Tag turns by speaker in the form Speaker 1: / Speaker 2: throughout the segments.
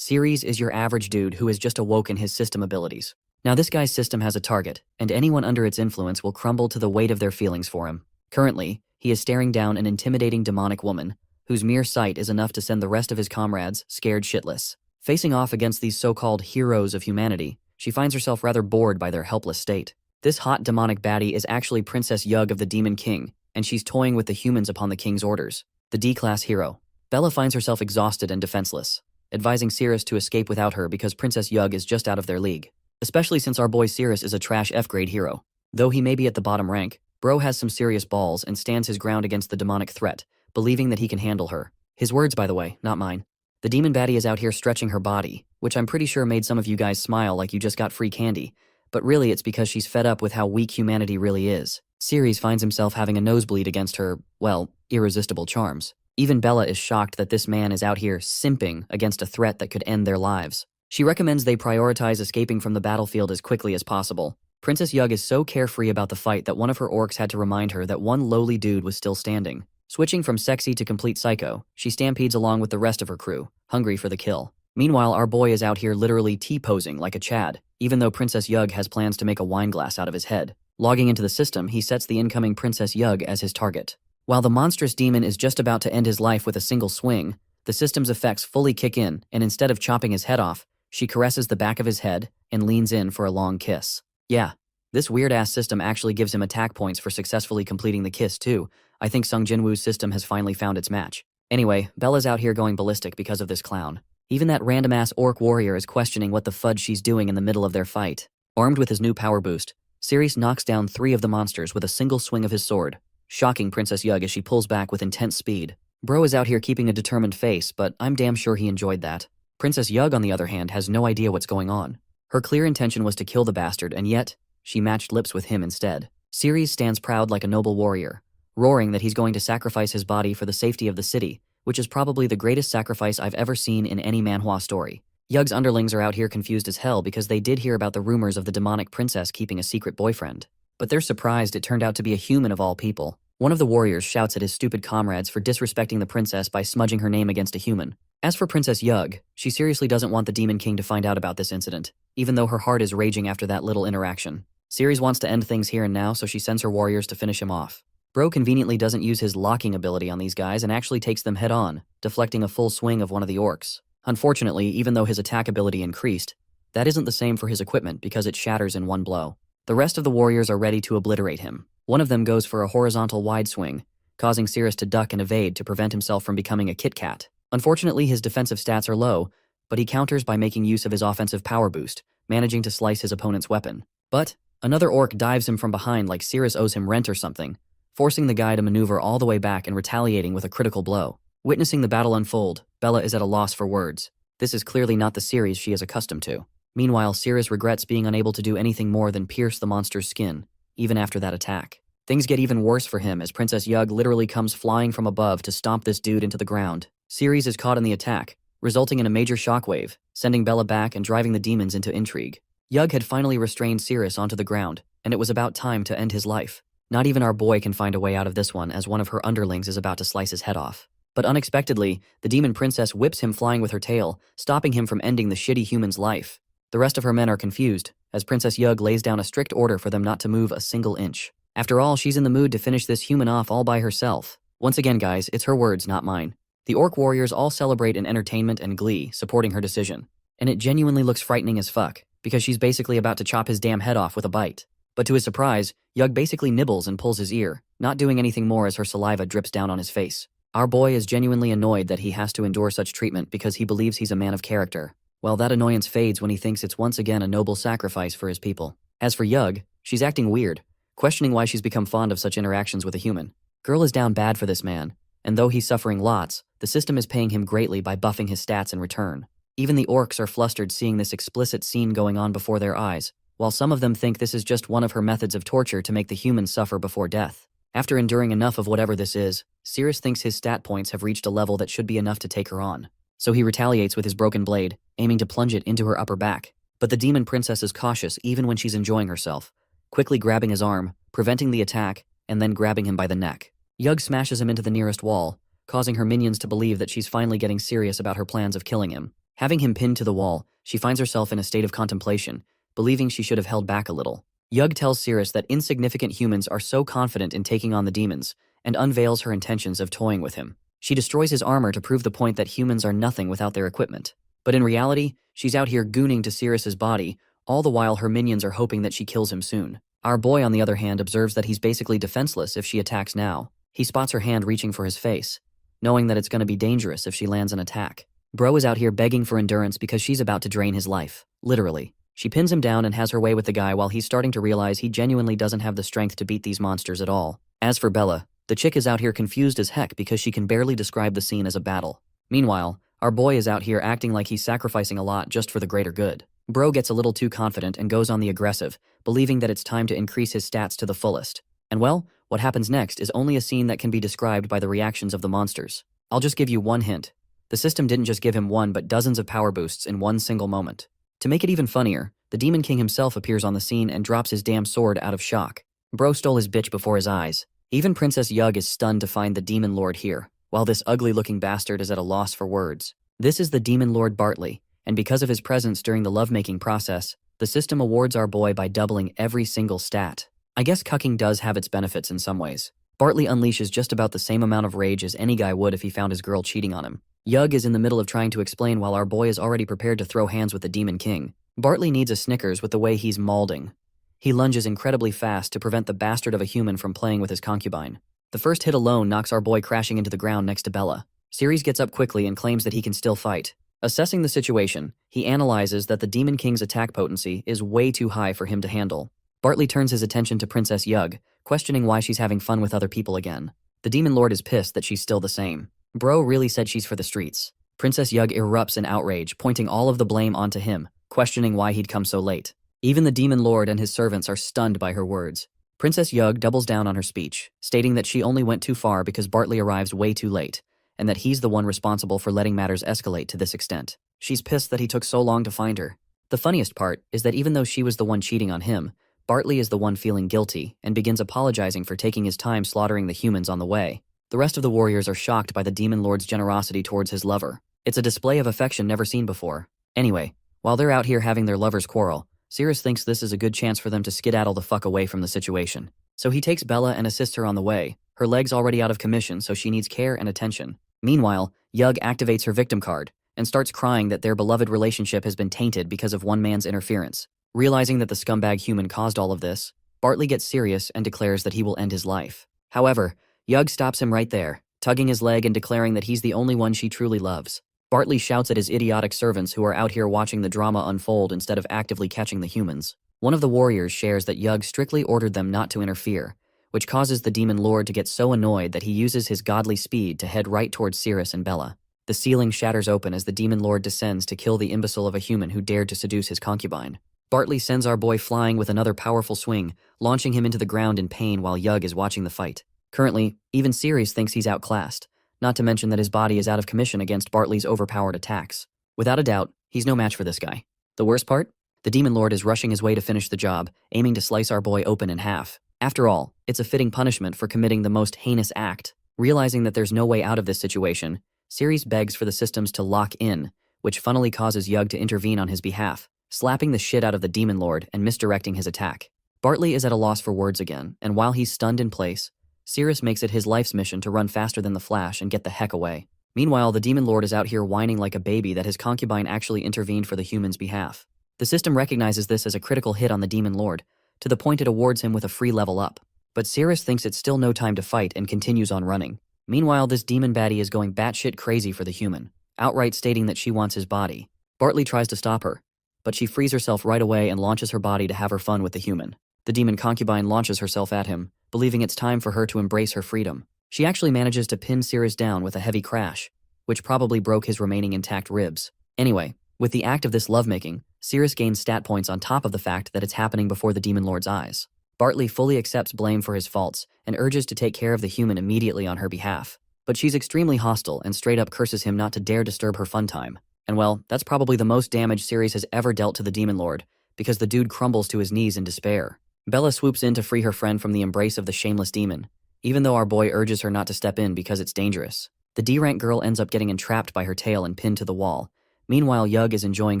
Speaker 1: Ceres is your average dude who has just awoken his system abilities. Now this guy's system has a target, and anyone under its influence will crumble to the weight of their feelings for him. Currently, he is staring down an intimidating demonic woman, whose mere sight is enough to send the rest of his comrades scared shitless. Facing off against these so-called heroes of humanity, she finds herself rather bored by their helpless state. This hot demonic baddie is actually Princess Yug of the Demon King, and she's toying with the humans upon the king's orders. The D-class hero. Bella finds herself exhausted and defenseless, advising Cirrus to escape without her because Princess Yug is just out of their league. Especially since our boy Cirrus is a trash F-grade hero. Though he may be at the bottom rank, bro has some serious balls and stands his ground against the demonic threat, believing that he can handle her. His words, by the way, not mine. The demon baddie is out here stretching her body, which I'm pretty sure made some of you guys smile like you just got free candy, but really it's because she's fed up with how weak humanity really is. Ceres finds himself having a nosebleed against her, well, irresistible charms. Even Bella is shocked that this man is out here simping against a threat that could end their lives. She recommends they prioritize escaping from the battlefield as quickly as possible. Princess Yug is so carefree about the fight that one of her orcs had to remind her that one lowly dude was still standing. Switching from sexy to complete psycho, she stampedes along with the rest of her crew, hungry for the kill. Meanwhile, our boy is out here literally T-posing like a Chad, even though Princess Yug has plans to make a wine glass out of his head. Logging into the system, he sets the incoming Princess Yug as his target. While the monstrous demon is just about to end his life with a single swing, the system's effects fully kick in, and instead of chopping his head off, she caresses the back of his head and leans in for a long kiss. Yeah, this weird-ass system actually gives him attack points for successfully completing the kiss too. I think Sung Jinwoo's system has finally found its match. Anyway, Bella's out here going ballistic because of this clown. Even that random-ass orc warrior is questioning what the fudge she's doing in the middle of their fight. Armed with his new power boost, Ceres knocks down 3 of the monsters with a single swing of his sword, shocking Princess Yug as she pulls back with intense speed. Bro is out here keeping a determined face, but I'm damn sure he enjoyed that. Princess Yug, on the other hand, has no idea what's going on. Her clear intention was to kill the bastard, and yet, she matched lips with him instead. Ceres stands proud like a noble warrior, roaring that he's going to sacrifice his body for the safety of the city, which is probably the greatest sacrifice I've ever seen in any manhwa story. Yug's underlings are out here confused as hell because they did hear about the rumors of the demonic princess keeping a secret boyfriend. But they're surprised it turned out to be a human of all people. One of the warriors shouts at his stupid comrades for disrespecting the princess by smudging her name against a human. As for Princess Yug, she seriously doesn't want the Demon King to find out about this incident, even though her heart is raging after that little interaction. Ceres wants to end things here and now, so she sends her warriors to finish him off. Bro conveniently doesn't use his locking ability on these guys and actually takes them head on, deflecting a full swing of one of the orcs. Unfortunately, even though his attack ability increased, that isn't the same for his equipment because it shatters in one blow. The rest of the warriors are ready to obliterate him. One of them goes for a horizontal wide swing, causing Ceres to duck and evade to prevent himself from becoming a Kit Kat. Unfortunately, his defensive stats are low, but he counters by making use of his offensive power boost, managing to slice his opponent's weapon. But another orc dives him from behind like Ceres owes him rent or something, forcing the guy to maneuver all the way back and retaliating with a critical blow. Witnessing the battle unfold, Bella is at a loss for words. This is clearly not the Ceres she is accustomed to. Meanwhile, Ceres regrets being unable to do anything more than pierce the monster's skin, even after that attack. Things get even worse for him as Princess Yug literally comes flying from above to stomp this dude into the ground. Ceres is caught in the attack, resulting in a major shockwave, sending Bella back and driving the demons into intrigue. Yug had finally restrained Ceres onto the ground, and it was about time to end his life. Not even our boy can find a way out of this one as one of her underlings is about to slice his head off. But unexpectedly, the demon princess whips him flying with her tail, stopping him from ending the shitty human's life. The rest of her men are confused, as Princess Yug lays down a strict order for them not to move a single inch. After all, she's in the mood to finish this human off all by herself. Once again, guys, it's her words, not mine. The orc warriors all celebrate in entertainment and glee, supporting her decision. And it genuinely looks frightening as fuck, because she's basically about to chop his damn head off with a bite. But to his surprise, Yug basically nibbles and pulls his ear, not doing anything more as her saliva drips down on his face. Our boy is genuinely annoyed that he has to endure such treatment because he believes he's a man of character. Well, that annoyance fades when he thinks it's once again a noble sacrifice for his people. As for Yug, she's acting weird, questioning why she's become fond of such interactions with a human. Girl is down bad for this man, and though he's suffering lots, the system is paying him greatly by buffing his stats in return. Even the orcs are flustered seeing this explicit scene going on before their eyes, while some of them think this is just one of her methods of torture to make the humans suffer before death. After enduring enough of whatever this is, Ceres thinks his stat points have reached a level that should be enough to take her on. So he retaliates with his broken blade, aiming to plunge it into her upper back. But the demon princess is cautious even when she's enjoying herself, quickly grabbing his arm, preventing the attack, and then grabbing him by the neck. Yug smashes him into the nearest wall, causing her minions to believe that she's finally getting serious about her plans of killing him. Having him pinned to the wall, she finds herself in a state of contemplation, believing she should have held back a little. Yug tells Cirrus that insignificant humans are so confident in taking on the demons, and unveils her intentions of toying with him. She destroys his armor to prove the point that humans are nothing without their equipment. But in reality, she's out here gooning to Cirrus's body, all the while her minions are hoping that she kills him soon. Our boy, on the other hand, observes that he's basically defenseless if she attacks now. He spots her hand reaching for his face, knowing that it's going to be dangerous if she lands an attack. Bro is out here begging for endurance because she's about to drain his life. Literally. She pins him down and has her way with the guy while he's starting to realize he genuinely doesn't have the strength to beat these monsters at all. As for Bella, the chick is out here confused as heck because she can barely describe the scene as a battle. Meanwhile, our boy is out here acting like he's sacrificing a lot just for the greater good. Bro gets a little too confident and goes on the aggressive, believing that it's time to increase his stats to the fullest. And well, what happens next is only a scene that can be described by the reactions of the monsters. I'll just give you one hint. The system didn't just give him one but dozens of power boosts in one single moment. To make it even funnier, the Demon King himself appears on the scene and drops his damn sword out of shock. Bro stole his bitch before his eyes. Even Princess Yug is stunned to find the Demon Lord here, while this ugly-looking bastard is at a loss for words. This is the Demon Lord Bartley, and because of his presence during the lovemaking process, the system awards our boy by doubling every single stat. I guess cucking does have its benefits in some ways. Bartley unleashes just about the same amount of rage as any guy would if he found his girl cheating on him. Yug is in the middle of trying to explain while our boy is already prepared to throw hands with the Demon King. Bartley needs a Snickers with the way he's mauling. He lunges incredibly fast to prevent the bastard of a human from playing with his concubine. The first hit alone knocks our boy crashing into the ground next to Bella. Ceres gets up quickly and claims that he can still fight. Assessing the situation, he analyzes that the Demon King's attack potency is way too high for him to handle. Bartley turns his attention to Princess Yug, questioning why she's having fun with other people again. The Demon Lord is pissed that she's still the same. Bro really said she's for the streets. Princess Yug erupts in outrage, pointing all of the blame onto him, questioning why he'd come so late. Even the Demon Lord and his servants are stunned by her words. Princess Yug doubles down on her speech, stating that she only went too far because Bartley arrives way too late, and that he's the one responsible for letting matters escalate to this extent. She's pissed that he took so long to find her. The funniest part is that even though she was the one cheating on him, Bartley is the one feeling guilty and begins apologizing for taking his time slaughtering the humans on the way. The rest of the warriors are shocked by the Demon Lord's generosity towards his lover. It's a display of affection never seen before. Anyway, while they're out here having their lovers quarrel, Cirrus thinks this is a good chance for them to skedaddle the fuck away from the situation. So he takes Bella and assists her on the way. Her leg's already out of commission, so she needs care and attention. Meanwhile, Yug activates her victim card and starts crying that their beloved relationship has been tainted because of one man's interference. Realizing that the scumbag human caused all of this, Bartley gets serious and declares that he will end his life. However, Yug stops him right there, tugging his leg and declaring that he's the only one she truly loves. Bartley shouts at his idiotic servants who are out here watching the drama unfold instead of actively catching the humans. One of the warriors shares that Yug strictly ordered them not to interfere, which causes the Demon Lord to get so annoyed that he uses his godly speed to head right towards Cirrus and Bella. The ceiling shatters open as the Demon Lord descends to kill the imbecile of a human who dared to seduce his concubine. Bartley sends our boy flying with another powerful swing, launching him into the ground in pain while Yug is watching the fight. Currently, even Ceres thinks he's outclassed, not to mention that his body is out of commission against Bartley's overpowered attacks. Without a doubt, he's no match for this guy. The worst part? The Demon Lord is rushing his way to finish the job, aiming to slice our boy open in half. After all, it's a fitting punishment for committing the most heinous act. Realizing that there's no way out of this situation, Ceres begs for the systems to lock in, which funnily causes Yug to intervene on his behalf, slapping the shit out of the Demon Lord and misdirecting his attack. Bartley is at a loss for words again, and while he's stunned in place, Cirrus makes it his life's mission to run faster than the Flash and get the heck away. Meanwhile, the Demon Lord is out here whining like a baby that his concubine actually intervened for the human's behalf. The system recognizes this as a critical hit on the Demon Lord, to the point it awards him with a free level up. But Cirrus thinks it's still no time to fight and continues on running. Meanwhile, this demon baddie is going batshit crazy for the human, outright stating that she wants his body. Bartley tries to stop her, but she frees herself right away and launches her body to have her fun with the human. The demon concubine launches herself at him, believing it's time for her to embrace her freedom. She actually manages to pin Cirrus down with a heavy crash, which probably broke his remaining intact ribs. Anyway, with the act of this lovemaking, Cirrus gains stat points on top of the fact that it's happening before the Demon Lord's eyes. Bartley fully accepts blame for his faults and urges to take care of the human immediately on her behalf. But she's extremely hostile and straight up curses him not to dare disturb her fun time. And well, that's probably the most damage Ceres has ever dealt to the Demon Lord, because the dude crumbles to his knees in despair. Bella swoops in to free her friend from the embrace of the shameless demon, even though our boy urges her not to step in because it's dangerous. The D-rank girl ends up getting entrapped by her tail and pinned to the wall, Meanwhile, Yug is enjoying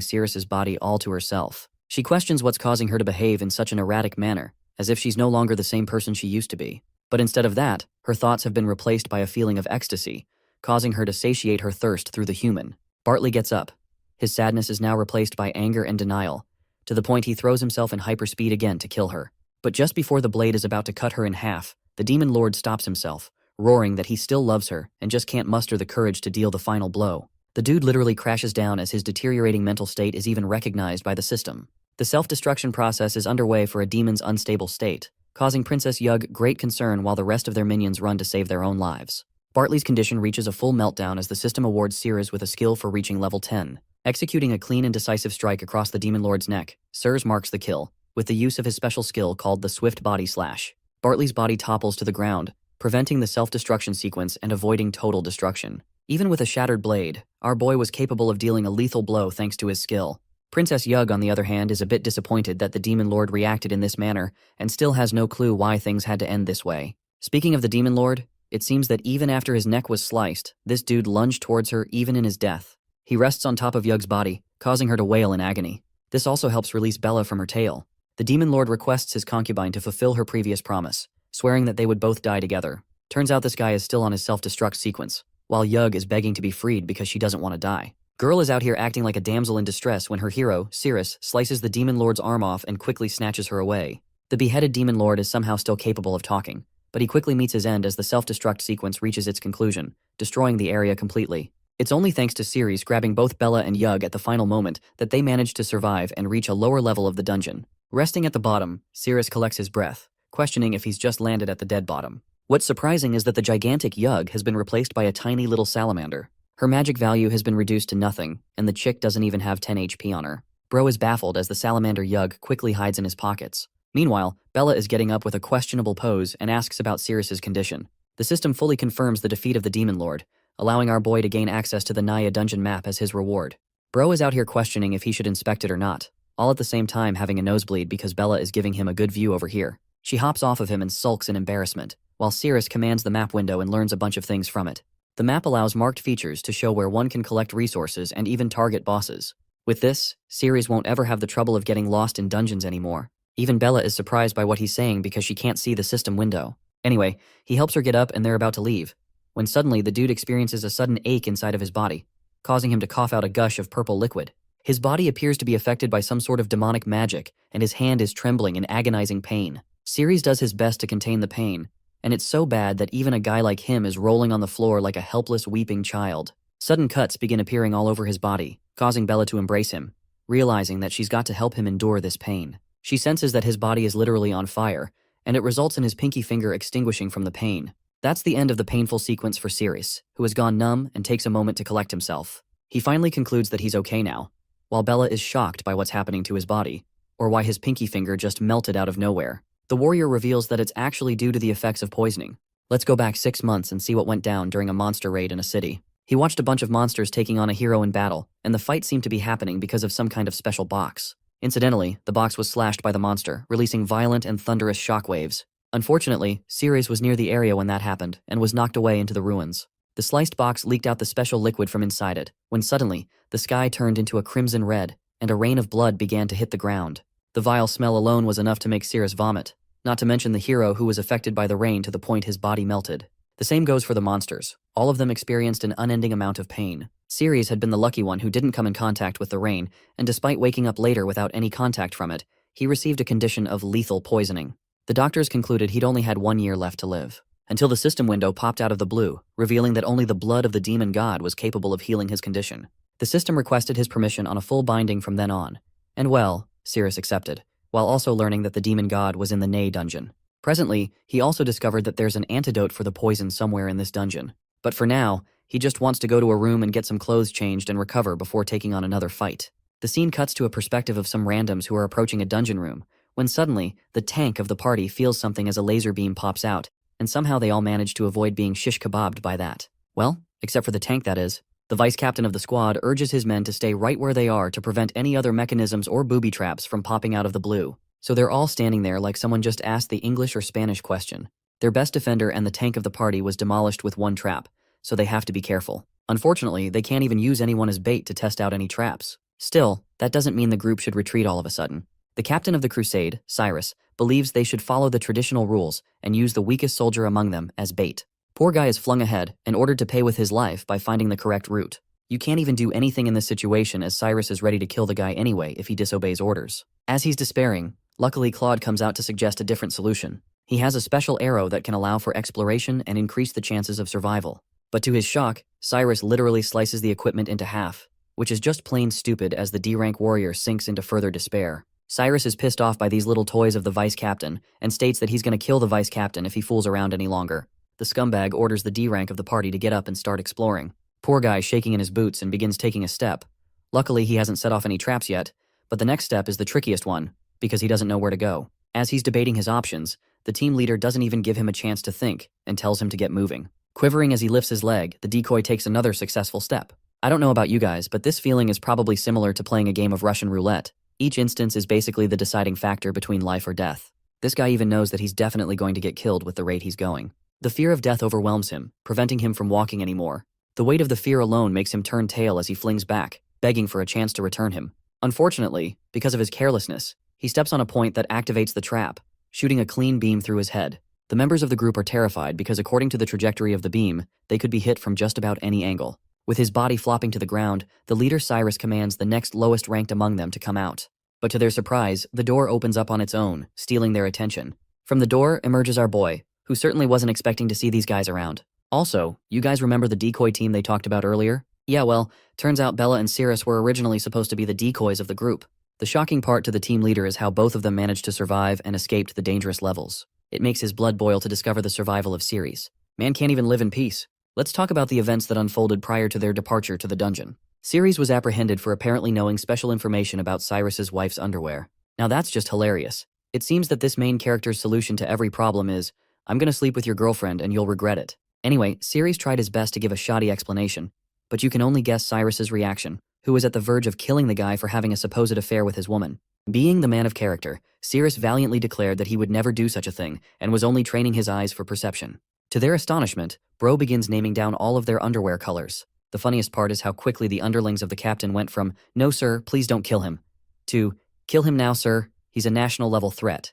Speaker 1: Sirius's body all to herself. She questions what's causing her to behave in such an erratic manner, as if she's no longer the same person she used to be. But instead of that, her thoughts have been replaced by a feeling of ecstasy, causing her to satiate her thirst through the human. Bartley gets up. His sadness is now replaced by anger and denial, to the point he throws himself in hyperspeed again to kill her. But just before the blade is about to cut her in half, the Demon Lord stops himself, roaring that he still loves her and just can't muster the courage to deal the final blow. The dude literally crashes down as his deteriorating mental state is even recognized by the system. The self-destruction process is underway for a demon's unstable state, causing Princess Yug great concern while the rest of their minions run to save their own lives. Bartley's condition reaches a full meltdown as the system awards Sirius with a skill for reaching level 10. Executing a clean and decisive strike across the Demon Lord's neck, Sirius marks the kill, with the use of his special skill called the Swift Body Slash. Bartley's body topples to the ground, preventing the self-destruction sequence and avoiding total destruction. Even with a shattered blade, our boy was capable of dealing a lethal blow thanks to his skill. Princess Yug, on the other hand, is a bit disappointed that the Demon Lord reacted in this manner and still has no clue why things had to end this way. Speaking of the Demon Lord, it seems that even after his neck was sliced, this dude lunged towards her even in his death. He rests on top of Yug's body, causing her to wail in agony. This also helps release Bella from her tail. The Demon Lord requests his concubine to fulfill her previous promise, swearing that they would both die together. Turns out this guy is still on his self-destruct sequence, while Yug is begging to be freed because she doesn't want to die. Girl is out here acting like a damsel in distress when her hero, Sirius, slices the Demon Lord's arm off and quickly snatches her away. The beheaded Demon Lord is somehow still capable of talking, but he quickly meets his end as the self-destruct sequence reaches its conclusion, destroying the area completely. It's only thanks to Sirius grabbing both Bella and Yug at the final moment that they manage to survive and reach a lower level of the dungeon. Resting at the bottom, Sirius collects his breath, questioning if he's just landed at the dead bottom. What's surprising is that the gigantic Yug has been replaced by a tiny little salamander. Her magic value has been reduced to nothing, and the chick doesn't even have 10 HP on her. Bro is baffled as the salamander Yug quickly hides in his pockets. Meanwhile, Bella is getting up with a questionable pose and asks about Sirius's condition. The system fully confirms the defeat of the Demon Lord, allowing our boy to gain access to the Naya dungeon map as his reward. Bro is out here questioning if he should inspect it or not, all at the same time having a nosebleed because Bella is giving him a good view over here. She hops off of him and sulks in embarrassment, while Sirius commands the map window and learns a bunch of things from it. The map allows marked features to show where one can collect resources and even target bosses. With this, Sirius won't ever have the trouble of getting lost in dungeons anymore. Even Bella is surprised by what he's saying because she can't see the system window. Anyway, he helps her get up and they're about to leave, when suddenly the dude experiences a sudden ache inside of his body, causing him to cough out a gush of purple liquid. His body appears to be affected by some sort of demonic magic, and his hand is trembling in agonizing pain. Sirius does his best to contain the pain, and it's so bad that even a guy like him is rolling on the floor like a helpless, weeping child. Sudden cuts begin appearing all over his body, causing Bella to embrace him, realizing that she's got to help him endure this pain. She senses that his body is literally on fire, and it results in his pinky finger extinguishing from the pain. That's the end of the painful sequence for Sirius, who has gone numb and takes a moment to collect himself. He finally concludes that he's okay now, while Bella is shocked by what's happening to his body, or why his pinky finger just melted out of nowhere. The warrior reveals that it's actually due to the effects of poisoning. Let's go back 6 months and see what went down during a monster raid in a city. He watched a bunch of monsters taking on a hero in battle, and the fight seemed to be happening because of some kind of special box. Incidentally, the box was slashed by the monster, releasing violent and thunderous shockwaves. Unfortunately, Sirius was near the area when that happened, and was knocked away into the ruins. The sliced box leaked out the special liquid from inside it, when suddenly, the sky turned into a crimson red, and a rain of blood began to hit the ground. The vile smell alone was enough to make Sirius vomit, not to mention the hero who was affected by the rain to the point his body melted. The same goes for the monsters. All of them experienced an unending amount of pain. Sirius had been the lucky one who didn't come in contact with the rain, and despite waking up later without any contact from it, he received a condition of lethal poisoning. The doctors concluded he'd only had 1 year left to live, until the system window popped out of the blue, revealing that only the blood of the demon god was capable of healing his condition. The system requested his permission on a full binding from then on, and well, Sirius accepted, while also learning that the demon god was in the Nay dungeon. Presently, he also discovered that there's an antidote for the poison somewhere in this dungeon. But for now, he just wants to go to a room and get some clothes changed and recover before taking on another fight. The scene cuts to a perspective of some randoms who are approaching a dungeon room, when suddenly, the tank of the party feels something as a laser beam pops out, and somehow they all manage to avoid being shish kebabbed by that. Well, except for the tank, that is. The vice captain of the squad urges his men to stay right where they are to prevent any other mechanisms or booby traps from popping out of the blue. So they're all standing there like someone just asked the English or Spanish question. Their best defender and the tank of the party was demolished with one trap, so they have to be careful. Unfortunately, they can't even use anyone as bait to test out any traps. Still, that doesn't mean the group should retreat all of a sudden. The captain of the crusade, Cyrus, believes they should follow the traditional rules and use the weakest soldier among them as bait. Poor guy is flung ahead and ordered to pay with his life by finding the correct route. You can't even do anything in this situation as Cyrus is ready to kill the guy anyway if he disobeys orders. As he's despairing, luckily Claude comes out to suggest a different solution. He has a special arrow that can allow for exploration and increase the chances of survival. But to his shock, Cyrus literally slices the equipment into half, which is just plain stupid as the D-rank warrior sinks into further despair. Cyrus is pissed off by these little toys of the vice captain and states that he's going to kill the vice captain if he fools around any longer. The scumbag orders the D-rank of the party to get up and start exploring. Poor guy shaking in his boots and begins taking a step. Luckily, he hasn't set off any traps yet, but the next step is the trickiest one, because he doesn't know where to go. As he's debating his options, the team leader doesn't even give him a chance to think and tells him to get moving. Quivering as he lifts his leg, the decoy takes another successful step. I don't know about you guys, but this feeling is probably similar to playing a game of Russian roulette. Each instance is basically the deciding factor between life or death. This guy even knows that he's definitely going to get killed with the rate he's going. The fear of death overwhelms him, preventing him from walking anymore. The weight of the fear alone makes him turn tail as he flings back, begging for a chance to return him. Unfortunately, because of his carelessness, he steps on a point that activates the trap, shooting a clean beam through his head. The members of the group are terrified because according to the trajectory of the beam, they could be hit from just about any angle. With his body flopping to the ground, the leader Cyrus commands the next lowest ranked among them to come out. But to their surprise, the door opens up on its own, stealing their attention. From the door emerges our boy, who certainly wasn't expecting to see these guys around. Also, you guys remember the decoy team they talked about earlier? Yeah, well, turns out Bella and Cirrus were originally supposed to be the decoys of the group. The shocking part to the team leader is how both of them managed to survive and escaped the dangerous levels. It makes his blood boil to discover the survival of Ceres. Man can't even live in peace. Let's talk about the events that unfolded prior to their departure to the dungeon. Ceres was apprehended for apparently knowing special information about Cyrus's wife's underwear. Now that's just hilarious. It seems that this main character's solution to every problem is, I'm gonna sleep with your girlfriend and you'll regret it. Anyway, Ceres tried his best to give a shoddy explanation, but you can only guess Cyrus's reaction, who was at the verge of killing the guy for having a supposed affair with his woman. Being the man of character, Ceres valiantly declared that he would never do such a thing and was only training his eyes for perception. To their astonishment, Bro begins naming down all of their underwear colors. The funniest part is how quickly the underlings of the captain went from, "No sir, please don't kill him," to, "Kill him now sir, he's a national level threat."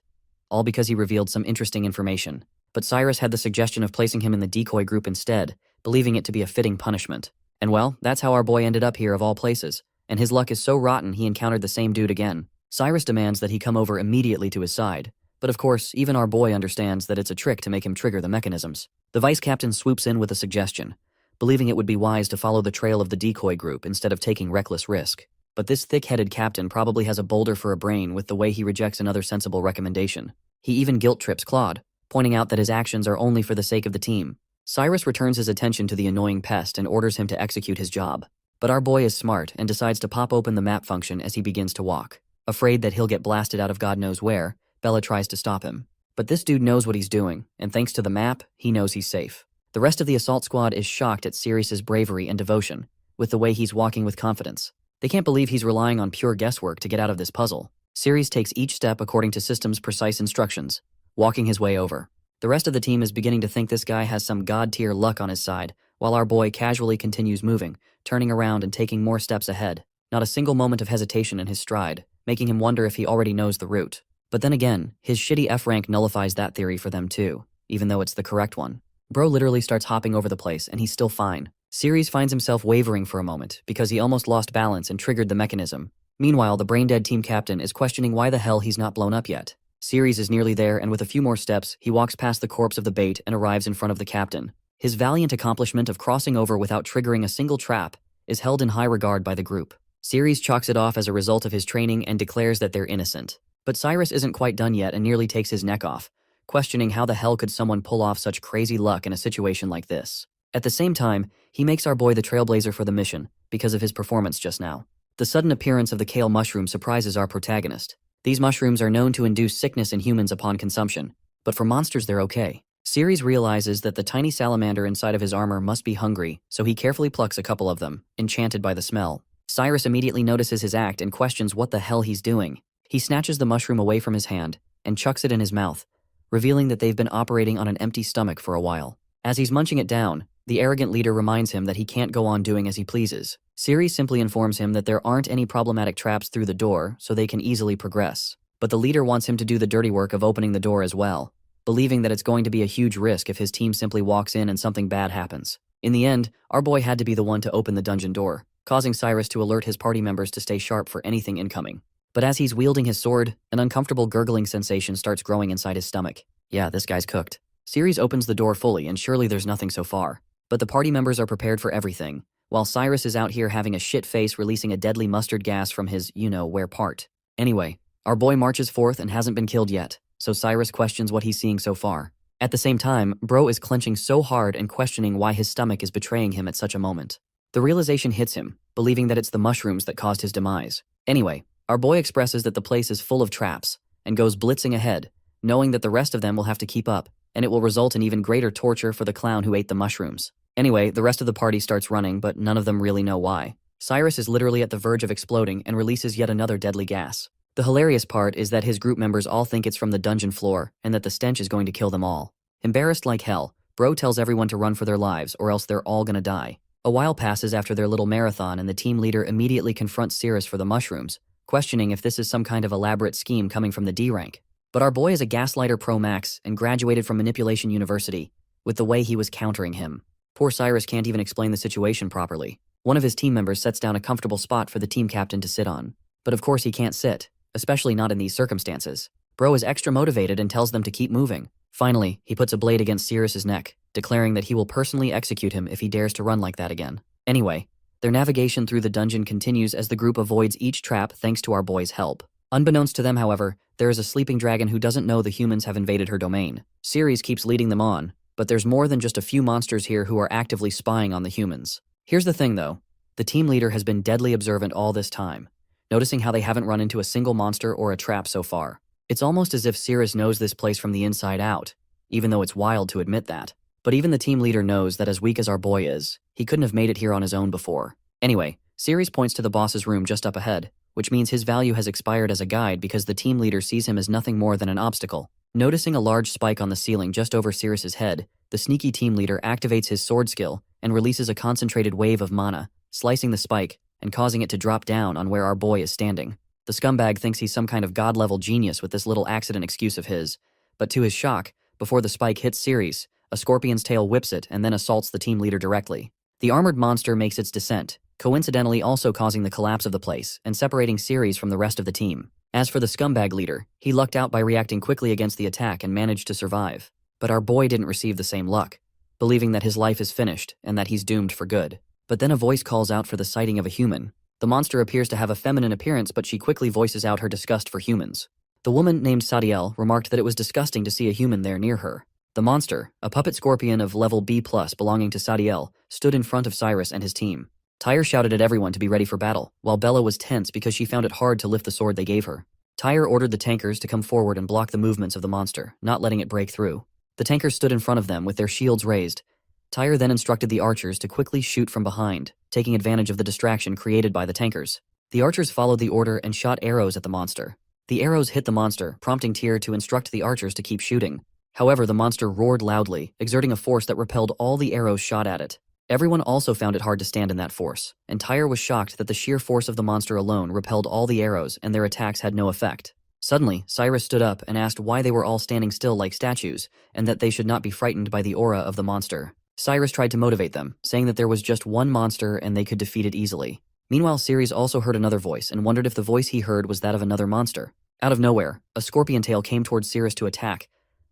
Speaker 1: All because he revealed some interesting information. But Cyrus had the suggestion of placing him in the decoy group instead, believing it to be a fitting punishment. And well, that's how our boy ended up here of all places, and his luck is so rotten he encountered the same dude again. Cyrus demands that he come over immediately to his side, but of course, even our boy understands that it's a trick to make him trigger the mechanisms. The vice captain swoops in with a suggestion, believing it would be wise to follow the trail of the decoy group instead of taking reckless risk. But this thick-headed captain probably has a boulder for a brain with the way he rejects another sensible recommendation. He even guilt-trips Claude, pointing out that his actions are only for the sake of the team. Cyrus returns his attention to the annoying pest and orders him to execute his job. But our boy is smart and decides to pop open the map function as he begins to walk. Afraid that he'll get blasted out of God knows where, Bella tries to stop him. But this dude knows what he's doing, and thanks to the map, he knows he's safe. The rest of the assault squad is shocked at Ceres's bravery and devotion, with the way he's walking with confidence. They can't believe he's relying on pure guesswork to get out of this puzzle. Ceres takes each step according to system's precise instructions, walking his way over. The rest of the team is beginning to think this guy has some god-tier luck on his side, while our boy casually continues moving, turning around and taking more steps ahead. Not a single moment of hesitation in his stride, making him wonder if he already knows the route. But then again, his shitty F rank nullifies that theory for them too, even though it's the correct one. Bro literally starts hopping over the place and he's still fine. Ceres finds himself wavering for a moment because he almost lost balance and triggered the mechanism. Meanwhile, the brain-dead team captain is questioning why the hell he's not blown up yet. Ceres is nearly there, and with a few more steps, he walks past the corpse of the bait and arrives in front of the captain. His valiant accomplishment of crossing over without triggering a single trap is held in high regard by the group. Ceres chalks it off as a result of his training and declares that they're innocent. But Cyrus isn't quite done yet and nearly takes his neck off, questioning how the hell could someone pull off such crazy luck in a situation like this. At the same time, he makes our boy the trailblazer for the mission because of his performance just now. The sudden appearance of the kale mushroom surprises our protagonist. These mushrooms are known to induce sickness in humans upon consumption, but for monsters they're okay. Ceres realizes that the tiny salamander inside of his armor must be hungry, so he carefully plucks a couple of them, enchanted by the smell. Cyrus immediately notices his act and questions what the hell he's doing. He snatches the mushroom away from his hand and chucks it in his mouth, revealing that they've been operating on an empty stomach for a while. As he's munching it down, The arrogant leader reminds him that he can't go on doing as he pleases. Siri simply informs him that there aren't any problematic traps through the door, so they can easily progress. But the leader wants him to do the dirty work of opening the door as well, believing that it's going to be a huge risk if his team simply walks in and something bad happens. In the end, our boy had to be the one to open the dungeon door, causing Cyrus to alert his party members to stay sharp for anything incoming. But as he's wielding his sword, an uncomfortable gurgling sensation starts growing inside his stomach. Yeah, this guy's cooked. Ceres opens the door fully, and surely there's nothing so far. But the party members are prepared for everything, while Cyrus is out here having a shit face releasing a deadly mustard gas from his you-know-where part. Anyway, our boy marches forth and hasn't been killed yet, so Cyrus questions what he's seeing so far. At the same time, bro is clenching so hard and questioning why his stomach is betraying him at such a moment. The realization hits him, believing that it's the mushrooms that caused his demise. Anyway, our boy expresses that the place is full of traps, and goes blitzing ahead, knowing that the rest of them will have to keep up, and it will result in even greater torture for the clown who ate the mushrooms. Anyway, the rest of the party starts running, but none of them really know why. Cyrus is literally at the verge of exploding and releases yet another deadly gas. The hilarious part is that his group members all think it's from the dungeon floor, and that the stench is going to kill them all. Embarrassed like hell, bro tells everyone to run for their lives or else they're all gonna die. A while passes after their little marathon and the team leader immediately confronts Cyrus for the mushrooms, questioning if this is some kind of elaborate scheme coming from the D rank. But our boy is a gaslighter pro max and graduated from Manipulation University, with the way he was countering him. Poor Cyrus can't even explain the situation properly. One of his team members sets down a comfortable spot for the team captain to sit on. But of course he can't sit, especially not in these circumstances. Bro is extra motivated and tells them to keep moving. Finally, he puts a blade against Cyrus's neck, declaring that he will personally execute him if he dares to run like that again. Anyway, their navigation through the dungeon continues as the group avoids each trap thanks to our boy's help. Unbeknownst to them, however, there is a sleeping dragon who doesn't know the humans have invaded her domain. Ceres keeps leading them on, but there's more than just a few monsters here who are actively spying on the humans. Here's the thing though, the team leader has been deadly observant all this time, noticing how they haven't run into a single monster or a trap so far. It's almost as if Ceres knows this place from the inside out, even though it's wild to admit that. But even the team leader knows that as weak as our boy is, he couldn't have made it here on his own before. Anyway, Ceres points to the boss's room just up ahead, which means his value has expired as a guide because the team leader sees him as nothing more than an obstacle. Noticing a large spike on the ceiling just over Ceres's head, the sneaky team leader activates his sword skill and releases a concentrated wave of mana, slicing the spike and causing it to drop down on where our boy is standing. The scumbag thinks he's some kind of god-level genius with this little accident excuse of his, but to his shock, before the spike hits Ceres, a scorpion's tail whips it and then assaults the team leader directly. The armored monster makes its descent, coincidentally also causing the collapse of the place and separating Ceres from the rest of the team. As for the scumbag leader, he lucked out by reacting quickly against the attack and managed to survive. But our boy didn't receive the same luck, believing that his life is finished and that he's doomed for good. But then a voice calls out for the sighting of a human. The monster appears to have a feminine appearance, but she quickly voices out her disgust for humans. The woman named Sadiel remarked that it was disgusting to see a human there near her. The monster, a puppet scorpion of level B+ belonging to Sadiel, stood in front of Cyrus and his team. Tyre shouted at everyone to be ready for battle, while Bella was tense because she found it hard to lift the sword they gave her. Tyre ordered the tankers to come forward and block the movements of the monster, not letting it break through. The tankers stood in front of them with their shields raised. Tyre then instructed the archers to quickly shoot from behind, taking advantage of the distraction created by the tankers. The archers followed the order and shot arrows at the monster. The arrows hit the monster, prompting Tyr to instruct the archers to keep shooting. However, the monster roared loudly, exerting a force that repelled all the arrows shot at it. Everyone also found it hard to stand in that force, and Tyre was shocked that the sheer force of the monster alone repelled all the arrows and their attacks had no effect. Suddenly, Cyrus stood up and asked why they were all standing still like statues, and that they should not be frightened by the aura of the monster. Cyrus tried to motivate them, saying that there was just one monster and they could defeat it easily. Meanwhile, Ceres also heard another voice and wondered if the voice he heard was that of another monster. Out of nowhere, a scorpion tail came towards Ceres to attack,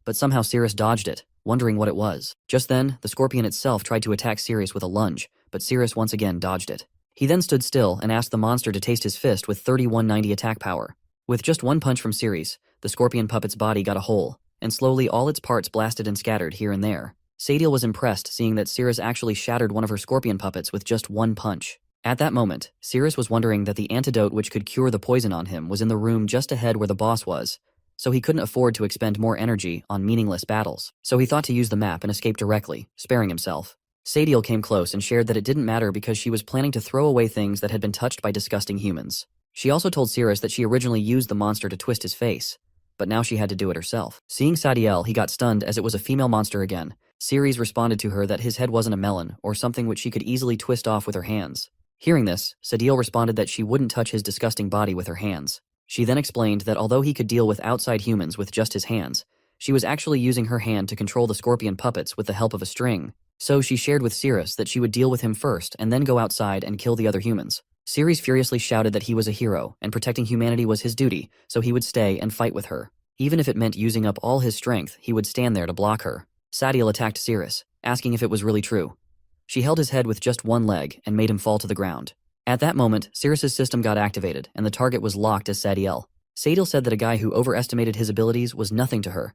Speaker 1: but somehow Ceres dodged it, wondering what it was. Just then, the scorpion itself tried to attack Ceres with a lunge, but Ceres once again dodged it. He then stood still and asked the monster to taste his fist with 3190 attack power. With just one punch from Ceres, the scorpion puppet's body got a hole, and slowly all its parts blasted and scattered here and there. Sadiel was impressed seeing that Ceres actually shattered one of her scorpion puppets with just one punch. At that moment, Ceres was wondering that the antidote which could cure the poison on him was in the room just ahead where the boss was, so he couldn't afford to expend more energy on meaningless battles. So he thought to use the map and escape directly, sparing himself. Sadiel came close and shared that it didn't matter because she was planning to throw away things that had been touched by disgusting humans. She also told Ceres that she originally used the monster to twist his face, but now she had to do it herself. Seeing Sadiel, he got stunned as it was a female monster again, Ceres responded to her that his head wasn't a melon or something which she could easily twist off with her hands. Hearing this, Sadil responded that she wouldn't touch his disgusting body with her hands. She then explained that although he could deal with outside humans with just his hands, she was actually using her hand to control the scorpion puppets with the help of a string. So she shared with Ceres that she would deal with him first and then go outside and kill the other humans. Ceres furiously shouted that he was a hero and protecting humanity was his duty, so he would stay and fight with her. Even if it meant using up all his strength, he would stand there to block her. Sadil attacked Ceres, asking if it was really true. She held his head with just one leg and made him fall to the ground. At that moment, Ceres' system got activated and the target was locked as Sadil. Sadil said that a guy who overestimated his abilities was nothing to her.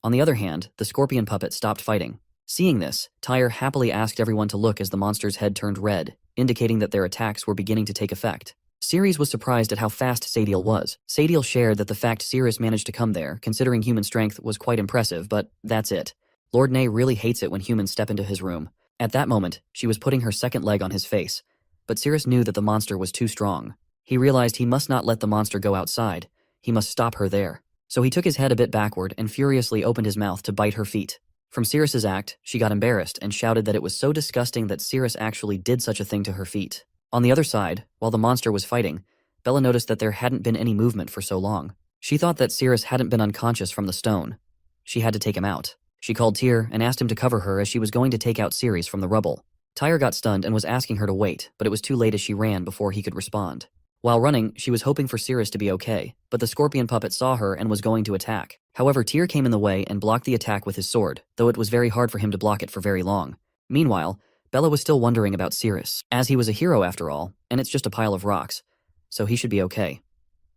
Speaker 1: On the other hand, the scorpion puppet stopped fighting. Seeing this, Tyre happily asked everyone to look as the monster's head turned red, indicating that their attacks were beginning to take effect. Ceres was surprised at how fast Sadil was. Sadil shared that the fact Ceres managed to come there, considering human strength, was quite impressive, but that's it. Lord Ney really hates it when humans step into his room. At that moment, she was putting her second leg on his face, but Ceres knew that the monster was too strong. He realized he must not let the monster go outside. He must stop her there. So he took his head a bit backward and furiously opened his mouth to bite her feet. From Ceres' act, she got embarrassed and shouted that it was so disgusting that Ceres actually did such a thing to her feet. On the other side, while the monster was fighting, Bella noticed that there hadn't been any movement for so long. She thought that Ceres hadn't been unconscious from the stone. She had to take him out. She called Tyr and asked him to cover her as she was going to take out Ceres from the rubble. Tyr got stunned and was asking her to wait, but it was too late as she ran before he could respond. While running, she was hoping for Ceres to be okay, but the scorpion puppet saw her and was going to attack. However, Tyr came in the way and blocked the attack with his sword, though it was very hard for him to block it for very long. Meanwhile, Bella was still wondering about Ceres, as he was a hero after all, and it's just a pile of rocks, so he should be okay.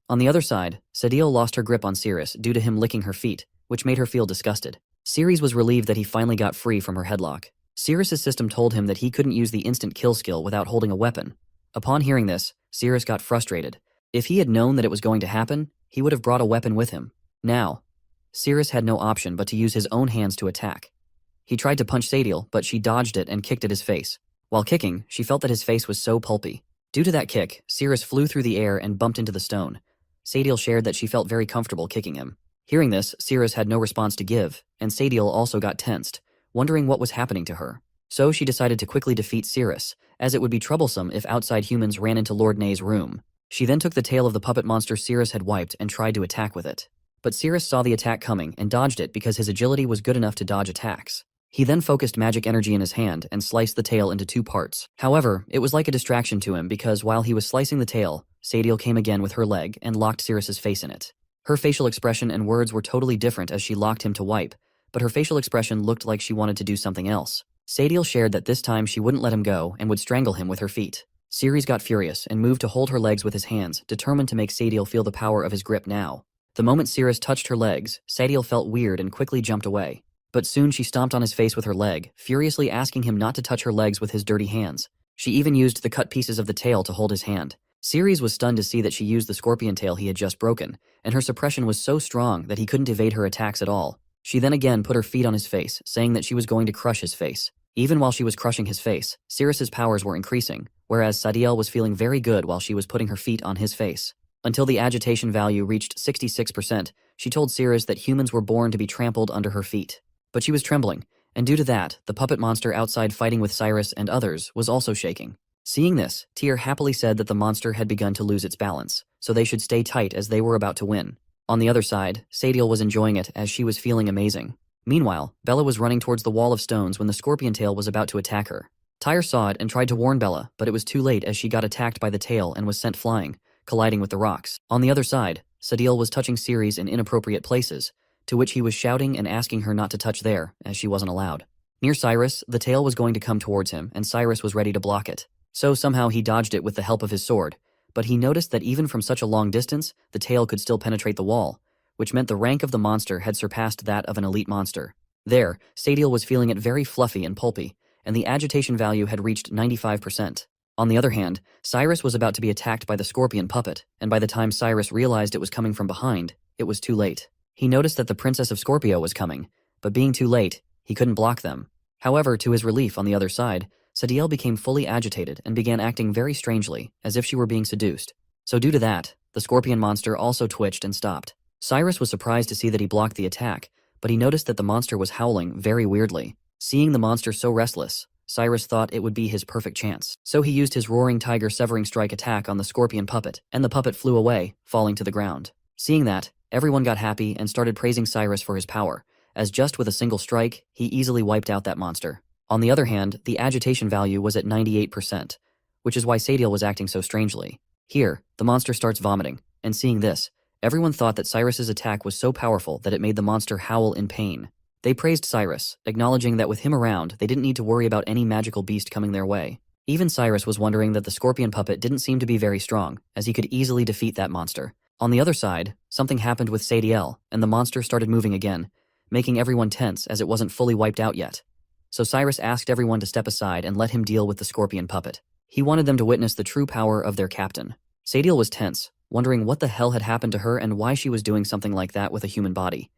Speaker 1: On the other side, Sadil lost her grip on Ceres due to him licking her feet, which made her feel disgusted. Ceres was relieved that he finally got free from her headlock. Ceres' system told him that he couldn't use the instant kill skill without holding a weapon. Upon hearing this, Ceres got frustrated. If he had known that it was going to happen, he would have brought a weapon with him. Now, Ceres had no option but to use his own hands to attack. He tried to punch Sadil, but she dodged it and kicked at his face. While kicking, she felt that his face was so pulpy. Due to that kick, Ceres flew through the air and bumped into the stone. Sadil shared that she felt very comfortable kicking him. Hearing this, Ceres had no response to give, and Sadil also got tensed, wondering what was happening to her. So she decided to quickly defeat Ceres, as it would be troublesome if outside humans ran into Lord Ney's room. She then took the tail of the puppet monster Ceres had wiped and tried to attack with it. But Ceres saw the attack coming and dodged it because his agility was good enough to dodge attacks. He then focused magic energy in his hand and sliced the tail into 2 parts. However, it was like a distraction to him because while he was slicing the tail, Sadil came again with her leg and locked Ceres' face in it. Her facial expression and words were totally different as she locked him to wipe, but her facial expression looked like she wanted to do something else. Sadil shared that this time she wouldn't let him go and would strangle him with her feet. Ceres got furious and moved to hold her legs with his hands, determined to make Sadil feel the power of his grip now. The moment Ceres touched her legs, Sadil felt weird and quickly jumped away. But soon she stomped on his face with her leg, furiously asking him not to touch her legs with his dirty hands. She even used the cut pieces of the tail to hold his hand. Ceres was stunned to see that she used the scorpion tail he had just broken, and her suppression was so strong that he couldn't evade her attacks at all. She then again put her feet on his face, saying that she was going to crush his face. Even while she was crushing his face, Ceres' powers were increasing, whereas Sadil was feeling very good while she was putting her feet on his face. Until the agitation value reached 66%, she told Ceres that humans were born to be trampled under her feet. But she was trembling, and due to that, the puppet monster outside fighting with Cyrus and others was also shaking. Seeing this, Tyr happily said that the monster had begun to lose its balance, so they should stay tight as they were about to win. On the other side, Sadil was enjoying it as she was feeling amazing. Meanwhile, Bella was running towards the wall of stones when the scorpion tail was about to attack her. Tyr saw it and tried to warn Bella, but it was too late as she got attacked by the tail and was sent flying, colliding with the rocks. On the other side, Sadil was touching Ceres in inappropriate places, to which he was shouting and asking her not to touch there, as she wasn't allowed. Near Cyrus, the tail was going to come towards him, and Cyrus was ready to block it. So somehow he dodged it with the help of his sword, but he noticed that even from such a long distance, the tail could still penetrate the wall, which meant the rank of the monster had surpassed that of an elite monster. There, Sadil was feeling it very fluffy and pulpy, and the agitation value had reached 95%. On the other hand, Cyrus was about to be attacked by the scorpion puppet, and by the time Cyrus realized it was coming from behind, it was too late. He noticed that the Princess of Scorpio was coming, but being too late, he couldn't block them. However, to his relief on the other side, Sadil became fully agitated and began acting very strangely, as if she were being seduced. So due to that, the scorpion monster also twitched and stopped. Cyrus was surprised to see that he blocked the attack, but he noticed that the monster was howling very weirdly. Seeing the monster so restless, Cyrus thought it would be his perfect chance. So he used his roaring tiger severing strike attack on the scorpion puppet, and the puppet flew away, falling to the ground. Seeing that, everyone got happy and started praising Cyrus for his power, as just with a single strike, he easily wiped out that monster. On the other hand, the agitation value was at 98%, which is why Sadiel was acting so strangely. Here, the monster starts vomiting, and seeing this, everyone thought that Cyrus's attack was so powerful that it made the monster howl in pain. They praised Cyrus, acknowledging that with him around, they didn't need to worry about any magical beast coming their way. Even Cyrus was wondering that the scorpion puppet didn't seem to be very strong, as he could easily defeat that monster. On the other side, something happened with Sadiel, and the monster started moving again, making everyone tense as it wasn't fully wiped out yet. So Cyrus asked everyone to step aside and let him deal with the scorpion puppet. He wanted them to witness the true power of their captain. Sadiel was tense, wondering what the hell had happened to her and why she was doing something like that with a human body.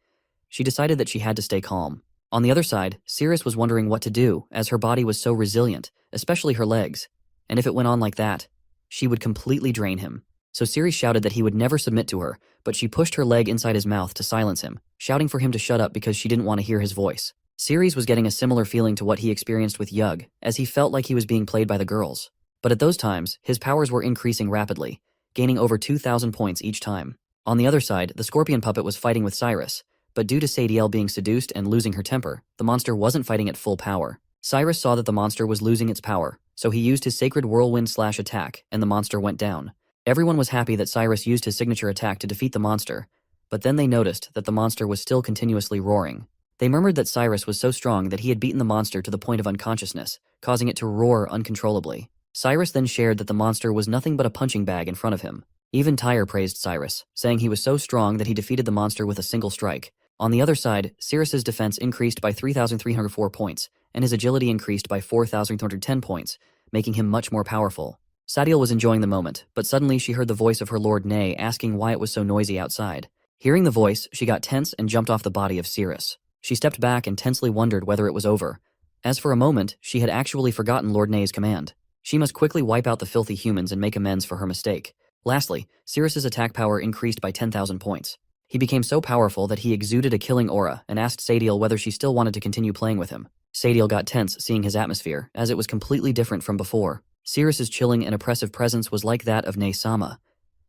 Speaker 1: She decided that she had to stay calm. On the other side, Cyrus was wondering what to do, as her body was so resilient, especially her legs. And if it went on like that, she would completely drain him. So Cyrus shouted that he would never submit to her, but she pushed her leg inside his mouth to silence him, shouting for him to shut up because she didn't want to hear his voice. Cyrus was getting a similar feeling to what he experienced with Yug, as he felt like he was being played by the girls. But at those times, his powers were increasing rapidly, gaining over 2,000 points each time. On the other side, the scorpion puppet was fighting with Cyrus, but due to Sadiel being seduced and losing her temper, the monster wasn't fighting at full power. Cyrus saw that the monster was losing its power, so he used his sacred whirlwind slash attack, and the monster went down. Everyone was happy that Cyrus used his signature attack to defeat the monster, but then they noticed that the monster was still continuously roaring. They murmured that Cyrus was so strong that he had beaten the monster to the point of unconsciousness, causing it to roar uncontrollably. Cyrus then shared that the monster was nothing but a punching bag in front of him. Even Tyre praised Cyrus, saying he was so strong that he defeated the monster with a single strike. On the other side, Cyrus's defense increased by 3,304 points, and his agility increased by 4,210 points, making him much more powerful. Sadiel was enjoying the moment, but suddenly she heard the voice of her lord Nay asking why it was so noisy outside. Hearing the voice, she got tense and jumped off the body of Cyrus. She stepped back and tensely wondered whether it was over, as for a moment, she had actually forgotten Lord Nay's command. She must quickly wipe out the filthy humans and make amends for her mistake. Lastly, Cyrus's attack power increased by 10,000 points. He became so powerful that he exuded a killing aura and asked Sadiel whether she still wanted to continue playing with him. Sadiel got tense seeing his atmosphere, as it was completely different from before. Cyrus's chilling and oppressive presence was like that of Nay-sama.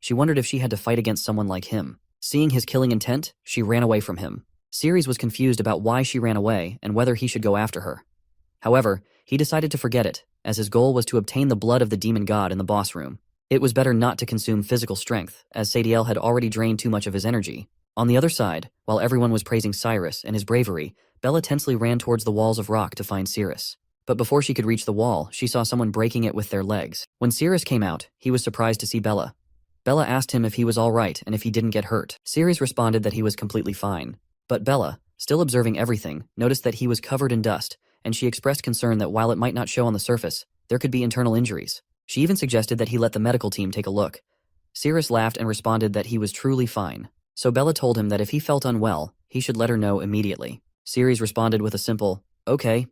Speaker 1: She wondered if she had to fight against someone like him. Seeing his killing intent, she ran away from him. Ceres was confused about why she ran away and whether he should go after her. However, he decided to forget it, as his goal was to obtain the blood of the demon god in the boss room. It was better not to consume physical strength, as Sadiel had already drained too much of his energy. On the other side, while everyone was praising Cyrus and his bravery, Bella tensely ran towards the walls of rock to find Cyrus. But before she could reach the wall, she saw someone breaking it with their legs. When Cyrus came out, he was surprised to see Bella. Bella asked him if he was all right and if he didn't get hurt. Cyrus responded that he was completely fine. But Bella, still observing everything, noticed that he was covered in dust, and she expressed concern that while it might not show on the surface, there could be internal injuries. She even suggested that he let the medical team take a look. Cyrus laughed and responded that he was truly fine. So Bella told him that if he felt unwell, he should let her know immediately. Cyrus responded with a simple, "Okay."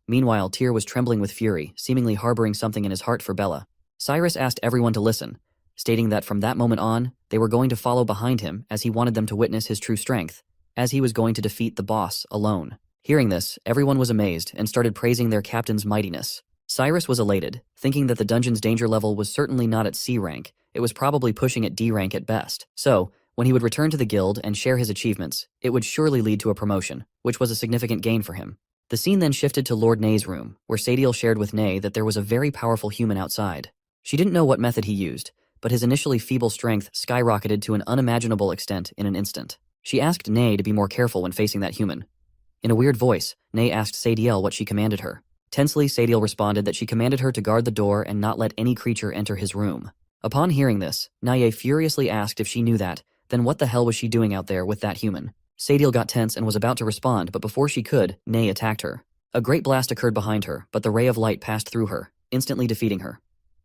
Speaker 1: Meanwhile, Tyr was trembling with fury, seemingly harboring something in his heart for Bella. Cyrus asked everyone to listen, stating that from that moment on, they were going to follow behind him as he wanted them to witness his true strength, as he was going to defeat the boss alone. Hearing this, everyone was amazed and started praising their captain's mightiness. Cyrus was elated, thinking that the dungeon's danger level was certainly not at C rank, it was probably pushing at D rank at best. So, when he would return to the guild and share his achievements, it would surely lead to a promotion, which was a significant gain for him. The scene then shifted to Lord Nay's room, where Sadiel shared with Nay that there was a very powerful human outside. She didn't know what method he used, but his initially feeble strength skyrocketed to an unimaginable extent in an instant. She asked Nay to be more careful when facing that human. In a weird voice, Nay asked Sadiel what she commanded her. Tensely, Sadiel responded that she commanded her to guard the door and not let any creature enter his room. Upon hearing this, Naye furiously asked if she knew that, then what the hell was she doing out there with that human? Sadiel got tense and was about to respond, but before she could, Nay attacked her. A great blast occurred behind her, but the ray of light passed through her, instantly defeating her.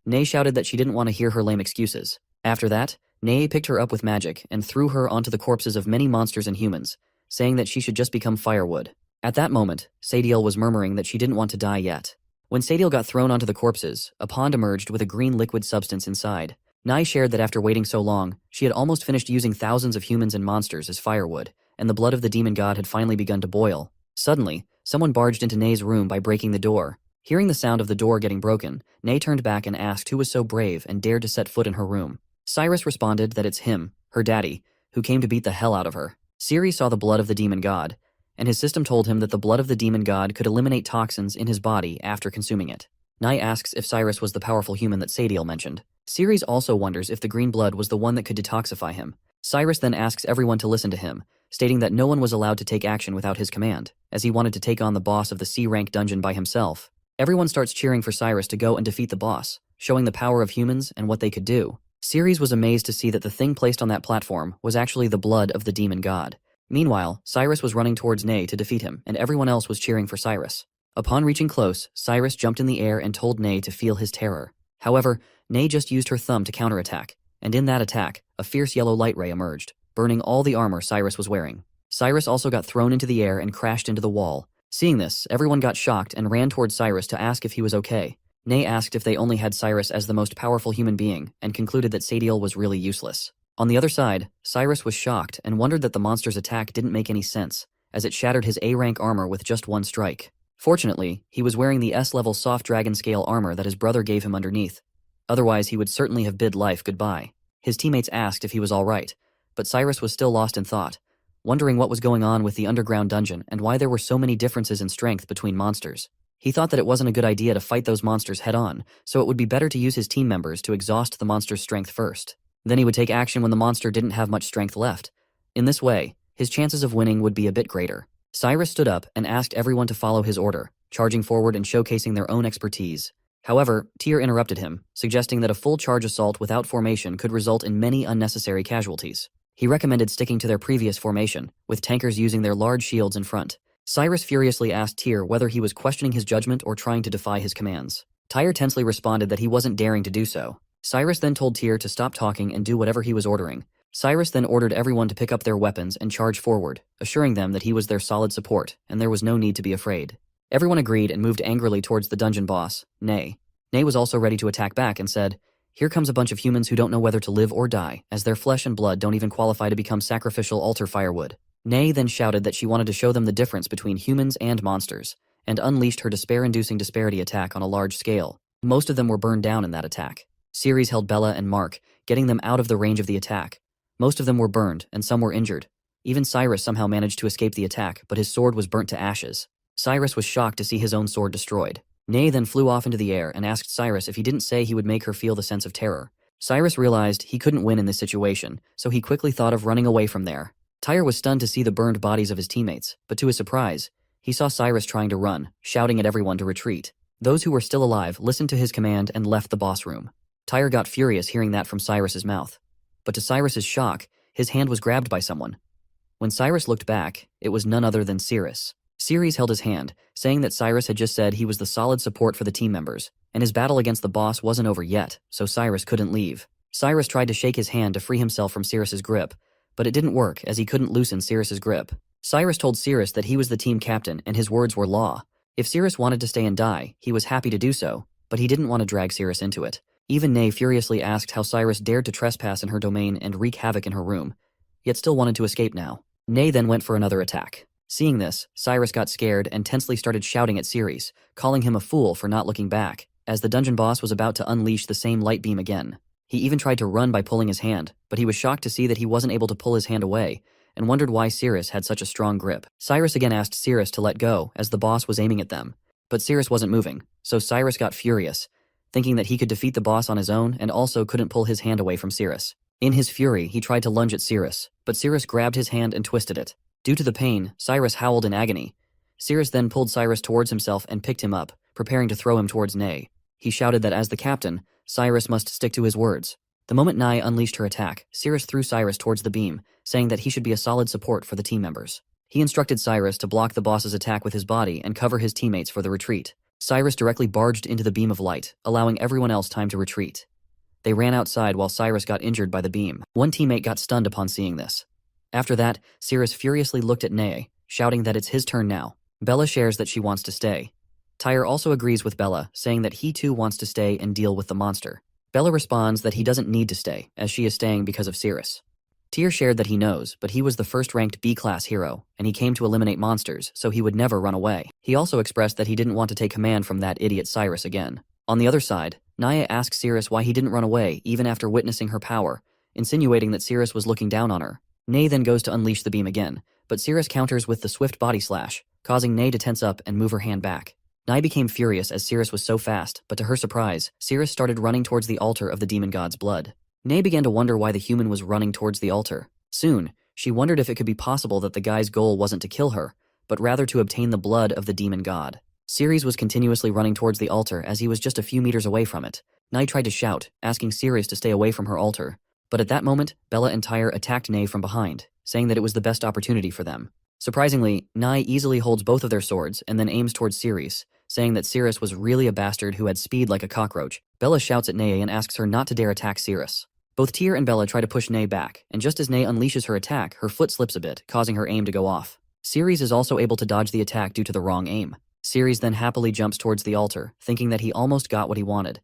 Speaker 1: Nay shouted that she didn't want to hear her lame excuses. After that, Nay picked her up with magic and threw her onto the corpses of many monsters and humans, saying that she should just become firewood. At that moment, Sadiel was murmuring that she didn't want to die yet. When Sadiel got thrown onto the corpses, a pond emerged with a green liquid substance inside. Nai shared that after waiting so long, she had almost finished using thousands of humans and monsters as firewood, and the blood of the demon god had finally begun to boil. Suddenly, someone barged into Nay's room by breaking the door. Hearing the sound of the door getting broken, Nay turned back and asked who was so brave and dared to set foot in her room. Cyrus responded that it's him, her daddy, who came to beat the hell out of her. Ceres saw the blood of the demon god, and his system told him that the blood of the demon god could eliminate toxins in his body after consuming it. Nye asks if Cyrus was the powerful human that Sadiel mentioned. Ceres also wonders if the green blood was the one that could detoxify him. Cyrus then asks everyone to listen to him, stating that no one was allowed to take action without his command, as he wanted to take on the boss of the C-rank dungeon by himself. Everyone starts cheering for Cyrus to go and defeat the boss, showing the power of humans and what they could do. Ceres was amazed to see that the thing placed on that platform was actually the blood of the demon god. Meanwhile, Cyrus was running towards Nay to defeat him, and everyone else was cheering for Cyrus. Upon reaching close, Cyrus jumped in the air and told Nay to feel his terror. However, Nay just used her thumb to counterattack, and in that attack, a fierce yellow light ray emerged, burning all the armor Cyrus was wearing. Cyrus also got thrown into the air and crashed into the wall. Seeing this, everyone got shocked and ran towards Cyrus to ask if he was okay. Nay asked if they only had Cyrus as the most powerful human being, and concluded that Sadiel was really useless. On the other side, Cyrus was shocked and wondered that the monster's attack didn't make any sense, as it shattered his A-rank armor with just one strike. Fortunately, he was wearing the S-level soft dragon scale armor that his brother gave him underneath. Otherwise, he would certainly have bid life goodbye. His teammates asked if he was alright, but Cyrus was still lost in thought, wondering what was going on with the underground dungeon and why there were so many differences in strength between monsters. He thought that it wasn't a good idea to fight those monsters head-on, so it would be better to use his team members to exhaust the monster's strength first. Then he would take action when the monster didn't have much strength left. In this way, his chances of winning would be a bit greater. Cyrus stood up and asked everyone to follow his order, charging forward and showcasing their own expertise. However, Tyr interrupted him, suggesting that a full charge assault without formation could result in many unnecessary casualties. He recommended sticking to their previous formation, with tankers using their large shields in front. Cyrus furiously asked Tyr whether he was questioning his judgment or trying to defy his commands. Tyr tensely responded that he wasn't daring to do so. Cyrus then told Tyr to stop talking and do whatever he was ordering. Cyrus then ordered everyone to pick up their weapons and charge forward, assuring them that he was their solid support, and there was no need to be afraid. Everyone agreed and moved angrily towards the dungeon boss, Nay. Nay was also ready to attack back and said, "Here comes a bunch of humans who don't know whether to live or die, as their flesh and blood don't even qualify to become sacrificial altar firewood." Nay then shouted that she wanted to show them the difference between humans and monsters, and unleashed her despair-inducing disparity attack on a large scale. Most of them were burned down in that attack. Ceres held Bella and Mark, getting them out of the range of the attack. Most of them were burned, and some were injured. Even Cyrus somehow managed to escape the attack, but his sword was burnt to ashes. Cyrus was shocked to see his own sword destroyed. Nay then flew off into the air and asked Cyrus if he didn't say he would make her feel the sense of terror. Cyrus realized he couldn't win in this situation, so he quickly thought of running away from there. Tyr was stunned to see the burned bodies of his teammates, but to his surprise, he saw Cyrus trying to run, shouting at everyone to retreat. Those who were still alive listened to his command and left the boss room. Tyr got furious hearing that from Cyrus's mouth. But to Cyrus's shock, his hand was grabbed by someone. When Cyrus looked back, it was none other than Ceres. Ceres held his hand, saying that Cyrus had just said he was the solid support for the team members, and his battle against the boss wasn't over yet, so Cyrus couldn't leave. Cyrus tried to shake his hand to free himself from Ceres's grip, but it didn't work as he couldn't loosen Ceres's grip. Cyrus told Ceres that he was the team captain and his words were law. If Ceres wanted to stay and die, he was happy to do so, but he didn't want to drag Ceres into it. Even Nay furiously asked how Cyrus dared to trespass in her domain and wreak havoc in her room, yet still wanted to escape now. Nay then went for another attack. Seeing this, Cyrus got scared and tensely started shouting at Ceres, calling him a fool for not looking back, as the dungeon boss was about to unleash the same light beam again. He even tried to run by pulling his hand, but he was shocked to see that he wasn't able to pull his hand away, and wondered why Ceres had such a strong grip. Cyrus again asked Ceres to let go, as the boss was aiming at them. But Ceres wasn't moving, so Cyrus got furious, thinking that he could defeat the boss on his own and also couldn't pull his hand away from Ceres. In his fury, he tried to lunge at Ceres, but Ceres grabbed his hand and twisted it. Due to the pain, Cyrus howled in agony. Ceres then pulled Cyrus towards himself and picked him up, preparing to throw him towards Nay. He shouted that as the captain, Cyrus must stick to his words. The moment Nye unleashed her attack, Ceres threw Cyrus towards the beam, saying that he should be a solid support for the team members. He instructed Cyrus to block the boss's attack with his body and cover his teammates for the retreat. Cyrus directly barged into the beam of light, allowing everyone else time to retreat. They ran outside while Cyrus got injured by the beam. One teammate got stunned upon seeing this. After that, Ceres furiously looked at Nay, shouting that it's his turn now. Bella shares that she wants to stay. Tyr also agrees with Bella, saying that he too wants to stay and deal with the monster. Bella responds that he doesn't need to stay, as she is staying because of Ceres. Tyr shared that he knows, but he was the first-ranked B-class hero, and he came to eliminate monsters, so he would never run away. He also expressed that he didn't want to take command from that idiot Cyrus again. On the other side, Naya asks Cirrus why he didn't run away even after witnessing her power, insinuating that Cirrus was looking down on her. Nay then goes to unleash the beam again, but Cirrus counters with the swift body slash, causing Nay to tense up and move her hand back. Nai became furious as Cirrus was so fast, but to her surprise, Cirrus started running towards the altar of the demon god's blood. Nay began to wonder why the human was running towards the altar. Soon, she wondered if it could be possible that the guy's goal wasn't to kill her, but rather to obtain the blood of the demon god. Ceres was continuously running towards the altar as he was just a few meters away from it. Nai tried to shout, asking Ceres to stay away from her altar. But at that moment, Bella and Tyre attacked Nay from behind, saying that it was the best opportunity for them. Surprisingly, Nai easily holds both of their swords and then aims towards Ceres, saying that Ceres was really a bastard who had speed like a cockroach. Bella shouts at Nay and asks her not to dare attack Ceres. Both Tyr and Bella try to push Nay back, and just as Nay unleashes her attack, her foot slips a bit, causing her aim to go off. Ceres is also able to dodge the attack due to the wrong aim. Ceres then happily jumps towards the altar, thinking that he almost got what he wanted.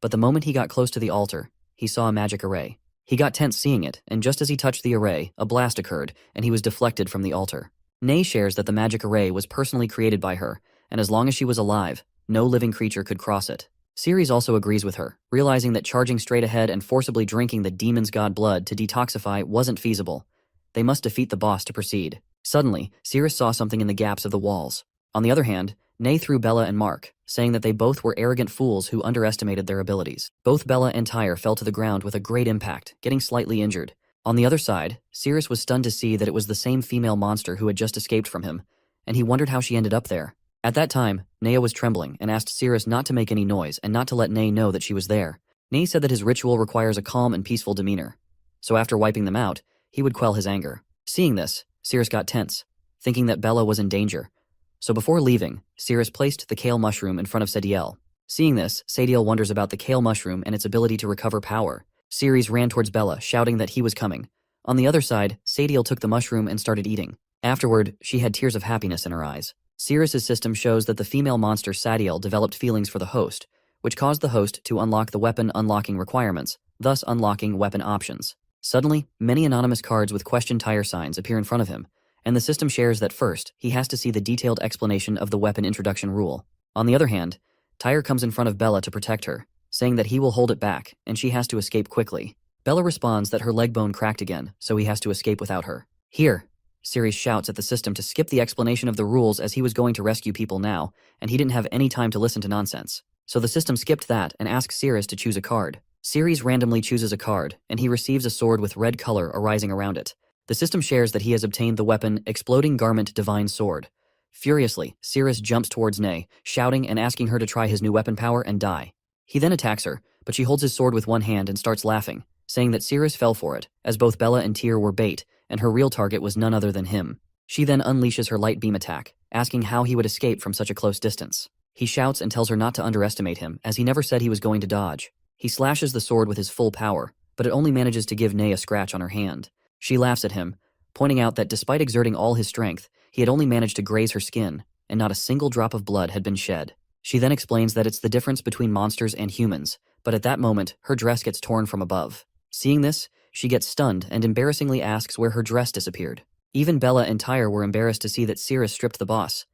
Speaker 1: But the moment he got close to the altar, he saw a magic array. He got tense seeing it, and just as he touched the array, a blast occurred, and he was deflected from the altar. Nay shares that the magic array was personally created by her, and as long as she was alive, no living creature could cross it. Ceres also agrees with her, realizing that charging straight ahead and forcibly drinking the demon's god blood to detoxify wasn't feasible. They must defeat the boss to proceed. Suddenly, Ceres saw something in the gaps of the walls. On the other hand, Nay threw Bella and Mark, saying that they both were arrogant fools who underestimated their abilities. Both Bella and Tyre fell to the ground with a great impact, getting slightly injured. On the other side, Ceres was stunned to see that it was the same female monster who had just escaped from him, and he wondered how she ended up there. At that time, Nea was trembling and asked Ceres not to make any noise and not to let Nay know that she was there. Nay said that his ritual requires a calm and peaceful demeanor, so after wiping them out, he would quell his anger. Seeing this, Ceres got tense, thinking that Bella was in danger. So before leaving, Ceres placed the kale mushroom in front of Sadiel. Seeing this, Sadiel wonders about the kale mushroom and its ability to recover power. Ceres ran towards Bella, shouting that he was coming. On the other side, Sadiel took the mushroom and started eating. Afterward, she had tears of happiness in her eyes. Ceres' system shows that the female monster Sadiel developed feelings for the host, which caused the host to unlock the weapon unlocking requirements, thus unlocking weapon options. Suddenly, many anonymous cards with question tire signs appear in front of him, and the system shares that first, he has to see the detailed explanation of the weapon introduction rule. On the other hand, Tyre comes in front of Bella to protect her, saying that he will hold it back, and she has to escape quickly. Bella responds that her leg bone cracked again, so he has to escape without her. Here, Ceres shouts at the system to skip the explanation of the rules as he was going to rescue people now, and he didn't have any time to listen to nonsense. So the system skipped that and asks Ceres to choose a card. Ceres randomly chooses a card, and he receives a sword with red color arising around it. The system shares that he has obtained the weapon Exploding Garment Divine Sword. Furiously, Ceres jumps towards Nay, shouting and asking her to try his new weapon power and die. He then attacks her, but she holds his sword with one hand and starts laughing, saying that Ceres fell for it, as both Bella and Tyr were bait, and her real target was none other than him. She then unleashes her light beam attack, asking how he would escape from such a close distance. He shouts and tells her not to underestimate him, as he never said he was going to dodge. He slashes the sword with his full power, but it only manages to give Nay a scratch on her hand. She laughs at him, pointing out that despite exerting all his strength, he had only managed to graze her skin, and not a single drop of blood had been shed. She then explains that it's the difference between monsters and humans, but at that moment, her dress gets torn from above. Seeing this, she gets stunned and embarrassingly asks where her dress disappeared. Even Bella and Tyre were embarrassed to see that Ceres stripped the boss.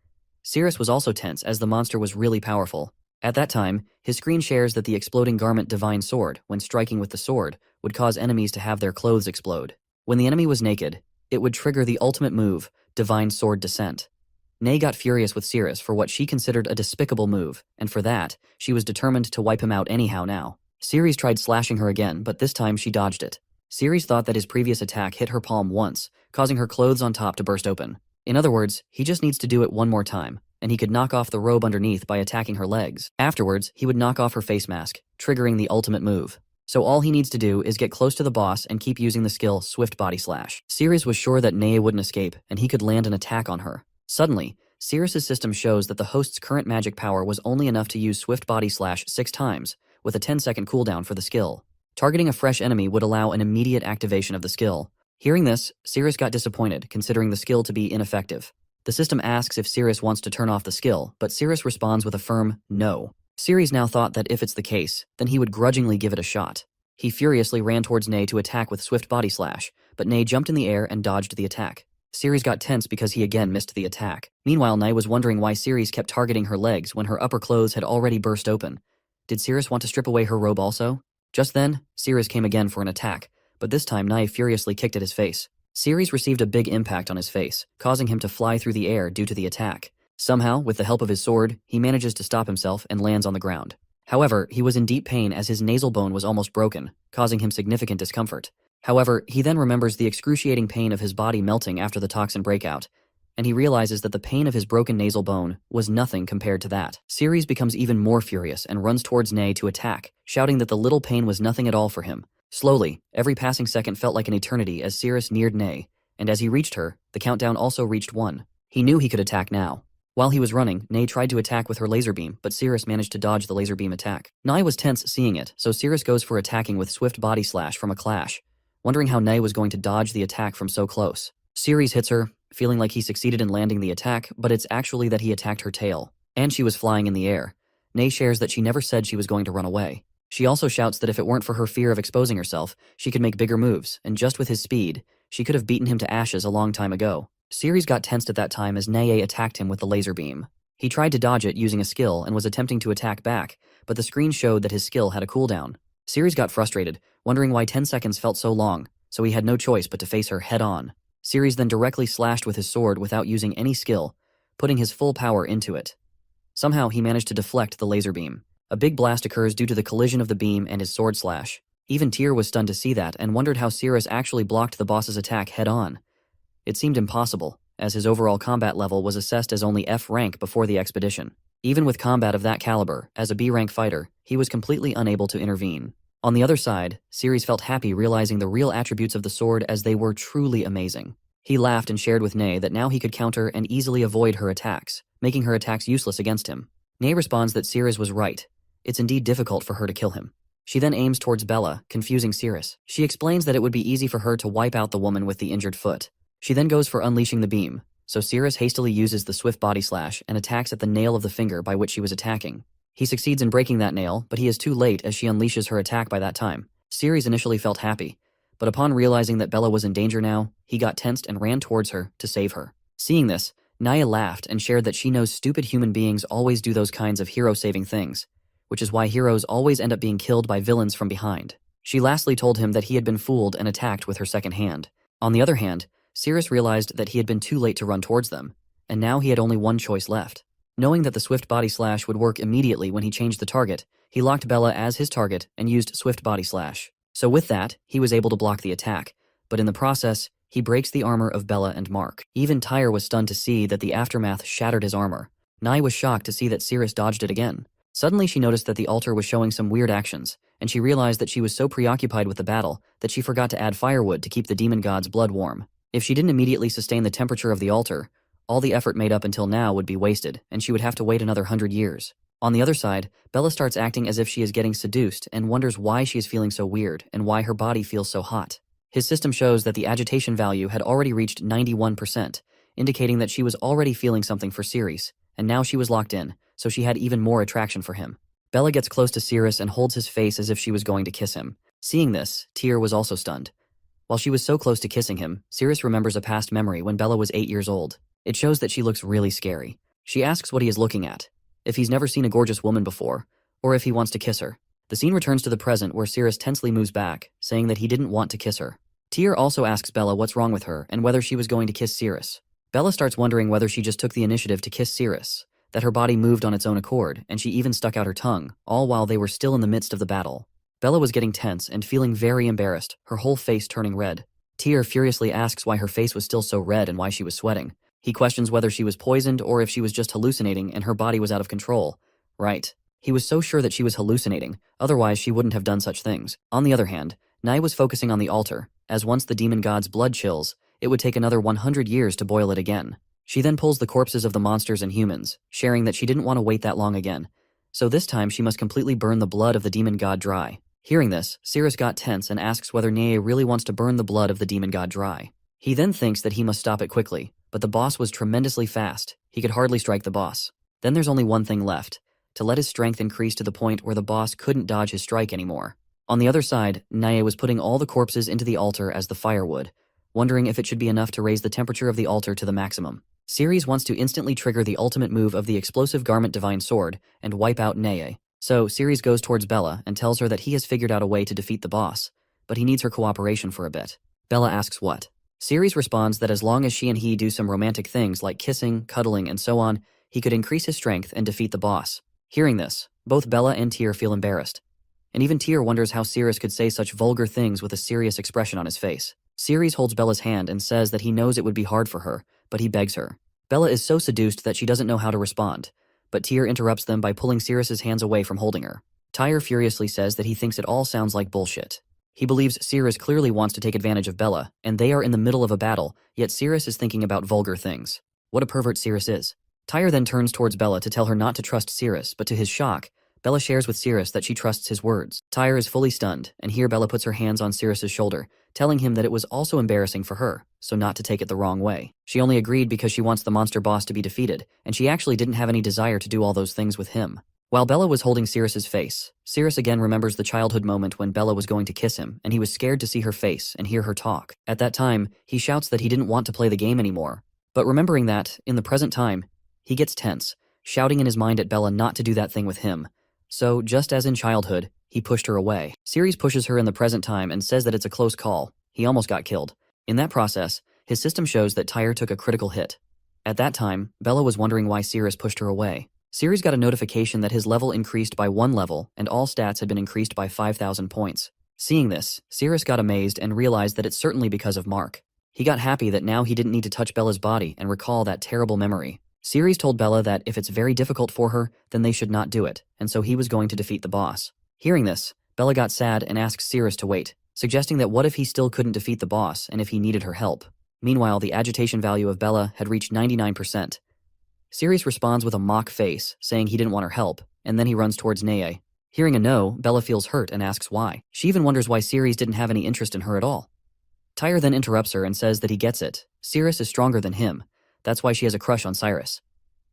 Speaker 1: Ceres was also tense as the monster was really powerful. At that time, his screen shares that the Exploding Garment Divine Sword, when striking with the sword, would cause enemies to have their clothes explode. When the enemy was naked, it would trigger the ultimate move, Divine Sword Descent. Nay got furious with Ceres for what she considered a despicable move, and for that, she was determined to wipe him out anyhow now. Ceres tried slashing her again, but this time she dodged it. Ceres thought that his previous attack hit her palm once, causing her clothes on top to burst open. In other words, he just needs to do it one more time, and he could knock off the robe underneath by attacking her legs. Afterwards, he would knock off her face mask, triggering the ultimate move. So all he needs to do is get close to the boss and keep using the skill Swift Body Slash. Ceres was sure that Nea wouldn't escape, and he could land an attack on her. Suddenly, Ceres' system shows that the host's current magic power was only enough to use Swift Body Slash 6 times, with a 10-second cooldown for the skill. Targeting a fresh enemy would allow an immediate activation of the skill. Hearing this, Ceres got disappointed, considering the skill to be ineffective. The system asks if Ceres wants to turn off the skill, but Ceres responds with a firm no. Ceres now thought that if it's the case, then he would grudgingly give it a shot. He furiously ran towards Ney to attack with Swift Body Slash, but Nay jumped in the air and dodged the attack. Ceres got tense because he again missed the attack. Meanwhile, Nay was wondering why Ceres kept targeting her legs when her upper clothes had already burst open. Did Ceres want to strip away her robe also? Just then, Ceres came again for an attack, but this time Nay furiously kicked at his face. Ceres received a big impact on his face, causing him to fly through the air due to the attack. Somehow, with the help of his sword, he manages to stop himself and lands on the ground. However, he was in deep pain as his nasal bone was almost broken, causing him significant discomfort. However, he then remembers the excruciating pain of his body melting after the toxin breakout, and he realizes that the pain of his broken nasal bone was nothing compared to that. Ceres becomes even more furious and runs towards Nay to attack, shouting that the little pain was nothing at all for him. Slowly, every passing second felt like an eternity as Ceres neared Nay, and as he reached her, the countdown also reached 1. He knew he could attack now. While he was running, Nay tried to attack with her laser beam, but Ceres managed to dodge the laser beam attack. Nay was tense seeing it, so Ceres goes for attacking with swift body slash from a clash, wondering how Nay was going to dodge the attack from so close. Ceres hits her, feeling like he succeeded in landing the attack, but it's actually that he attacked her tail, and she was flying in the air. Nay shares that she never said she was going to run away. She also shouts that if it weren't for her fear of exposing herself, she could make bigger moves, and just with his speed, she could have beaten him to ashes a long time ago. Ceres got tensed at that time as Nay attacked him with the laser beam. He tried to dodge it using a skill and was attempting to attack back, but the screen showed that his skill had a cooldown. Ceres got frustrated, wondering why 10 seconds felt so long, so he had no choice but to face her head-on. Ceres then directly slashed with his sword without using any skill, putting his full power into it. Somehow he managed to deflect the laser beam. A big blast occurs due to the collision of the beam and his sword slash. Even Tyr was stunned to see that and wondered how Ceres actually blocked the boss's attack head-on. It seemed impossible, as his overall combat level was assessed as only F rank before the expedition. Even with combat of that caliber, as a B rank fighter, he was completely unable to intervene. On the other side, Ceres felt happy realizing the real attributes of the sword as they were truly amazing. He laughed and shared with Nay that now he could counter and easily avoid her attacks, making her attacks useless against him. Nay responds that Ceres was right. It's indeed difficult for her to kill him. She then aims towards Bella, confusing Ceres. She explains that it would be easy for her to wipe out the woman with the injured foot. She then goes for unleashing the beam, so Ceres hastily uses the swift body slash and attacks at the nail of the finger by which she was attacking. He succeeds in breaking that nail, but he is too late as she unleashes her attack by that time. Ceres initially felt happy, but upon realizing that Bella was in danger now, he got tensed and ran towards her to save her. Seeing this, Naya laughed and shared that she knows stupid human beings always do those kinds of hero-saving things, which is why heroes always end up being killed by villains from behind. She lastly told him that he had been fooled and attacked with her second hand. On the other hand, Ceres realized that he had been too late to run towards them, and now he had only one choice left. Knowing that the swift body slash would work immediately when he changed the target, he locked Bella as his target and used swift body slash. So with that, he was able to block the attack, but in the process, he breaks the armor of Bella and Mark. Even Tyr was stunned to see that the aftermath shattered his armor. Nai was shocked to see that Ceres dodged it again. Suddenly she noticed that the altar was showing some weird actions, and she realized that she was so preoccupied with the battle that she forgot to add firewood to keep the demon god's blood warm. If she didn't immediately sustain the temperature of the altar, all the effort made up until now would be wasted, and she would have to wait another 100 years. On the other side, Bella starts acting as if she is getting seduced and wonders why she is feeling so weird and why her body feels so hot. His system shows that the agitation value had already reached 91%, indicating that she was already feeling something for Ceres, and now she was locked in, so she had even more attraction for him. Bella gets close to Ceres and holds his face as if she was going to kiss him. Seeing this, Tyr was also stunned. While she was so close to kissing him, Ceres remembers a past memory when Bella was 8 years old. It shows that she looks really scary. She asks what he is looking at, if he's never seen a gorgeous woman before, or if he wants to kiss her. The scene returns to the present where Ceres tensely moves back, saying that he didn't want to kiss her. Tyr also asks Bella what's wrong with her and whether she was going to kiss Ceres. Bella starts wondering whether she just took the initiative to kiss Ceres, that her body moved on its own accord, and she even stuck out her tongue, all while they were still in the midst of the battle. Bella was getting tense and feeling very embarrassed, her whole face turning red. Tyr furiously asks why her face was still so red and why she was sweating. He questions whether she was poisoned or if she was just hallucinating and her body was out of control. Right. He was so sure that she was hallucinating, otherwise she wouldn't have done such things. On the other hand, Nai was focusing on the altar, as once the demon god's blood chills, it would take another 100 years to boil it again. She then pulls the corpses of the monsters and humans, sharing that she didn't want to wait that long again. So this time she must completely burn the blood of the demon god dry. Hearing this, Ceres got tense and asks whether Nea really wants to burn the blood of the demon god dry. He then thinks that he must stop it quickly, but the boss was tremendously fast. He could hardly strike the boss. Then there's only one thing left, to let his strength increase to the point where the boss couldn't dodge his strike anymore. On the other side, Naya was putting all the corpses into the altar as the firewood, wondering if it should be enough to raise the temperature of the altar to the maximum. Ceres wants to instantly trigger the ultimate move of the explosive garment divine sword and wipe out Nea. So Ceres goes towards Bella and tells her that he has figured out a way to defeat the boss, but he needs her cooperation for a bit. Bella asks what. Ceres responds that as long as she and he do some romantic things like kissing, cuddling, and so on, he could increase his strength and defeat the boss. Hearing this, both Bella and Tyr feel embarrassed. And even Tyr wonders how Ceres could say such vulgar things with a serious expression on his face. Ceres holds Bella's hand and says that he knows it would be hard for her, but he begs her. Bella is so seduced that she doesn't know how to respond, but Tyr interrupts them by pulling Ceres' hands away from holding her. Tyr furiously says that he thinks it all sounds like bullshit. He believes Ceres clearly wants to take advantage of Bella, and they are in the middle of a battle, yet Ceres is thinking about vulgar things. What a pervert Ceres is. Tyr then turns towards Bella to tell her not to trust Ceres, but to his shock, Bella shares with Ceres that she trusts his words. Tyr is fully stunned, and here Bella puts her hands on Ceres' shoulder, telling him that it was also embarrassing for her, so not to take it the wrong way. She only agreed because she wants the monster boss to be defeated, and she actually didn't have any desire to do all those things with him. While Bella was holding Ceres' face, Ceres again remembers the childhood moment when Bella was going to kiss him, and he was scared to see her face and hear her talk. At that time, he shouts that he didn't want to play the game anymore. But remembering that, in the present time, he gets tense, shouting in his mind at Bella not to do that thing with him. So, just as in childhood, he pushed her away. Ceres pushes her in the present time and says that it's a close call. He almost got killed. In that process, his system shows that Tyr took a critical hit. At that time, Bella was wondering why Ceres pushed her away. Ceres got a notification that his level increased by 1 level and all stats had been increased by 5,000 points. Seeing this, Ceres got amazed and realized that it's certainly because of Mark. He got happy that now he didn't need to touch Bella's body and recall that terrible memory. Ceres told Bella that if it's very difficult for her, then they should not do it, and so he was going to defeat the boss. Hearing this, Bella got sad and asked Ceres to wait, suggesting that what if he still couldn't defeat the boss and if he needed her help. Meanwhile, the agitation value of Bella had reached 99%. Ceres responds with a mock face, saying he didn't want her help, and then he runs towards Nea. Hearing a no, Bella feels hurt and asks why. She even wonders why Ceres didn't have any interest in her at all. Tyr then interrupts her and says that he gets it. Ceres is stronger than him. That's why she has a crush on Cyrus.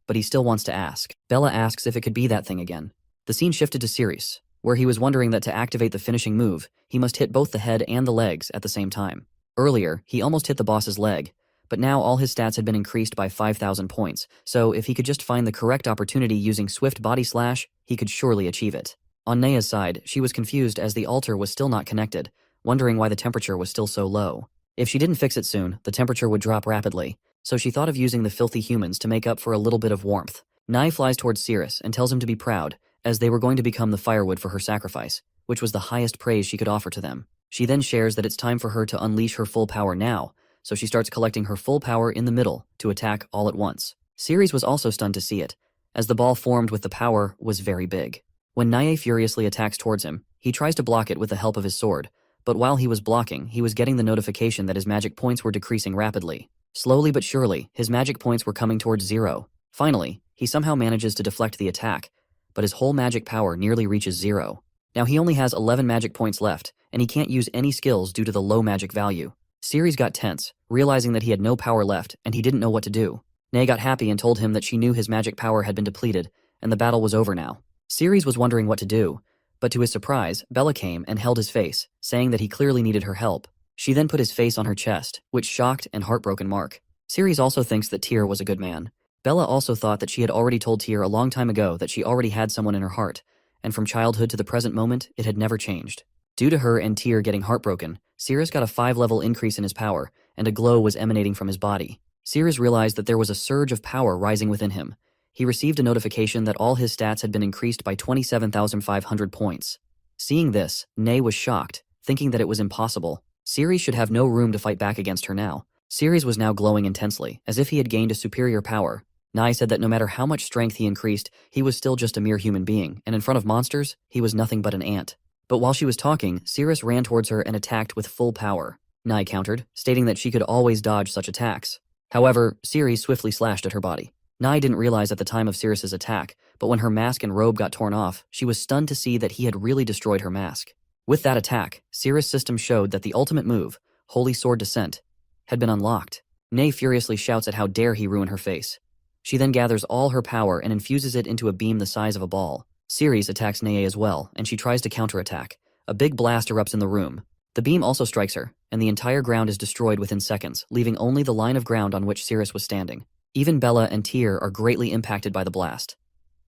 Speaker 1: But he still wants to ask. Bella asks if it could be that thing again. The scene shifted to Ceres, where he was wondering that to activate the finishing move, he must hit both the head and the legs at the same time. Earlier, he almost hit the boss's leg, but now all his stats had been increased by 5,000 points, so if he could just find the correct opportunity using Swift Body Slash, he could surely achieve it. On Nea's side, she was confused as the altar was still not connected, wondering why the temperature was still so low. If she didn't fix it soon, the temperature would drop rapidly, so she thought of using the filthy humans to make up for a little bit of warmth. Nai flies towards Ceres and tells him to be proud, as they were going to become the firewood for her sacrifice, which was the highest praise she could offer to them. She then shares that it's time for her to unleash her full power now, so she starts collecting her full power in the middle to attack all at once. Ceres was also stunned to see it, as the ball formed with the power was very big. When Nai furiously attacks towards him, he tries to block it with the help of his sword, but while he was blocking, he was getting the notification that his magic points were decreasing rapidly. Slowly but surely, his magic points were coming towards 0. Finally, he somehow manages to deflect the attack, but his whole magic power nearly reaches 0. Now he only has 11 magic points left, and he can't use any skills due to the low magic value. Ceres got tense, realizing that he had no power left and he didn't know what to do. Nai got happy and told him that she knew his magic power had been depleted, and the battle was over now. Ceres was wondering what to do, but to his surprise, Bella came and held his face, saying that he clearly needed her help. She then put his face on her chest, which shocked and heartbroken Mark. Ceres also thinks that Tyr was a good man. Bella also thought that she had already told Tyr a long time ago that she already had someone in her heart, and from childhood to the present moment, it had never changed. Due to her and Tyr getting heartbroken, Ceres got a 5-level increase in his power, and a glow was emanating from his body. Ceres realized that there was a surge of power rising within him. He received a notification that all his stats had been increased by 27,500 points. Seeing this, Nai was shocked, thinking that it was impossible. Ceres should have no room to fight back against her now. Ceres was now glowing intensely, as if he had gained a superior power. Nai said that no matter how much strength he increased, he was still just a mere human being, and in front of monsters, he was nothing but an ant. But while she was talking, Ceres ran towards her and attacked with full power. Nai countered, stating that she could always dodge such attacks. However, Ceres swiftly slashed at her body. Nai didn't realize at the time of Ceres' attack, but when her mask and robe got torn off, she was stunned to see that he had really destroyed her mask. With that attack, Ceres' system showed that the ultimate move, Holy Sword Descent, had been unlocked. Nai furiously shouts at how dare he ruin her face. She then gathers all her power and infuses it into a beam the size of a ball. Ceres attacks Nai as well, and she tries to counterattack. A big blast erupts in the room. The beam also strikes her, and the entire ground is destroyed within seconds, leaving only the line of ground on which Sirius was standing. Even Bella and Tyr are greatly impacted by the blast.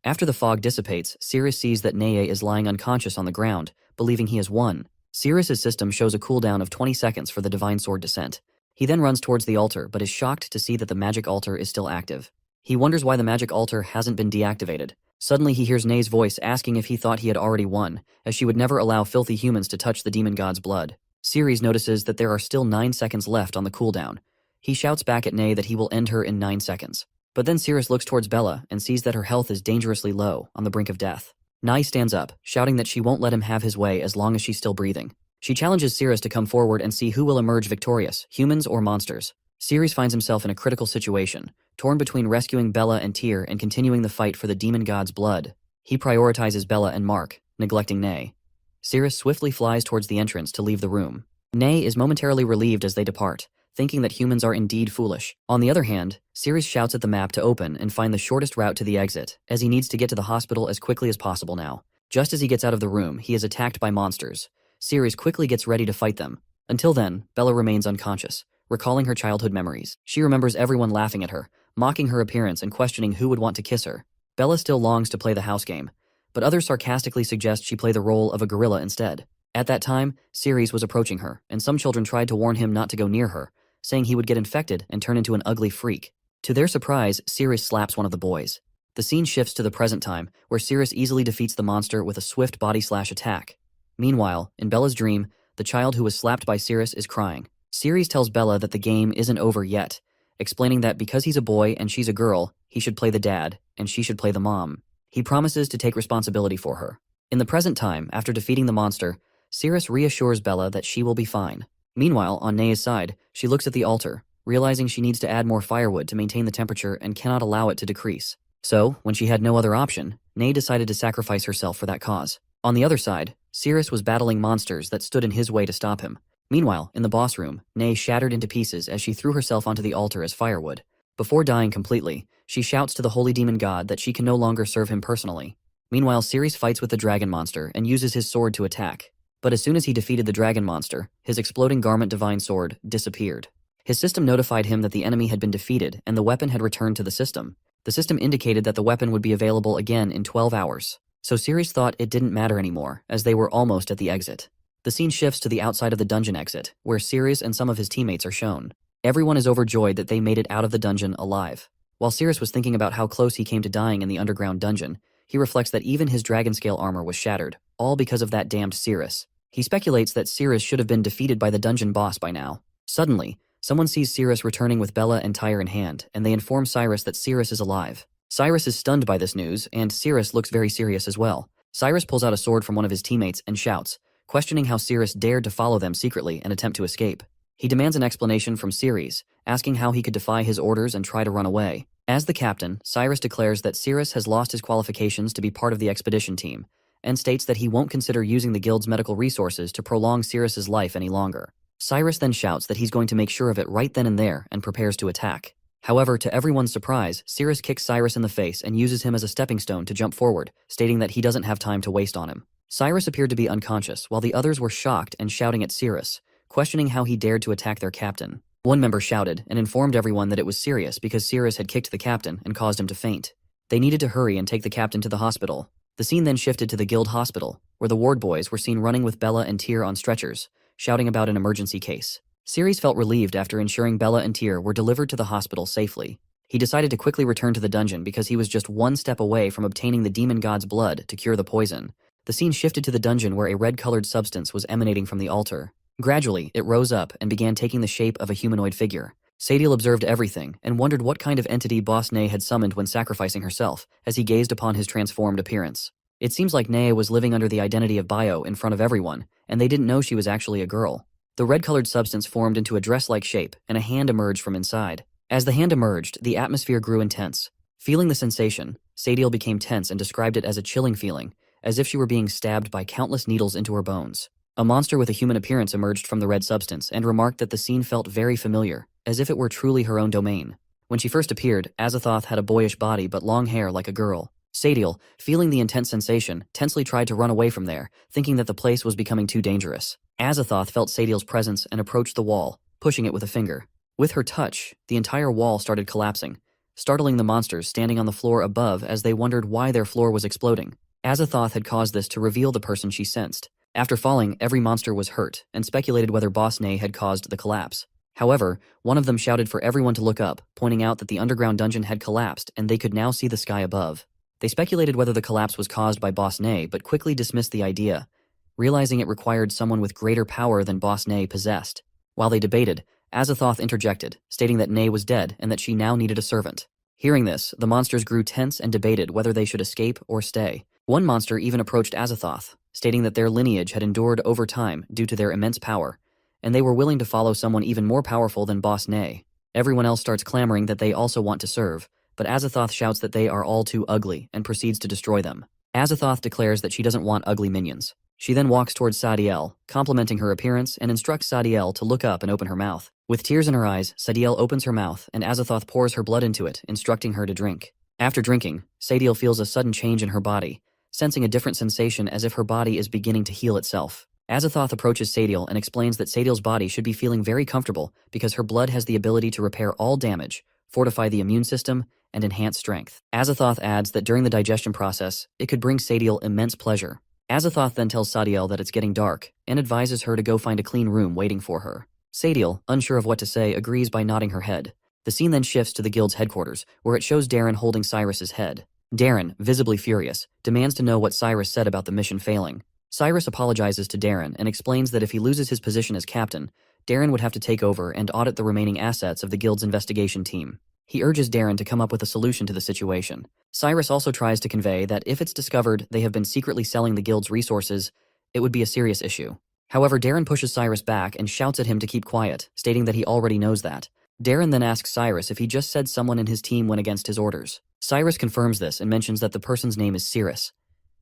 Speaker 1: After the fog dissipates, Sirius sees that Neye is lying unconscious on the ground, believing he has won. Sirius's system shows a cooldown of 20 seconds for the Divine Sword descent. He then runs towards the altar but is shocked to see that the magic altar is still active. He wonders why the magic altar hasn't been deactivated. Suddenly he hears Neye's voice asking if he thought he had already won, as she would never allow filthy humans to touch the demon god's blood. Sirius notices that there are still 9 seconds left on the cooldown. He shouts back at Neye that he will end her in 9 seconds. But then Sirius looks towards Bella and sees that her health is dangerously low, on the brink of death. Neye stands up, shouting that she won't let him have his way as long as she's still breathing. She challenges Sirius to come forward and see who will emerge victorious, humans or monsters. Sirius finds himself in a critical situation, torn between rescuing Bella and Tyr and continuing the fight for the demon god's blood. He prioritizes Bella and Mark, neglecting Neye. Sirius swiftly flies towards the entrance to leave the room. Neye is momentarily relieved as they depart, thinking that humans are indeed foolish. On the other hand, Sirius shouts at the map to open and find the shortest route to the exit, as he needs to get to the hospital as quickly as possible now. Just as he gets out of the room, he is attacked by monsters. Sirius quickly gets ready to fight them. Until then, Bella remains unconscious, recalling her childhood memories. She remembers everyone laughing at her, mocking her appearance and questioning who would want to kiss her. Bella still longs to play the house game, but others sarcastically suggest she play the role of a gorilla instead. At that time, Sirius was approaching her, and some children tried to warn him not to go near her, saying he would get infected and turn into an ugly freak. To their surprise, Sirius slaps one of the boys. The scene shifts to the present time, where Sirius easily defeats the monster with a swift body-slash attack. Meanwhile, in Bella's dream, the child who was slapped by Sirius is crying. Sirius tells Bella that the game isn't over yet, explaining that because he's a boy and she's a girl, he should play the dad, and she should play the mom. He promises to take responsibility for her. In the present time, after defeating the monster, Sirius reassures Bella that she will be fine. Meanwhile, on Neye's side, she looks at the altar, realizing she needs to add more firewood to maintain the temperature and cannot allow it to decrease. So, when she had no other option, Neye decided to sacrifice herself for that cause. On the other side, Sirius was battling monsters that stood in his way to stop him. Meanwhile, in the boss room, Neye shattered into pieces as she threw herself onto the altar as firewood. Before dying completely, she shouts to the holy demon god that she can no longer serve him personally. Meanwhile, Sirius fights with the dragon monster and uses his sword to attack. But as soon as he defeated the dragon monster, his exploding garment divine sword disappeared. His system notified him that the enemy had been defeated and the weapon had returned to the system. The system indicated that the weapon would be available again in 12 hours. So Sirius thought it didn't matter anymore, as they were almost at the exit. The scene shifts to the outside of the dungeon exit, where Sirius and some of his teammates are shown. Everyone is overjoyed that they made it out of the dungeon alive. While Sirius was thinking about how close he came to dying in the underground dungeon, he reflects that even his dragon-scale armor was shattered, all because of that damned Sirius. He speculates that Sirius should have been defeated by the dungeon boss by now. Suddenly, someone sees Sirius returning with Bella and Tyr in hand, and they inform Cyrus that Sirius is alive. Cyrus is stunned by this news, and Sirius looks very serious as well. Cyrus pulls out a sword from one of his teammates and shouts, questioning how Sirius dared to follow them secretly and attempt to escape. He demands an explanation from Sirius, asking how he could defy his orders and try to run away. As the captain, Cyrus declares that Sirius has lost his qualifications to be part of the expedition team, and states that he won't consider using the guild's medical resources to prolong Sirius's life any longer. Cyrus then shouts that he's going to make sure of it right then and there and prepares to attack. However, to everyone's surprise, Sirius kicks Cyrus in the face and uses him as a stepping stone to jump forward, stating that he doesn't have time to waste on him. Cyrus appeared to be unconscious, while the others were shocked and shouting at Sirius, questioning how he dared to attack their captain. One member shouted and informed everyone that it was Sirius because Sirius had kicked the captain and caused him to faint. They needed to hurry and take the captain to the hospital. The scene then shifted to the guild hospital, where the ward boys were seen running with Bella and Tyr on stretchers, shouting about an emergency case. Sirius felt relieved after ensuring Bella and Tyr were delivered to the hospital safely. He decided to quickly return to the dungeon because he was just one step away from obtaining the demon god's blood to cure the poison. The scene shifted to the dungeon where a red-colored substance was emanating from the altar. Gradually, it rose up and began taking the shape of a humanoid figure. Sadiel observed everything and wondered what kind of entity Boss Neye had summoned when sacrificing herself, as he gazed upon his transformed appearance. It seems like Neye was living under the identity of Bio in front of everyone, and they didn't know she was actually a girl. The red-colored substance formed into a dress-like shape, and a hand emerged from inside. As the hand emerged, the atmosphere grew intense. Feeling the sensation, Sadiel became tense and described it as a chilling feeling, as if she were being stabbed by countless needles into her bones. A monster with a human appearance emerged from the red substance and remarked that the scene felt very familiar, as if it were truly her own domain. When she first appeared, Azathoth had a boyish body but long hair like a girl. Sadiel, feeling the intense sensation, tensely tried to run away from there, thinking that the place was becoming too dangerous. Azathoth felt Sadiel's presence and approached the wall, pushing it with a finger. With her touch, the entire wall started collapsing, startling the monsters standing on the floor above as they wondered why their floor was exploding. Azathoth had caused this to reveal the person she sensed. After falling, every monster was hurt, and speculated whether Boss Nay had caused the collapse. However, one of them shouted for everyone to look up, pointing out that the underground dungeon had collapsed and they could now see the sky above. They speculated whether the collapse was caused by Boss Nay, but quickly dismissed the idea, realizing it required someone with greater power than Boss Nay possessed. While they debated, Azathoth interjected, stating that Nay was dead and that she now needed a servant. Hearing this, the monsters grew tense and debated whether they should escape or stay. One monster even approached Azathoth, stating that their lineage had endured over time due to their immense power, and they were willing to follow someone even more powerful than Boss Nay. Everyone else starts clamoring that they also want to serve, but Azathoth shouts that they are all too ugly and proceeds to destroy them. Azathoth declares that she doesn't want ugly minions. She then walks towards Sadiel, complimenting her appearance and instructs Sadiel to look up and open her mouth. With tears in her eyes, Sadiel opens her mouth and Azathoth pours her blood into it, instructing her to drink. After drinking, Sadiel feels a sudden change in her body, sensing a different sensation as if her body is beginning to heal itself. Azathoth approaches Sadiel and explains that Sadiel's body should be feeling very comfortable because her blood has the ability to repair all damage, fortify the immune system, and enhance strength. Azathoth adds that during the digestion process, it could bring Sadiel immense pleasure. Azathoth then tells Sadiel that it's getting dark and advises her to go find a clean room waiting for her. Sadiel, unsure of what to say, agrees by nodding her head. The scene then shifts to the guild's headquarters, where it shows Darren holding Cyrus's head. Darren, visibly furious, demands to know what Cyrus said about the mission failing. Cyrus apologizes to Darren and explains that if he loses his position as captain, Darren would have to take over and audit the remaining assets of the guild's investigation team. He urges Darren to come up with a solution to the situation. Cyrus also tries to convey that if it's discovered they have been secretly selling the guild's resources, it would be a serious issue. However, Darren pushes Cyrus back and shouts at him to keep quiet, stating that he already knows that. Darren then asks Cyrus if he just said someone in his team went against his orders. Cyrus confirms this and mentions that the person's name is Cirrus.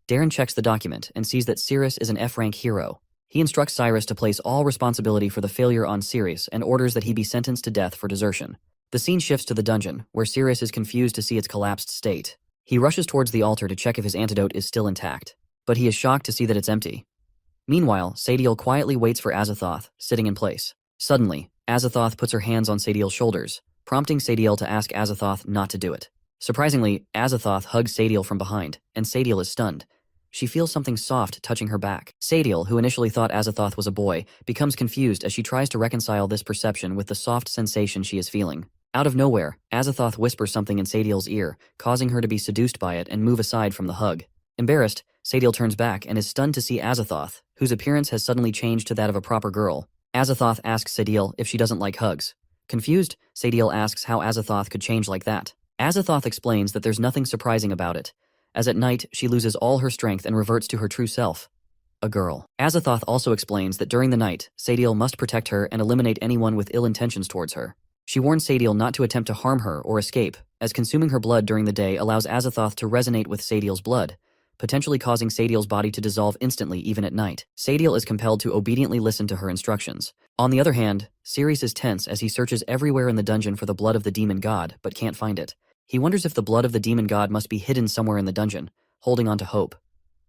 Speaker 1: Darren checks the document and sees that Cirrus is an F-rank hero. He instructs Cyrus to place all responsibility for the failure on Cirrus and orders that he be sentenced to death for desertion. The scene shifts to the dungeon, where Cirrus is confused to see its collapsed state. He rushes towards the altar to check if his antidote is still intact, but he is shocked to see that it's empty. Meanwhile, Sadiel quietly waits for Azathoth, sitting in place. Suddenly, Azathoth puts her hands on Sadiel's shoulders, prompting Sadiel to ask Azathoth not to do it. Surprisingly, Azathoth hugs Sadiel from behind, and Sadiel is stunned. She feels something soft touching her back. Sadiel, who initially thought Azathoth was a boy, becomes confused as she tries to reconcile this perception with the soft sensation she is feeling. Out of nowhere, Azathoth whispers something in Sadiel's ear, causing her to be seduced by it and move aside from the hug. Embarrassed, Sadiel turns back and is stunned to see Azathoth, whose appearance has suddenly changed to that of a proper girl. Azathoth asks Sadiel if she doesn't like hugs. Confused, Sadiel asks how Azathoth could change like that. Azathoth explains that there's nothing surprising about it, as at night she loses all her strength and reverts to her true self, a girl. Azathoth also explains that during the night, Sadiel must protect her and eliminate anyone with ill intentions towards her. She warns Sadiel not to attempt to harm her or escape, as consuming her blood during the day allows Azathoth to resonate with Sadiel's blood, potentially causing Sadiel's body to dissolve instantly even at night. Sadiel is compelled to obediently listen to her instructions. On the other hand, Cirrus is tense as he searches everywhere in the dungeon for the blood of the demon god, but can't find it. He wonders if the blood of the demon god must be hidden somewhere in the dungeon, holding on to hope.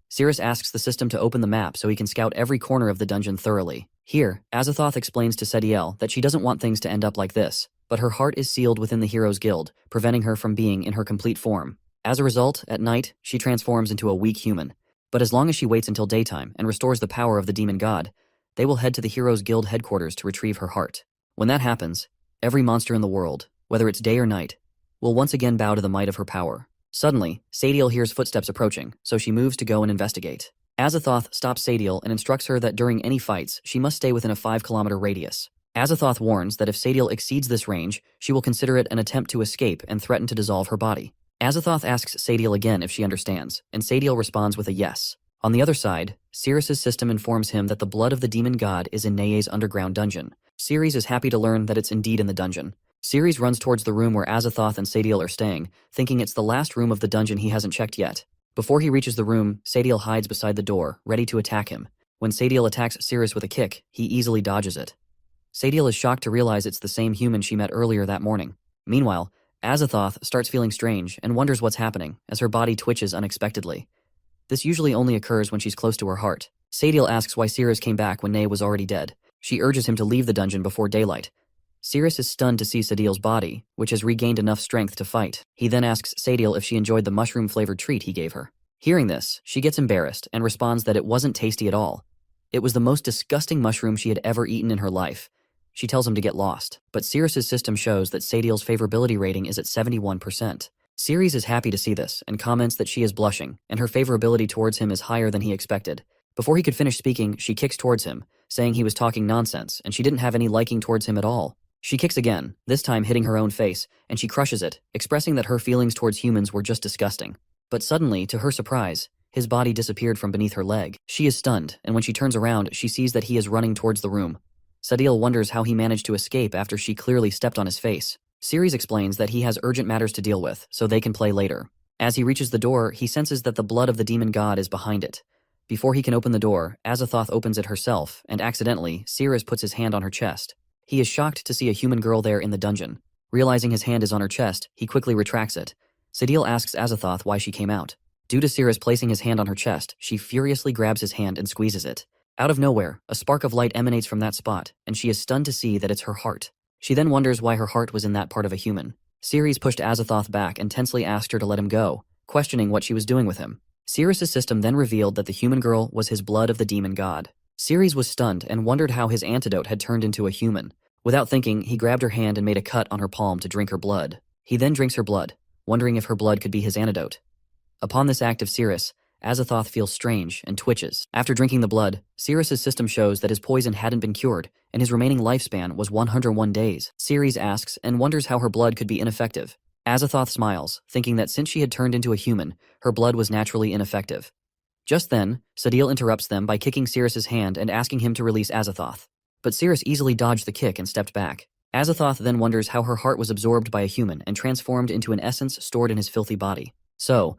Speaker 1: Cirrus asks the system to open the map so he can scout every corner of the dungeon thoroughly. Here, Azathoth explains to Sadiel that she doesn't want things to end up like this, but her heart is sealed within the Heroes Guild, preventing her from being in her complete form. As a result, at night, she transforms into a weak human. But as long as she waits until daytime and restores the power of the demon god, they will head to the Heroes Guild headquarters to retrieve her heart. When that happens, every monster in the world, whether it's day or night, will once again bow to the might of her power. Suddenly, Sadiel hears footsteps approaching, so she moves to go and investigate. Azathoth stops Sadiel and instructs her that during any fights, she must stay within a 5-kilometer radius. Azathoth warns that if Sadiel exceeds this range, she will consider it an attempt to escape and threaten to dissolve her body. Azathoth asks Sadiel again if she understands, and Sadiel responds with a yes. On the other side, Cirrus's system informs him that the blood of the demon god is in Neye's underground dungeon. Cirrus is happy to learn that it's indeed in the dungeon. Cirrus runs towards the room where Azathoth and Sadiel are staying, thinking it's the last room of the dungeon he hasn't checked yet. Before he reaches the room, Sadiel hides beside the door, ready to attack him. When Sadiel attacks Cirrus with a kick, he easily dodges it. Sadiel is shocked to realize it's the same human she met earlier that morning. Meanwhile, Azathoth starts feeling strange and wonders what's happening as her body twitches unexpectedly. This usually only occurs when she's close to her heart. Sadiel asks why Sirius came back when Nay was already dead. She urges him to leave the dungeon before daylight. Sirius is stunned to see Sadiel's body, which has regained enough strength to fight. He then asks Sadiel if she enjoyed the mushroom-flavored treat he gave her. Hearing this, she gets embarrassed and responds that it wasn't tasty at all. It was the most disgusting mushroom she had ever eaten in her life. She tells him to get lost, but Sirius's system shows that Sadiel's favorability rating is at 71%. Sirius is happy to see this and comments that she is blushing, and her favorability towards him is higher than he expected. Before he could finish speaking, she kicks towards him, saying he was talking nonsense and she didn't have any liking towards him at all. She kicks again, this time hitting her own face, and she crushes it, expressing that her feelings towards humans were just disgusting. But suddenly, to her surprise, his body disappeared from beneath her leg. She is stunned, and when she turns around, she sees that he is running towards the room. Sadiel wonders how he managed to escape after she clearly stepped on his face. Sirius explains that he has urgent matters to deal with, so they can play later. As he reaches the door, he senses that the blood of the demon god is behind it. Before he can open the door, Azathoth opens it herself, and accidentally, Sirius puts his hand on her chest. He is shocked to see a human girl there in the dungeon. Realizing his hand is on her chest, he quickly retracts it. Sadiel asks Azathoth why she came out. Due to Sirius placing his hand on her chest, she furiously grabs his hand and squeezes it. Out of nowhere, a spark of light emanates from that spot, and she is stunned to see that it's her heart. She then wonders why her heart was in that part of a human. Sirius pushed Azathoth back and tensely asked her to let him go, questioning what she was doing with him. Sirius's system then revealed that the human girl was his blood of the demon god. Sirius was stunned and wondered how his antidote had turned into a human. Without thinking, he grabbed her hand and made a cut on her palm to drink her blood. He then drinks her blood, wondering if her blood could be his antidote. Upon this act of Sirius, Azathoth feels strange and twitches. After drinking the blood, Sirius's system shows that his poison hadn't been cured, and his remaining lifespan was 101 days. Sirius asks and wonders how her blood could be ineffective. Azathoth smiles, thinking that since she had turned into a human, her blood was naturally ineffective. Just then, Sadiel interrupts them by kicking Sirius's hand and asking him to release Azathoth. But Sirius easily dodged the kick and stepped back. Azathoth then wonders how her heart was absorbed by a human and transformed into an essence stored in his filthy body. So,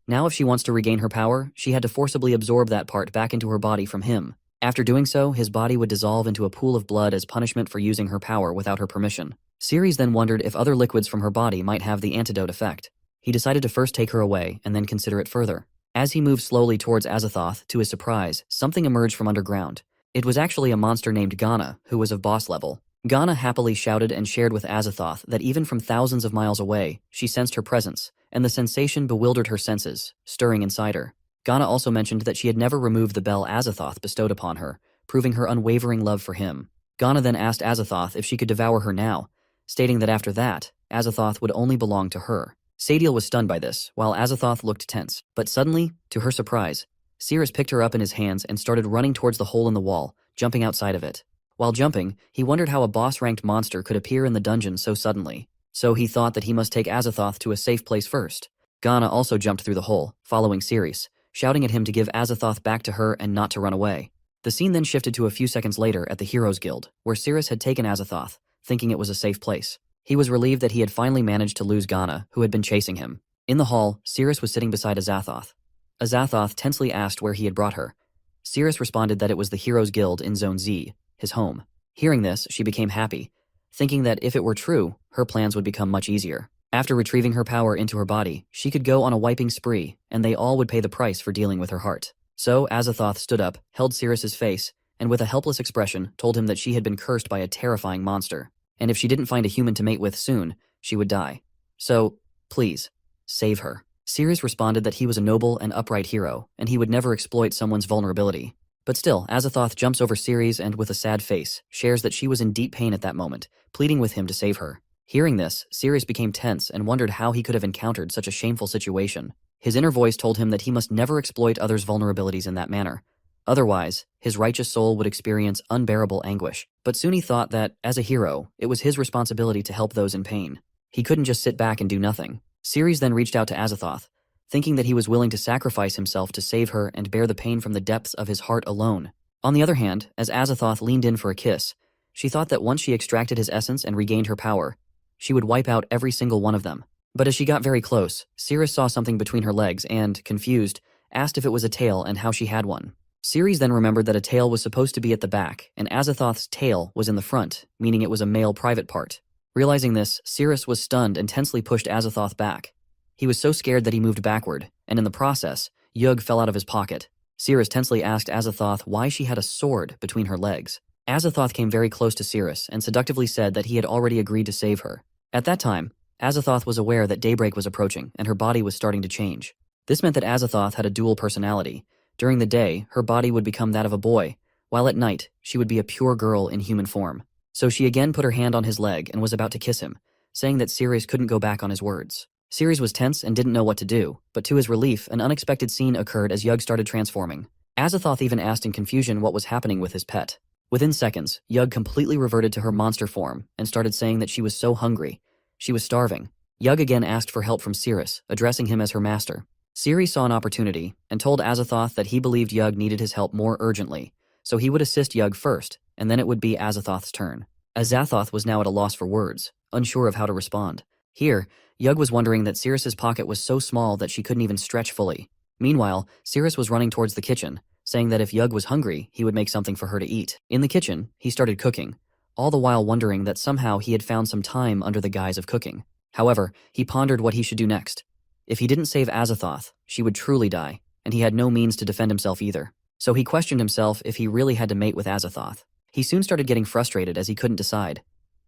Speaker 1: now if she wants to regain her power, she had to forcibly absorb that part back into her body from him. After doing so, his body would dissolve into a pool of blood as punishment for using her power without her permission. Sirius then wondered if other liquids from her body might have the antidote effect. He decided to first take her away and then consider it further. As he moved slowly towards Azathoth, to his surprise, something emerged from underground. It was actually a monster named Ghana, who was of boss level. Ghana happily shouted and shared with Azathoth that even from thousands of miles away, she sensed her presence, and the sensation bewildered her senses, stirring inside her. Ghana also mentioned that she had never removed the bell Azathoth bestowed upon her, proving her unwavering love for him. Ghana then asked Azathoth if she could devour her now, stating that after that, Azathoth would only belong to her. Sadiel was stunned by this, while Azathoth looked tense. But suddenly, to her surprise, Sirius picked her up in his hands and started running towards the hole in the wall, jumping outside of it. While jumping, he wondered how a boss-ranked monster could appear in the dungeon so suddenly. So he thought that he must take Azathoth to a safe place first. Ghana also jumped through the hole, following Sirius, shouting at him to give Azathoth back to her and not to run away. The scene then shifted to a few seconds later at the Heroes Guild, where Sirius had taken Azathoth, thinking it was a safe place. He was relieved that he had finally managed to lose Ghana, who had been chasing him. In the hall, Sirius was sitting beside Azathoth. Azathoth tensely asked where he had brought her. Sirius responded that it was the Heroes Guild in Zone Z, his home. Hearing this, she became happy, thinking that if it were true, her plans would become much easier. After retrieving her power into her body, she could go on a wiping spree, and they all would pay the price for dealing with her heart. So Azathoth stood up, held Sirius's face, and with a helpless expression told him that she had been cursed by a terrifying monster, and if she didn't find a human to mate with soon, she would die. So, please, save her. Sirius responded that he was a noble and upright hero, and he would never exploit someone's vulnerability. But still, Azathoth jumps over Sirius and with a sad face, shares that she was in deep pain at that moment, pleading with him to save her. Hearing this, Sirius became tense and wondered how he could have encountered such a shameful situation. His inner voice told him that he must never exploit others' vulnerabilities in that manner. Otherwise, his righteous soul would experience unbearable anguish. But soon he thought that, as a hero, it was his responsibility to help those in pain. He couldn't just sit back and do nothing. Sirius then reached out to Azathoth, thinking that he was willing to sacrifice himself to save her and bear the pain from the depths of his heart alone. On the other hand, as Azathoth leaned in for a kiss, she thought that once she extracted his essence and regained her power, she would wipe out every single one of them. But as she got very close, Sirius saw something between her legs and, confused, asked if it was a tail and how she had one. Sirius then remembered that a tail was supposed to be at the back, and Azathoth's tail was in the front, meaning it was a male private part. Realizing this, Cirrus was stunned and tensely pushed Azathoth back. He was so scared that he moved backward, and in the process, Yug fell out of his pocket. Cirrus tensely asked Azathoth why she had a sword between her legs. Azathoth came very close to Cirrus and seductively said that he had already agreed to save her. At that time, Azathoth was aware that daybreak was approaching and her body was starting to change. This meant that Azathoth had a dual personality. During the day, her body would become that of a boy, while at night, she would be a pure girl in human form. So she again put her hand on his leg and was about to kiss him, saying that Cirrus couldn't go back on his words. Cirrus was tense and didn't know what to do, but to his relief, an unexpected scene occurred as Yug started transforming. Azathoth even asked in confusion what was happening with his pet. Within seconds, Yug completely reverted to her monster form and started saying that she was so hungry. She was starving. Yug again asked for help from Cirrus, addressing him as her master. Cirrus saw an opportunity and told Azathoth that he believed Yug needed his help more urgently, so he would assist Yug first, and then it would be Azathoth's turn. Azathoth was now at a loss for words, unsure of how to respond. Here, Yug was wondering that Cirrus's pocket was so small that she couldn't even stretch fully. Meanwhile, Cirrus was running towards the kitchen, saying that if Yug was hungry, he would make something for her to eat. In the kitchen, he started cooking, all the while wondering that somehow he had found some time under the guise of cooking. However, he pondered what he should do next. If he didn't save Azathoth, she would truly die, and he had no means to defend himself either. So he questioned himself if he really had to mate with Azathoth. He soon started getting frustrated as he couldn't decide.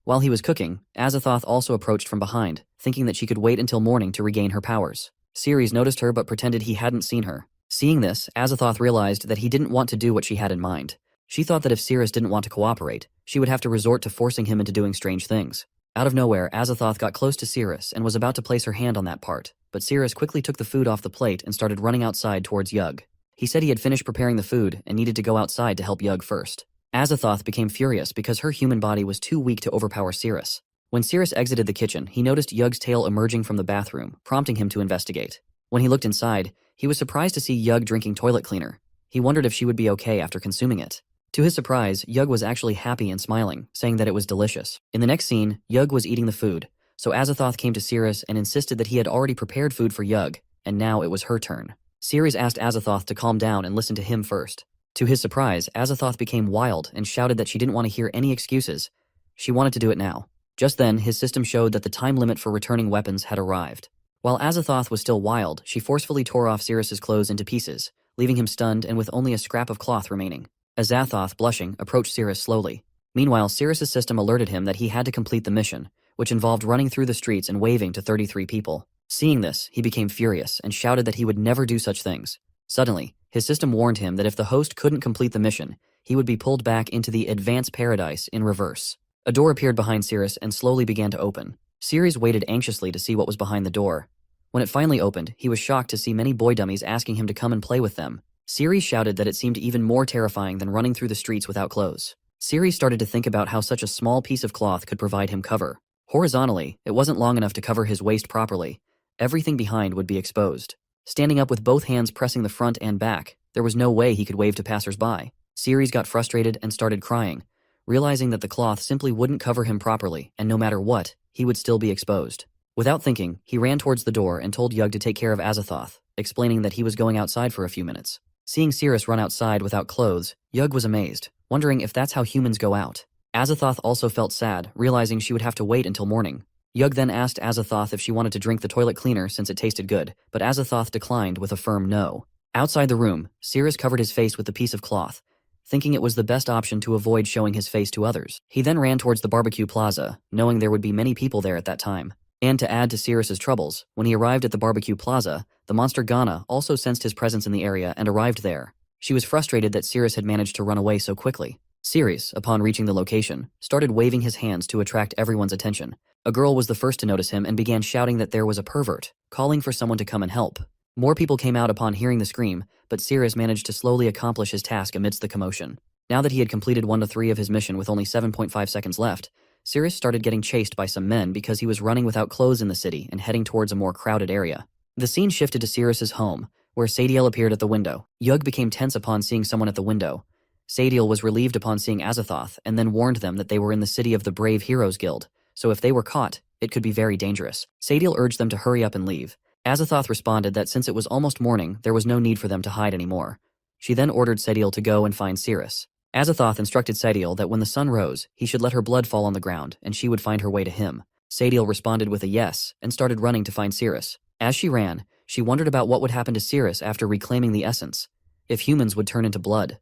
Speaker 1: While he was cooking, Azathoth also approached from behind, thinking that she could wait until morning to regain her powers. Cirrus noticed her but pretended he hadn't seen her. Seeing this, Azathoth realized that he didn't want to do what she had in mind. She thought that if Cirrus didn't want to cooperate, she would have to resort to forcing him into doing strange things. Out of nowhere, Azathoth got close to Cirrus and was about to place her hand on that part, but Cirrus quickly took the food off the plate and started running outside towards Yug. He said he had finished preparing the food and needed to go outside to help Yug first. Azathoth became furious because her human body was too weak to overpower Cirrus. When Cirrus exited the kitchen, he noticed Yug's tail emerging from the bathroom, prompting him to investigate. When he looked inside, he was surprised to see Yug drinking toilet cleaner. He wondered if she would be okay after consuming it. To his surprise, Yug was actually happy and smiling, saying that it was delicious. In the next scene, Yug was eating the food, so Azathoth came to Cirrus and insisted that he had already prepared food for Yug, and now it was her turn. Cirrus asked Azathoth to calm down and listen to him first. To his surprise, Azathoth became wild and shouted that she didn't want to hear any excuses. She wanted to do it now. Just then, his system showed that the time limit for returning weapons had arrived. While Azathoth was still wild, she forcefully tore off Cirrus's clothes into pieces, leaving him stunned and with only a scrap of cloth remaining. Azathoth, blushing, approached Cirrus slowly. Meanwhile, Cirrus's system alerted him that he had to complete the mission, which involved running through the streets and waving to 33 people. Seeing this, he became furious and shouted that he would never do such things. Suddenly, his system warned him that if the host couldn't complete the mission, he would be pulled back into the Advanced Paradise in reverse. A door appeared behind Cirrus and slowly began to open. Cirrus waited anxiously to see what was behind the door. When it finally opened, he was shocked to see many boy dummies asking him to come and play with them. Cirrus shouted that it seemed even more terrifying than running through the streets without clothes. Cirrus started to think about how such a small piece of cloth could provide him cover. Horizontally, it wasn't long enough to cover his waist properly. Everything behind would be exposed. Standing up with both hands pressing the front and back, there was no way he could wave to passers-by. Cirrus got frustrated and started crying, realizing that the cloth simply wouldn't cover him properly, and no matter what, he would still be exposed. Without thinking, he ran towards the door and told Yug to take care of Azathoth, explaining that he was going outside for a few minutes. Seeing Cirrus run outside without clothes, Yug was amazed, wondering if that's how humans go out. Azathoth also felt sad, realizing she would have to wait until morning. Yug then asked Azathoth if she wanted to drink the toilet cleaner since it tasted good, but Azathoth declined with a firm no. Outside the room, Cirrus covered his face with the piece of cloth, thinking it was the best option to avoid showing his face to others. He then ran towards the barbecue plaza, knowing there would be many people there at that time. And to add to Cirrus's troubles, when he arrived at the barbecue plaza, the monster Ghana also sensed his presence in the area and arrived there. She was frustrated that Cirrus had managed to run away so quickly. Cirrus, upon reaching the location, started waving his hands to attract everyone's attention. A girl was the first to notice him and began shouting that there was a pervert, calling for someone to come and help. More people came out upon hearing the scream, but Cirrus managed to slowly accomplish his task amidst the commotion. Now that he had completed 1 to 3 of his mission with only 7.5 seconds left, Cirrus started getting chased by some men because he was running without clothes in the city and heading towards a more crowded area. The scene shifted to Cirrus's home, where Sadiel appeared at the window. Yug became tense upon seeing someone at the window. Sadiel was relieved upon seeing Azathoth and then warned them that they were in the city of the Brave Heroes Guild, so if they were caught, it could be very dangerous. Sadiel urged them to hurry up and leave. Azathoth responded that since it was almost morning, there was no need for them to hide anymore. She then ordered Sadiel to go and find Cirrus. Azathoth instructed Sadiel that when the sun rose, he should let her blood fall on the ground and she would find her way to him. Sadiel responded with a yes and started running to find Cirrus. As she ran, she wondered about what would happen to Cirrus after reclaiming the essence, if humans would turn into blood.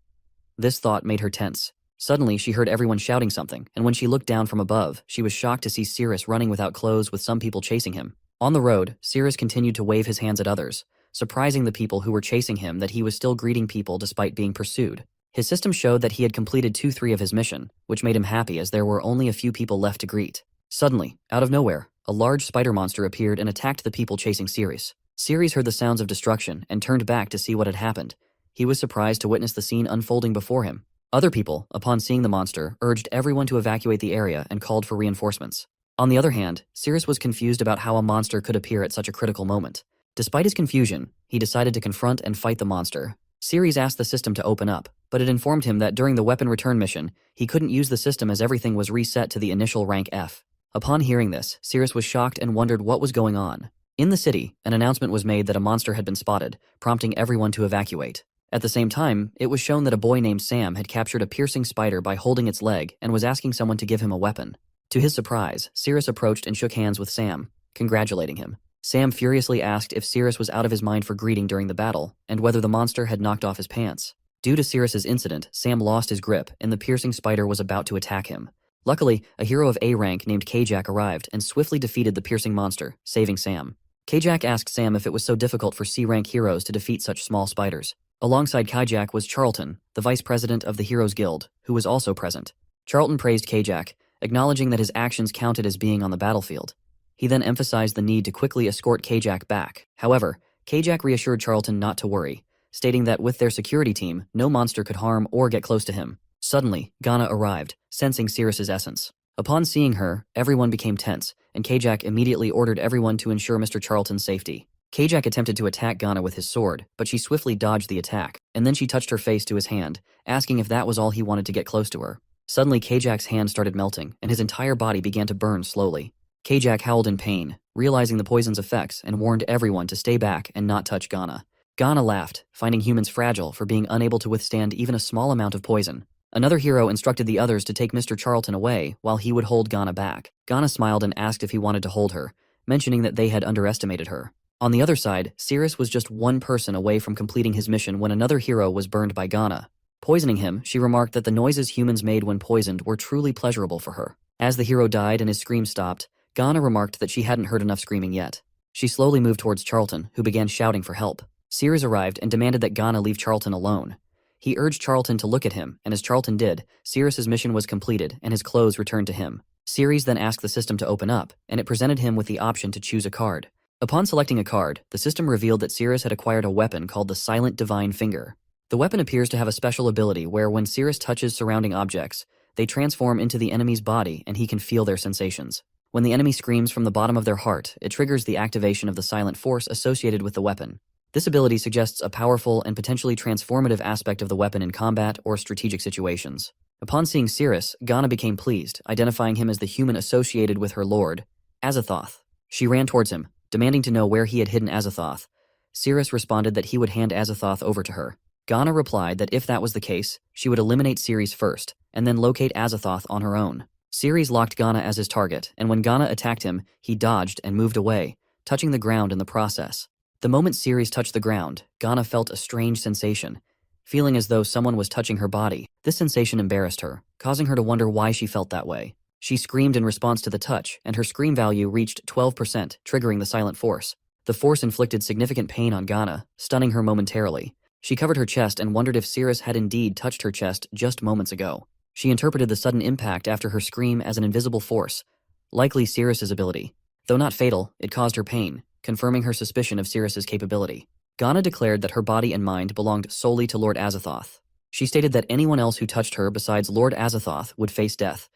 Speaker 1: This thought made her tense. Suddenly, she heard everyone shouting something, and when she looked down from above, she was shocked to see Cirrus running without clothes with some people chasing him. On the road, Cirrus continued to wave his hands at others, surprising the people who were chasing him that he was still greeting people despite being pursued. His system showed that he had completed 2/3 of his mission, which made him happy as there were only a few people left to greet. Suddenly, out of nowhere, a large spider monster appeared and attacked the people chasing Ceres. Ceres heard the sounds of destruction and turned back to see what had happened. He was surprised to witness the scene unfolding before him. Other people, upon seeing the monster, urged everyone to evacuate the area and called for reinforcements. On the other hand, Ceres was confused about how a monster could appear at such a critical moment. Despite his confusion, he decided to confront and fight the monster. Ceres asked the system to open up, but it informed him that during the weapon return mission, he couldn't use the system as everything was reset to the initial rank F. Upon hearing this, Ceres was shocked and wondered what was going on. In the city, an announcement was made that a monster had been spotted, prompting everyone to evacuate. At the same time, it was shown that a boy named Sam had captured a piercing spider by holding its leg and was asking someone to give him a weapon. To his surprise, Ceres approached and shook hands with Sam, congratulating him. Sam furiously asked if Ceres was out of his mind for greeting during the battle, and whether the monster had knocked off his pants. Due to Ceres's incident, Sam lost his grip, and the piercing spider was about to attack him. Luckily, a hero of A rank named Kajak arrived and swiftly defeated the piercing monster, saving Sam. Kajak asked Sam if it was so difficult for C-rank heroes to defeat such small spiders. Alongside Kajak was Charlton, the vice president of the Heroes Guild, who was also present. Charlton praised Kajak, acknowledging that his actions counted as being on the battlefield. He then emphasized the need to quickly escort Kajak back. However, Kajak reassured Charlton not to worry, stating that with their security team, no monster could harm or get close to him. Suddenly, Ghana arrived, sensing Ceres's essence. Upon seeing her, everyone became tense, and Kajak immediately ordered everyone to ensure Mr. Charlton's safety. Kajak attempted to attack Ghana with his sword, but she swiftly dodged the attack, and then she touched her face to his hand, asking if that was all he wanted to get close to her. Suddenly, Kajak's hand started melting, and his entire body began to burn slowly. Kajak howled in pain, realizing the poison's effects, and warned everyone to stay back and not touch Ghana. Ghana laughed, finding humans fragile for being unable to withstand even a small amount of poison. Another hero instructed the others to take Mr. Charlton away while he would hold Ghana back. Ghana smiled and asked if he wanted to hold her, mentioning that they had underestimated her. On the other side, Ceres was just one person away from completing his mission when another hero was burned by Ghana. Poisoning him, she remarked that the noises humans made when poisoned were truly pleasurable for her. As the hero died and his screams stopped, Ghana remarked that she hadn't heard enough screaming yet. She slowly moved towards Charlton, who began shouting for help. Ceres arrived and demanded that Ghana leave Charlton alone. He urged Charlton to look at him, and as Charlton did, Ceres's mission was completed and his clothes returned to him. Ceres then asked the system to open up, and it presented him with the option to choose a card. Upon selecting a card, the system revealed that Ceres had acquired a weapon called the Silent Divine Finger. The weapon appears to have a special ability where when Ceres touches surrounding objects, they transform into the enemy's body and he can feel their sensations. When the enemy screams from the bottom of their heart, it triggers the activation of the silent force associated with the weapon. This ability suggests a powerful and potentially transformative aspect of the weapon in combat or strategic situations. Upon seeing Ceres, Ghana became pleased, identifying him as the human associated with her lord, Azathoth. She ran towards him, demanding to know where he had hidden Azathoth. Ceres responded that he would hand Azathoth over to her. Ghana replied that if that was the case, she would eliminate Ceres first, and then locate Azathoth on her own. Ceres locked Ghana as his target, and when Ghana attacked him, he dodged and moved away, touching the ground in the process. The moment Ceres touched the ground, Ghana felt a strange sensation, feeling as though someone was touching her body. This sensation embarrassed her, causing her to wonder why she felt that way. She screamed in response to the touch, and her scream value reached 12%, triggering the silent force. The force inflicted significant pain on Ghana, stunning her momentarily. She covered her chest and wondered if Ceres had indeed touched her chest just moments ago. She interpreted the sudden impact after her scream as an invisible force, likely Ceres's ability. Though not fatal, it caused her pain, confirming her suspicion of Ceres's capability. Ghana declared that her body and mind belonged solely to Lord Azathoth. She stated that anyone else who touched her besides Lord Azathoth would face death,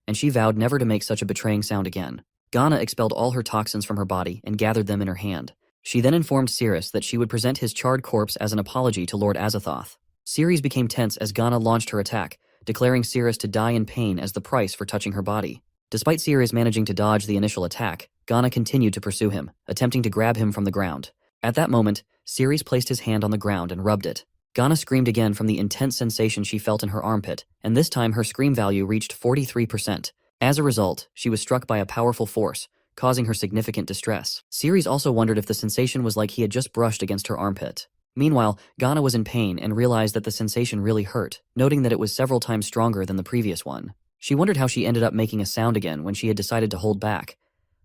Speaker 1: and she vowed never to make such a betraying sound again. Ghana expelled all her toxins from her body and gathered them in her hand. She then informed Ceres that she would present his charred corpse as an apology to Lord Azathoth. Ceres became tense as Ghana launched her attack, declaring Ceres to die in pain as the price for touching her body. Despite Ceres managing to dodge the initial attack, Ghana continued to pursue him, attempting to grab him from the ground. At that moment, Ceres placed his hand on the ground and rubbed it. Ghana screamed again from the intense sensation she felt in her armpit, and this time her scream value reached 43%. As a result, she was struck by a powerful force, causing her significant distress. Ceres also wondered if the sensation was like he had just brushed against her armpit. Meanwhile, Ghana was in pain and realized that the sensation really hurt, noting that it was several times stronger than the previous one. She wondered how she ended up making a sound again when she had decided to hold back.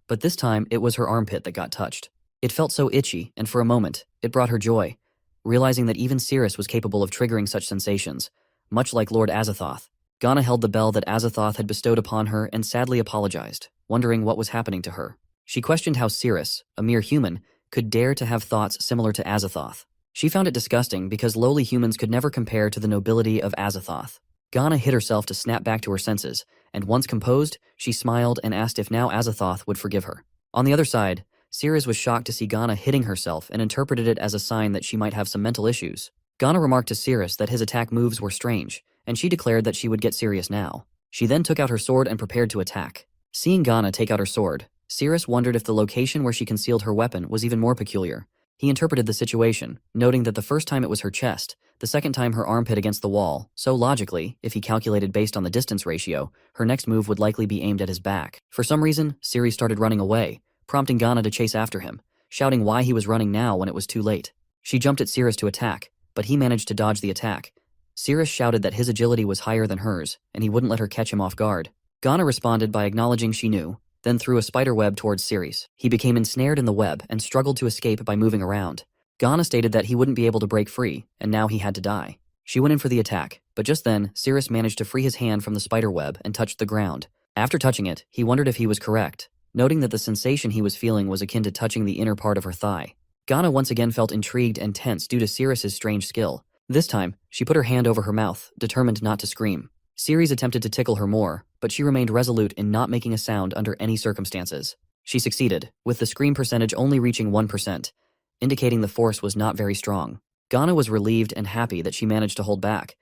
Speaker 1: But this time, it was her armpit that got touched. It felt so itchy, and for a moment, it brought her joy, realizing that even Ceres was capable of triggering such sensations, much like Lord Azathoth. Ghana held the bell that Azathoth had bestowed upon her and sadly apologized, wondering what was happening to her. She questioned how Ceres, a mere human, could dare to have thoughts similar to Azathoth. She found it disgusting because lowly humans could never compare to the nobility of Azathoth. Ghana hid herself to snap back to her senses, and once composed, she smiled and asked if now Azathoth would forgive her. On the other side, Ceres was shocked to see Ghana hitting herself and interpreted it as a sign that she might have some mental issues. Ghana remarked to Ceres that his attack moves were strange, and she declared that she would get serious now. She then took out her sword and prepared to attack. Seeing Ghana take out her sword, Ceres wondered if the location where she concealed her weapon was even more peculiar. He interpreted the situation, noting that the first time it was her chest, the second time her armpit against the wall, so logically, if he calculated based on the distance ratio, her next move would likely be aimed at his back. For some reason, Ceres started running away, prompting Ghana to chase after him, shouting why he was running now when it was too late. She jumped at Ceres to attack, but he managed to dodge the attack. Ceres shouted that his agility was higher than hers, and he wouldn't let her catch him off guard. Ghana responded by acknowledging she knew, then threw a spider web towards Ceres. He became ensnared in the web and struggled to escape by moving around. Ghana stated that he wouldn't be able to break free, and now he had to die. She went in for the attack, but just then, Ceres managed to free his hand from the spider web and touched the ground. After touching it, he wondered if he was correct, noting that the sensation he was feeling was akin to touching the inner part of her thigh. Ghana once again felt intrigued and tense due to Ceres' strange skill. This time, she put her hand over her mouth, determined not to scream. Ceres attempted to tickle her more, but she remained resolute in not making a sound under any circumstances. She succeeded, with the scream percentage only reaching 1%, indicating the force was not very strong. Ghana was relieved and happy that she managed to hold back,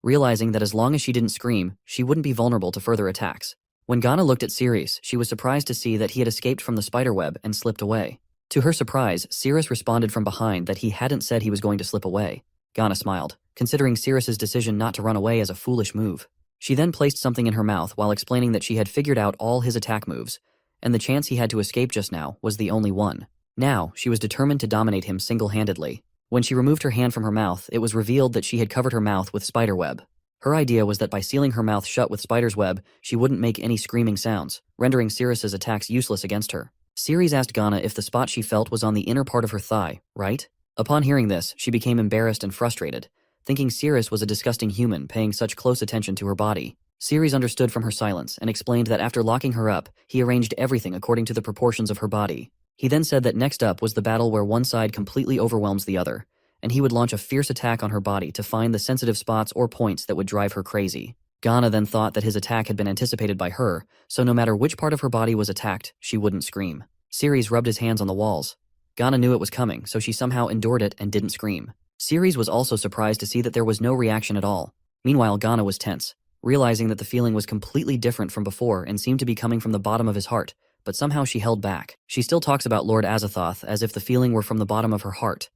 Speaker 1: realizing that as long as she didn't scream, she wouldn't be vulnerable to further attacks. When Ghana looked at Ceres, she was surprised to see that he had escaped from the spiderweb and slipped away. To her surprise, Ceres responded from behind that he hadn't said he was going to slip away. Ghana smiled, considering Ceres' decision not to run away as a foolish move. She then placed something in her mouth while explaining that she had figured out all his attack moves, and the chance he had to escape just now was the only one. Now, she was determined to dominate him single-handedly. When she removed her hand from her mouth, it was revealed that she had covered her mouth with spiderweb. Her idea was that by sealing her mouth shut with spider's web, she wouldn't make any screaming sounds, rendering Ceres' attacks useless against her. Ceres asked Ghana if the spot she felt was on the inner part of her thigh, right? Upon hearing this, she became embarrassed and frustrated, thinking Ceres was a disgusting human paying such close attention to her body. Ceres understood from her silence and explained that after locking her up, he arranged everything according to the proportions of her body. He then said that next up was the battle where one side completely overwhelms the other, and he would launch a fierce attack on her body to find the sensitive spots or points that would drive her crazy. Ghana then thought that his attack had been anticipated by her, so no matter which part of her body was attacked, she wouldn't scream. Ceres rubbed his hands on the walls. Ghana knew it was coming, so she somehow endured it and didn't scream. Ceres was also surprised to see that there was no reaction at all. Meanwhile, Ghana was tense, realizing that the feeling was completely different from before and seemed to be coming from the bottom of his heart, but somehow she held back. She still talks about Lord Azathoth as if the feeling were from the bottom of her heart,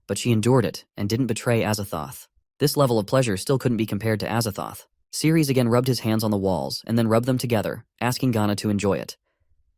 Speaker 1: but she endured it and didn't betray Azathoth. This level of pleasure still couldn't be compared to Azathoth. Ceres again rubbed his hands on the walls and then rubbed them together, asking Ghana to enjoy it.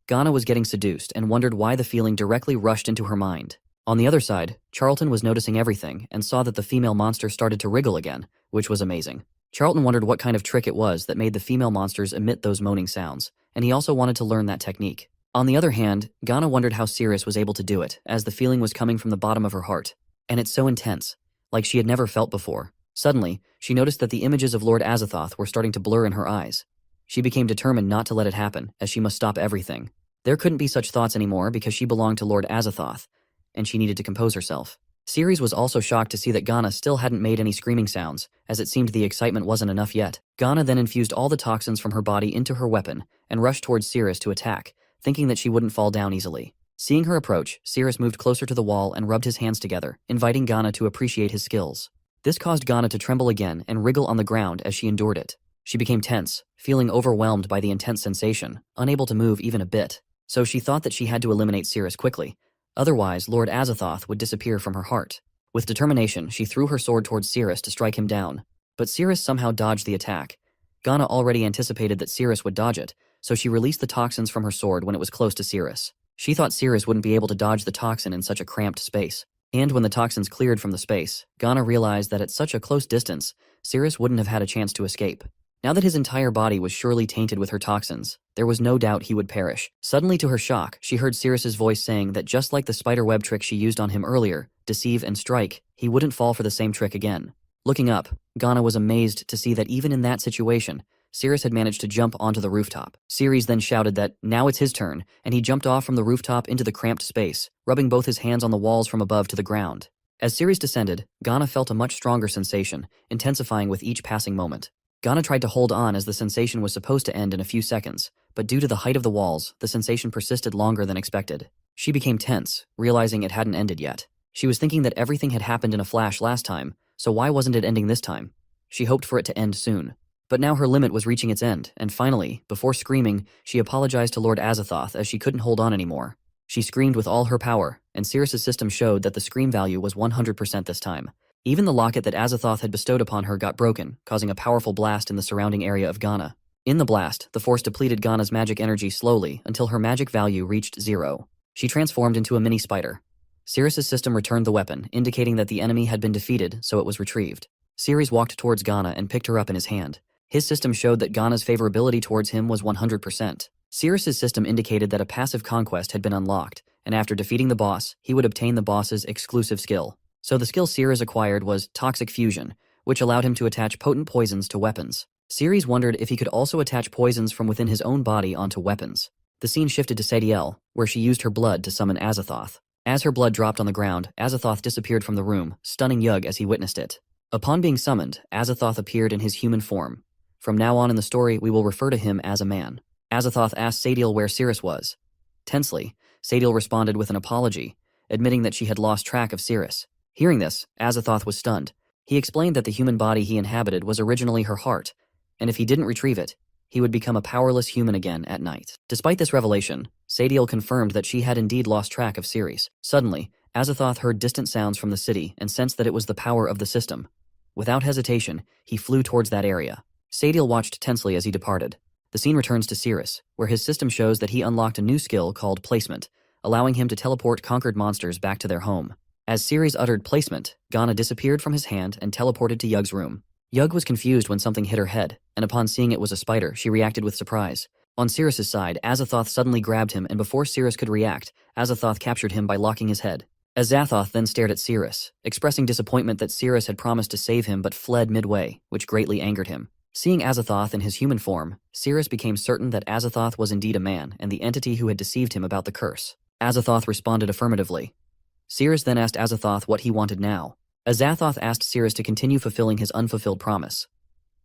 Speaker 1: Ghana was getting seduced and wondered why the feeling directly rushed into her mind. On the other side, Charlton was noticing everything and saw that the female monster started to wriggle again, which was amazing. Charlton wondered what kind of trick it was that made the female monsters emit those moaning sounds, and he also wanted to learn that technique. On the other hand, Ghana wondered how Ceres was able to do it, as the feeling was coming from the bottom of her heart. And it's so intense, like she had never felt before. Suddenly, she noticed that the images of Lord Azathoth were starting to blur in her eyes. She became determined not to let it happen, as she must stop everything. There couldn't be such thoughts anymore because she belonged to Lord Azathoth, and she needed to compose herself. Ceres was also shocked to see that Ghana still hadn't made any screaming sounds, as it seemed the excitement wasn't enough yet. Ghana then infused all the toxins from her body into her weapon and rushed towards Ceres to attack, thinking that she wouldn't fall down easily. Seeing her approach, Ceres moved closer to the wall and rubbed his hands together, inviting Ghana to appreciate his skills. This caused Ghana to tremble again and wriggle on the ground as she endured it. She became tense, feeling overwhelmed by the intense sensation, unable to move even a bit. So she thought that she had to eliminate Ceres quickly. Otherwise, Lord Azathoth would disappear from her heart. With determination, she threw her sword towards Cirrus to strike him down. But Cirrus somehow dodged the attack. Ghana already anticipated that Cirrus would dodge it, so she released the toxins from her sword when it was close to Cirrus. She thought Cirrus wouldn't be able to dodge the toxin in such a cramped space. And when the toxins cleared from the space, Ghana realized that at such a close distance, Cirrus wouldn't have had a chance to escape. Now that his entire body was surely tainted with her toxins, there was no doubt he would perish. Suddenly, to her shock, she heard Cirrus's voice saying that just like the spider web trick she used on him earlier, deceive and strike, he wouldn't fall for the same trick again. Looking up, Ghana was amazed to see that even in that situation, Cirrus had managed to jump onto the rooftop. Cirrus then shouted that now it's his turn, and he jumped off from the rooftop into the cramped space, rubbing both his hands on the walls from above to the ground. As Cirrus descended, Ghana felt a much stronger sensation, intensifying with each passing moment. Ghana tried to hold on as the sensation was supposed to end in a few seconds, but due to the height of the walls, the sensation persisted longer than expected. She became tense, realizing it hadn't ended yet. She was thinking that everything had happened in a flash last time, so why wasn't it ending this time? She hoped for it to end soon. But now her limit was reaching its end, and finally, before screaming, she apologized to Lord Azathoth as she couldn't hold on anymore. She screamed with all her power, and Cirrus's system showed that the scream value was 100% this time. Even the locket that Azathoth had bestowed upon her got broken, causing a powerful blast in the surrounding area of Ghana. In the blast, the force depleted Ghana's magic energy slowly until her magic value reached 0. She transformed into a mini spider. Cirrus's system returned the weapon, indicating that the enemy had been defeated, so it was retrieved. Cirrus walked towards Ghana and picked her up in his hand. His system showed that Ghana's favorability towards him was 100%. Cirrus's system indicated that a passive conquest had been unlocked, and after defeating the boss, he would obtain the boss's exclusive skill. So the skill Cirrus acquired was Toxic Fusion, which allowed him to attach potent poisons to weapons. Cirrus wondered if he could also attach poisons from within his own body onto weapons. The scene shifted to Sadiel, where she used her blood to summon Azathoth. As her blood dropped on the ground, Azathoth disappeared from the room, stunning Yug as he witnessed it. Upon being summoned, Azathoth appeared in his human form. From now on in the story, we will refer to him as a man. Azathoth asked Sadiel where Cirrus was. Tensely, Sadiel responded with an apology, admitting that she had lost track of Cirrus. Hearing this, Azathoth was stunned. He explained that the human body he inhabited was originally her heart, and if he didn't retrieve it, he would become a powerless human again at night. Despite this revelation, Sadiel confirmed that she had indeed lost track of Cirrus. Suddenly, Azathoth heard distant sounds from the city and sensed that it was the power of the system. Without hesitation, he flew towards that area. Sadiel watched tensely as he departed. The scene returns to Cirrus, where his system shows that he unlocked a new skill called Placement, allowing him to teleport conquered monsters back to their home. As Cirrus uttered Placement, Ghana disappeared from his hand and teleported to Yug's room. Yug was confused when something hit her head, and upon seeing it was a spider, she reacted with surprise. On Cirrus's side, Azathoth suddenly grabbed him, and before Cirrus could react, Azathoth captured him by locking his head. Azathoth then stared at Cirrus, expressing disappointment that Cirrus had promised to save him but fled midway, which greatly angered him. Seeing Azathoth in his human form, Cirrus became certain that Azathoth was indeed a man and the entity who had deceived him about the curse. Azathoth responded affirmatively. Cirrus then asked Azathoth what he wanted now. Azathoth asked Cirrus to continue fulfilling his unfulfilled promise.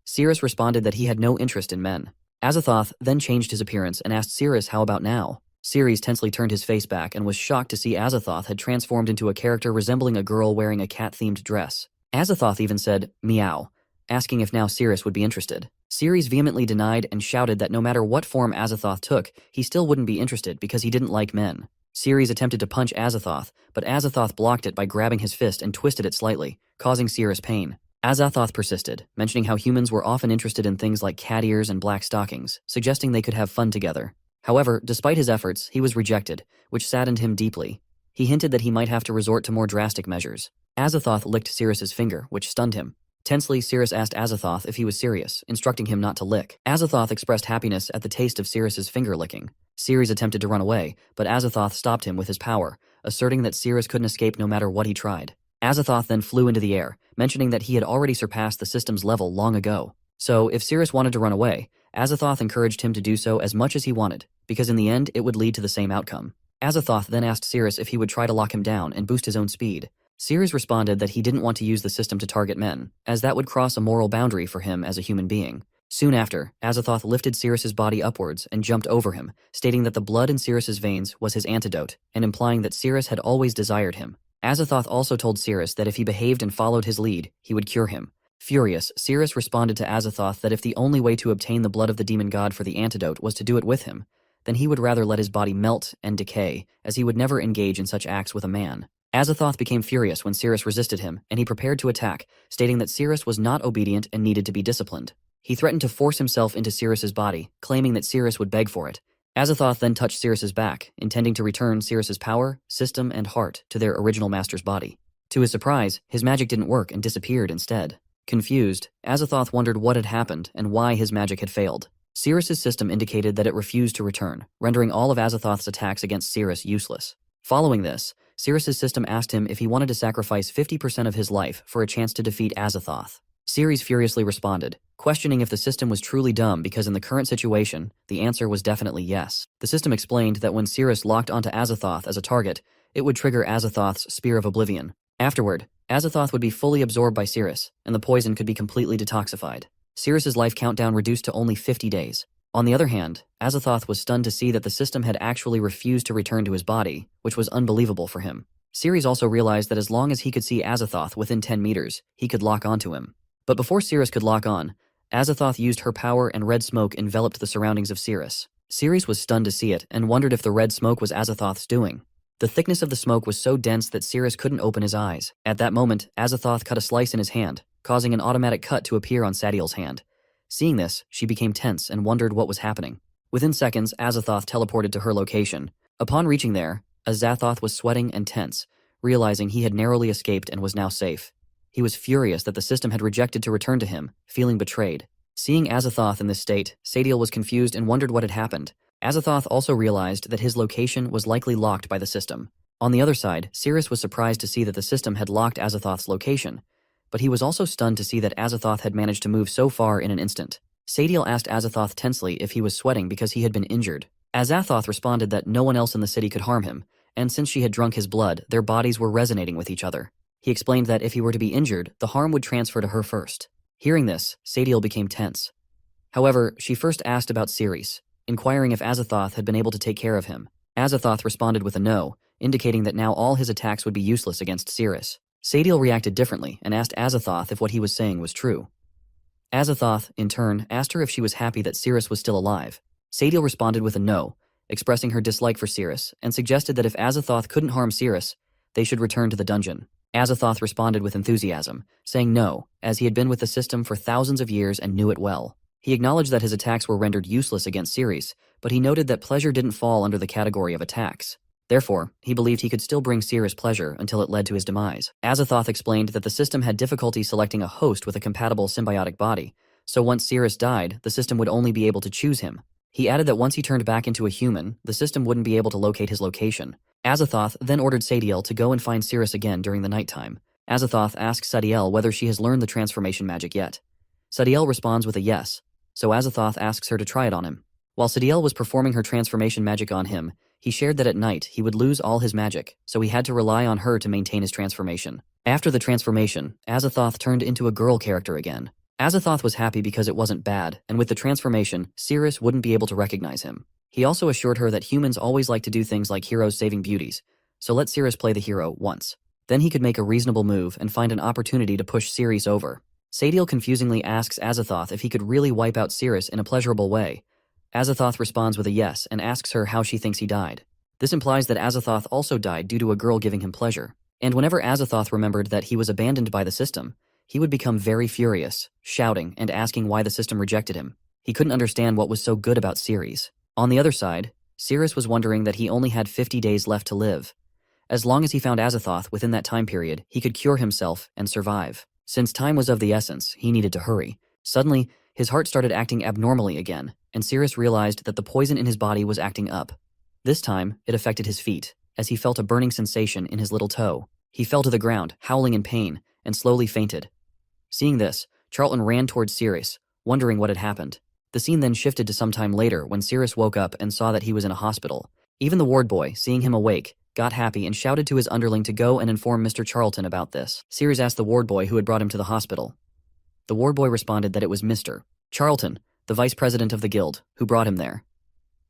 Speaker 1: Cirrus responded that he had no interest in men. Azathoth then changed his appearance and asked Cirrus how about now. Cirrus tensely turned his face back and was shocked to see Azathoth had transformed into a character resembling a girl wearing a cat-themed dress. Azathoth even said, "Meow," asking if now Cirrus would be interested. Cirrus vehemently denied and shouted that no matter what form Azathoth took, he still wouldn't be interested because he didn't like men. Cirrus attempted to punch Azathoth, but Azathoth blocked it by grabbing his fist and twisted it slightly, causing Cirrus pain. Azathoth persisted, mentioning how humans were often interested in things like cat ears and black stockings, suggesting they could have fun together. However, despite his efforts, he was rejected, which saddened him deeply. He hinted that he might have to resort to more drastic measures. Azathoth licked Cirrus's finger, which stunned him. Tensely, Cirrus asked Azathoth if he was serious, instructing him not to lick. Azathoth expressed happiness at the taste of Cirrus's finger licking. Cirrus attempted to run away, but Azathoth stopped him with his power, asserting that Cirrus couldn't escape no matter what he tried. Azathoth then flew into the air, mentioning that he had already surpassed the system's level long ago. So, if Cirrus wanted to run away, Azathoth encouraged him to do so as much as he wanted, because in the end it would lead to the same outcome. Azathoth then asked Cirrus if he would try to lock him down and boost his own speed. Cirrus responded that he didn't want to use the system to target men, as that would cross a moral boundary for him as a human being. Soon after, Azathoth lifted Cirrus's body upwards and jumped over him, stating that the blood in Cirrus's veins was his antidote, and implying that Cirrus had always desired him. Azathoth also told Cirrus that if he behaved and followed his lead, he would cure him. Furious, Cirrus responded to Azathoth that if the only way to obtain the blood of the demon god for the antidote was to do it with him, then he would rather let his body melt and decay, as he would never engage in such acts with a man. Azathoth became furious when Sirius resisted him, and he prepared to attack, stating that Sirius was not obedient and needed to be disciplined. He threatened to force himself into Sirius's body, claiming that Sirius would beg for it. Azathoth then touched Sirius's back, intending to return Sirius's power, system, and heart to their original master's body. To his surprise, his magic didn't work and disappeared instead. Confused, Azathoth wondered what had happened and why his magic had failed. Sirius's system indicated that it refused to return, rendering all of Azathoth's attacks against Sirius useless. Following this, Sirius's system asked him if he wanted to sacrifice 50% of his life for a chance to defeat Azathoth. Sirius furiously responded, questioning if the system was truly dumb because in the current situation, the answer was definitely yes. The system explained that when Sirius locked onto Azathoth as a target, it would trigger Azathoth's Spear of Oblivion. Afterward, Azathoth would be fully absorbed by Sirius, and the poison could be completely detoxified. Sirius's life countdown reduced to only 50 days. On the other hand, Azathoth was stunned to see that the system had actually refused to return to his body, which was unbelievable for him. Sirius also realized that as long as he could see Azathoth within 10 meters, he could lock onto him. But before Sirius could lock on, Azathoth used her power and red smoke enveloped the surroundings of Sirius. Sirius was stunned to see it and wondered if the red smoke was Azathoth's doing. The thickness of the smoke was so dense that Sirius couldn't open his eyes. At that moment, Azathoth cut a slice in his hand, causing an automatic cut to appear on Sadiel's hand. Seeing this, she became tense and wondered what was happening. Within seconds, Azathoth teleported to her location. Upon reaching there, Azathoth was sweating and tense, realizing he had narrowly escaped and was now safe. He was furious that the system had rejected to return to him, feeling betrayed. Seeing Azathoth in this state, Sadiel was confused and wondered what had happened. Azathoth also realized that his location was likely locked by the system. On the other side, Sirius was surprised to see that the system had locked Azathoth's location, but he was also stunned to see that Azathoth had managed to move so far in an instant. Sadiel asked Azathoth tensely if he was sweating because he had been injured. Azathoth responded that no one else in the city could harm him, and since she had drunk his blood, their bodies were resonating with each other. He explained that if he were to be injured, the harm would transfer to her first. Hearing this, Sadiel became tense. However, she first asked about Sirius, inquiring if Azathoth had been able to take care of him. Azathoth responded with a no, indicating that now all his attacks would be useless against Sirius. Sadiel reacted differently and asked Azathoth if what he was saying was true. Azathoth, in turn, asked her if she was happy that Sirius was still alive. Sadiel responded with a no, expressing her dislike for Sirius, and suggested that if Azathoth couldn't harm Sirius, they should return to the dungeon. Azathoth responded with enthusiasm, saying no, as he had been with the system for thousands of years and knew it well. He acknowledged that his attacks were rendered useless against Sirius, but he noted that pleasure didn't fall under the category of attacks. Therefore, he believed he could still bring Sirius pleasure until it led to his demise. Azathoth explained that the system had difficulty selecting a host with a compatible symbiotic body, so once Sirius died, the system would only be able to choose him. He added that once he turned back into a human, the system wouldn't be able to locate his location. Azathoth then ordered Sadiel to go and find Sirius again during the nighttime. Azathoth asks Sadiel whether she has learned the transformation magic yet. Sadiel responds with a yes, so Azathoth asks her to try it on him. While Sadiel was performing her transformation magic on him, he shared that at night he would lose all his magic, so he had to rely on her to maintain his transformation. After the transformation, Azathoth turned into a girl character again. Azathoth was happy because it wasn't bad, and with the transformation, Sirius wouldn't be able to recognize him. He also assured her that humans always like to do things like heroes saving beauties, so let Sirius play the hero once. Then he could make a reasonable move and find an opportunity to push Sirius over. Sadiel confusingly asks Azathoth if he could really wipe out Sirius in a pleasurable way. Azathoth responds with a yes and asks her how she thinks he died. This implies that Azathoth also died due to a girl giving him pleasure. And whenever Azathoth remembered that he was abandoned by the system, he would become very furious, shouting and asking why the system rejected him. He couldn't understand what was so good about Sirius. On the other side, Sirius was wondering that he only had 50 days left to live. As long as he found Azathoth within that time period, he could cure himself and survive. Since time was of the essence, he needed to hurry. Suddenly, his heart started acting abnormally again, and Sirius realized that the poison in his body was acting up. This time, it affected his feet, as he felt a burning sensation in his little toe. He fell to the ground, howling in pain, and slowly fainted. Seeing this, Charlton ran towards Sirius, wondering what had happened. The scene then shifted to some time later when Sirius woke up and saw that he was in a hospital. Even the ward boy, seeing him awake, got happy and shouted to his underling to go and inform Mr. Charlton about this. Sirius asked the ward boy who had brought him to the hospital. The ward boy responded that it was Mr. Charlton, the vice president of the guild, who brought him there.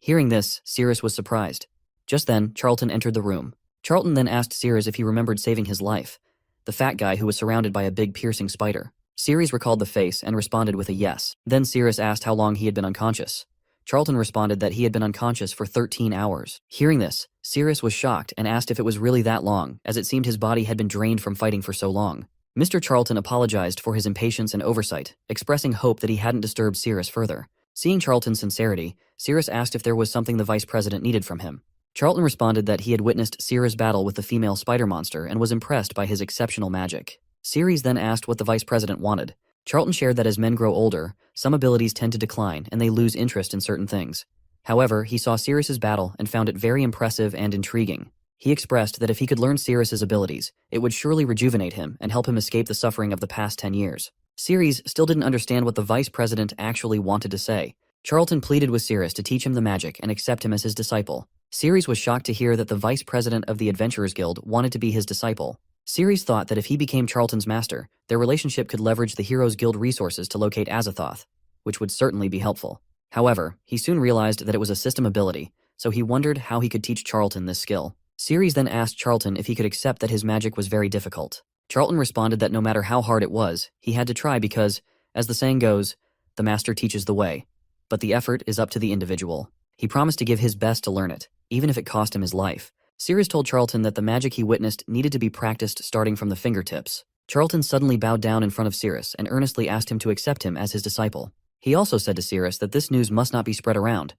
Speaker 1: Hearing this, Sirius was surprised. Just then, Charlton entered the room. Charlton then asked Sirius if he remembered saving his life, the fat guy who was surrounded by a big piercing spider. Sirius recalled the face and responded with a yes. Then Sirius asked how long he had been unconscious. Charlton responded that he had been unconscious for 13 hours. Hearing this, Sirius was shocked and asked if it was really that long, as it seemed his body had been drained from fighting for so long. Mr. Charlton apologized for his impatience and oversight, expressing hope that he hadn't disturbed Sirius further. Seeing Charlton's sincerity, Sirius asked if there was something the vice president needed from him. Charlton responded that he had witnessed Sirius battle with the female spider monster and was impressed by his exceptional magic. Sirius then asked what the vice president wanted. Charlton shared that as men grow older, some abilities tend to decline and they lose interest in certain things. However, he saw Sirius's battle and found it very impressive and intriguing. He expressed that if he could learn Sirius's abilities, it would surely rejuvenate him and help him escape the suffering of the past 10 years. Sirius still didn't understand what the vice president actually wanted to say. Charlton pleaded with Sirius to teach him the magic and accept him as his disciple. Sirius was shocked to hear that the vice president of the Adventurers Guild wanted to be his disciple. Sirius thought that if he became Charlton's master, their relationship could leverage the Heroes Guild resources to locate Azathoth, which would certainly be helpful. However, he soon realized that it was a system ability, so he wondered how he could teach Charlton this skill. Sirius then asked Charlton if he could accept that his magic was very difficult. Charlton responded that no matter how hard it was, he had to try because, as the saying goes, the master teaches the way. But the effort is up to the individual. He promised to give his best to learn it, even if it cost him his life. Sirius told Charlton that the magic he witnessed needed to be practiced starting from the fingertips. Charlton suddenly bowed down in front of Sirius and earnestly asked him to accept him as his disciple. He also said to Sirius that this news must not be spread around.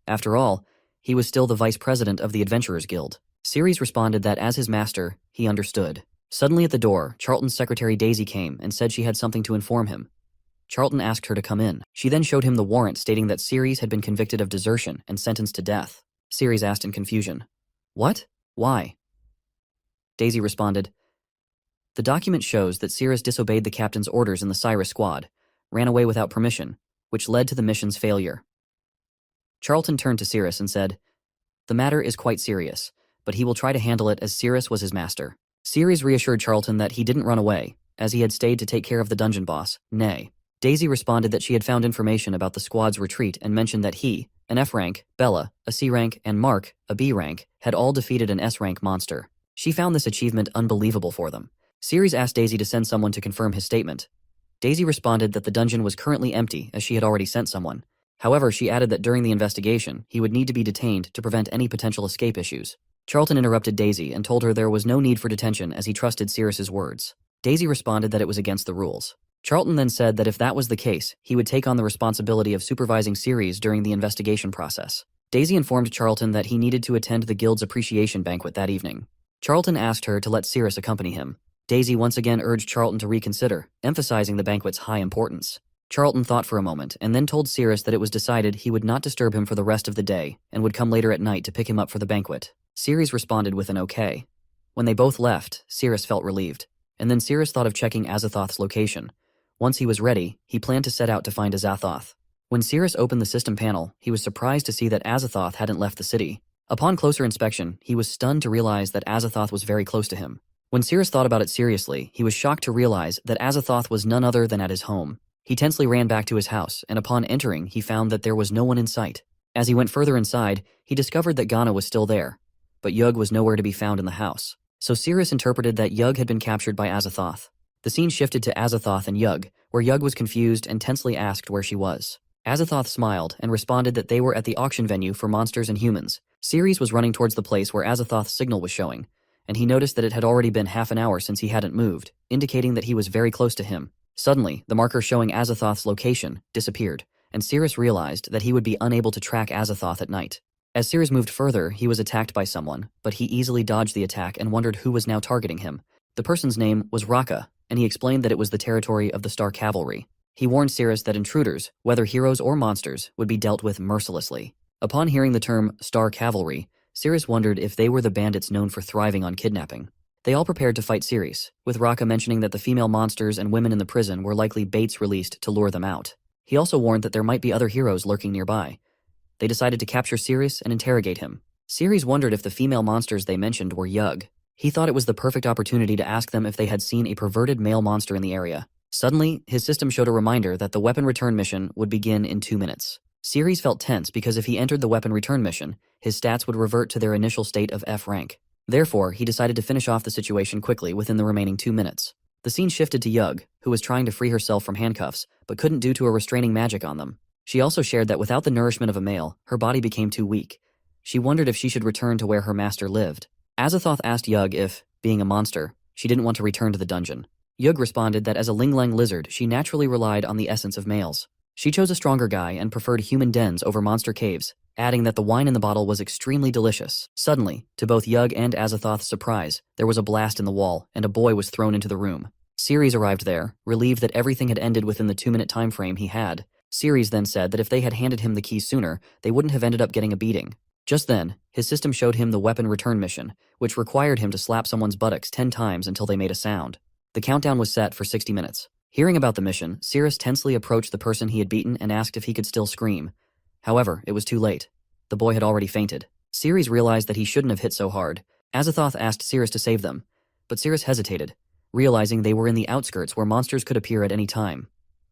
Speaker 1: After all, he was still the vice president of the Adventurers Guild. Sirius responded that as his master, he understood. Suddenly at the door, Charlton's secretary Daisy came and said she had something to inform him. Charlton asked her to come in. She then showed him the warrant stating that Sirius had been convicted of desertion and sentenced to death. Sirius asked in confusion, "What? Why?" Daisy responded, "The document shows that Sirius disobeyed the captain's orders in the Cyrus squad, ran away without permission, which led to the mission's failure." Charlton turned to Sirius and said, "The matter is quite serious, but he will try to handle it as Sirius was his master." Sirius reassured Charlton that he didn't run away, as he had stayed to take care of the dungeon boss, Nay. Daisy responded that she had found information about the squad's retreat and mentioned that he, an F rank, Bella, a C rank, and Mark, a B rank, had all defeated an S rank monster. She found this achievement unbelievable for them. Sirius asked Daisy to send someone to confirm his statement. Daisy responded that the dungeon was currently empty as she had already sent someone. However, she added that during the investigation, he would need to be detained to prevent any potential escape issues. Charlton interrupted Daisy and told her there was no need for detention as he trusted Sirius's words. Daisy responded that it was against the rules. Charlton then said that if that was the case, he would take on the responsibility of supervising Sirius during the investigation process. Daisy informed Charlton that he needed to attend the guild's appreciation banquet that evening. Charlton asked her to let Sirius accompany him. Daisy once again urged Charlton to reconsider, emphasizing the banquet's high importance. Charlton thought for a moment and then told Sirius that it was decided he would not disturb him for the rest of the day and would come later at night to pick him up for the banquet. Sirius responded with an okay. When they both left, Sirius felt relieved, and then Sirius thought of checking Azathoth's location. Once he was ready, he planned to set out to find Azathoth. When Sirius opened the system panel, he was surprised to see that Azathoth hadn't left the city. Upon closer inspection, he was stunned to realize that Azathoth was very close to him. When Sirius thought about it seriously, he was shocked to realize that Azathoth was none other than at his home. He tensely ran back to his house, and upon entering, he found that there was no one in sight. As he went further inside, he discovered that Ghana was still there, but Yug was nowhere to be found in the house. So Sirius interpreted that Yug had been captured by Azathoth. The scene shifted to Azathoth and Yug, where Yug was confused and tensely asked where she was. Azathoth smiled and responded that they were at the auction venue for monsters and humans. Sirius was running towards the place where Azathoth's signal was showing, and he noticed that it had already been half an hour since he hadn't moved, indicating that he was very close to him. Suddenly, the marker showing Azathoth's location disappeared, and Sirius realized that he would be unable to track Azathoth at night. As Sirius moved further, he was attacked by someone, but he easily dodged the attack and wondered who was now targeting him. The person's name was Raka, and he explained that it was the territory of the Star Cavalry. He warned Sirius that intruders, whether heroes or monsters, would be dealt with mercilessly. Upon hearing the term Star Cavalry, Sirius wondered if they were the bandits known for thriving on kidnapping. They all prepared to fight Sirius, with Raka mentioning that the female monsters and women in the prison were likely baits released to lure them out. He also warned that there might be other heroes lurking nearby. They decided to capture Sirius and interrogate him. Sirius wondered if the female monsters they mentioned were Yug. He thought it was the perfect opportunity to ask them if they had seen a perverted male monster in the area. Suddenly, his system showed a reminder that the weapon return mission would begin in 2 minutes. Sirius felt tense because if he entered the weapon return mission, his stats would revert to their initial state of F rank. Therefore, he decided to finish off the situation quickly within the remaining 2 minutes. The scene shifted to Yug, who was trying to free herself from handcuffs, but couldn't due to a restraining magic on them. She also shared that without the nourishment of a male, her body became too weak. She wondered if she should return to where her master lived. Azathoth asked Yug if, being a monster, she didn't want to return to the dungeon. Yug responded that as a Ling-Lang lizard, she naturally relied on the essence of males. She chose a stronger guy and preferred human dens over monster caves, adding that the wine in the bottle was extremely delicious. Suddenly, to both Yug and Azathoth's surprise, there was a blast in the wall, and a boy was thrown into the room. Ceres arrived there, relieved that everything had ended within the 2-minute time frame he had. Ceres then said that if they had handed him the key sooner, they wouldn't have ended up getting a beating. Just then, his system showed him the weapon return mission, which required him to slap someone's buttocks 10 times until they made a sound. The countdown was set for 60 minutes. Hearing about the mission, Ceres tensely approached the person he had beaten and asked if he could still scream. However, it was too late. The boy had already fainted. Ceres realized that he shouldn't have hit so hard. Azathoth asked Ceres to save them, but Ceres hesitated, realizing they were in the outskirts where monsters could appear at any time.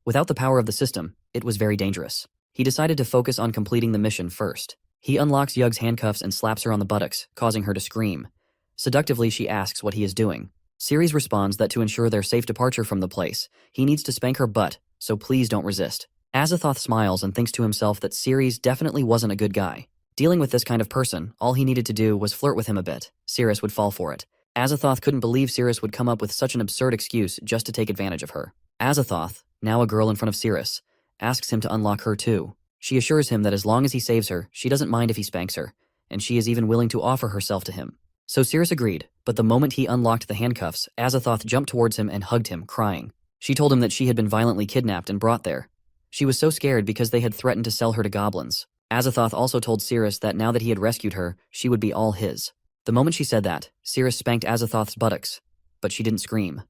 Speaker 1: Without the power of the system, it was very dangerous. He decided to focus on completing the mission first. He unlocks Yug's handcuffs and slaps her on the buttocks, causing her to scream. Seductively, she asks what he is doing. Ceres responds that to ensure their safe departure from the place, he needs to spank her butt, so please don't resist. Azathoth smiles and thinks to himself that Ceres definitely wasn't a good guy. Dealing with this kind of person, all he needed to do was flirt with him a bit. Ceres would fall for it. Azathoth couldn't believe Ceres would come up with such an absurd excuse just to take advantage of her. Azathoth, now a girl in front of Ceres, asks him to unlock her too. She assures him that as long as he saves her, she doesn't mind if he spanks her, and she is even willing to offer herself to him. So Ceres agreed, but the moment he unlocked the handcuffs, Azathoth jumped towards him and hugged him, crying. She told him that she had been violently kidnapped and brought there. She was so scared because they had threatened to sell her to goblins. Azathoth also told Ceres that now that he had rescued her, she would be all his. The moment she said that, Ceres spanked Azathoth's buttocks, but she didn't scream.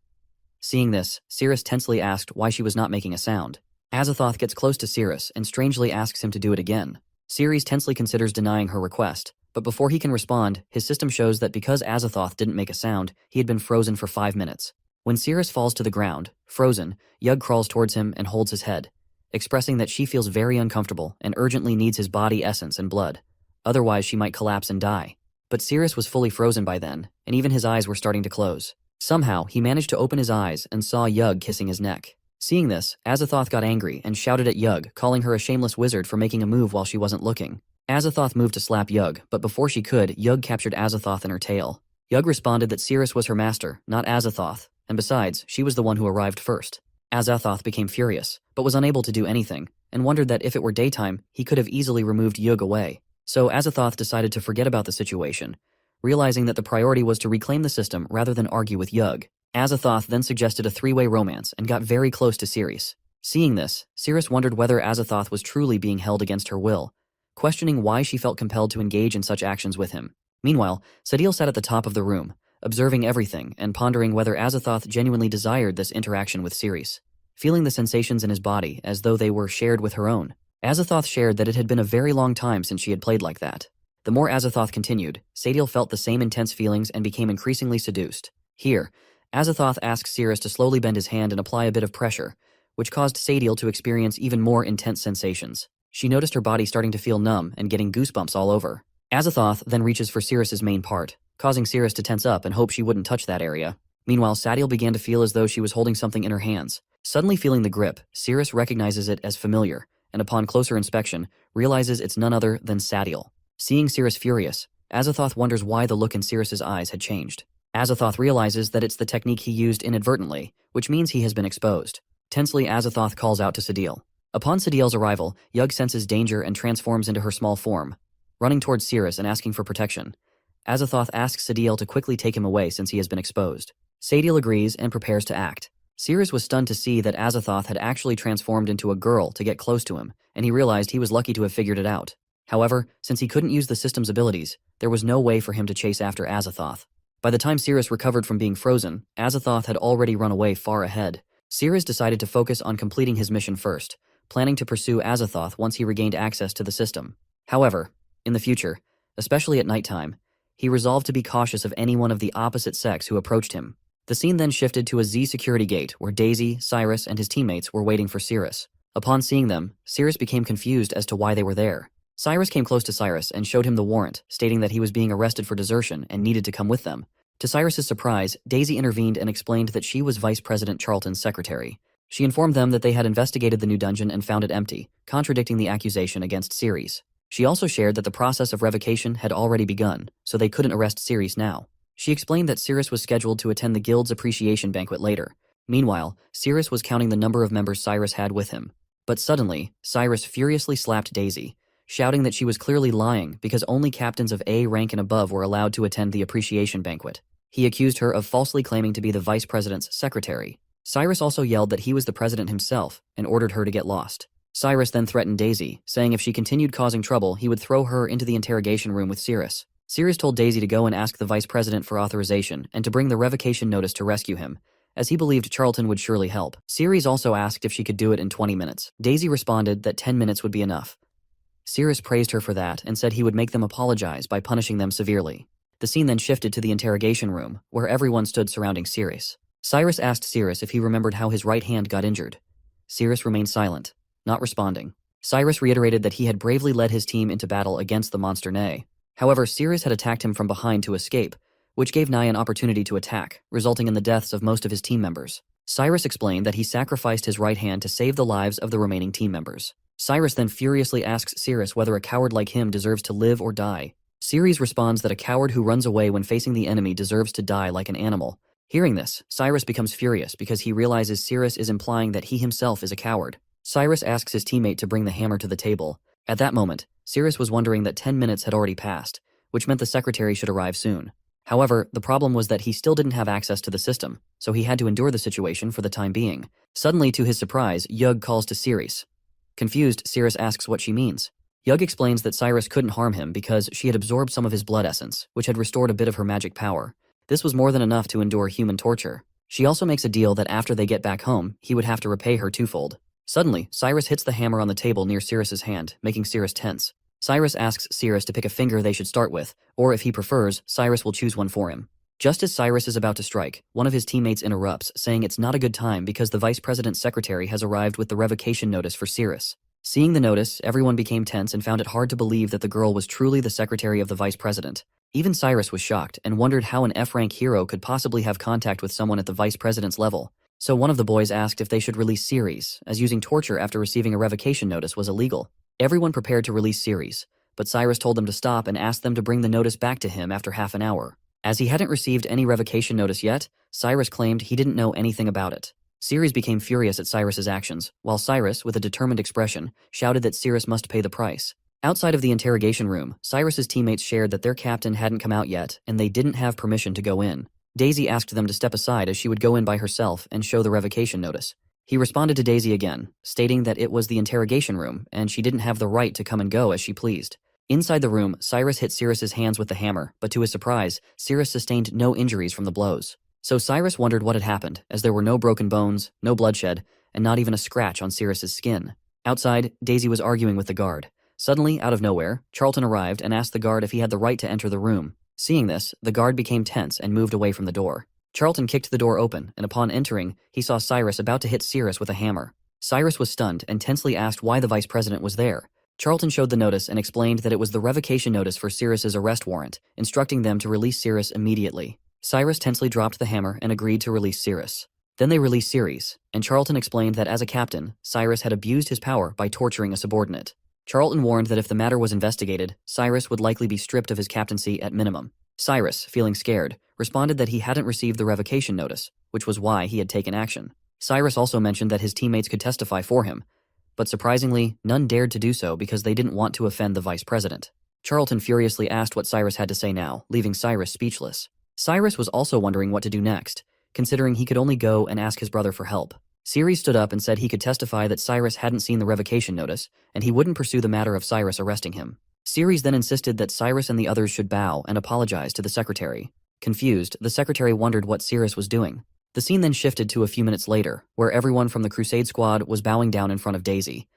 Speaker 1: Seeing this, Ceres tensely asked why she was not making a sound. Azathoth gets close to Ceres and strangely asks him to do it again. Ceres tensely considers denying her request, but before he can respond, his system shows that because Azathoth didn't make a sound, he had been frozen for 5 minutes. When Ceres falls to the ground, frozen, Yug crawls towards him and holds his head, expressing that she feels very uncomfortable and urgently needs his body essence and blood. Otherwise, she might collapse and die. But Ceres was fully frozen by then, and even his eyes were starting to close. Somehow, he managed to open his eyes and saw Yug kissing his neck. Seeing this, Azathoth got angry and shouted at Yug, calling her a shameless wizard for making a move while she wasn't looking. Azathoth moved to slap Yug, but before she could, Yug captured Azathoth in her tail. Yug responded that Ceres was her master, not Azathoth, and besides, she was the one who arrived first. Azathoth became furious, but was unable to do anything, and wondered that if it were daytime, he could have easily removed Yug away. So Azathoth decided to forget about the situation, realizing that the priority was to reclaim the system rather than argue with Yug. Azathoth then suggested a 3-way romance and got very close to Ceres. Seeing this, Ceres wondered whether Azathoth was truly being held against her will, questioning why she felt compelled to engage in such actions with him. Meanwhile, Sadil sat at the top of the room, observing everything and pondering whether Azathoth genuinely desired this interaction with Ceres, feeling the sensations in his body as though they were shared with her own. Azathoth shared that it had been a very long time since she had played like that. The more Azathoth continued, Sadil felt the same intense feelings and became increasingly seduced. Here, Azathoth asked Ceres to slowly bend his hand and apply a bit of pressure, which caused Sadil to experience even more intense sensations. She noticed her body starting to feel numb and getting goosebumps all over. Azathoth then reaches for Ceres' main part, causing Ceres to tense up and hope she wouldn't touch that area. Meanwhile, Sadil began to feel as though she was holding something in her hands. Suddenly feeling the grip, Ceres recognizes it as familiar, and upon closer inspection, realizes it's none other than Sadil. Seeing Ceres furious, Azathoth wonders why the look in Ceres' eyes had changed. Azathoth realizes that it's the technique he used inadvertently, which means he has been exposed. Tensely, Azathoth calls out to Sadil. Upon Sadil's arrival, Yug senses danger and transforms into her small form, running towards Ceres and asking for protection. Azathoth asks Sadil to quickly take him away since he has been exposed. Sadil agrees and prepares to act. Ceres was stunned to see that Azathoth had actually transformed into a girl to get close to him, and he realized he was lucky to have figured it out. However, since he couldn't use the system's abilities, there was no way for him to chase after Azathoth. By the time Ceres recovered from being frozen, Azathoth had already run away far ahead. Ceres decided to focus on completing his mission first, planning to pursue Azathoth once he regained access to the system. However, in the future, especially at nighttime, he resolved to be cautious of anyone of the opposite sex who approached him. The scene then shifted to a Z security gate where Daisy, Cyrus, and his teammates were waiting for Ceres. Upon seeing them, Ceres became confused as to why they were there. Cyrus came close to Cyrus and showed him the warrant, stating that he was being arrested for desertion and needed to come with them. To Cyrus's surprise, Daisy intervened and explained that she was Vice President Charlton's secretary. She informed them that they had investigated the new dungeon and found it empty, contradicting the accusation against Ceres. She also shared that the process of revocation had already begun, so they couldn't arrest Ceres now. She explained that Ceres was scheduled to attend the guild's appreciation banquet later. Meanwhile, Ceres was counting the number of members Cyrus had with him. But suddenly, Cyrus furiously slapped Daisy, shouting that she was clearly lying because only captains of A rank and above were allowed to attend the appreciation banquet. He accused her of falsely claiming to be the vice president's secretary. Cyrus also yelled that he was the president himself and ordered her to get lost. Cyrus then threatened Daisy, saying if she continued causing trouble, he would throw her into the interrogation room with Ceres. Ceres told Daisy to go and ask the vice president for authorization and to bring the revocation notice to rescue him, as he believed Charlton would surely help. Ceres also asked if she could do it in 20 minutes. Daisy responded that 10 minutes would be enough. Ceres praised her for that and said he would make them apologize by punishing them severely. The scene then shifted to the interrogation room, where everyone stood surrounding Ceres. Cyrus asked Ceres if he remembered how his right hand got injured. Ceres remained silent, not responding. Cyrus reiterated that he had bravely led his team into battle against the monster Nay. However, Ceres had attacked him from behind to escape, which gave Nye an opportunity to attack, resulting in the deaths of most of his team members. Cyrus explained that he sacrificed his right hand to save the lives of the remaining team members. Cyrus then furiously asks Ceres whether a coward like him deserves to live or die. Ceres responds that a coward who runs away when facing the enemy deserves to die like an animal. Hearing this, Cyrus becomes furious because he realizes Ceres is implying that he himself is a coward. Cyrus asks his teammate to bring the hammer to the table. At that moment, Ceres was wondering that 10 minutes had already passed, which meant the secretary should arrive soon. However, the problem was that he still didn't have access to the system, so he had to endure the situation for the time being. Suddenly, to his surprise, Yug calls to Ceres. Confused, Ceres asks what she means. Yug explains that Cyrus couldn't harm him because she had absorbed some of his blood essence, which had restored a bit of her magic power. This was more than enough to endure human torture. She also makes a deal that after they get back home, he would have to repay her twofold. Suddenly, Cyrus hits the hammer on the table near Ceres's hand, making Ceres tense. Cyrus asks Ceres to pick a finger they should start with, or if he prefers, Cyrus will choose one for him. Just as Cyrus is about to strike, one of his teammates interrupts, saying it's not a good time because the vice president's secretary has arrived with the revocation notice for Ceres. Seeing the notice, everyone became tense and found it hard to believe that the girl was truly the secretary of the vice president. Even Cyrus was shocked and wondered how an F-rank hero could possibly have contact with someone at the vice president's level. So one of the boys asked if they should release Ceres, as using torture after receiving a revocation notice was illegal. Everyone prepared to release Ceres, but Cyrus told them to stop and asked them to bring the notice back to him after half an hour. As he hadn't received any revocation notice yet, Cyrus claimed he didn't know anything about it. Ceres became furious at Cyrus's actions, while Cyrus, with a determined expression, shouted that Ceres must pay the price. Outside of the interrogation room, Cyrus's teammates shared that their captain hadn't come out yet, and they didn't have permission to go in. Daisy asked them to step aside as she would go in by herself and show the revocation notice. He responded to Daisy again, stating that it was the interrogation room, and she didn't have the right to come and go as she pleased. Inside the room, Cyrus hit Ceres's hands with the hammer, but to his surprise, Ceres sustained no injuries from the blows. So Cyrus wondered what had happened, as there were no broken bones, no bloodshed, and not even a scratch on Ceres's skin. Outside, Daisy was arguing with the guard. Suddenly, out of nowhere, Charlton arrived and asked the guard if he had the right to enter the room. Seeing this, the guard became tense and moved away from the door. Charlton kicked the door open, and upon entering, he saw Cyrus about to hit Ceres with a hammer. Cyrus was stunned and tensely asked why the vice president was there. Charlton showed the notice and explained that it was the revocation notice for Ceres's arrest warrant, instructing them to release Ceres immediately. Cyrus tensely dropped the hammer and agreed to release Ceres. Then they released Ceres, and Charlton explained that as a captain, Cyrus had abused his power by torturing a subordinate. Charlton warned that if the matter was investigated, Cyrus would likely be stripped of his captaincy at minimum. Cyrus, feeling scared, responded that he hadn't received the revocation notice, which was why he had taken action. Cyrus also mentioned that his teammates could testify for him, but surprisingly, none dared to do so because they didn't want to offend the vice president. Charlton furiously asked what Cyrus had to say now, leaving Cyrus speechless. Cyrus was also wondering what to do next, considering he could only go and ask his brother for help. Ceres stood up and said he could testify that Cyrus hadn't seen the revocation notice, and he wouldn't pursue the matter of Cyrus arresting him. Ceres then insisted that Cyrus and the others should bow and apologize to the secretary. Confused, the secretary wondered what Ceres was doing. The scene then shifted to a few minutes later, where everyone from the Crusade Squad was bowing down in front of Daisy.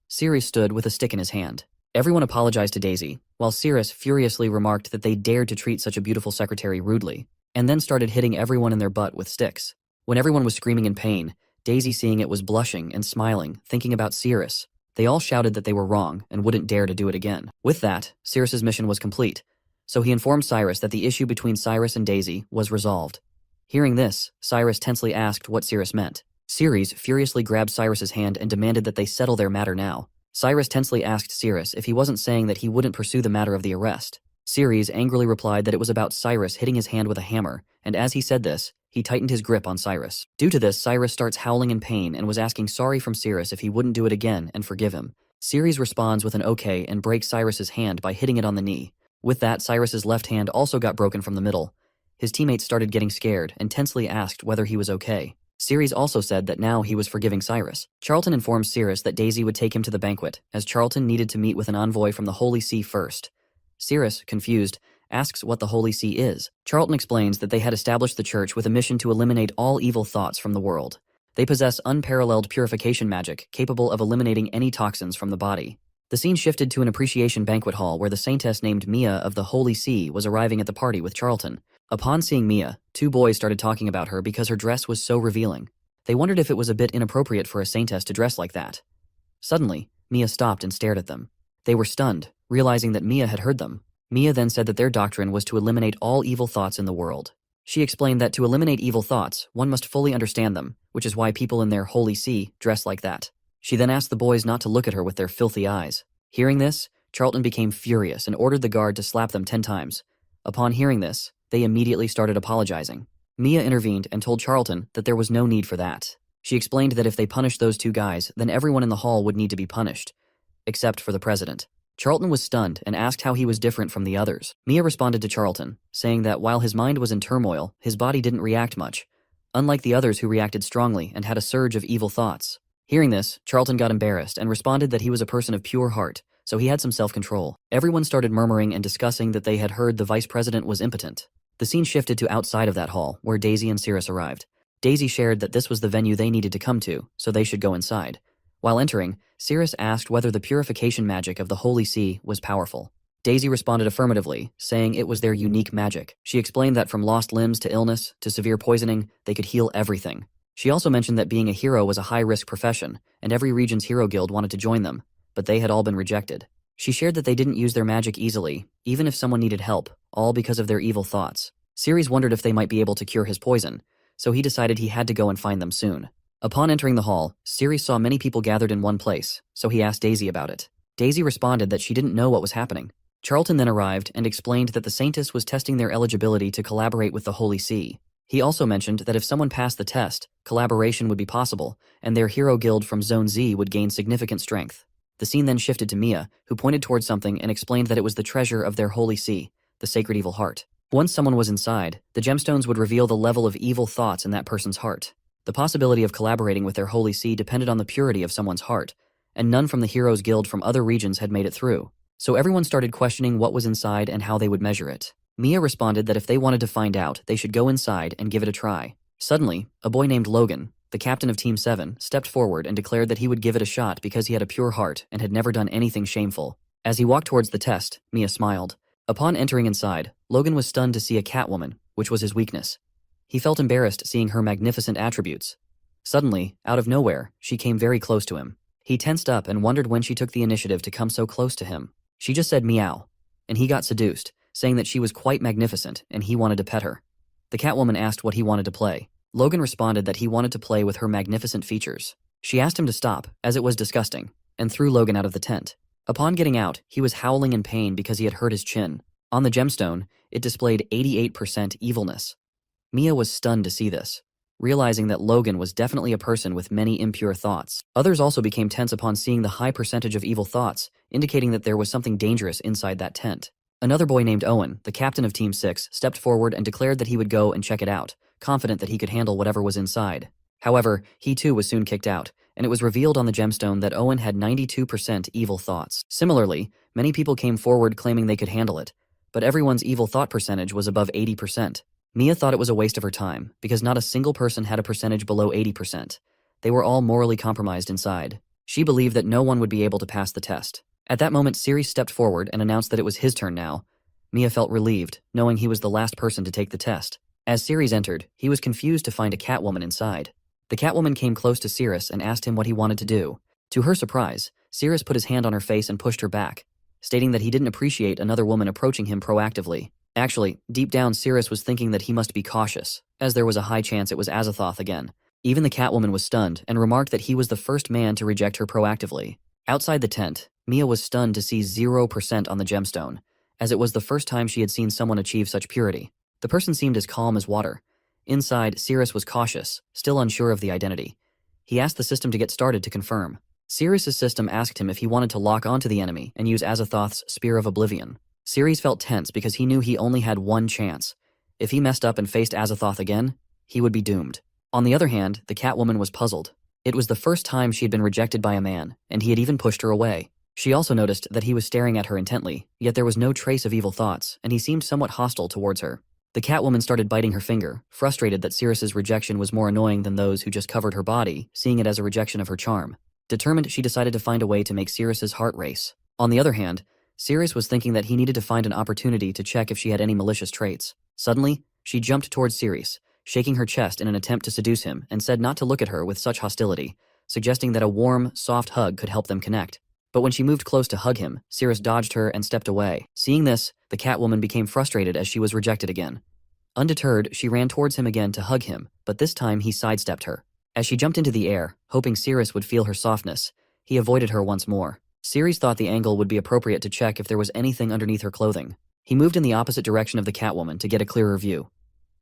Speaker 1: Ceres stood with a stick in his hand. Everyone apologized to Daisy, while Ceres furiously remarked that they dared to treat such a beautiful secretary rudely, and then started hitting everyone in their butt with sticks. When everyone was screaming in pain, Daisy, seeing it, was blushing and smiling, thinking about Ceres. They all shouted that they were wrong and wouldn't dare to do it again. With that, Ceres's mission was complete, so he informed Cyrus that the issue between Cyrus and Daisy was resolved. Hearing this, Cyrus tensely asked what Ceres meant. Ceres furiously grabbed Cyrus's hand and demanded that they settle their matter now. Cyrus tensely asked Ceres if he wasn't saying that he wouldn't pursue the matter of the arrest. Ceres angrily replied that it was about Cyrus hitting his hand with a hammer, and as he said this, he tightened his grip on Cyrus. Due to this, Cyrus starts howling in pain and was asking sorry from Ceres if he wouldn't do it again and forgive him. Ceres responds with an okay and breaks Cyrus's hand by hitting it on the knee. With that, Cyrus's left hand also got broken from the middle. His teammates started getting scared and tensely asked whether he was okay. Ceres also said that now he was forgiving Cyrus. Charlton informs Ceres that Daisy would take him to the banquet, as Charlton needed to meet with an envoy from the Holy See first. Ceres, confused, asks what the Holy See is. Charlton explains that they had established the church with a mission to eliminate all evil thoughts from the world. They possess unparalleled purification magic, capable of eliminating any toxins from the body. The scene shifted to an appreciation banquet hall where the saintess named Mia of the Holy See was arriving at the party with Charlton. Upon seeing Mia, two boys started talking about her because her dress was so revealing. They wondered if it was a bit inappropriate for a saintess to dress like that. Suddenly, Mia stopped and stared at them. They were stunned, realizing that Mia had heard them. Mia then said that their doctrine was to eliminate all evil thoughts in the world. She explained that to eliminate evil thoughts, one must fully understand them, which is why people in their Holy See dress like that. She then asked the boys not to look at her with their filthy eyes. Hearing this, Charlton became furious and ordered the guard to slap them 10 times. Upon hearing this, they immediately started apologizing. Mia intervened and told Charlton that there was no need for that. She explained that if they punished those two guys, then everyone in the hall would need to be punished, except for the president. Charlton was stunned and asked how he was different from the others. Mia responded to Charlton, saying that while his mind was in turmoil, his body didn't react much, unlike the others who reacted strongly and had a surge of evil thoughts. Hearing this, Charlton got embarrassed and responded that he was a person of pure heart, so he had some self-control. Everyone started murmuring and discussing that they had heard the vice president was impotent. The scene shifted to outside of that hall, where Daisy and Ceres arrived. Daisy shared that this was the venue they needed to come to, so they should go inside. While entering, Ceres asked whether the purification magic of the Holy See was powerful. Daisy responded affirmatively, saying it was their unique magic. She explained that from lost limbs to illness to severe poisoning, they could heal everything. She also mentioned that being a hero was a high-risk profession, and every region's hero guild wanted to join them, but they had all been rejected. She shared that they didn't use their magic easily, even if someone needed help, all because of their evil thoughts. Ceres wondered if they might be able to cure his poison, so he decided he had to go and find them soon. Upon entering the hall, Ceres saw many people gathered in one place, so he asked Daisy about it. Daisy responded that she didn't know what was happening. Charlton then arrived and explained that the saintess was testing their eligibility to collaborate with the Holy See. He also mentioned that if someone passed the test, collaboration would be possible, and their hero guild from Zone Z would gain significant strength. The scene then shifted to Mia, who pointed towards something and explained that it was the treasure of their Holy See, the Sacred Evil Heart. Once someone was inside, the gemstones would reveal the level of evil thoughts in that person's heart. The possibility of collaborating with their Holy See depended on the purity of someone's heart, and none from the Heroes Guild from other regions had made it through. So everyone started questioning what was inside and how they would measure it. Mia responded that if they wanted to find out, they should go inside and give it a try. Suddenly, a boy named Logan, the captain of Team 7, stepped forward and declared that he would give it a shot because he had a pure heart and had never done anything shameful. As he walked towards the test, Mia smiled. Upon entering inside, Logan was stunned to see a Catwoman, which was his weakness. He felt embarrassed seeing her magnificent attributes. Suddenly, out of nowhere, she came very close to him. He tensed up and wondered when she took the initiative to come so close to him. She just said meow, and he got seduced, saying that she was quite magnificent and he wanted to pet her. The Catwoman asked what he wanted to play. Logan responded that he wanted to play with her magnificent features. She asked him to stop, as it was disgusting, and threw Logan out of the tent. Upon getting out, he was howling in pain because he had hurt his chin. On the gemstone, it displayed 88% evilness. Mia was stunned to see this, realizing that Logan was definitely a person with many impure thoughts. Others also became tense upon seeing the high percentage of evil thoughts, indicating that there was something dangerous inside that tent. Another boy named Owen, the captain of Team 6, stepped forward and declared that he would go and check it out, confident that he could handle whatever was inside. However, he too was soon kicked out, and it was revealed on the gemstone that Owen had 92% evil thoughts. Similarly, many people came forward claiming they could handle it, but everyone's evil thought percentage was above 80%. Mia thought it was a waste of her time, because not a single person had a percentage below 80%. They were all morally compromised inside. She believed that no one would be able to pass the test. At that moment, Ceres stepped forward and announced that it was his turn now. Mia felt relieved, knowing he was the last person to take the test. As Ceres entered, he was confused to find a Catwoman inside. The Catwoman came close to Ceres and asked him what he wanted to do. To her surprise, Ceres put his hand on her face and pushed her back, stating that he didn't appreciate another woman approaching him proactively. Actually, deep down Ceres was thinking that he must be cautious, as there was a high chance it was Azathoth again. Even the Catwoman was stunned and remarked that he was the first man to reject her proactively. Outside the tent, Mia was stunned to see 0% on the gemstone, as it was the first time she had seen someone achieve such purity. The person seemed as calm as water. Inside, Sirius was cautious, still unsure of the identity. He asked the system to get started to confirm. Sirius's system asked him if he wanted to lock onto the enemy and use Azathoth's Spear of Oblivion. Sirius felt tense because he knew he only had one chance. If he messed up and faced Azathoth again, he would be doomed. On the other hand, the Catwoman was puzzled. It was the first time she had been rejected by a man, and he had even pushed her away. She also noticed that he was staring at her intently, yet there was no trace of evil thoughts, and he seemed somewhat hostile towards her. The Catwoman started biting her finger, frustrated that Sirius's rejection was more annoying than those who just covered her body, seeing it as a rejection of her charm. Determined, she decided to find a way to make Sirius's heart race. On the other hand, Sirius was thinking that he needed to find an opportunity to check if she had any malicious traits. Suddenly, she jumped towards Sirius, shaking her chest in an attempt to seduce him, and said not to look at her with such hostility, suggesting that a warm, soft hug could help them connect. But when she moved close to hug him, Sirius dodged her and stepped away. Seeing this, the Catwoman became frustrated as she was rejected again. Undeterred, she ran towards him again to hug him, but this time he sidestepped her. As she jumped into the air, hoping Sirius would feel her softness, he avoided her once more. Sirius thought the angle would be appropriate to check if there was anything underneath her clothing. He moved in the opposite direction of the Catwoman to get a clearer view.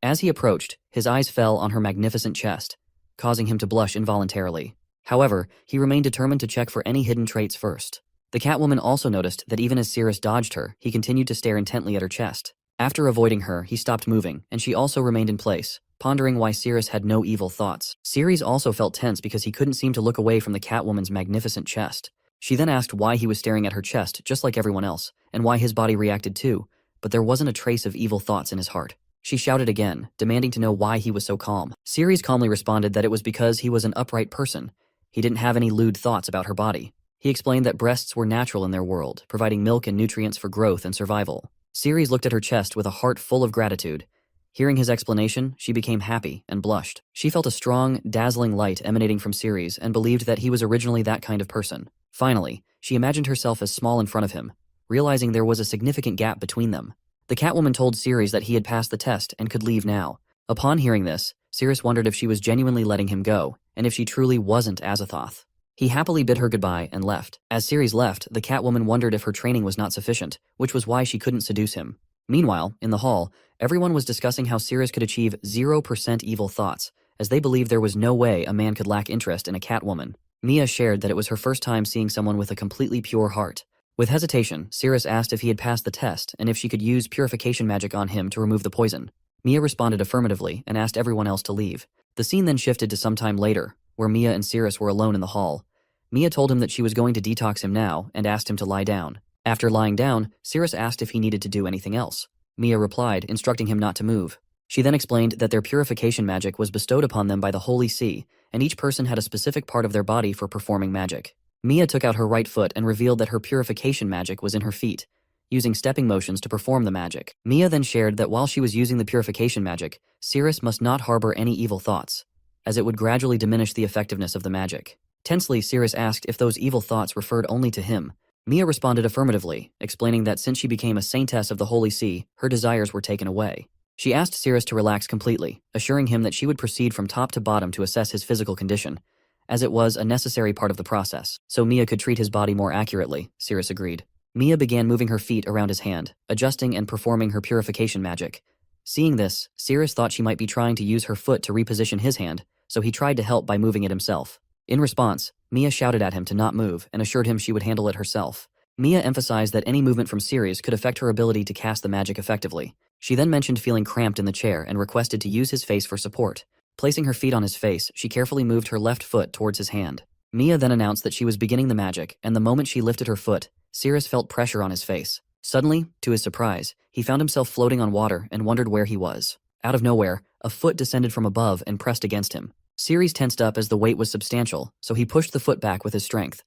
Speaker 1: As he approached, his eyes fell on her magnificent chest, causing him to blush involuntarily. However, he remained determined to check for any hidden traits first. The Catwoman also noticed that even as Sirius dodged her, he continued to stare intently at her chest. After avoiding her, he stopped moving, and she also remained in place, pondering why Sirius had no evil thoughts. Sirius also felt tense because he couldn't seem to look away from the Catwoman's magnificent chest. She then asked why he was staring at her chest just like everyone else, and why his body reacted too, but there wasn't a trace of evil thoughts in his heart. She shouted again, demanding to know why he was so calm. Sirius calmly responded that it was because he was an upright person. He didn't have any lewd thoughts about her body. He explained that breasts were natural in their world, providing milk and nutrients for growth and survival. Sirius looked at her chest with a heart full of gratitude. Hearing his explanation, she became happy and blushed. She felt a strong, dazzling light emanating from Sirius and believed that he was originally that kind of person. Finally, she imagined herself as small in front of him, realizing there was a significant gap between them. The Catwoman told Sirius that he had passed the test and could leave now. Upon hearing this, Sirius wondered if she was genuinely letting him go, and if she truly wasn't Azathoth. He happily bid her goodbye and left. As Sirius left, the Catwoman wondered if her training was not sufficient, which was why she couldn't seduce him. Meanwhile, in the hall, everyone was discussing how Sirius could achieve 0% evil thoughts, as they believed there was no way a man could lack interest in a Catwoman. Mia shared that it was her first time seeing someone with a completely pure heart. With hesitation, Sirius asked if he had passed the test and if she could use purification magic on him to remove the poison. Mia responded affirmatively and asked everyone else to leave. The scene then shifted to some time later, where Mia and Sirius were alone in the hall. Mia told him that she was going to detox him now and asked him to lie down. After lying down, Sirius asked if he needed to do anything else. Mia replied, instructing him not to move. She then explained that their purification magic was bestowed upon them by the Holy See, and each person had a specific part of their body for performing magic. Mia took out her right foot and revealed that her purification magic was in her feet, using stepping motions to perform the magic. Mia then shared that while she was using the purification magic, Sirius must not harbor any evil thoughts, as it would gradually diminish the effectiveness of the magic. Tensely, Sirius asked if those evil thoughts referred only to him. Mia responded affirmatively, explaining that since she became a saintess of the Holy See, her desires were taken away. She asked Sirius to relax completely, assuring him that she would proceed from top to bottom to assess his physical condition, as it was a necessary part of the process, so Mia could treat his body more accurately. Sirius agreed. Mia began moving her feet around his hand, adjusting and performing her purification magic. Seeing this, Sirius thought she might be trying to use her foot to reposition his hand, so he tried to help by moving it himself. In response, Mia shouted at him to not move and assured him she would handle it herself. Mia emphasized that any movement from Sirius could affect her ability to cast the magic effectively. She then mentioned feeling cramped in the chair and requested to use his face for support. Placing her feet on his face, she carefully moved her left foot towards his hand. Mia then announced that she was beginning the magic, and the moment she lifted her foot, Sirius felt pressure on his face. Suddenly, to his surprise, he found himself floating on water and wondered where he was. Out of nowhere, a foot descended from above and pressed against him. Sirius tensed up as the weight was substantial, so he pushed the foot back with his strength.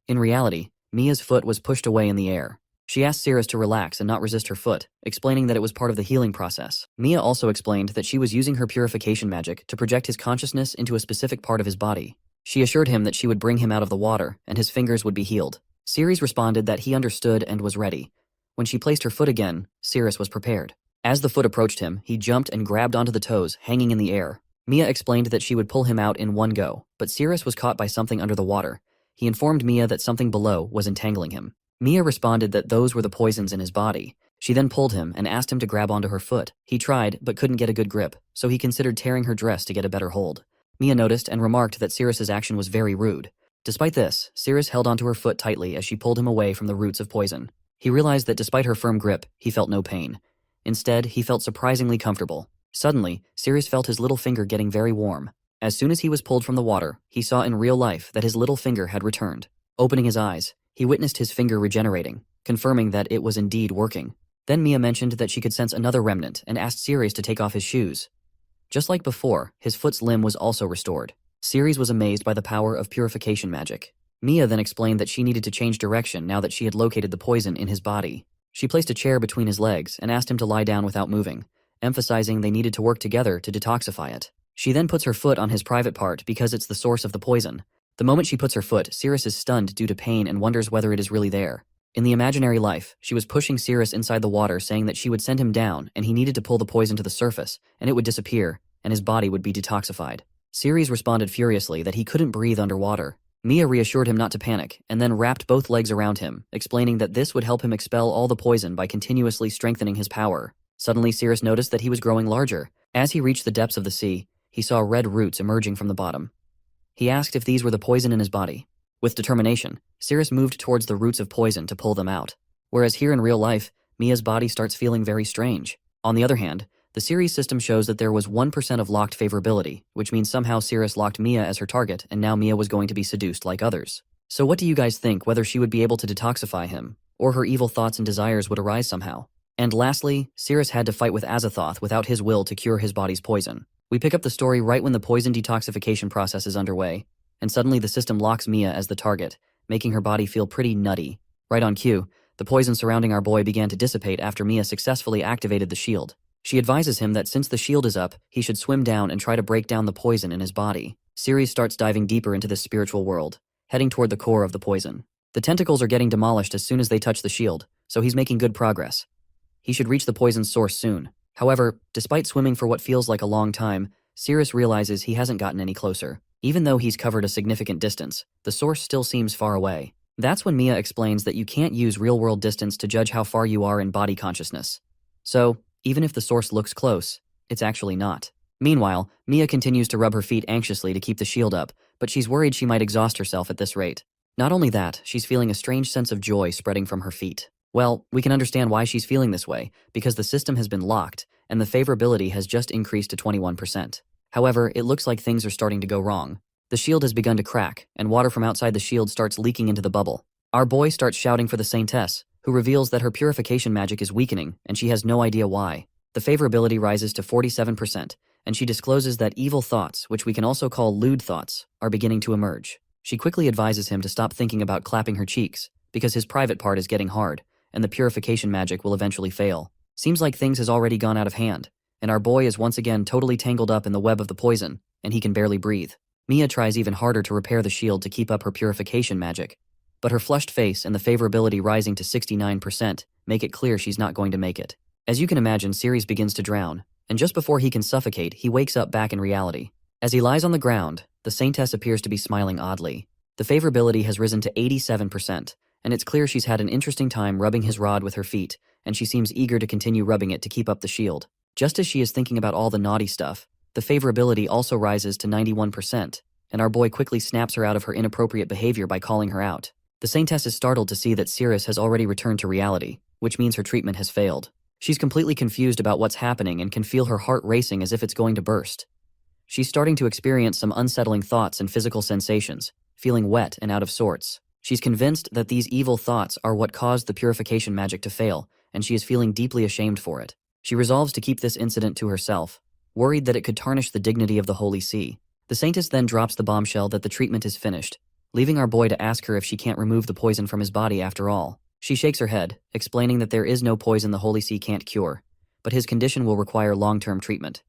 Speaker 1: In reality, Mia's foot was pushed away in the air. She asked Sirius to relax and not resist her foot, explaining that it was part of the healing process. Mia also explained that she was using her purification magic to project his consciousness into a specific part of his body. She assured him that she would bring him out of the water, and his fingers would be healed. Sirius responded that he understood and was ready. When she placed her foot again, Sirius was prepared. As the foot approached him, he jumped and grabbed onto the toes, hanging in the air. Mia explained that she would pull him out in one go, but Sirius was caught by something under the water. He informed Mia that something below was entangling him. Mia responded that those were the poisons in his body. She then pulled him and asked him to grab onto her foot. He tried, but couldn't get a good grip, so he considered tearing her dress to get a better hold. Mia noticed and remarked that Sirius's action was very rude. Despite this, Sirius held onto her foot tightly as she pulled him away from the roots of poison. He realized that despite her firm grip, he felt no pain. Instead, he felt surprisingly comfortable. Suddenly, Sirius felt his little finger getting very warm. As soon as he was pulled from the water, he saw in real life that his little finger had returned. Opening his eyes, he witnessed his finger regenerating, confirming that it was indeed working. Then Mia mentioned that she could sense another remnant and asked Sirius to take off his shoes. Just like before, his foot's limb was also restored. Sirius was amazed by the power of purification magic. Mia then explained that she needed to change direction now that she had located the poison in his body. She placed a chair between his legs and asked him to lie down without moving, emphasizing they needed to work together to detoxify it. She then puts her foot on his private part because it's the source of the poison. The moment she puts her foot, Sirius is stunned due to pain and wonders whether it is really there. In the imaginary life, she was pushing Sirius inside the water, saying that she would send him down and he needed to pull the poison to the surface, and it would disappear, and his body would be detoxified. Sirius responded furiously that he couldn't breathe underwater. Mia reassured him not to panic, and then wrapped both legs around him, explaining that this would help him expel all the poison by continuously strengthening his power. Suddenly, Sirius noticed that he was growing larger. As he reached the depths of the sea, he saw red roots emerging from the bottom. He asked if these were the poison in his body. With determination, Sirius moved towards the roots of poison to pull them out. Whereas here in real life, Mia's body starts feeling very strange. On the other hand, the series system shows that there was 1% of locked favorability, which means somehow Sirius locked Mia as her target, and now Mia was going to be seduced like others. So what do you guys think, whether she would be able to detoxify him, or her evil thoughts and desires would arise somehow? And lastly, Sirius had to fight with Azathoth without his will to cure his body's poison. We pick up the story right when the poison detoxification process is underway, and suddenly the system locks Mia as the target, making her body feel pretty nutty. Right on cue, the poison surrounding our boy began to dissipate after Mia successfully activated the shield. She advises him that since the shield is up, he should swim down and try to break down the poison in his body. Sirius starts diving deeper into this spiritual world, heading toward the core of the poison. The tentacles are getting demolished as soon as they touch the shield, so he's making good progress. He should reach the poison's source soon. However, despite swimming for what feels like a long time, Sirius realizes he hasn't gotten any closer. Even though he's covered a significant distance, the source still seems far away. That's when Mia explains that you can't use real-world distance to judge how far you are in body consciousness. So, even if the source looks close, it's actually not. Meanwhile, Mia continues to rub her feet anxiously to keep the shield up, but she's worried she might exhaust herself at this rate. Not only that, she's feeling a strange sense of joy spreading from her feet. Well, we can understand why she's feeling this way, because the system has been locked, and the favorability has just increased to 21%. However, it looks like things are starting to go wrong. The shield has begun to crack, and water from outside the shield starts leaking into the bubble. Our boy starts shouting for the Saintess, who reveals that her purification magic is weakening, and she has no idea why. The favorability rises to 47%, and she discloses that evil thoughts, which we can also call lewd thoughts, are beginning to emerge. She quickly advises him to stop thinking about clapping her cheeks, because his private part is getting hard, and the purification magic will eventually fail. Seems like things has already gone out of hand, and our boy is once again totally tangled up in the web of the poison, and he can barely breathe. Mia tries even harder to repair the shield to keep up her purification magic, but her flushed face and the favorability rising to 69% make it clear she's not going to make it. As you can imagine, Sirius begins to drown, and just before he can suffocate, he wakes up back in reality. As he lies on the ground, the Saintess appears to be smiling oddly. The favorability has risen to 87%, and it's clear she's had an interesting time rubbing his rod with her feet, and she seems eager to continue rubbing it to keep up the shield. Just as she is thinking about all the naughty stuff, the favorability also rises to 91%, and our boy quickly snaps her out of her inappropriate behavior by calling her out. The Saintess is startled to see that Sirius has already returned to reality, which means her treatment has failed. She's completely confused about what's happening and can feel her heart racing as if it's going to burst. She's starting to experience some unsettling thoughts and physical sensations, feeling wet and out of sorts. She's convinced that these evil thoughts are what caused the purification magic to fail, and she is feeling deeply ashamed for it. She resolves to keep this incident to herself, worried that it could tarnish the dignity of the Holy See. The Saintess then drops the bombshell that the treatment is finished, leaving our boy to ask her if she can't remove the poison from his body after all. She shakes her head, explaining that there is no poison the Holy See can't cure, but his condition will require long-term treatment.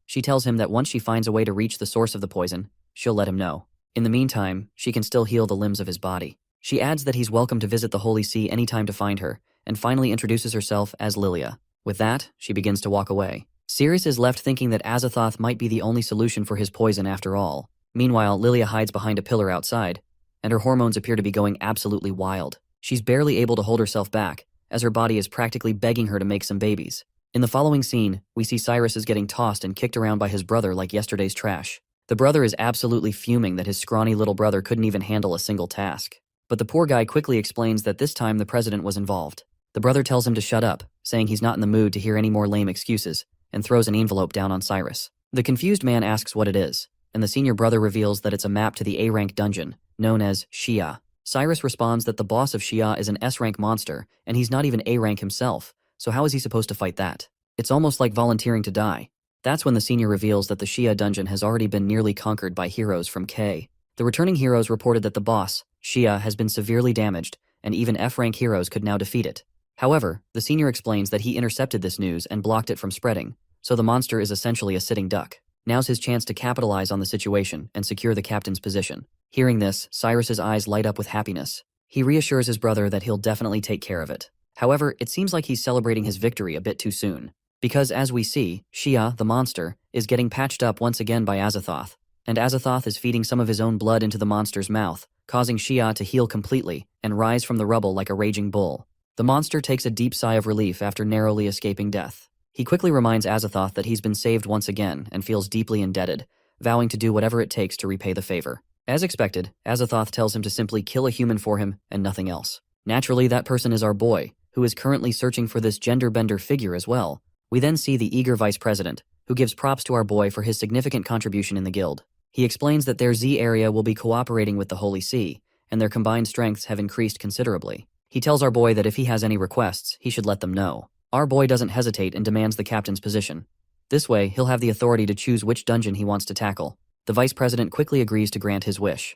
Speaker 1: She tells him that once she finds a way to reach the source of the poison, she'll let him know. In the meantime, she can still heal the limbs of his body. She adds that he's welcome to visit the Holy See anytime to find her, and finally introduces herself as Lilia. With that, she begins to walk away. Sirius is left thinking that Azathoth might be the only solution for his poison after all. Meanwhile, Lilia hides behind a pillar outside, and her hormones appear to be going absolutely wild. She's barely able to hold herself back, as her body is practically begging her to make some babies. In the following scene, we see Cyrus is getting tossed and kicked around by his brother like yesterday's trash. The brother is absolutely fuming that his scrawny little brother couldn't even handle a single task. But the poor guy quickly explains that this time the president was involved. The brother tells him to shut up, saying he's not in the mood to hear any more lame excuses, and throws an envelope down on Cyrus. The confused man asks what it is, and the senior brother reveals that it's a map to the A-rank dungeon, known as Shia. Cyrus responds that the boss of Shia is an S-rank monster, and he's not even A-rank himself, so how is he supposed to fight that? It's almost like volunteering to die. That's when the senior reveals that the Shia dungeon has already been nearly conquered by heroes from K. The returning heroes reported that the boss, Shia, has been severely damaged, and even F-rank heroes could now defeat it. However, the senior explains that he intercepted this news and blocked it from spreading, so the monster is essentially a sitting duck. Now's his chance to capitalize on the situation and secure the captain's position. Hearing this, Cyrus's eyes light up with happiness. He reassures his brother that he'll definitely take care of it. However, it seems like he's celebrating his victory a bit too soon. Because as we see, Shia, the monster, is getting patched up once again by Azathoth, and Azathoth is feeding some of his own blood into the monster's mouth, causing Shia to heal completely and rise from the rubble like a raging bull. The monster takes a deep sigh of relief after narrowly escaping death. He quickly reminds Azathoth that he's been saved once again and feels deeply indebted, vowing to do whatever it takes to repay the favor. As expected, Azathoth tells him to simply kill a human for him and nothing else. Naturally, that person is our boy, who is currently searching for this gender-bender figure as well. We then see the eager vice president, who gives props to our boy for his significant contribution in the guild. He explains that their Z area will be cooperating with the Holy See, and their combined strengths have increased considerably. He tells our boy that if he has any requests, he should let them know. Our boy doesn't hesitate and demands the captain's position. This way, he'll have the authority to choose which dungeon he wants to tackle. The vice president quickly agrees to grant his wish.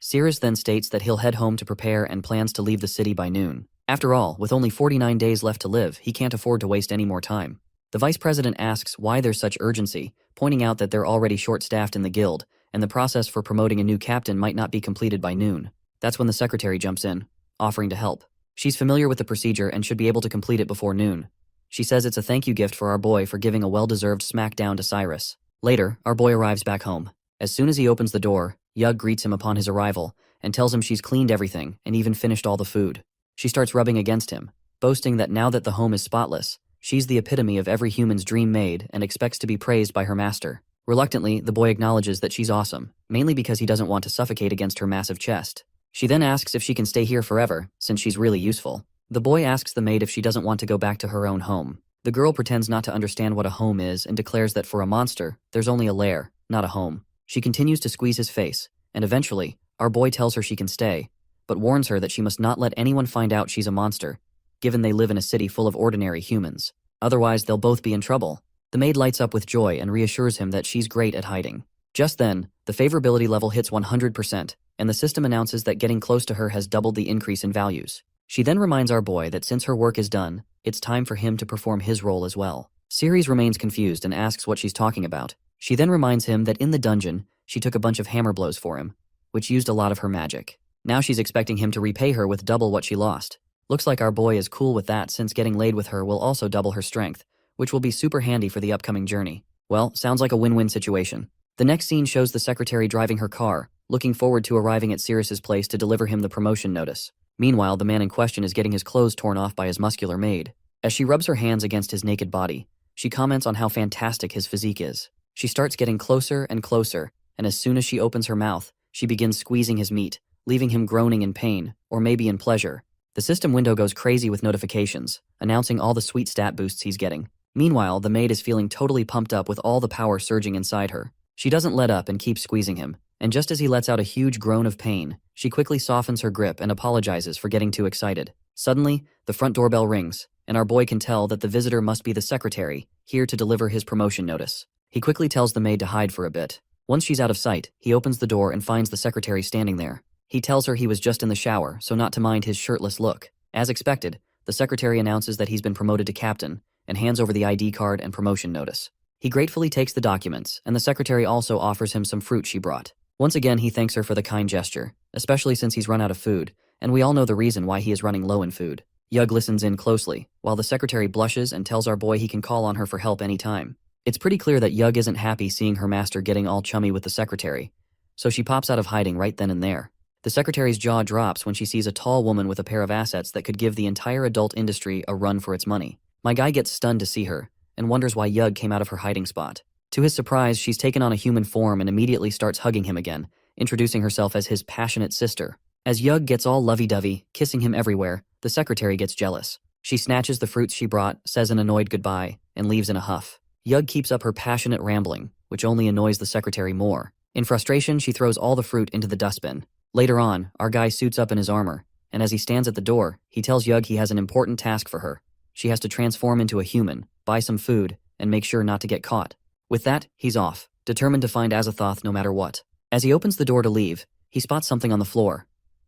Speaker 1: Sirius then states that he'll head home to prepare and plans to leave the city by noon. After all, with only 49 days left to live, he can't afford to waste any more time. The vice president asks why there's such urgency, pointing out that they're already short-staffed in the guild, and the process for promoting a new captain might not be completed by noon. That's when the secretary jumps in, offering to help. She's familiar with the procedure and should be able to complete it before noon. She says it's a thank you gift for our boy for giving a well-deserved smackdown to Cyrus. Later, our boy arrives back home. As soon as he opens the door, Yug greets him upon his arrival and tells him she's cleaned everything and even finished all the food. She starts rubbing against him, boasting that now that the home is spotless, she's the epitome of every human's dream maid and expects to be praised by her master. Reluctantly, the boy acknowledges that she's awesome, mainly because he doesn't want to suffocate against her massive chest. She then asks if she can stay here forever, since she's really useful. The boy asks the maid if she doesn't want to go back to her own home. The girl pretends not to understand what a home is and declares that for a monster, there's only a lair, not a home. She continues to squeeze his face, and eventually, our boy tells her she can stay, but warns her that she must not let anyone find out she's a monster, given they live in a city full of ordinary humans. Otherwise, they'll both be in trouble. The maid lights up with joy and reassures him that she's great at hiding. Just then, the favorability level hits 100%, and the system announces that getting close to her has doubled the increase in values. She then reminds our boy that since her work is done, it's time for him to perform his role as well. Ceres remains confused and asks what she's talking about. She then reminds him that in the dungeon, she took a bunch of hammer blows for him, which used a lot of her magic. Now she's expecting him to repay her with double what she lost. Looks like our boy is cool with that since getting laid with her will also double her strength, which will be super handy for the upcoming journey. Well, sounds like a win-win situation. The next scene shows the secretary driving her car, looking forward to arriving at Sirius's place to deliver him the promotion notice. Meanwhile, the man in question is getting his clothes torn off by his muscular maid. As she rubs her hands against his naked body, she comments on how fantastic his physique is. She starts getting closer and closer, and as soon as she opens her mouth, she begins squeezing his meat, leaving him groaning in pain, or maybe in pleasure. The system window goes crazy with notifications, announcing all the sweet stat boosts he's getting. Meanwhile, the maid is feeling totally pumped up with all the power surging inside her. She doesn't let up and keeps squeezing him, and just as he lets out a huge groan of pain, she quickly softens her grip and apologizes for getting too excited. Suddenly, the front doorbell rings, and our boy can tell that the visitor must be the secretary, here to deliver his promotion notice. He quickly tells the maid to hide for a bit. Once she's out of sight, he opens the door and finds the secretary standing there. He tells her he was just in the shower, so not to mind his shirtless look. As expected, the secretary announces that he's been promoted to captain, and hands over the ID card and promotion notice. He gratefully takes the documents, and the secretary also offers him some fruit she brought. Once again, he thanks her for the kind gesture, especially since he's run out of food, and we all know the reason why he is running low in food. Yug listens in closely, while the secretary blushes and tells our boy he can call on her for help anytime. It's pretty clear that Yug isn't happy seeing her master getting all chummy with the secretary, so she pops out of hiding right then and there. The secretary's jaw drops when she sees a tall woman with a pair of assets that could give the entire adult industry a run for its money. My guy gets stunned to see her, and wonders why Yug came out of her hiding spot. To his surprise, she's taken on a human form and immediately starts hugging him again, introducing herself as his passionate sister. As Yug gets all lovey-dovey, kissing him everywhere, the secretary gets jealous. She snatches the fruits she brought, says an annoyed goodbye, and leaves in a huff. Yug keeps up her passionate rambling, which only annoys the secretary more. In frustration, she throws all the fruit into the dustbin. Later on, our guy suits up in his armor, and as he stands at the door, he tells Yug he has an important task for her. She has to transform into a human, buy some food, and make sure not to get caught. With that, he's off, determined to find Azathoth no matter what. As he opens the door to leave, he spots something on the floor.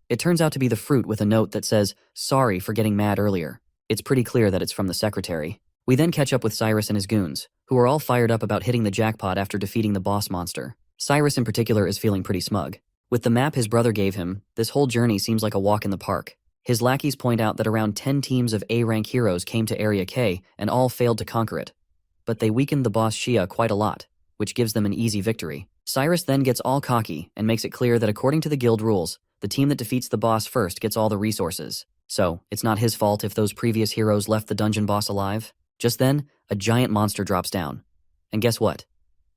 Speaker 1: It turns out to be the fruit with a note that says, "Sorry for getting mad earlier." It's pretty clear that it's from the secretary. We then catch up with Cyrus and his goons, who are all fired up about hitting the jackpot after defeating the boss monster. Cyrus in particular is feeling pretty smug. With the map his brother gave him, this whole journey seems like a walk in the park. His lackeys point out that around 10 teams of A-rank heroes came to Area K and all failed to conquer it. But they weakened the boss Shia quite a lot, which gives them an easy victory. Cyrus then gets all cocky and makes it clear that according to the guild rules, the team that defeats the boss first gets all the resources. So, it's not his fault if those previous heroes left the dungeon boss alive. Just then, a giant monster drops down. And guess what?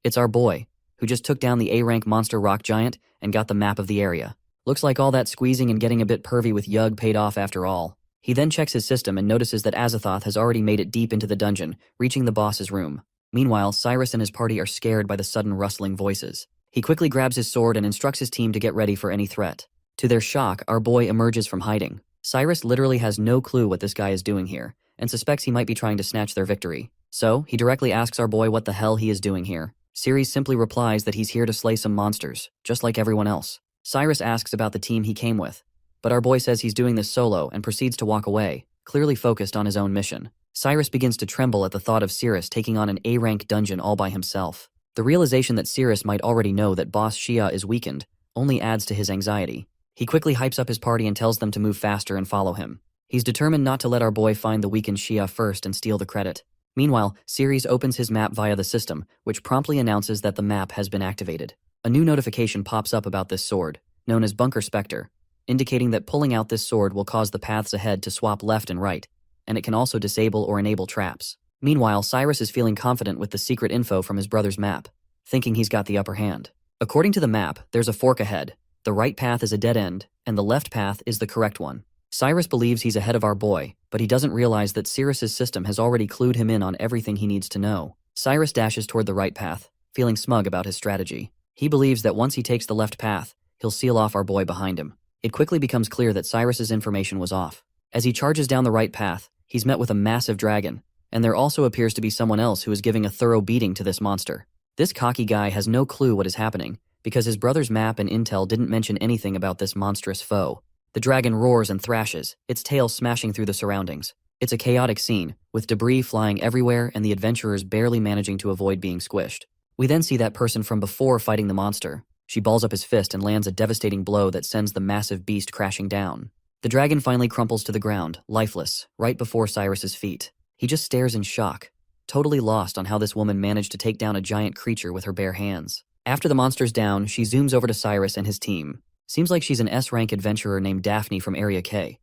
Speaker 1: It's our boy, who just took down the A-rank monster rock giant and got the map of the area. Looks like all that squeezing and getting a bit pervy with Yug paid off after all. He then checks his system and notices that Azathoth has already made it deep into the dungeon, reaching the boss's room. Meanwhile, Cyrus and his party are scared by the sudden rustling voices. He quickly grabs his sword and instructs his team to get ready for any threat. To their shock, our boy emerges from hiding. Cyrus literally has no clue what this guy is doing here, and suspects he might be trying to snatch their victory. So, he directly asks our boy what the hell he is doing here. Ceres simply replies that he's here to slay some monsters, just like everyone else. Cyrus asks about the team he came with, but our boy says he's doing this solo and proceeds to walk away, clearly focused on his own mission. Cyrus begins to tremble at the thought of Ceres taking on an A-rank dungeon all by himself. The realization that Ceres might already know that boss Shia is weakened only adds to his anxiety. He quickly hypes up his party and tells them to move faster and follow him. He's determined not to let our boy find the weakened Shia first and steal the credit. Meanwhile, Ceres opens his map via the system, which promptly announces that the map has been activated. A new notification pops up about this sword, known as Bunker Spectre, indicating that pulling out this sword will cause the paths ahead to swap left and right, and it can also disable or enable traps. Meanwhile, Cyrus is feeling confident with the secret info from his brother's map, thinking he's got the upper hand. According to the map, there's a fork ahead. The right path is a dead end, and the left path is the correct one. Cyrus believes he's ahead of our boy, but he doesn't realize that Ceres's system has already clued him in on everything he needs to know. Cyrus dashes toward the right path, feeling smug about his strategy. He believes that once he takes the left path, he'll seal off our boy behind him. It quickly becomes clear that Cyrus's information was off. As he charges down the right path, he's met with a massive dragon, and there also appears to be someone else who is giving a thorough beating to this monster. This cocky guy has no clue what is happening, because his brother's map and intel didn't mention anything about this monstrous foe. The dragon roars and thrashes, its tail smashing through the surroundings. It's a chaotic scene, with debris flying everywhere and the adventurers barely managing to avoid being squished. We then see that person from before fighting the monster. She balls up his fist and lands a devastating blow that sends the massive beast crashing down. The dragon finally crumples to the ground, lifeless, right before Cyrus's feet. He just stares in shock, totally lost on how this woman managed to take down a giant creature with her bare hands. After the monster's down, she zooms over to Cyrus and his team. Seems like she's an S-rank adventurer named Daphne from Area K.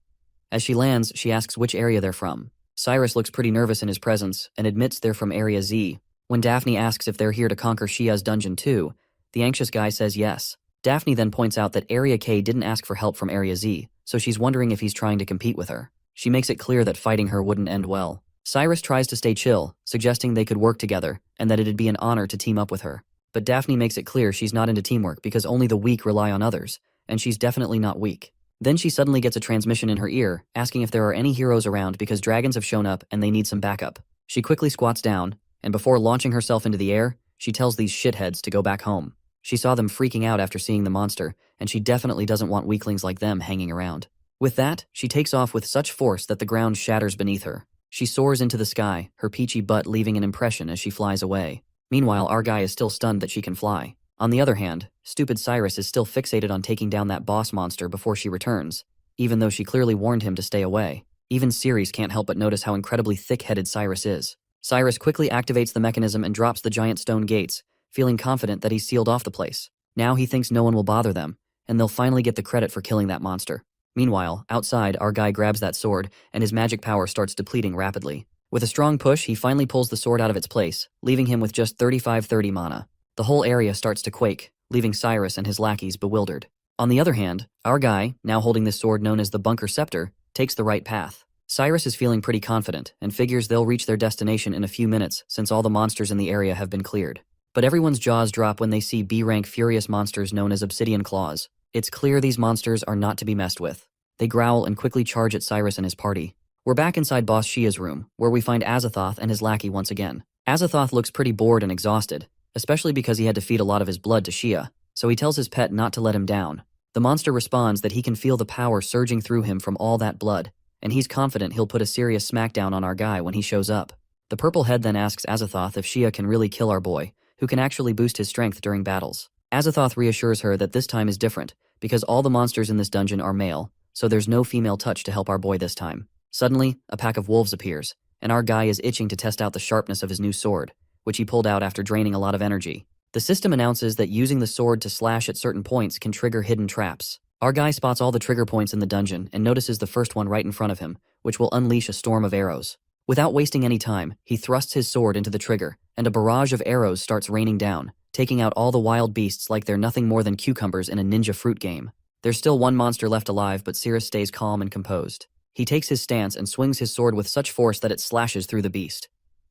Speaker 1: As she lands, she asks which area they're from. Cyrus looks pretty nervous in his presence and admits they're from Area Z. When Daphne asks if they're here to conquer Shia's dungeon too, the anxious guy says yes. Daphne then points out that Area K didn't ask for help from Area Z, so she's wondering if he's trying to compete with her. She makes it clear that fighting her wouldn't end well. Cyrus tries to stay chill, suggesting they could work together and that it'd be an honor to team up with her. But Daphne makes it clear she's not into teamwork because only the weak rely on others, and she's definitely not weak. Then she suddenly gets a transmission in her ear, asking if there are any heroes around because dragons have shown up and they need some backup. She quickly squats down, and before launching herself into the air, she tells these shitheads to go back home. She saw them freaking out after seeing the monster, and she definitely doesn't want weaklings like them hanging around. With that, she takes off with such force that the ground shatters beneath her. She soars into the sky, her peachy butt leaving an impression as she flies away. Meanwhile, our guy is still stunned that she can fly. On the other hand, stupid Cyrus is still fixated on taking down that boss monster before she returns, even though she clearly warned him to stay away. Even Ceres can't help but notice how incredibly thick-headed Cyrus is. Cyrus quickly activates the mechanism and drops the giant stone gates, feeling confident that he's sealed off the place. Now he thinks no one will bother them, and they'll finally get the credit for killing that monster. Meanwhile, outside, our guy grabs that sword, and his magic power starts depleting rapidly. With a strong push, he finally pulls the sword out of its place, leaving him with just 3530 mana. The whole area starts to quake, leaving Cyrus and his lackeys bewildered. On the other hand, our guy, now holding this sword known as the Bunker Scepter, takes the right path. Cyrus is feeling pretty confident and figures they'll reach their destination in a few minutes since all the monsters in the area have been cleared. But everyone's jaws drop when they see B-rank furious monsters known as Obsidian Claws. It's clear these monsters are not to be messed with. They growl and quickly charge at Cyrus and his party. We're back inside Boss Shia's room, where we find Azathoth and his lackey once again. Azathoth looks pretty bored and exhausted, especially because he had to feed a lot of his blood to Shia, so he tells his pet not to let him down. The monster responds that he can feel the power surging through him from all that blood, and he's confident he'll put a serious smackdown on our guy when he shows up. The purple head then asks Azathoth if Shia can really kill our boy, who can actually boost his strength during battles. Azathoth reassures her that this time is different, because all the monsters in this dungeon are male, so there's no female touch to help our boy this time. Suddenly, a pack of wolves appears, and our guy is itching to test out the sharpness of his new sword, which he pulled out after draining a lot of energy. The system announces that using the sword to slash at certain points can trigger hidden traps. Our guy spots all the trigger points in the dungeon and notices the first one right in front of him, which will unleash a storm of arrows. Without wasting any time, he thrusts his sword into the trigger, and a barrage of arrows starts raining down, taking out all the wild beasts like they're nothing more than cucumbers in a ninja fruit game. There's still one monster left alive, but Cyrus stays calm and composed. He takes his stance and swings his sword with such force that it slashes through the beast.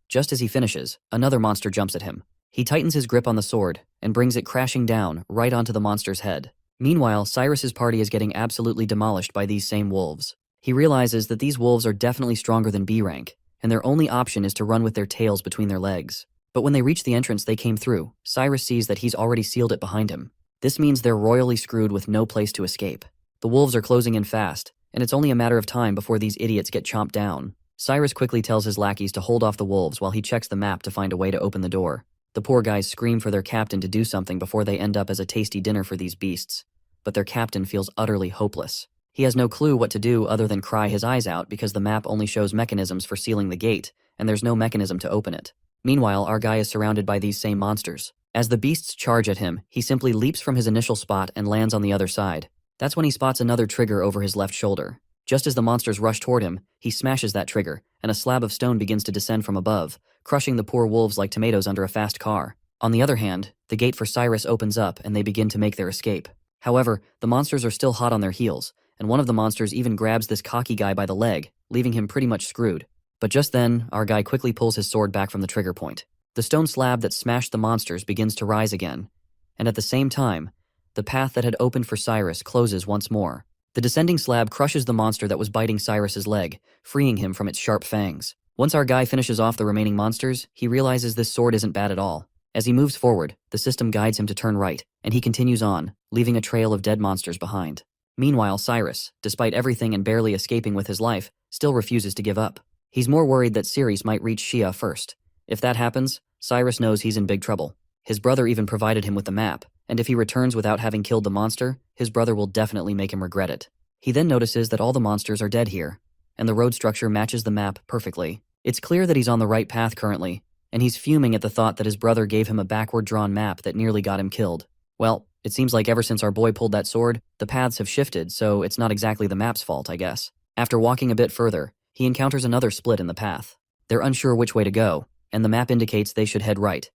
Speaker 1: Just as he finishes, another monster jumps at him. He tightens his grip on the sword and brings it crashing down right onto the monster's head. Meanwhile, Cyrus's party is getting absolutely demolished by these same wolves. He realizes that these wolves are definitely stronger than B rank, and their only option is to run with their tails between their legs. But when they reach the entrance they came through, Cyrus sees that he's already sealed it behind him. This means they're royally screwed with no place to escape. The wolves are closing in fast, and it's only a matter of time before these idiots get chomped down. Cyrus quickly tells his lackeys to hold off the wolves while he checks the map to find a way to open the door. The poor guys scream for their captain to do something before they end up as a tasty dinner for these beasts. But their captain feels utterly hopeless. He has no clue what to do other than cry his eyes out because the map only shows mechanisms for sealing the gate, and there's no mechanism to open it. Meanwhile, our guy is surrounded by these same monsters. As the beasts charge at him, he simply leaps from his initial spot and lands on the other side. That's when he spots another trigger over his left shoulder. Just as the monsters rush toward him, he smashes that trigger, and a slab of stone begins to descend from above, crushing the poor wolves like tomatoes under a fast car. On the other hand, the gate for Cyrus opens up and they begin to make their escape. However, the monsters are still hot on their heels, and one of the monsters even grabs this cocky guy by the leg, leaving him pretty much screwed. But just then, our guy quickly pulls his sword back from the trigger point. The stone slab that smashed the monsters begins to rise again, and at the same time, the path that had opened for Cyrus closes once more. The descending slab crushes the monster that was biting Cyrus's leg, freeing him from its sharp fangs. Once our guy finishes off the remaining monsters, he realizes this sword isn't bad at all. As he moves forward, the system guides him to turn right, and he continues on, leaving a trail of dead monsters behind. Meanwhile, Cyrus, despite everything and barely escaping with his life, still refuses to give up. He's more worried that Ceres might reach Shia first. If that happens, Cyrus knows he's in big trouble. His brother even provided him with the map, and if he returns without having killed the monster, his brother will definitely make him regret it. He then notices that all the monsters are dead here, and the road structure matches the map perfectly. It's clear that he's on the right path currently, and he's fuming at the thought that his brother gave him a backward-drawn map that nearly got him killed. Well, it seems like ever since our boy pulled that sword, the paths have shifted, so it's not exactly the map's fault, I guess. After walking a bit further, he encounters another split in the path. They're unsure which way to go, and the map indicates they should head right.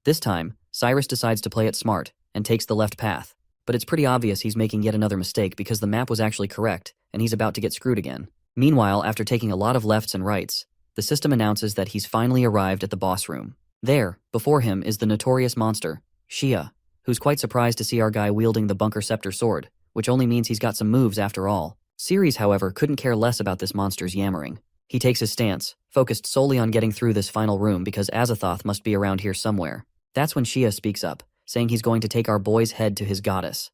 Speaker 1: This time, Cyrus decides to play it smart and takes the left path. But it's pretty obvious he's making yet another mistake because the map was actually correct, and he's about to get screwed again. Meanwhile, after taking a lot of lefts and rights, the system announces that he's finally arrived at the boss room. There, before him, is the notorious monster, Shia, who's quite surprised to see our guy wielding the Bunker Scepter sword, which only means he's got some moves after all. Ceres, however, couldn't care less about this monster's yammering. He takes his stance, focused solely on getting through this final room because Azathoth must be around here somewhere. That's when Shia speaks up, saying he's going to take our boy's head to his goddess.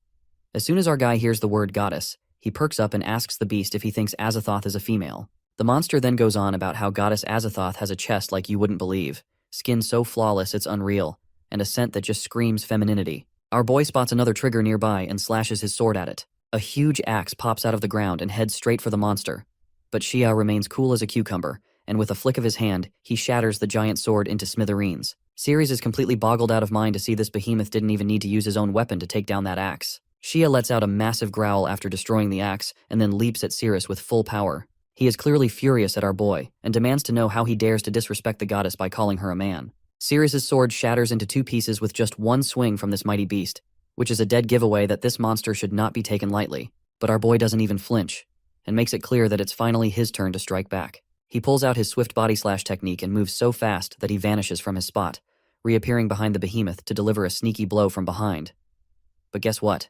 Speaker 1: As soon as our guy hears the word goddess, he perks up and asks the beast if he thinks Azathoth is a female. The monster then goes on about how goddess Azathoth has a chest like you wouldn't believe, skin so flawless it's unreal, and a scent that just screams femininity. Our boy spots another trigger nearby and slashes his sword at it. A huge axe pops out of the ground and heads straight for the monster. But Shia remains cool as a cucumber, and with a flick of his hand, he shatters the giant sword into smithereens. Ceres is completely boggled out of mind to see this behemoth didn't even need to use his own weapon to take down that axe. Shia lets out a massive growl after destroying the axe and then leaps at Ceres with full power. He is clearly furious at our boy and demands to know how he dares to disrespect the goddess by calling her a man. Ceres' sword shatters into 2 pieces with just one swing from this mighty beast, which is a dead giveaway that this monster should not be taken lightly. But our boy doesn't even flinch, and makes it clear that it's finally his turn to strike back. He pulls out his swift body slash technique and moves so fast that he vanishes from his spot, reappearing behind the behemoth to deliver a sneaky blow from behind. But guess what?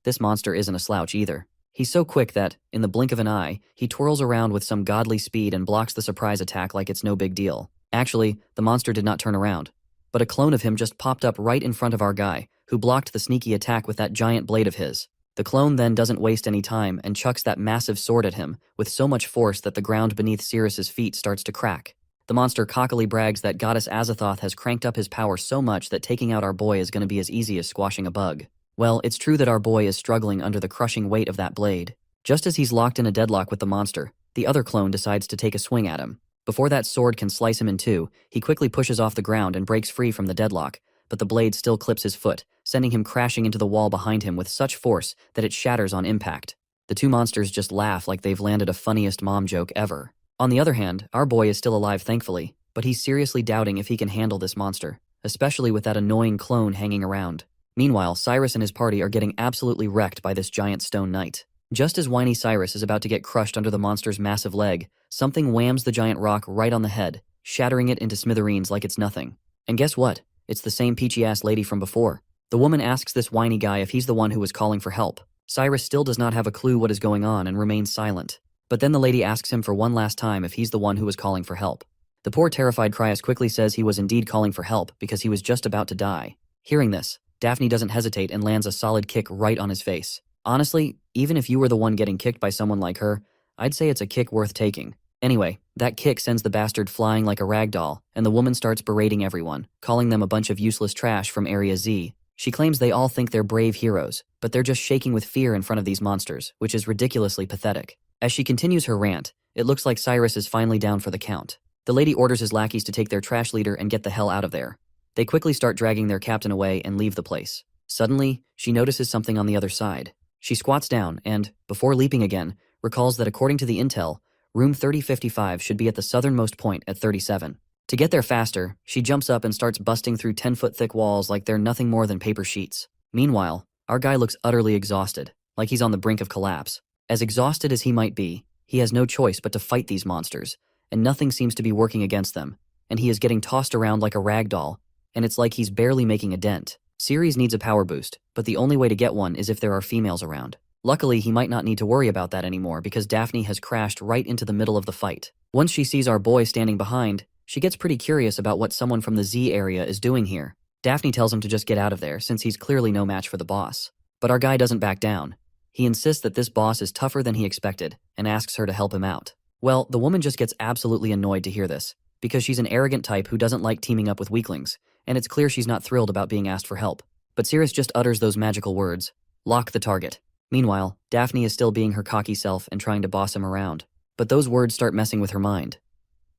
Speaker 1: This monster isn't a slouch either. He's so quick that, in the blink of an eye, he twirls around with some godly speed and blocks the surprise attack like it's no big deal. Actually, the monster did not turn around, but a clone of him just popped up right in front of our guy, who blocked the sneaky attack with that giant blade of his. The clone then doesn't waste any time and chucks that massive sword at him with so much force that the ground beneath Ceres' feet starts to crack. The monster cockily brags that goddess Azathoth has cranked up his power so much that taking out our boy is going to be as easy as squashing a bug. Well, it's true that our boy is struggling under the crushing weight of that blade. Just as he's locked in a deadlock with the monster, the other clone decides to take a swing at him. Before that sword can slice him in 2, he quickly pushes off the ground and breaks free from the deadlock, but the blade still clips his foot, sending him crashing into the wall behind him with such force that it shatters on impact. The 2 monsters just laugh like they've landed a funniest mom joke ever. On the other hand, our boy is still alive thankfully, but he's seriously doubting if he can handle this monster, especially with that annoying clone hanging around. Meanwhile, Cyrus and his party are getting absolutely wrecked by this giant stone knight. Just as whiny Cyrus is about to get crushed under the monster's massive leg, something whams the giant rock right on the head, shattering it into smithereens like it's nothing. And guess what? It's the same peachy-ass lady from before. The woman asks this whiny guy if he's the one who was calling for help. Cyrus still does not have a clue what is going on and remains silent. But then the lady asks him for one last time if he's the one who was calling for help. The poor terrified Cryas quickly says he was indeed calling for help because he was just about to die. Hearing this, Daphne doesn't hesitate and lands a solid kick right on his face. Honestly, even if you were the one getting kicked by someone like her, I'd say it's a kick worth taking. Anyway, that kick sends the bastard flying like a rag doll, and the woman starts berating everyone, calling them a bunch of useless trash from Area Z. She claims they all think they're brave heroes, but they're just shaking with fear in front of these monsters, which is ridiculously pathetic. As she continues her rant, it looks like Cyrus is finally down for the count. The lady orders his lackeys to take their trash leader and get the hell out of there. They quickly start dragging their captain away and leave the place. Suddenly, she notices something on the other side. She squats down and, before leaping again, recalls that according to the intel, room 3055 should be at the southernmost point at 37. To get there faster, she jumps up and starts busting through 10-foot thick walls like they're nothing more than paper sheets. Meanwhile, our guy looks utterly exhausted, like he's on the brink of collapse. As exhausted as he might be, he has no choice but to fight these monsters, and nothing seems to be working against them, and he is getting tossed around like a rag doll, and it's like he's barely making a dent. Ceres needs a power boost, but the only way to get one is if there are females around. Luckily, he might not need to worry about that anymore because Daphne has crashed right into the middle of the fight. Once she sees our boy standing behind, she gets pretty curious about what someone from the Z area is doing here. Daphne tells him to just get out of there since he's clearly no match for the boss. But our guy doesn't back down. He insists that this boss is tougher than he expected and asks her to help him out. Well, the woman just gets absolutely annoyed to hear this because she's an arrogant type who doesn't like teaming up with weaklings, and it's clear she's not thrilled about being asked for help. But Ceres just utters those magical words, "Lock the target." Meanwhile, Daphne is still being her cocky self and trying to boss him around. But those words start messing with her mind.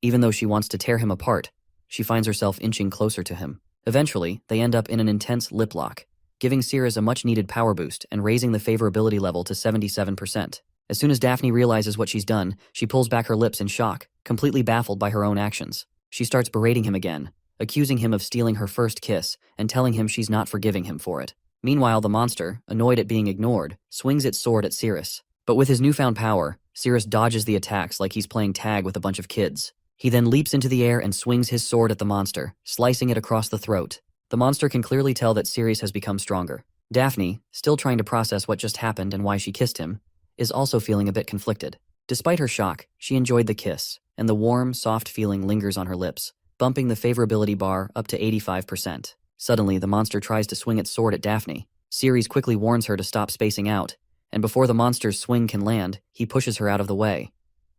Speaker 1: Even though she wants to tear him apart, she finds herself inching closer to him. Eventually, they end up in an intense lip lock, giving Ceres a much-needed power boost and raising the favorability level to 77%. As soon as Daphne realizes what she's done, she pulls back her lips in shock, completely baffled by her own actions. She starts berating him again, accusing him of stealing her first kiss and telling him she's not forgiving him for it. Meanwhile, the monster, annoyed at being ignored, swings its sword at Ceres. But with his newfound power, Ceres dodges the attacks like he's playing tag with a bunch of kids. He then leaps into the air and swings his sword at the monster, slicing it across the throat. The monster can clearly tell that Ceres has become stronger. Daphne, still trying to process what just happened and why she kissed him, is also feeling a bit conflicted. Despite her shock, she enjoyed the kiss, and the warm, soft feeling lingers on her lips, bumping the favorability bar up to 85%. Suddenly, the monster tries to swing its sword at Daphne. Ceres quickly warns her to stop spacing out, and before the monster's swing can land, he pushes her out of the way.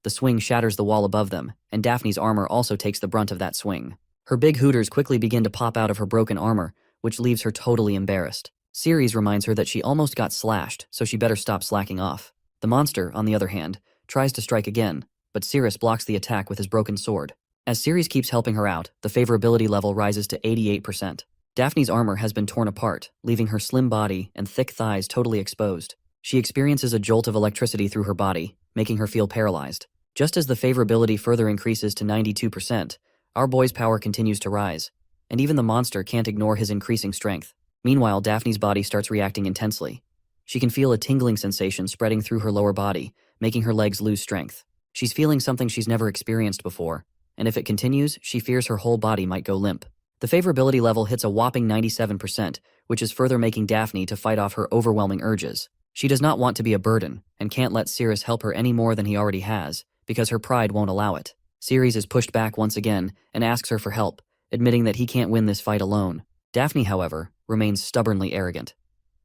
Speaker 1: The swing shatters the wall above them, and Daphne's armor also takes the brunt of that swing. Her big hooters quickly begin to pop out of her broken armor, which leaves her totally embarrassed. Ceres reminds her that she almost got slashed, so she better stop slacking off. The monster, on the other hand, tries to strike again, but Cirrus blocks the attack with his broken sword. As Ceres keeps helping her out, the favorability level rises to 88%. Daphne's armor has been torn apart, leaving her slim body and thick thighs totally exposed. She experiences a jolt of electricity through her body, making her feel paralyzed. Just as the favorability further increases to 92%, our boy's power continues to rise, and even the monster can't ignore his increasing strength. Meanwhile, Daphne's body starts reacting intensely. She can feel a tingling sensation spreading through her lower body, making her legs lose strength. She's feeling something she's never experienced before, and if it continues, she fears her whole body might go limp. The favorability level hits a whopping 97%, which is further making Daphne to fight off her overwhelming urges. She does not want to be a burden, and can't let Ceres help her any more than he already has, because her pride won't allow it. Ceres is pushed back once again and asks her for help, admitting that he can't win this fight alone. Daphne, however, remains stubbornly arrogant.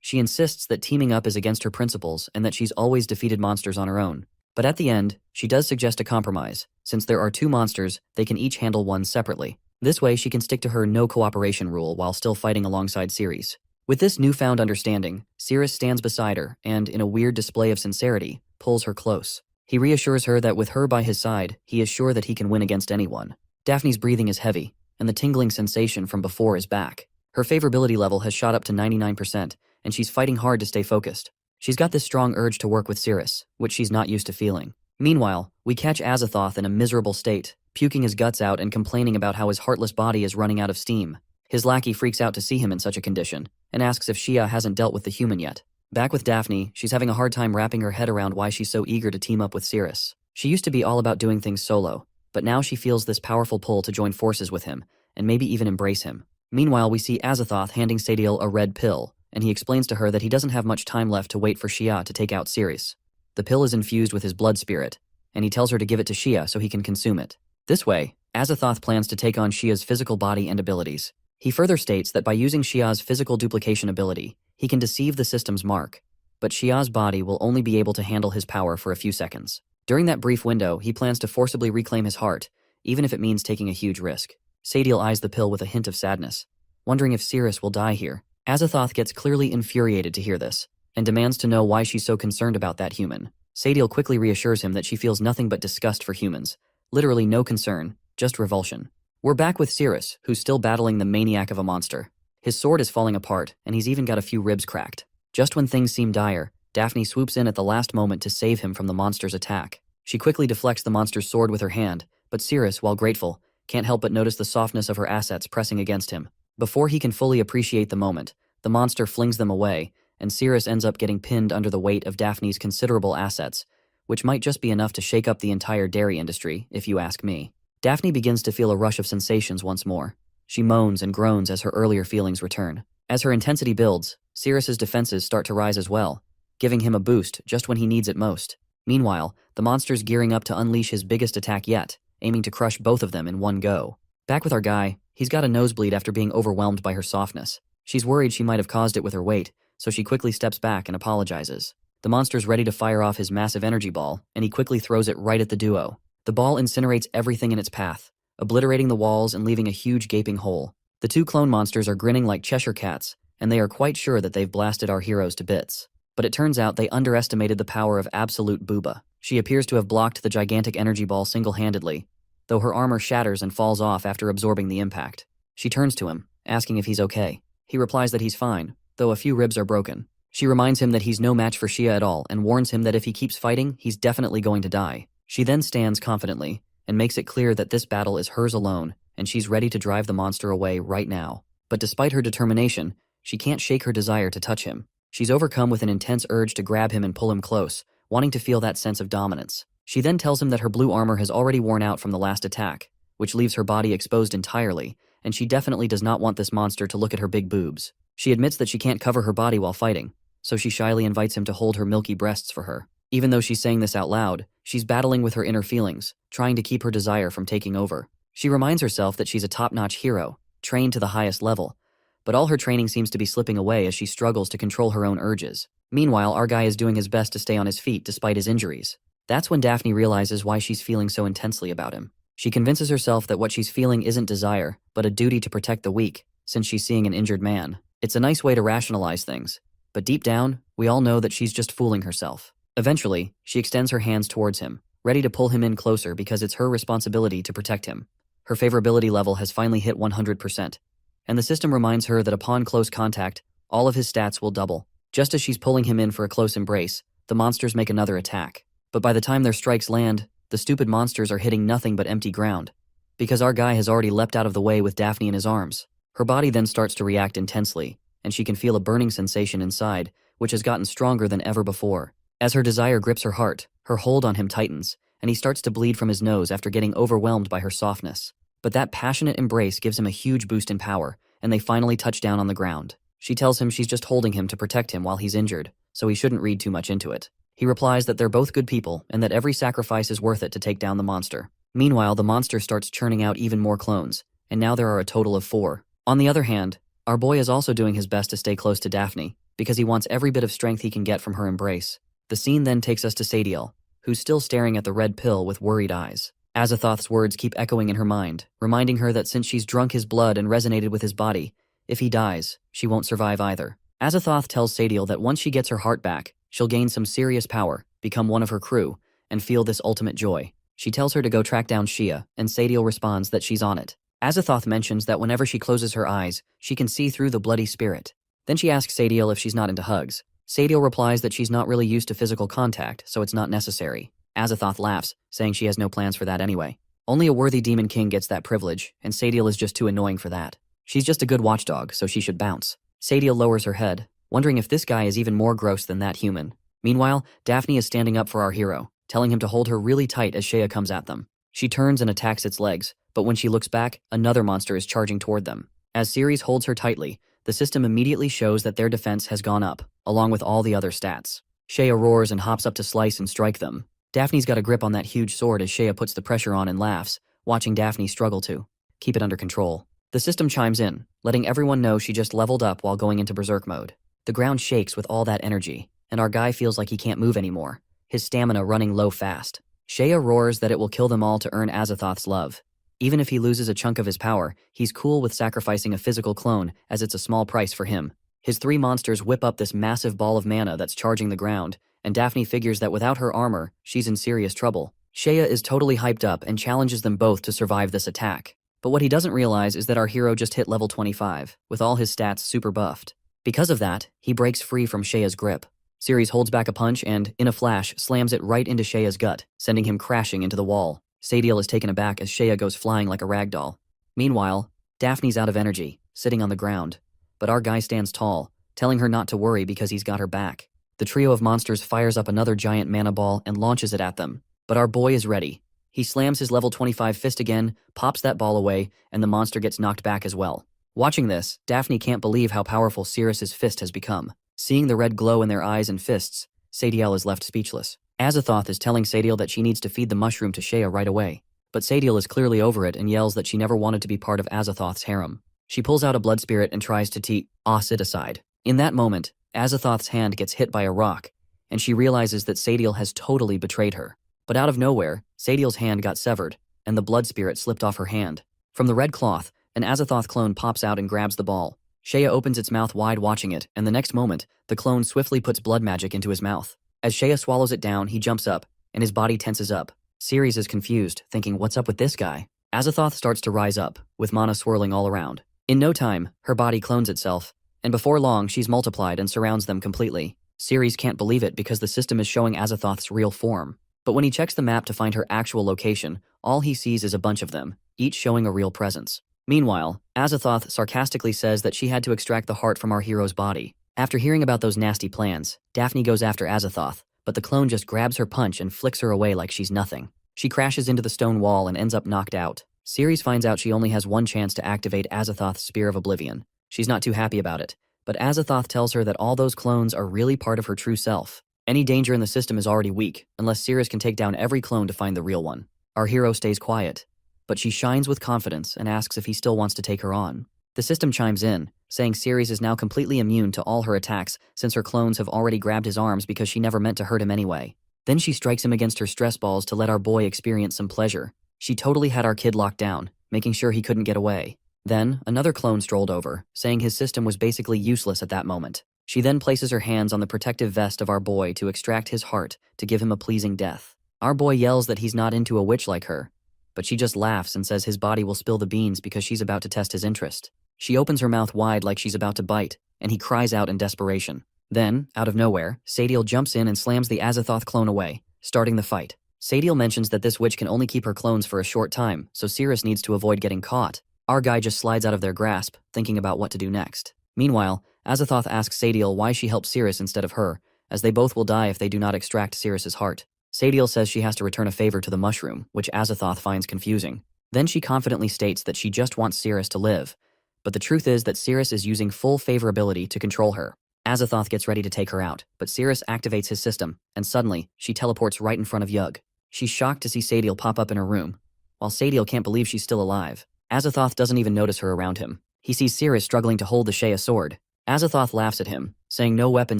Speaker 1: She insists that teaming up is against her principles and that she's always defeated monsters on her own. But at the end, she does suggest a compromise. Since there are two monsters, they can each handle one separately. This way, she can stick to her no cooperation rule while still fighting alongside Ceres. With this newfound understanding, Ceres stands beside her and, in a weird display of sincerity, pulls her close. He reassures her that with her by his side, he is sure that he can win against anyone. Daphne's breathing is heavy, and the tingling sensation from before is back. Her favorability level has shot up to 99%, and she's fighting hard to stay focused. She's got this strong urge to work with Ceres, which she's not used to feeling. Meanwhile, we catch Azathoth in a miserable state, puking his guts out and complaining about how his heartless body is running out of steam. His lackey freaks out to see him in such a condition, and asks if Shia hasn't dealt with the human yet. Back with Daphne, she's having a hard time wrapping her head around why she's so eager to team up with Ceres. She used to be all about doing things solo, but now she feels this powerful pull to join forces with him, and maybe even embrace him. Meanwhile, we see Azathoth handing Sadiel a red pill, and he explains to her that he doesn't have much time left to wait for Shia to take out Ceres. The pill is infused with his blood spirit, and he tells her to give it to Shia so he can consume it. This way, Azathoth plans to take on Shia's physical body and abilities. He further states that by using Shia's physical duplication ability, he can deceive the system's mark, but Shia's body will only be able to handle his power for a few seconds. During that brief window, he plans to forcibly reclaim his heart, even if it means taking a huge risk. Sadiel eyes the pill with a hint of sadness, wondering if Ceres will die here. Azathoth gets clearly infuriated to hear this, and demands to know why she's so concerned about that human. Sadiel quickly reassures him that she feels nothing but disgust for humans. Literally no concern, just revulsion. We're back with Ceres, who's still battling the maniac of a monster. His sword is falling apart, and he's even got a few ribs cracked. Just when things seem dire, Daphne swoops in at the last moment to save him from the monster's attack. She quickly deflects the monster's sword with her hand, but Ceres, while grateful, can't help but notice the softness of her assets pressing against him. Before he can fully appreciate the moment, the monster flings them away, and Ceres ends up getting pinned under the weight of Daphne's considerable assets, which might just be enough to shake up the entire dairy industry, if you ask me. Daphne begins to feel a rush of sensations once more. She moans and groans as her earlier feelings return. As her intensity builds, Ceres's defenses start to rise as well, giving him a boost just when he needs it most. Meanwhile, the monster's gearing up to unleash his biggest attack yet, aiming to crush both of them in one go. Back with our guy, he's got a nosebleed after being overwhelmed by her softness. She's worried she might have caused it with her weight, so she quickly steps back and apologizes. The monster's ready to fire off his massive energy ball, and he quickly throws it right at the duo. The ball incinerates everything in its path, obliterating the walls and leaving a huge gaping hole. The two clone monsters are grinning like Cheshire cats, and they are quite sure that they've blasted our heroes to bits. But it turns out they underestimated the power of absolute Booba. She appears to have blocked the gigantic energy ball single-handedly, though her armor shatters and falls off after absorbing the impact. She turns to him, asking if he's okay. He replies that he's fine, though a few ribs are broken. She reminds him that he's no match for Shia at all and warns him that if he keeps fighting, he's definitely going to die. She then stands confidently and makes it clear that this battle is hers alone and she's ready to drive the monster away right now. But despite her determination, she can't shake her desire to touch him. She's overcome with an intense urge to grab him and pull him close, wanting to feel that sense of dominance. She then tells him that her blue armor has already worn out from the last attack, which leaves her body exposed entirely, and she definitely does not want this monster to look at her big boobs. She admits that she can't cover her body while fighting, so she shyly invites him to hold her milky breasts for her. Even though she's saying this out loud, she's battling with her inner feelings, trying to keep her desire from taking over. She reminds herself that she's a top-notch hero, trained to the highest level, but all her training seems to be slipping away as she struggles to control her own urges. Meanwhile, our guy is doing his best to stay on his feet despite his injuries. That's when Daphne realizes why she's feeling so intensely about him. She convinces herself that what she's feeling isn't desire, but a duty to protect the weak, since she's seeing an injured man. It's a nice way to rationalize things, but deep down, we all know that she's just fooling herself. Eventually, she extends her hands towards him, ready to pull him in closer because it's her responsibility to protect him. Her favorability level has finally hit 100%, and the system reminds her that upon close contact, all of his stats will double. Just as she's pulling him in for a close embrace, the monsters make another attack. But by the time their strikes land, the stupid monsters are hitting nothing but empty ground. Because our guy has already leapt out of the way with Daphne in his arms. Her body then starts to react intensely, and she can feel a burning sensation inside, which has gotten stronger than ever before. As her desire grips her heart, her hold on him tightens, and he starts to bleed from his nose after getting overwhelmed by her softness. But that passionate embrace gives him a huge boost in power, and they finally touch down on the ground. She tells him she's just holding him to protect him while he's injured, so he shouldn't read too much into it. He replies that they're both good people and that every sacrifice is worth it to take down the monster. Meanwhile, the monster starts churning out even more clones, and now there are a total of 4. On the other hand, our boy is also doing his best to stay close to Daphne, because he wants every bit of strength he can get from her embrace. The scene then takes us to Sadiel, who's still staring at the red pill with worried eyes. Azathoth's words keep echoing in her mind, reminding her that since she's drunk his blood and resonated with his body, if he dies, she won't survive either. Azathoth tells Sadiel that once she gets her heart back, she'll gain some serious power, become one of her crew, and feel this ultimate joy. She tells her to go track down Shia, and Sadiel responds that she's on it. Azathoth mentions that whenever she closes her eyes, she can see through the bloody spirit. Then she asks Sadiel if she's not into hugs. Sadiel replies that she's not really used to physical contact, so it's not necessary. Azathoth laughs, saying she has no plans for that anyway. Only a worthy demon king gets that privilege, and Sadiel is just too annoying for that. She's just a good watchdog, so she should bounce. Sadiel lowers her head, wondering if this guy is even more gross than that human. Meanwhile, Daphne is standing up for our hero, telling him to hold her really tight as Shea comes at them. She turns and attacks its legs, but when she looks back, another monster is charging toward them. As Ceres holds her tightly, the system immediately shows that their defense has gone up, along with all the other stats. Shea roars and hops up to slice and strike them. Daphne's got a grip on that huge sword as Shea puts the pressure on and laughs, watching Daphne struggle to keep it under control. The system chimes in, letting everyone know she just leveled up while going into berserk mode. The ground shakes with all that energy, and our guy feels like he can't move anymore, his stamina running low fast. Shea roars that it will kill them all to earn Azathoth's love. Even if he loses a chunk of his power, he's cool with sacrificing a physical clone as it's a small price for him. His 3 monsters whip up this massive ball of mana that's charging the ground, and Daphne figures that without her armor, she's in serious trouble. Shea is totally hyped up and challenges them both to survive this attack. But what he doesn't realize is that our hero just hit level 25, with all his stats super buffed. Because of that, he breaks free from Shea's grip. Ceres holds back a punch and, in a flash, slams it right into Shea's gut, sending him crashing into the wall. Sadiel is taken aback as Shea goes flying like a ragdoll. Meanwhile, Daphne's out of energy, sitting on the ground. But our guy stands tall, telling her not to worry because he's got her back. The trio of monsters fires up another giant mana ball and launches it at them. But our boy is ready. He slams his level 25 fist again, pops that ball away, and the monster gets knocked back as well. Watching this, Daphne can't believe how powerful Ceres's fist has become. Seeing the red glow in their eyes and fists, Sadiel is left speechless. Azathoth is telling Sadiel that she needs to feed the mushroom to Shea right away. But Sadiel is clearly over it and yells that she never wanted to be part of Azathoth's harem. She pulls out a blood spirit and tries to toss it aside. In that moment, Azathoth's hand gets hit by a rock, and she realizes that Sadiel has totally betrayed her. But out of nowhere, Sadiel's hand got severed, and the blood spirit slipped off her hand. From the red cloth, an Azathoth clone pops out and grabs the ball. Shea opens its mouth wide watching it, and the next moment, the clone swiftly puts blood magic into his mouth. As Shea swallows it down, he jumps up, and his body tenses up. Ceres is confused, thinking, what's up with this guy? Azathoth starts to rise up, with mana swirling all around. In no time, her body clones itself, and before long, she's multiplied and surrounds them completely. Ceres can't believe it because the system is showing Azathoth's real form. But when he checks the map to find her actual location, all he sees is a bunch of them, each showing a real presence. Meanwhile, Azathoth sarcastically says that she had to extract the heart from our hero's body. After hearing about those nasty plans, Daphne goes after Azathoth, but the clone just grabs her punch and flicks her away like she's nothing. She crashes into the stone wall and ends up knocked out. Ceres finds out she only has one chance to activate Azathoth's Spear of Oblivion. She's not too happy about it, but Azathoth tells her that all those clones are really part of her true self. Any danger in the system is already weak, unless Ceres can take down every clone to find the real one. Our hero stays quiet, but she shines with confidence and asks if he still wants to take her on. The system chimes in, saying Ceres is now completely immune to all her attacks since her clones have already grabbed his arms because she never meant to hurt him anyway. Then she strikes him against her stress balls to let our boy experience some pleasure. She totally had our kid locked down, making sure he couldn't get away. Then, another clone strolled over, saying his system was basically useless at that moment. She then places her hands on the protective vest of our boy to extract his heart to give him a pleasing death. Our boy yells that he's not into a witch like her, but she just laughs and says his body will spill the beans because she's about to test his interest. She opens her mouth wide like she's about to bite, and he cries out in desperation. Then, out of nowhere, Sadiel jumps in and slams the Azathoth clone away, starting the fight. Sadiel mentions that this witch can only keep her clones for a short time, so Cirrus needs to avoid getting caught. Our guy just slides out of their grasp, thinking about what to do next. Meanwhile, Azathoth asks Sadiel why she helped Cirrus instead of her, as they both will die if they do not extract Cirrus's heart. Sadiel says she has to return a favor to the mushroom, which Azathoth finds confusing. Then she confidently states that she just wants Cirrus to live, but the truth is that Cirrus is using full favorability to control her. Azathoth gets ready to take her out, but Cirrus activates his system, and suddenly, she teleports right in front of Yug. She's shocked to see Sadiel pop up in her room, while Sadiel can't believe she's still alive. Azathoth doesn't even notice her around him. He sees Cirrus struggling to hold the Shea sword. Azathoth laughs at him, saying no weapon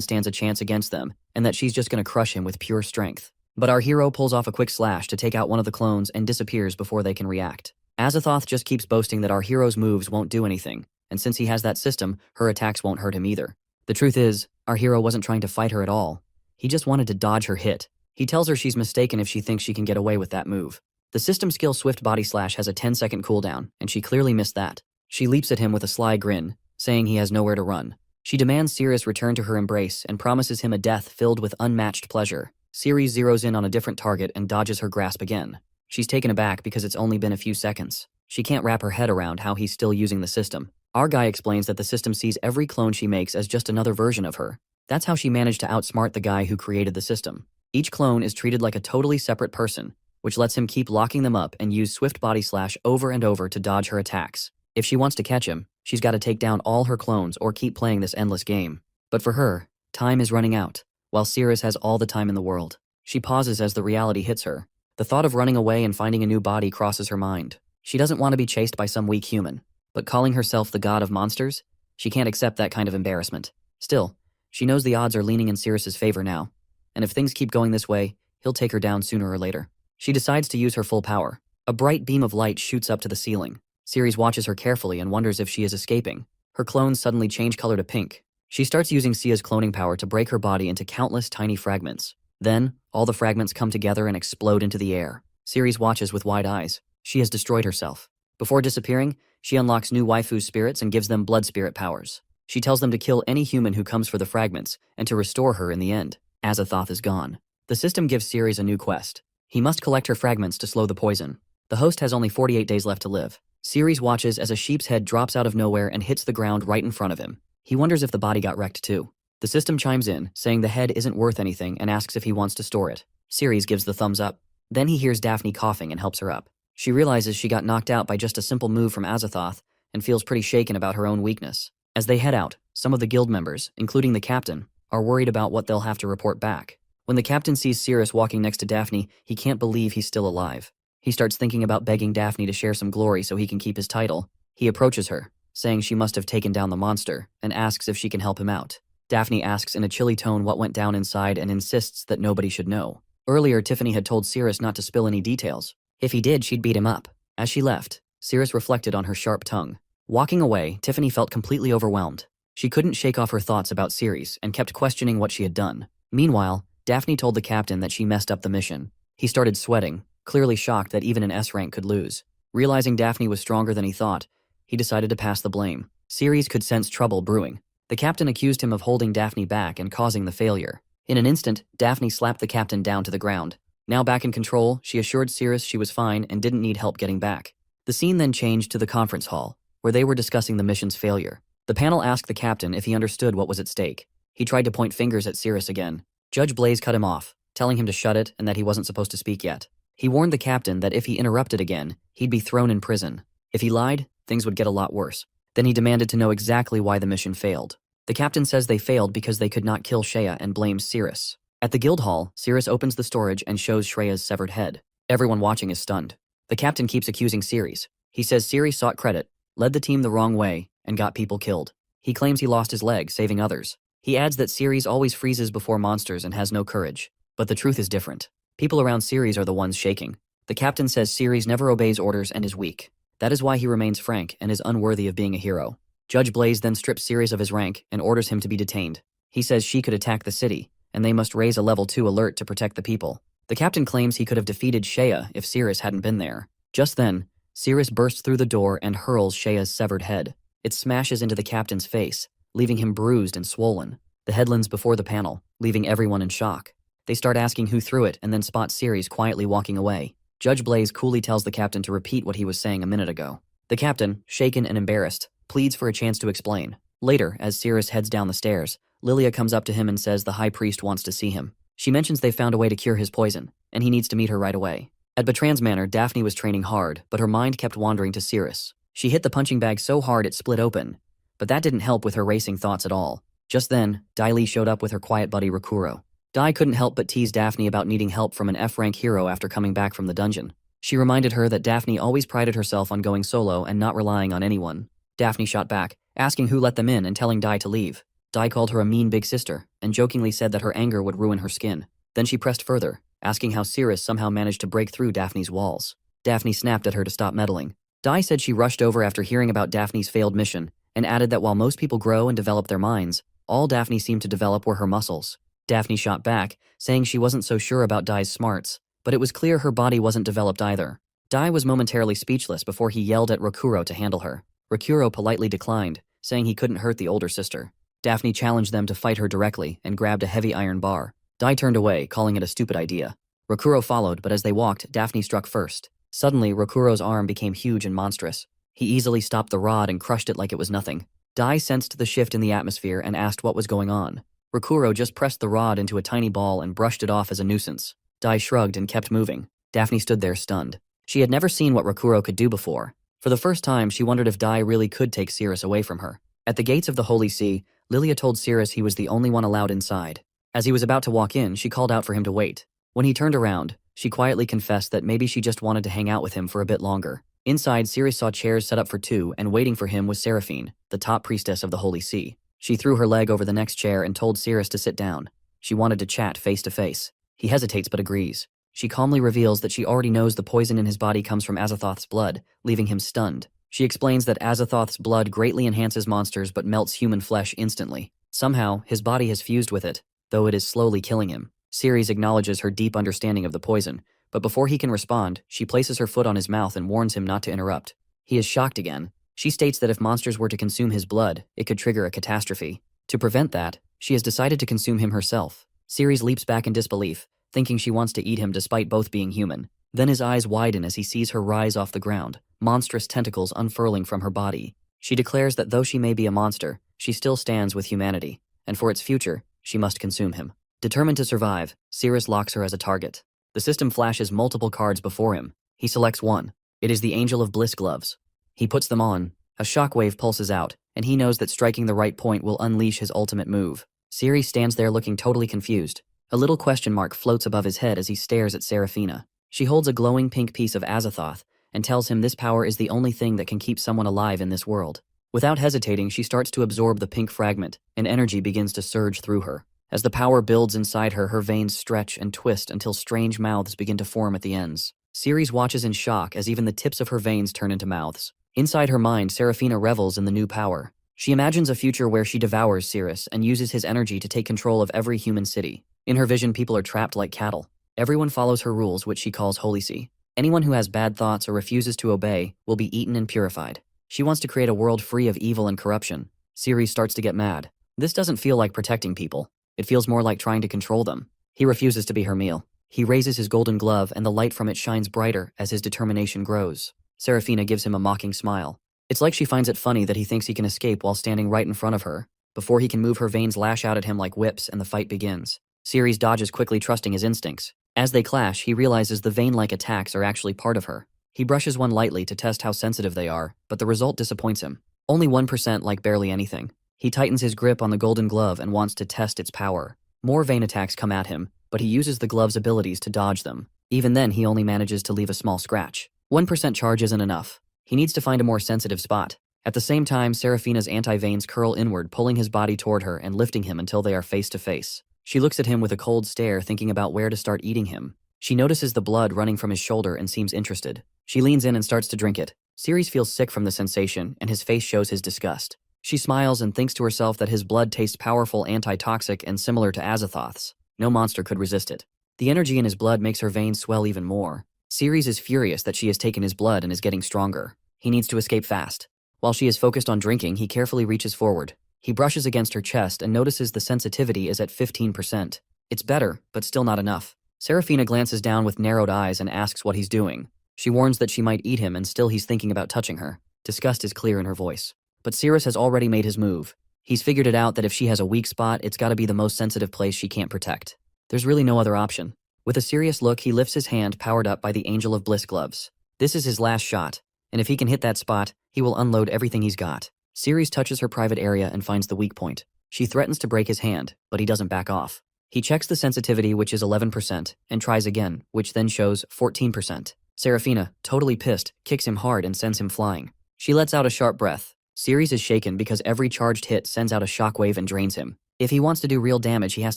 Speaker 1: stands a chance against them, and that she's just gonna crush him with pure strength. But our hero pulls off a quick slash to take out one of the clones and disappears before they can react. Azathoth just keeps boasting that our hero's moves won't do anything, and since he has that system, her attacks won't hurt him either. The truth is, our hero wasn't trying to fight her at all. He just wanted to dodge her hit. He tells her she's mistaken if she thinks she can get away with that move. The system skill Swift Body Slash has a 10-second cooldown, and she clearly missed that. She leaps at him with a sly grin, saying he has nowhere to run. She demands Cirrus return to her embrace and promises him a death filled with unmatched pleasure. Cirrus zeroes in on a different target and dodges her grasp again. She's taken aback because it's only been a few seconds. She can't wrap her head around how he's still using the system. Our guy explains that the system sees every clone she makes as just another version of her. That's how she managed to outsmart the guy who created the system. Each clone is treated like a totally separate person, which lets him keep locking them up and use Swift Body Slash over and over to dodge her attacks. If she wants to catch him, she's got to take down all her clones or keep playing this endless game. But for her, time is running out, while Cirrus has all the time in the world. She pauses as the reality hits her. The thought of running away and finding a new body crosses her mind. She doesn't want to be chased by some weak human, but calling herself the god of monsters, she can't accept that kind of embarrassment. Still, she knows the odds are leaning in Cirrus's favor now, and if things keep going this way, he'll take her down sooner or later. She decides to use her full power. A bright beam of light shoots up to the ceiling. Cirrus watches her carefully and wonders if she is escaping. Her clones suddenly change color to pink. She starts using Sia's cloning power to break her body into countless tiny fragments. Then, all the fragments come together and explode into the air. Cirrus watches with wide eyes. She has destroyed herself. Before disappearing, she unlocks new waifu spirits and gives them blood spirit powers. She tells them to kill any human who comes for the fragments, and to restore her in the end. Azathoth is gone. The system gives Cirrus a new quest. He must collect her fragments to slow the poison. The host has only 48 days left to live. Cirrus watches as a sheep's head drops out of nowhere and hits the ground right in front of him. He wonders if the body got wrecked too. The system chimes in, saying the head isn't worth anything and asks if he wants to store it. Cirrus gives the thumbs up. Then he hears Daphne coughing and helps her up. She realizes she got knocked out by just a simple move from Azathoth and feels pretty shaken about her own weakness. As they head out, some of the guild members, including the captain, are worried about what they'll have to report back. When the captain sees Cirrus walking next to Daphne, he can't believe he's still alive. He starts thinking about begging Daphne to share some glory so he can keep his title. He approaches her, saying she must have taken down the monster, and asks if she can help him out. Daphne asks in a chilly tone what went down inside and insists that nobody should know. Earlier, Tiffany had told Cirrus not to spill any details. If he did, she'd beat him up. As she left, Cirrus reflected on her sharp tongue. Walking away, Tiffany felt completely overwhelmed. She couldn't shake off her thoughts about Cirrus and kept questioning what she had done. Meanwhile, Daphne told the captain that she messed up the mission. He started sweating, clearly shocked that even an S rank could lose. Realizing Daphne was stronger than he thought, he decided to pass the blame. Cirrus could sense trouble brewing. The captain accused him of holding Daphne back and causing the failure. In an instant, Daphne slapped the captain down to the ground. Now back in control, she assured Cirrus she was fine and didn't need help getting back. The scene then changed to the conference hall, where they were discussing the mission's failure. The panel asked the captain if he understood what was at stake. He tried to point fingers at Cirrus again. Judge Blaze cut him off, telling him to shut it and that he wasn't supposed to speak yet. He warned the captain that if he interrupted again, he'd be thrown in prison. If he lied, things would get a lot worse. Then he demanded to know exactly why the mission failed. The captain says they failed because they could not kill Shea and blames Cirrus. At the guild hall, Cirrus opens the storage and shows Shreya's severed head. Everyone watching is stunned. The captain keeps accusing Cirrus. He says Cirrus sought credit, led the team the wrong way, and got people killed. He claims he lost his leg, saving others. He adds that Cirrus always freezes before monsters and has no courage. But the truth is different. People around Cirrus are the ones shaking. The captain says Cirrus never obeys orders and is weak. That is why he remains frank and is unworthy of being a hero. Judge Blaze then strips Cirrus of his rank and orders him to be detained. He says she could attack the city, and they must raise a level 2 alert to protect the people. The The captain claims he could have defeated Shea if Cirrus hadn't been there. Just then, Cirrus bursts through the door and hurls Shea's severed head. It smashes into the captain's face, leaving him bruised and swollen. The head lands before the panel, leaving everyone in shock. They start asking who threw it and then spot Ceres quietly walking away. Judge Blaze coolly tells the captain to repeat what he was saying a minute ago. The captain, shaken and embarrassed, pleads for a chance to explain. Later, as Cirrus heads down the stairs, Lilia comes up to him and says the high priest wants to see him. She mentions they found a way to cure his poison, and he needs to meet her right away. At Bertrand's manor, Daphne was training hard, but her mind kept wandering to Cirrus. She hit the punching bag so hard it split open, but that didn't help with her racing thoughts at all. Just then, Dai Li showed up with her quiet buddy Rakuro. Dai couldn't help but tease Daphne about needing help from an F-rank hero after coming back from the dungeon. She reminded her that Daphne always prided herself on going solo and not relying on anyone. Daphne shot back, asking who let them in and telling Dai to leave. Dai called her a mean big sister, and jokingly said that her anger would ruin her skin. Then she pressed further, asking how Cirrus somehow managed to break through Daphne's walls. Daphne snapped at her to stop meddling. Dai said she rushed over after hearing about Daphne's failed mission, and added that while most people grow and develop their minds, all Daphne seemed to develop were her muscles. Daphne shot back, saying she wasn't so sure about Dai's smarts, but it was clear her body wasn't developed either. Dai was momentarily speechless before he yelled at Rakuro to handle her. Rakuro politely declined, saying he couldn't hurt the older sister. Daphne challenged them to fight her directly and grabbed a heavy iron bar. Dai turned away, calling it a stupid idea. Rakuro followed, but as they walked, Daphne struck first. Suddenly, Rakuro's arm became huge and monstrous. He easily stopped the rod and crushed it like it was nothing. Dai sensed the shift in the atmosphere and asked what was going on. Rakuro just pressed the rod into a tiny ball and brushed it off as a nuisance. Dai shrugged and kept moving. Daphne stood there stunned. She had never seen what Rakuro could do before. For the first time, she wondered if Dai really could take Cirrus away from her. At the gates of the Holy See, Lilia told Cirrus he was the only one allowed inside. As he was about to walk in, she called out for him to wait. When he turned around, she quietly confessed that maybe she just wanted to hang out with him for a bit longer. Inside, Cirrus saw chairs set up for two, and waiting for him was Seraphine, the top priestess of the Holy See. She threw her leg over the next chair and told Cirrus to sit down. She wanted to chat face to face. He hesitates but agrees. She calmly reveals that she already knows the poison in his body comes from Azathoth's blood, leaving him stunned. She explains that Azathoth's blood greatly enhances monsters but melts human flesh instantly. Somehow, his body has fused with it, though it is slowly killing him. Ceres acknowledges her deep understanding of the poison, but before he can respond, she places her foot on his mouth and warns him not to interrupt. He is shocked again. She states that if monsters were to consume his blood, it could trigger a catastrophe. To prevent that, she has decided to consume him herself. Ceres leaps back in disbelief, thinking she wants to eat him despite both being human. Then his eyes widen as he sees her rise off the ground, monstrous tentacles unfurling from her body. She declares that though she may be a monster, she still stands with humanity, and for its future, she must consume him. Determined to survive, Ceres locks her as a target. The system flashes multiple cards before him. He selects one. It is the Angel of Bliss gloves. He puts them on. A shockwave pulses out, and he knows that striking the right point will unleash his ultimate move. Ceres stands there looking totally confused. A little question mark floats above his head as he stares at Seraphina. She holds a glowing pink piece of Azathoth and tells him this power is the only thing that can keep someone alive in this world. Without hesitating, she starts to absorb the pink fragment, and energy begins to surge through her. As the power builds inside her, her veins stretch and twist until strange mouths begin to form at the ends. Ceres watches in shock as even the tips of her veins turn into mouths. Inside her mind, Seraphina revels in the new power. She imagines a future where she devours Ceres and uses his energy to take control of every human city. In her vision, people are trapped like cattle. Everyone follows her rules, which she calls Holy See. Anyone who has bad thoughts or refuses to obey will be eaten and purified. She wants to create a world free of evil and corruption. Ceres starts to get mad. This doesn't feel like protecting people. It feels more like trying to control them. He refuses to be her meal. He raises his golden glove and the light from it shines brighter as his determination grows. Seraphina gives him a mocking smile. It's like she finds it funny that he thinks he can escape while standing right in front of her. Before he can move, her veins lash out at him like whips and the fight begins. Ceres dodges quickly, trusting his instincts. As they clash, he realizes the vein-like attacks are actually part of her. He brushes one lightly to test how sensitive they are, but the result disappoints him. Only 1% like barely anything. He tightens his grip on the golden glove and wants to test its power. More vein attacks come at him, but he uses the glove's abilities to dodge them. Even then, he only manages to leave a small scratch. 1% charge isn't enough. He needs to find a more sensitive spot. At the same time, Seraphina's anti-veins curl inward, pulling his body toward her and lifting him until they are face to face. She looks at him with a cold stare, thinking about where to start eating him. She notices the blood running from his shoulder and seems interested. She leans in and starts to drink it. Ceres feels sick from the sensation, and his face shows his disgust. She smiles and thinks to herself that his blood tastes powerful, anti-toxic, and similar to Azathoth's. No monster could resist it. The energy in his blood makes her veins swell even more. Ceres is furious that she has taken his blood and is getting stronger. He needs to escape fast. While she is focused on drinking, he carefully reaches forward. He brushes against her chest and notices the sensitivity is at 15%. It's better, but still not enough. Serafina glances down with narrowed eyes and asks what he's doing. She warns that she might eat him, and still he's thinking about touching her. Disgust is clear in her voice. But Ceres has already made his move. He's figured it out that if she has a weak spot, it's gotta be the most sensitive place she can't protect. There's really no other option. With a serious look, he lifts his hand powered up by the Angel of Bliss gloves. This is his last shot, and if he can hit that spot, he will unload everything he's got. Ceres touches her private area and finds the weak point. She threatens to break his hand, but he doesn't back off. He checks the sensitivity, which is 11%, and tries again, which then shows 14%. Serafina, totally pissed, kicks him hard and sends him flying. She lets out a sharp breath. Ceres is shaken because every charged hit sends out a shockwave and drains him. If he wants to do real damage, he has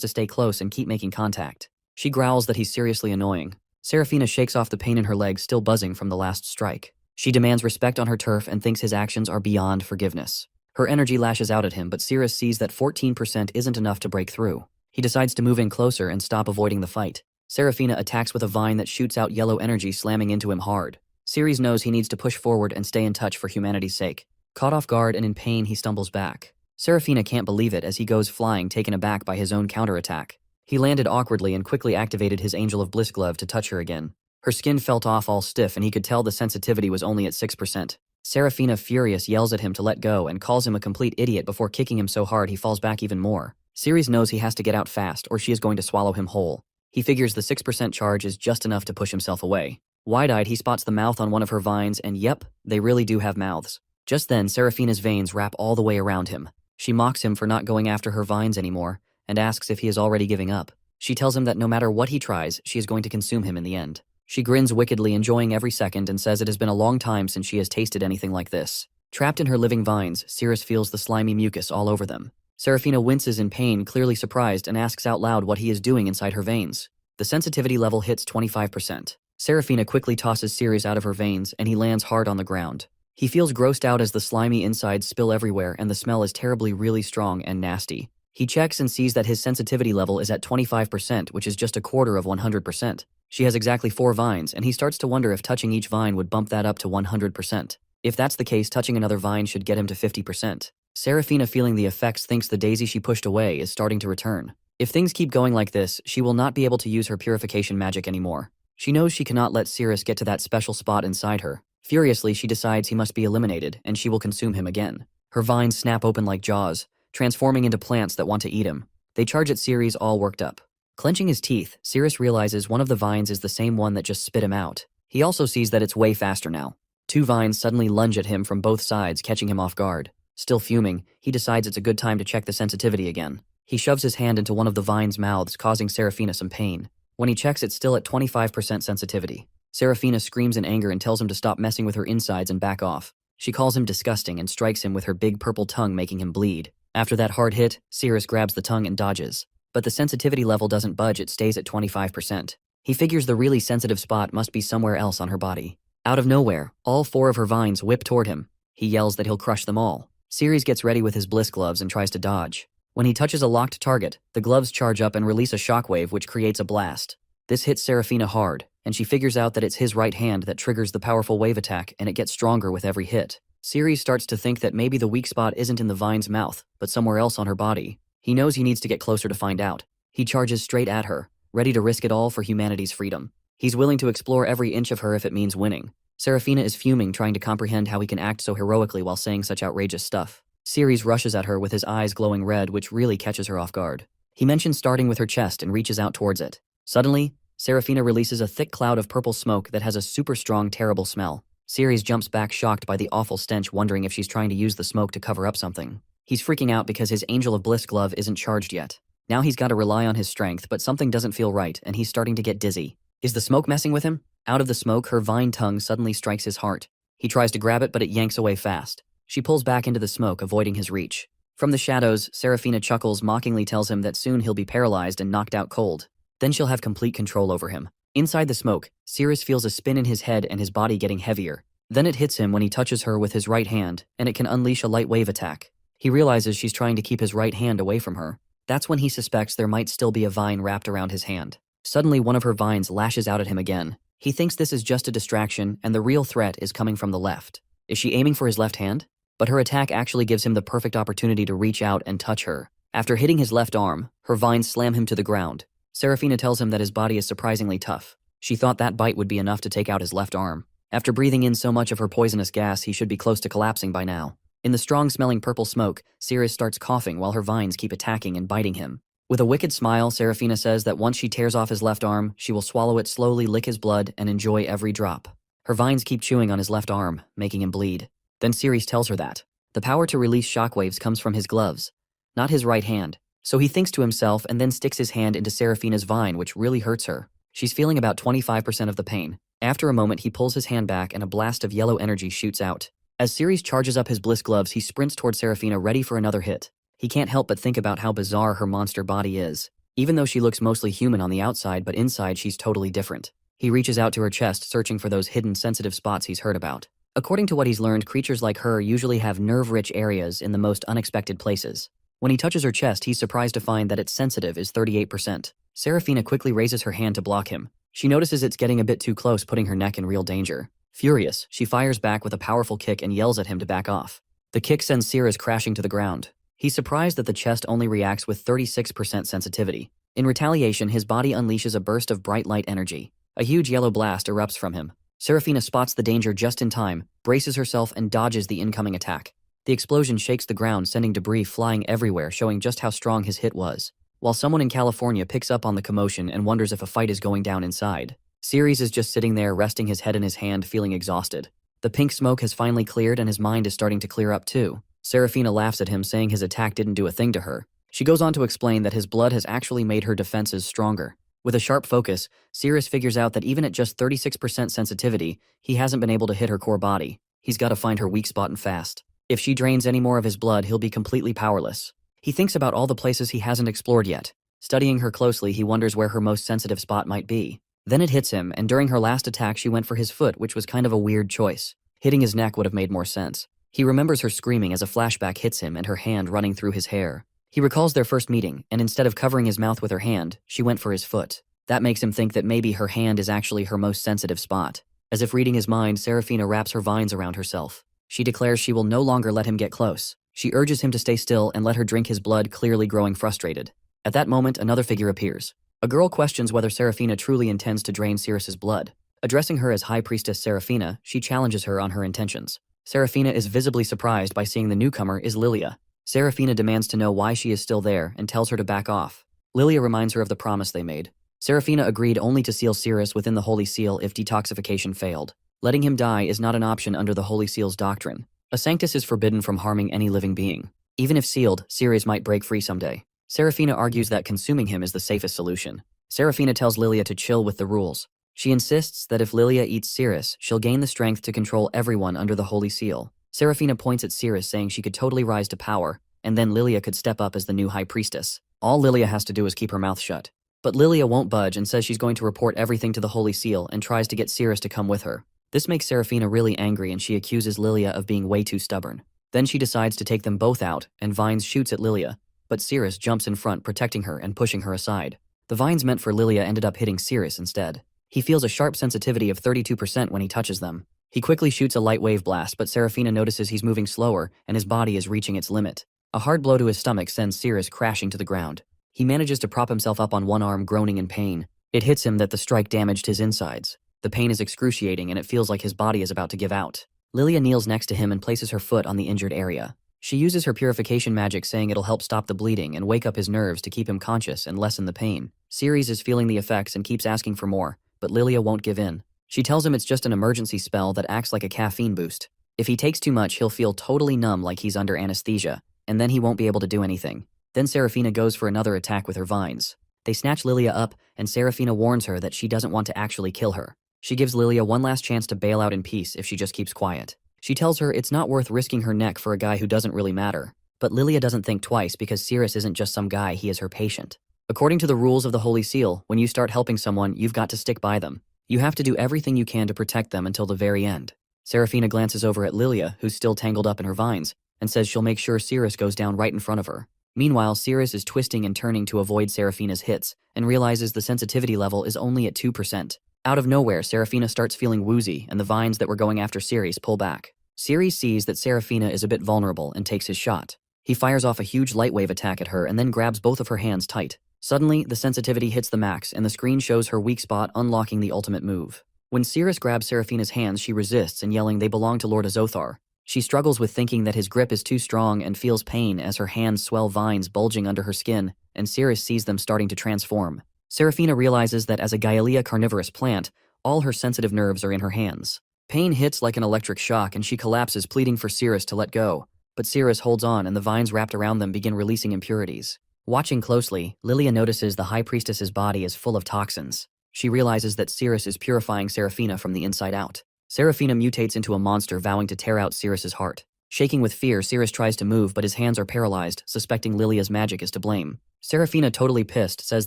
Speaker 1: to stay close and keep making contact. She growls that he's seriously annoying. Serafina shakes off the pain in her legs still buzzing from the last strike. She demands respect on her turf and thinks his actions are beyond forgiveness. Her energy lashes out at him, but Ceres sees that 14% isn't enough to break through. He decides to move in closer and stop avoiding the fight. Serafina attacks with a vine that shoots out yellow energy, slamming into him hard. Ceres knows he needs to push forward and stay in touch for humanity's sake. Caught off guard and in pain, he stumbles back. Serafina can't believe it as he goes flying, taken aback by his own counterattack. He landed awkwardly and quickly activated his Angel of Bliss glove to touch her again. Her skin felt off all stiff and he could tell the sensitivity was only at 6%. Serafina, furious, yells at him to let go and calls him a complete idiot before kicking him so hard he falls back even more. Ceres knows he has to get out fast or she is going to swallow him whole. He figures the 6% charge is just enough to push himself away. Wide-eyed, he spots the mouth on one of her vines, and yep, they really do have mouths. Just then, Serafina's veins wrap all the way around him. She mocks him for not going after her vines anymore, and asks if he is already giving up. She tells him that no matter what he tries, she is going to consume him in the end. She grins wickedly, enjoying every second, and says it has been a long time since she has tasted anything like this. Trapped in her living vines, Ceres feels the slimy mucus all over them. Serafina winces in pain, clearly surprised, and asks out loud what he is doing inside her veins. The sensitivity level hits 25%. Serafina quickly tosses Ceres out of her veins, and he lands hard on the ground. He feels grossed out as the slimy insides spill everywhere and the smell is terribly really strong and nasty. He checks and sees that his sensitivity level is at 25%, which is just a quarter of 100%. She has exactly 4 vines, and he starts to wonder if touching each vine would bump that up to 100%. If that's the case, touching another vine should get him to 50%. Serafina, feeling the effects, thinks the daisy she pushed away is starting to return. If things keep going like this, she will not be able to use her purification magic anymore. She knows she cannot let Ceres get to that special spot inside her. Furiously, she decides he must be eliminated, and she will consume him again. Her vines snap open like jaws, transforming into plants that want to eat him. They charge at Ceres, all worked up. Clenching his teeth, Ceres realizes one of the vines is the same one that just spit him out. He also sees that it's way faster now. 2 vines suddenly lunge at him from both sides, catching him off guard. Still fuming, he decides it's a good time to check the sensitivity again. He shoves his hand into one of the vine's mouths, causing Serafina some pain. When he checks, it's still at 25% sensitivity. Serafina screams in anger and tells him to stop messing with her insides and back off. She calls him disgusting and strikes him with her big purple tongue, making him bleed. After that hard hit, Ceres grabs the tongue and dodges. But the sensitivity level doesn't budge, it stays at 25%. He figures the really sensitive spot must be somewhere else on her body. Out of nowhere, all 4 of her vines whip toward him. He yells that he'll crush them all. Ceres gets ready with his bliss gloves and tries to dodge. When he touches a locked target, the gloves charge up and release a shockwave which creates a blast. This hits Serafina hard, and she figures out that it's his right hand that triggers the powerful wave attack, and it gets stronger with every hit. Ceres starts to think that maybe the weak spot isn't in the vine's mouth, but somewhere else on her body. He knows he needs to get closer to find out. He charges straight at her, ready to risk it all for humanity's freedom. He's willing to explore every inch of her if it means winning. Serafina is fuming, trying to comprehend how he can act so heroically while saying such outrageous stuff. Ceres rushes at her with his eyes glowing red, which really catches her off guard. He mentions starting with her chest and reaches out towards it. Suddenly, Serafina releases a thick cloud of purple smoke that has a super strong, terrible smell. Ceres jumps back, shocked by the awful stench, wondering if she's trying to use the smoke to cover up something. He's freaking out because his Angel of Bliss glove isn't charged yet. Now he's got to rely on his strength, but something doesn't feel right, and he's starting to get dizzy. Is the smoke messing with him? Out of the smoke, her vine tongue suddenly strikes his heart. He tries to grab it, but it yanks away fast. She pulls back into the smoke, avoiding his reach. From the shadows, Serafina chuckles, mockingly tells him that soon he'll be paralyzed and knocked out cold. Then she'll have complete control over him. Inside the smoke, Ceres feels a spin in his head and his body getting heavier. Then it hits him when he touches her with his right hand, and it can unleash a light wave attack. He realizes she's trying to keep his right hand away from her. That's when he suspects there might still be a vine wrapped around his hand. Suddenly, one of her vines lashes out at him again. He thinks this is just a distraction, and the real threat is coming from the left. Is she aiming for his left hand? But her attack actually gives him the perfect opportunity to reach out and touch her. After hitting his left arm, her vines slam him to the ground. Serafina tells him that his body is surprisingly tough. She thought that bite would be enough to take out his left arm. After breathing in so much of her poisonous gas, he should be close to collapsing by now. In the strong-smelling purple smoke, Sirius starts coughing while her vines keep attacking and biting him. With a wicked smile, Serafina says that once she tears off his left arm, she will swallow it slowly, lick his blood, and enjoy every drop. Her vines keep chewing on his left arm, making him bleed. Then Sirius tells her that the power to release shockwaves comes from his gloves, not his right hand. So he thinks to himself and then sticks his hand into Serafina's vine, which really hurts her. She's feeling about 25% of the pain. After a moment, he pulls his hand back and a blast of yellow energy shoots out. As Sirius charges up his bliss gloves, he sprints toward Serafina, ready for another hit. He can't help but think about how bizarre her monster body is. Even though she looks mostly human on the outside, but inside she's totally different. He reaches out to her chest, searching for those hidden sensitive spots he's heard about. According to what he's learned, creatures like her usually have nerve-rich areas in the most unexpected places. When he touches her chest, he's surprised to find that its sensitive is 38%. Serafina quickly raises her hand to block him. She notices it's getting a bit too close, putting her neck in real danger. Furious, she fires back with a powerful kick and yells at him to back off. The kick sends Sirius crashing to the ground. He's surprised that the chest only reacts with 36% sensitivity. In retaliation, his body unleashes a burst of bright light energy. A huge yellow blast erupts from him. Serafina spots the danger just in time, braces herself, and dodges the incoming attack. The explosion shakes the ground, sending debris flying everywhere, showing just how strong his hit was. While someone in California picks up on the commotion and wonders if a fight is going down inside, Sirius is just sitting there, resting his head in his hand, feeling exhausted. The pink smoke has finally cleared and his mind is starting to clear up too. Serafina laughs at him, saying his attack didn't do a thing to her. She goes on to explain that his blood has actually made her defenses stronger. With a sharp focus, Sirius figures out that even at just 36% sensitivity, he hasn't been able to hit her core body. He's got to find her weak spot and fast. If she drains any more of his blood, he'll be completely powerless. He thinks about all the places he hasn't explored yet. Studying her closely, he wonders where her most sensitive spot might be. Then it hits him, and during her last attack, she went for his foot, which was kind of a weird choice. Hitting his neck would have made more sense. He remembers her screaming as a flashback hits him and her hand running through his hair. He recalls their first meeting, and instead of covering his mouth with her hand, she went for his foot. That makes him think that maybe her hand is actually her most sensitive spot. As if reading his mind, Serafina wraps her vines around herself. She declares she will no longer let him get close. She urges him to stay still and let her drink his blood, clearly growing frustrated. At that moment, another figure appears. A girl questions whether Serafina truly intends to drain Sirius's blood. Addressing her as High Priestess Serafina, she challenges her on her intentions. Serafina is visibly surprised by seeing the newcomer is Lilia. Serafina demands to know why she is still there and tells her to back off. Lilia reminds her of the promise they made. Serafina agreed only to seal Sirius within the Holy Seal if detoxification failed. Letting him die is not an option under the Holy Seal's doctrine. A Sanctus is forbidden from harming any living being. Even if sealed, Sirius might break free someday. Serafina argues that consuming him is the safest solution. Serafina tells Lilia to chill with the rules. She insists that if Lilia eats Sirius, she'll gain the strength to control everyone under the Holy Seal. Serafina points at Sirius, saying she could totally rise to power, and then Lilia could step up as the new High Priestess. All Lilia has to do is keep her mouth shut. But Lilia won't budge and says she's going to report everything to the Holy Seal and tries to get Sirius to come with her. This makes Serafina really angry and she accuses Lilia of being way too stubborn. Then she decides to take them both out, and Vines shoots at Lilia, but Sirius jumps in front, protecting her and pushing her aside. The vines meant for Lilia ended up hitting Sirius instead. He feels a sharp sensitivity of 32% when he touches them. He quickly shoots a light wave blast, but Serafina notices he's moving slower and his body is reaching its limit. A hard blow to his stomach sends Sirius crashing to the ground. He manages to prop himself up on one arm, groaning in pain. It hits him that the strike damaged his insides. The pain is excruciating and it feels like his body is about to give out. Lilia kneels next to him and places her foot on the injured area. She uses her purification magic, saying it'll help stop the bleeding and wake up his nerves to keep him conscious and lessen the pain. Sirius is feeling the effects and keeps asking for more, but Lilia won't give in. She tells him it's just an emergency spell that acts like a caffeine boost. If he takes too much, he'll feel totally numb like he's under anesthesia, and then he won't be able to do anything. Then Serafina goes for another attack with her vines. They snatch Lilia up, and Serafina warns her that she doesn't want to actually kill her. She gives Lilia one last chance to bail out in peace if she just keeps quiet. She tells her it's not worth risking her neck for a guy who doesn't really matter. But Lilia doesn't think twice because Sirius isn't just some guy, he is her patient. According to the rules of the Holy Seal, when you start helping someone, you've got to stick by them. You have to do everything you can to protect them until the very end. Serafina glances over at Lilia, who's still tangled up in her vines, and says she'll make sure Sirius goes down right in front of her. Meanwhile, Cirrus is twisting and turning to avoid Serafina's hits and realizes the sensitivity level is only at 2%. Out of nowhere, Serafina starts feeling woozy and the vines that were going after Ceres pull back. Ceres sees that Serafina is a bit vulnerable and takes his shot. He fires off a huge lightwave attack at her and then grabs both of her hands tight. Suddenly, the sensitivity hits the max and the screen shows her weak spot, unlocking the ultimate move. When Ceres grabs Serafina's hands, she resists and yelling they belong to Lord Azothar. She struggles with thinking that his grip is too strong and feels pain as her hands swell, vines bulging under her skin, and Ceres sees them starting to transform. Serafina realizes that as a Gyalea carnivorous plant, all her sensitive nerves are in her hands. Pain hits like an electric shock and she collapses, pleading for Ceres to let go. But Ceres holds on and the vines wrapped around them begin releasing impurities. Watching closely, Lilia notices the High Priestess's body is full of toxins. She realizes that Ceres is purifying Serafina from the inside out. Serafina mutates into a monster, vowing to tear out Ceres's heart. Shaking with fear, Ceres tries to move, but his hands are paralyzed, suspecting Lilia's magic is to blame. Serafina, totally pissed, says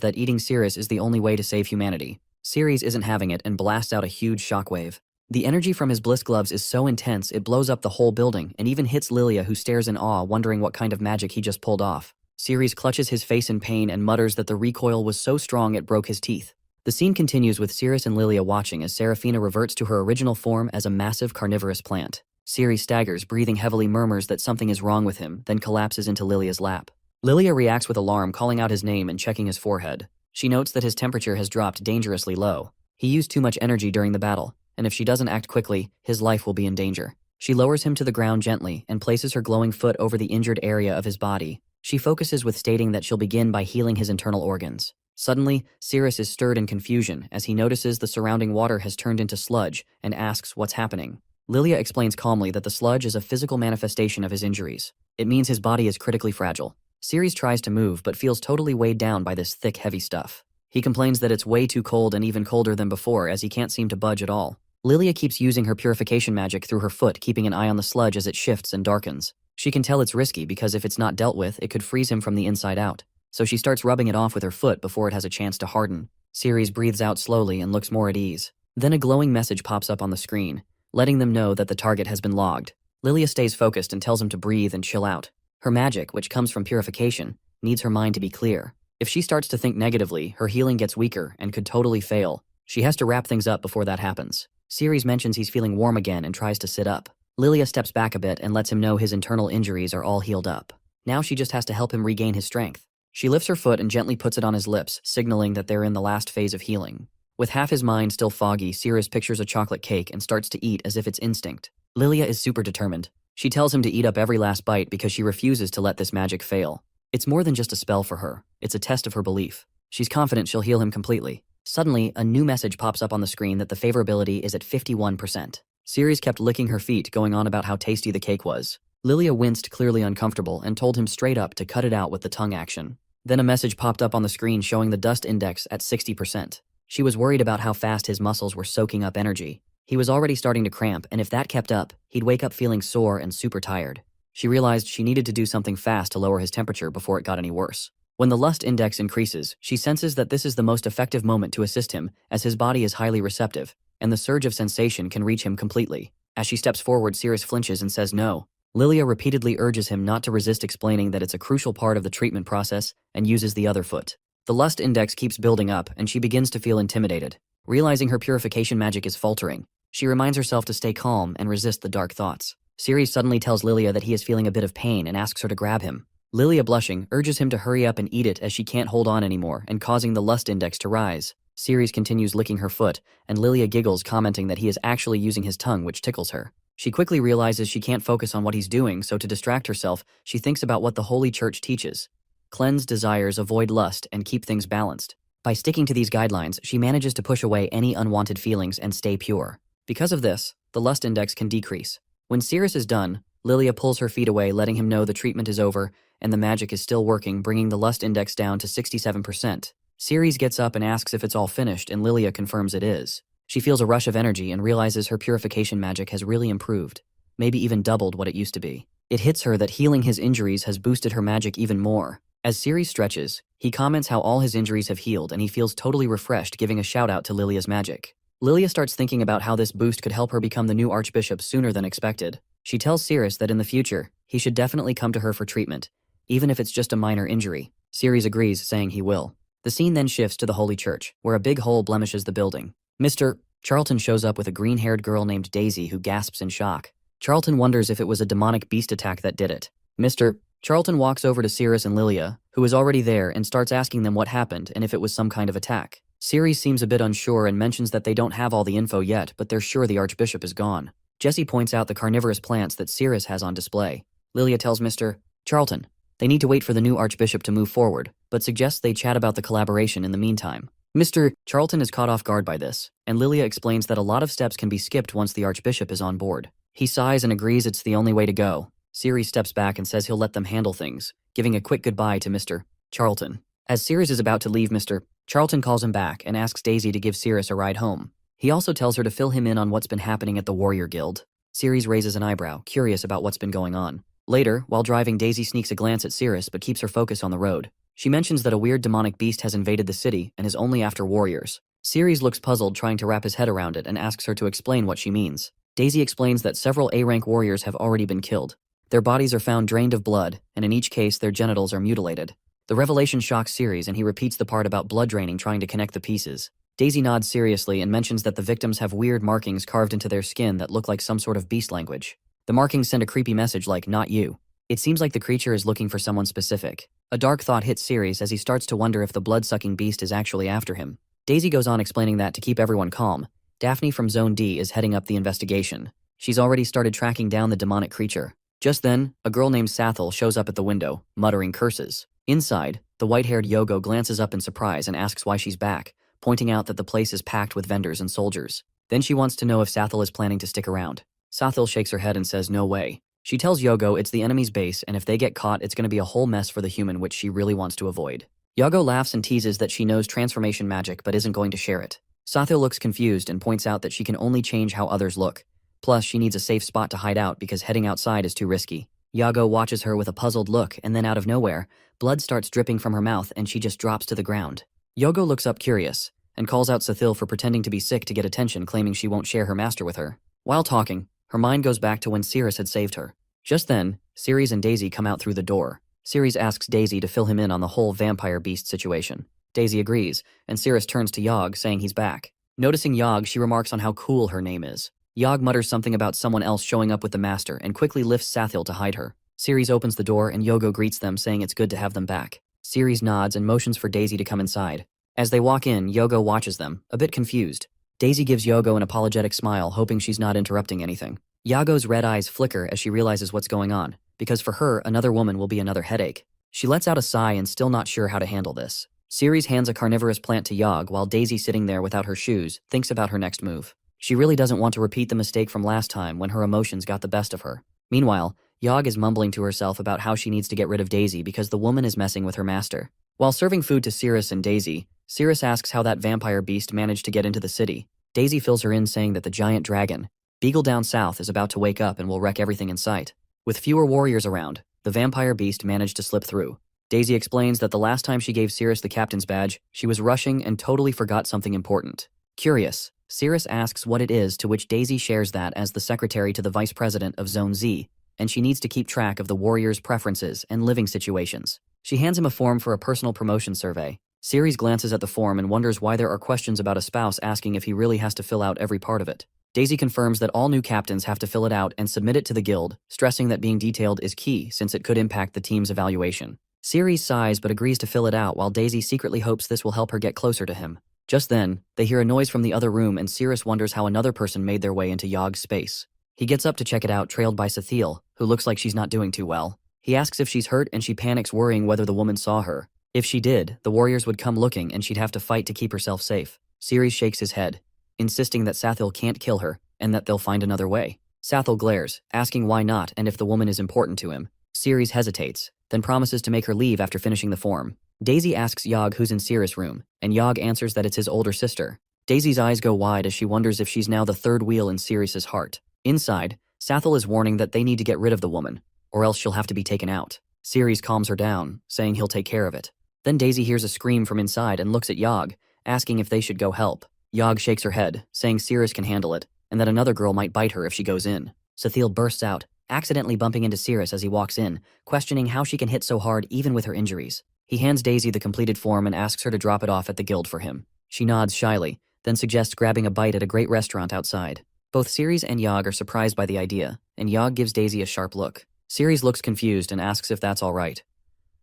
Speaker 1: that eating Ceres is the only way to save humanity. Ceres isn't having it and blasts out a huge shockwave. The energy from his bliss gloves is so intense it blows up the whole building and even hits Lilia, who stares in awe, wondering what kind of magic he just pulled off. Ceres clutches his face in pain and mutters that the recoil was so strong it broke his teeth. The scene continues with Ceres and Lilia watching as Serafina reverts to her original form as a massive carnivorous plant. Ceres staggers, breathing heavily, murmurs that something is wrong with him, then collapses into Lilia's lap. Lilia reacts with alarm, calling out his name and checking his forehead. She notes that his temperature has dropped dangerously low. He used too much energy during the battle, and if she doesn't act quickly, his life will be in danger. She lowers him to the ground gently and places her glowing foot over the injured area of his body. She focuses with stating that she'll begin by healing his internal organs. Suddenly, Ceres is stirred in confusion as he notices the surrounding water has turned into sludge and asks what's happening. Lilia explains calmly that the sludge is a physical manifestation of his injuries. It means his body is critically fragile. Ceres tries to move but feels totally weighed down by this thick, heavy stuff. He complains that it's way too cold and even colder than before as he can't seem to budge at all. Lilia keeps using her purification magic through her foot, keeping an eye on the sludge as it shifts and darkens. She can tell it's risky because if it's not dealt with, it could freeze him from the inside out. So she starts rubbing it off with her foot before it has a chance to harden. Ceres breathes out slowly and looks more at ease. Then a glowing message pops up on the screen, letting them know that the target has been logged. Lilia stays focused and tells him to breathe and chill out. Her magic, which comes from purification, needs her mind to be clear. If she starts to think negatively, her healing gets weaker and could totally fail. She has to wrap things up before that happens. Ceres mentions he's feeling warm again and tries to sit up. Lilia steps back a bit and lets him know his internal injuries are all healed up. Now she just has to help him regain his strength. She lifts her foot and gently puts it on his lips, signaling that they're in the last phase of healing. With half his mind still foggy, Ceres pictures a chocolate cake and starts to eat as if it's instinct. Lilia is super determined. She tells him to eat up every last bite because she refuses to let this magic fail. It's more than just a spell for her. It's a test of her belief. She's confident she'll heal him completely. Suddenly, a new message pops up on the screen that the favorability is at 51%. Ceres kept licking her feet, going on about how tasty the cake was. Lilia winced, clearly uncomfortable, and told him straight up to cut it out with the tongue action. Then a message popped up on the screen showing the dust index at 60%. She was worried about how fast his muscles were soaking up energy. He was already starting to cramp, and if that kept up, he'd wake up feeling sore and super tired. She realized she needed to do something fast to lower his temperature before it got any worse. When the lust index increases, she senses that this is the most effective moment to assist him, as his body is highly receptive, and the surge of sensation can reach him completely. As she steps forward, Ceres flinches and says no. Lilia repeatedly urges him not to resist, explaining that it's a crucial part of the treatment process, and uses the other foot. The lust index keeps building up, and she begins to feel intimidated. Realizing her purification magic is faltering, she reminds herself to stay calm and resist the dark thoughts. Ceres suddenly tells Lilia that he is feeling a bit of pain and asks her to grab him. Lilia, blushing, urges him to hurry up and eat it as she can't hold on anymore and causing the lust index to rise. Ceres continues licking her foot, and Lilia giggles, commenting that he is actually using his tongue, which tickles her. She quickly realizes she can't focus on what he's doing, so to distract herself, she thinks about what the Holy Church teaches. Cleanse desires, avoid lust, and keep things balanced. By sticking to these guidelines, she manages to push away any unwanted feelings and stay pure. Because of this, the lust index can decrease. When Ceres is done, Lilia pulls her feet away, letting him know the treatment is over, and the magic is still working, bringing the lust index down to 67%. Ceres gets up and asks if it's all finished, and Lilia confirms it is. She feels a rush of energy and realizes her purification magic has really improved, maybe even doubled what it used to be. It hits her that healing his injuries has boosted her magic even more. As Ceres stretches, he comments how all his injuries have healed and he feels totally refreshed, giving a shout out to Lilia's magic. Lilia starts thinking about how this boost could help her become the new archbishop sooner than expected. She tells Ceres that in the future, he should definitely come to her for treatment, even if it's just a minor injury. Ceres agrees, saying he will. The scene then shifts to the Holy Church, where a big hole blemishes the building. Mr. Charlton shows up with a green-haired girl named Daisy who gasps in shock. Charlton wonders if it was a demonic beast attack that did it. Mr. Charlton walks over to Ceres and Lilia, who is already there, and starts asking them what happened and if it was some kind of attack. Ceres seems a bit unsure and mentions that they don't have all the info yet, but they're sure the Archbishop is gone. Jessie points out the carnivorous plants that Ceres has on display. Lilia tells Mr. Charlton they need to wait for the new Archbishop to move forward, but suggests they chat about the collaboration in the meantime. Mr. Charlton is caught off guard by this, and Lilia explains that a lot of steps can be skipped once the Archbishop is on board. He sighs and agrees it's the only way to go. Ceres steps back and says he'll let them handle things, giving a quick goodbye to Mr. Charlton. As Ceres is about to leave, Mr. Charlton calls him back and asks Daisy to give Ceres a ride home. He also tells her to fill him in on what's been happening at the Warrior Guild. Ceres raises an eyebrow, curious about what's been going on. Later, while driving, Daisy sneaks a glance at Ceres but keeps her focus on the road. She mentions that a weird demonic beast has invaded the city and is only after warriors. Ceres looks puzzled, trying to wrap his head around it, and asks her to explain what she means. Daisy explains that several A-rank warriors have already been killed. Their bodies are found drained of blood, and in each case their genitals are mutilated. The revelation shocks Ceres, and he repeats the part about blood draining, trying to connect the pieces. Daisy nods seriously and mentions that the victims have weird markings carved into their skin that look like some sort of beast language. The markings send a creepy message like, "Not you." It seems like the creature is looking for someone specific. A dark thought hits Ceres as he starts to wonder if the blood-sucking beast is actually after him. Daisy goes on explaining that to keep everyone calm, Daphne from Zone D is heading up the investigation. She's already started tracking down the demonic creature. Just then, a girl named Sathel shows up at the window, muttering curses. Inside, the white-haired Yogo glances up in surprise and asks why she's back, pointing out that the place is packed with vendors and soldiers. Then she wants to know if Sathel is planning to stick around. Sathel shakes her head and says no way. She tells Yogo it's the enemy's base, and if they get caught, it's going to be a whole mess for the human, which she really wants to avoid. Yogo laughs and teases that she knows transformation magic but isn't going to share it. Sathel looks confused and points out that she can only change how others look. Plus, she needs a safe spot to hide out because heading outside is too risky. Yago watches her with a puzzled look, and then out of nowhere, blood starts dripping from her mouth and she just drops to the ground. Yogo looks up curious, and calls out Sathil for pretending to be sick to get attention, claiming she won't share her master with her. While talking, her mind goes back to when Ceres had saved her. Just then, Ceres and Daisy come out through the door. Ceres asks Daisy to fill him in on the whole vampire beast situation. Daisy agrees, and Ceres turns to Yog, saying he's back. Noticing Yog, she remarks on how cool her name is. Yog mutters something about someone else showing up with the master and quickly lifts Sathil to hide her. Ceres opens the door and Yogo greets them, saying it's good to have them back. Ceres nods and motions for Daisy to come inside. As they walk in, Yogo watches them, a bit confused. Daisy gives Yogo an apologetic smile, hoping she's not interrupting anything. Yago's red eyes flicker as she realizes what's going on, because for her, another woman will be another headache. She lets out a sigh and still not sure how to handle this. Ceres hands a carnivorous plant to Yog while Daisy, sitting there without her shoes, thinks about her next move. She really doesn't want to repeat the mistake from last time when her emotions got the best of her. Meanwhile, Yog is mumbling to herself about how she needs to get rid of Daisy because the woman is messing with her master. While serving food to Ceres and Daisy, Ceres asks how that vampire beast managed to get into the city. Daisy fills her in, saying that the giant dragon, Beagle down south, is about to wake up and will wreck everything in sight. With fewer warriors around, the vampire beast managed to slip through. Daisy explains that the last time she gave Ceres the captain's badge, she was rushing and totally forgot something important. Curious, Ceres asks what it is, to which Daisy shares that as the secretary to the vice president of Zone Z, and she needs to keep track of the warriors' preferences and living situations. She hands him a form for a personal promotion survey. Ceres glances at the form and wonders why there are questions about a spouse, asking if he really has to fill out every part of it. Daisy confirms that all new captains have to fill it out and submit it to the guild, stressing that being detailed is key since it could impact the team's evaluation. Ceres sighs but agrees to fill it out, while Daisy secretly hopes this will help her get closer to him. Just then, they hear a noise from the other room and Ceres wonders how another person made their way into Yog's space. He gets up to check it out, trailed by Sathil, who looks like she's not doing too well. He asks if she's hurt and she panics, worrying whether the woman saw her. If she did, the warriors would come looking and she'd have to fight to keep herself safe. Ceres shakes his head, insisting that Sathil can't kill her and that they'll find another way. Sathil glares, asking why not and if the woman is important to him. Ceres hesitates, then promises to make her leave after finishing the form. Daisy asks Yog who's in Ceres' room, and Yog answers that it's his older sister. Daisy's eyes go wide as she wonders if she's now the third wheel in Ceres' heart. Inside, Sathil is warning that they need to get rid of the woman, or else she'll have to be taken out. Ceres calms her down, saying he'll take care of it. Then Daisy hears a scream from inside and looks at Yog, asking if they should go help. Yog shakes her head, saying Ceres can handle it, and that another girl might bite her if she goes in. Sathil bursts out, accidentally bumping into Cirrus as he walks in, questioning how she can hit so hard even with her injuries. He hands Daisy the completed form and asks her to drop it off at the guild for him. She nods shyly, then suggests grabbing a bite at a great restaurant outside. Both Ceres and Yog are surprised by the idea, and Yog gives Daisy a sharp look. Ceres looks confused and asks if that's all right.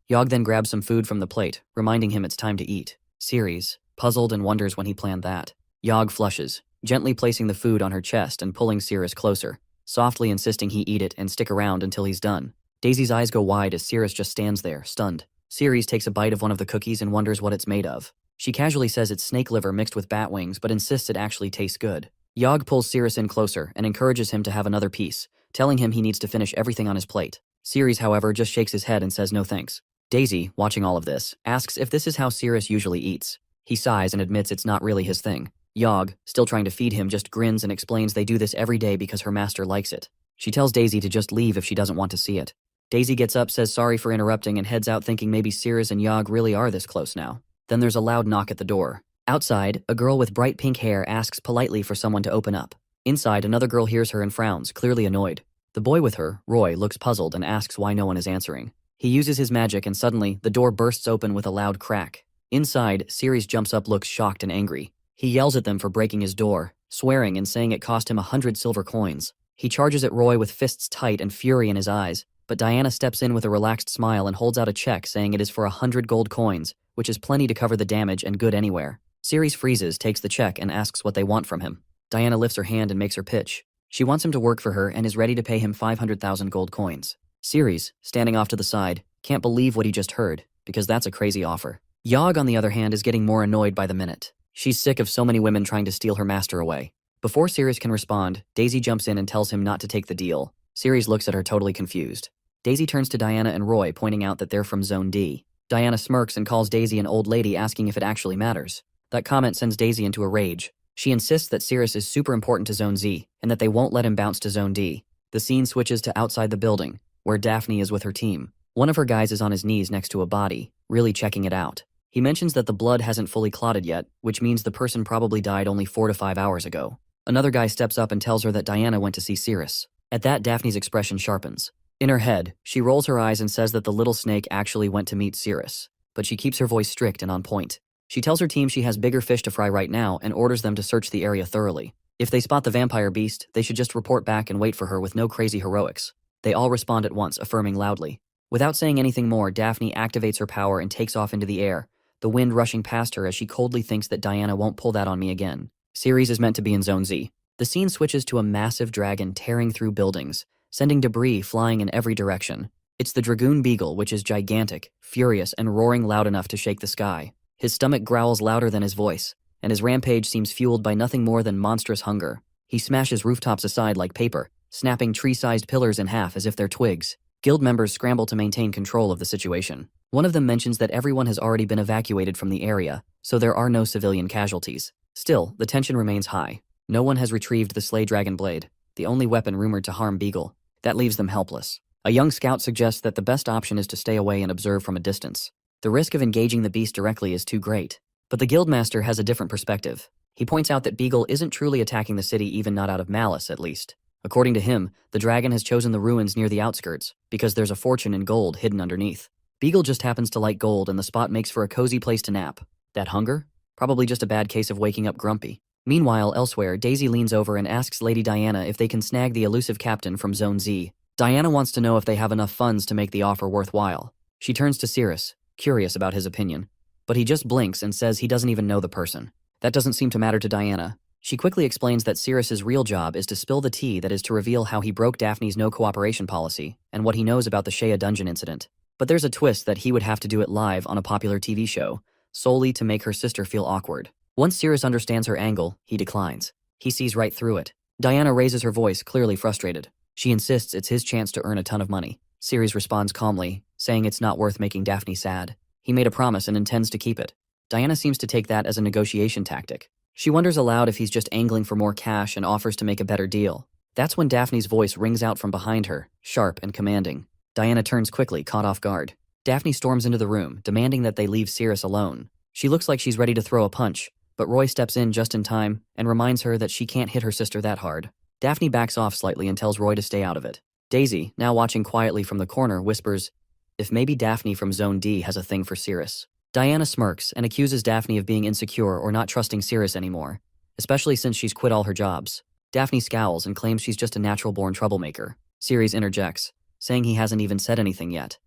Speaker 1: Yog then grabs some food from the plate, reminding him it's time to eat. Ceres, puzzled and wonders when he planned that. Yog flushes, gently placing the food on her chest and pulling Ceres closer, softly insisting he eat it and stick around until he's done. Daisy's eyes go wide as Ceres just stands there, stunned. Ceres takes a bite of one of the cookies and wonders what it's made of. She casually says it's snake liver mixed with bat wings, but insists it actually tastes good. Yog pulls Ceres in closer and encourages him to have another piece, telling him he needs to finish everything on his plate. Ceres, however, just shakes his head and says no thanks. Daisy, watching all of this, asks if this is how Ceres usually eats. He sighs and admits it's not really his thing. Yog, still trying to feed him, just grins and explains they do this every day because her master likes it. She tells Daisy to just leave if she doesn't want to see it. Daisy gets up, says sorry for interrupting, and heads out thinking maybe Ceres and Yog really are this close now. Then there's a loud knock at the door. Outside, a girl with bright pink hair asks politely for someone to open up. Inside, another girl hears her and frowns, clearly annoyed. The boy with her, Roy, looks puzzled and asks why no one is answering. He uses his magic and suddenly, the door bursts open with a loud crack. Inside, Ceres jumps up, looks shocked and angry. He yells at them for breaking his door, swearing and saying it cost him 100 silver coins. He charges at Roy with fists tight and fury in his eyes, but Diana steps in with a relaxed smile and holds out a check saying it is for 100 gold coins, which is plenty to cover the damage and good anywhere. Ceres freezes, takes the check, and asks what they want from him. Diana lifts her hand and makes her pitch. She wants him to work for her and is ready to pay him 500,000 gold coins. Ceres, standing off to the side, can't believe what he just heard, because that's a crazy offer. Yog, on the other hand, is getting more annoyed by the minute. She's sick of so many women trying to steal her master away. Before Ceres can respond, Daisy jumps in and tells him not to take the deal. Ceres looks at her totally confused. Daisy turns to Diana and Roy, pointing out that they're from Zone D. Diana smirks and calls Daisy an old lady, asking if it actually matters. That comment sends Daisy into a rage. She insists that Ceres is super important to Zone Z, and that they won't let him bounce to Zone D. The scene switches to outside the building, where Daphne is with her team. One of her guys is on his knees next to a body, really checking it out. He mentions that the blood hasn't fully clotted yet, which means the person probably died only 4 to 5 hours ago. Another guy steps up and tells her that Diana went to see Ceres. At that, Daphne's expression sharpens. In her head, she rolls her eyes and says that the little snake actually went to meet Ceres, but she keeps her voice strict and on point. She tells her team she has bigger fish to fry right now and orders them to search the area thoroughly. If they spot the vampire beast, they should just report back and wait for her with no crazy heroics. They all respond at once, affirming loudly. Without saying anything more, Daphne activates her power and takes off into the air, the wind rushing past her as she coldly thinks that Diana won't pull that on me again. Ceres is meant to be in Zone Z. The scene switches to a massive dragon tearing through buildings, sending debris flying in every direction. It's the Dragoon Beagle, which is gigantic, furious, and roaring loud enough to shake the sky. His stomach growls louder than his voice, and his rampage seems fueled by nothing more than monstrous hunger. He smashes rooftops aside like paper, snapping tree-sized pillars in half as if they're twigs. Guild members scramble to maintain control of the situation. One of them mentions that everyone has already been evacuated from the area, so there are no civilian casualties. Still, the tension remains high. No one has retrieved the Slay Dragon Blade, the only weapon rumored to harm Beagle. That leaves them helpless. A young scout suggests that the best option is to stay away and observe from a distance. The risk of engaging the beast directly is too great. But the guildmaster has a different perspective. He points out that Beagle isn't truly attacking the city, even not out of malice, at least. According to him, the dragon has chosen the ruins near the outskirts, because there's a fortune in gold hidden underneath. Beagle just happens to like gold, and the spot makes for a cozy place to nap. That hunger? Probably just a bad case of waking up grumpy. Meanwhile, elsewhere, Daisy leans over and asks Lady Diana if they can snag the elusive captain from Zone Z. Diana wants to know if they have enough funds to make the offer worthwhile. She turns to Ceres, curious about his opinion. But he just blinks and says he doesn't even know the person. That doesn't seem to matter to Diana. She quickly explains that Ceres' real job is to spill the tea that is to reveal how he broke Daphne's no-cooperation policy and what he knows about the Shea dungeon incident. But there's a twist that he would have to do it live on a popular TV show, solely to make her sister feel awkward. Once Ceres understands her angle, he declines. He sees right through it. Diana raises her voice, clearly frustrated. She insists it's his chance to earn a ton of money. Ceres responds calmly, saying it's not worth making Daphne sad. He made a promise and intends to keep it. Diana seems to take that as a negotiation tactic. She wonders aloud if he's just angling for more cash and offers to make a better deal. That's when Daphne's voice rings out from behind her, sharp and commanding. Diana turns quickly, caught off guard. Daphne storms into the room, demanding that they leave Ceres alone. She looks like she's ready to throw a punch, but Roy steps in just in time and reminds her that she can't hit her sister that hard. Daphne backs off slightly and tells Roy to stay out of it. Daisy, now watching quietly from the corner, whispers, if maybe Daphne from Zone D has a thing for Cirrus. Diana smirks and accuses Daphne of being insecure or not trusting Cirrus anymore, especially since she's quit all her jobs. Daphne scowls and claims she's just a natural-born troublemaker. Ceres interjects, saying he hasn't even said anything yet.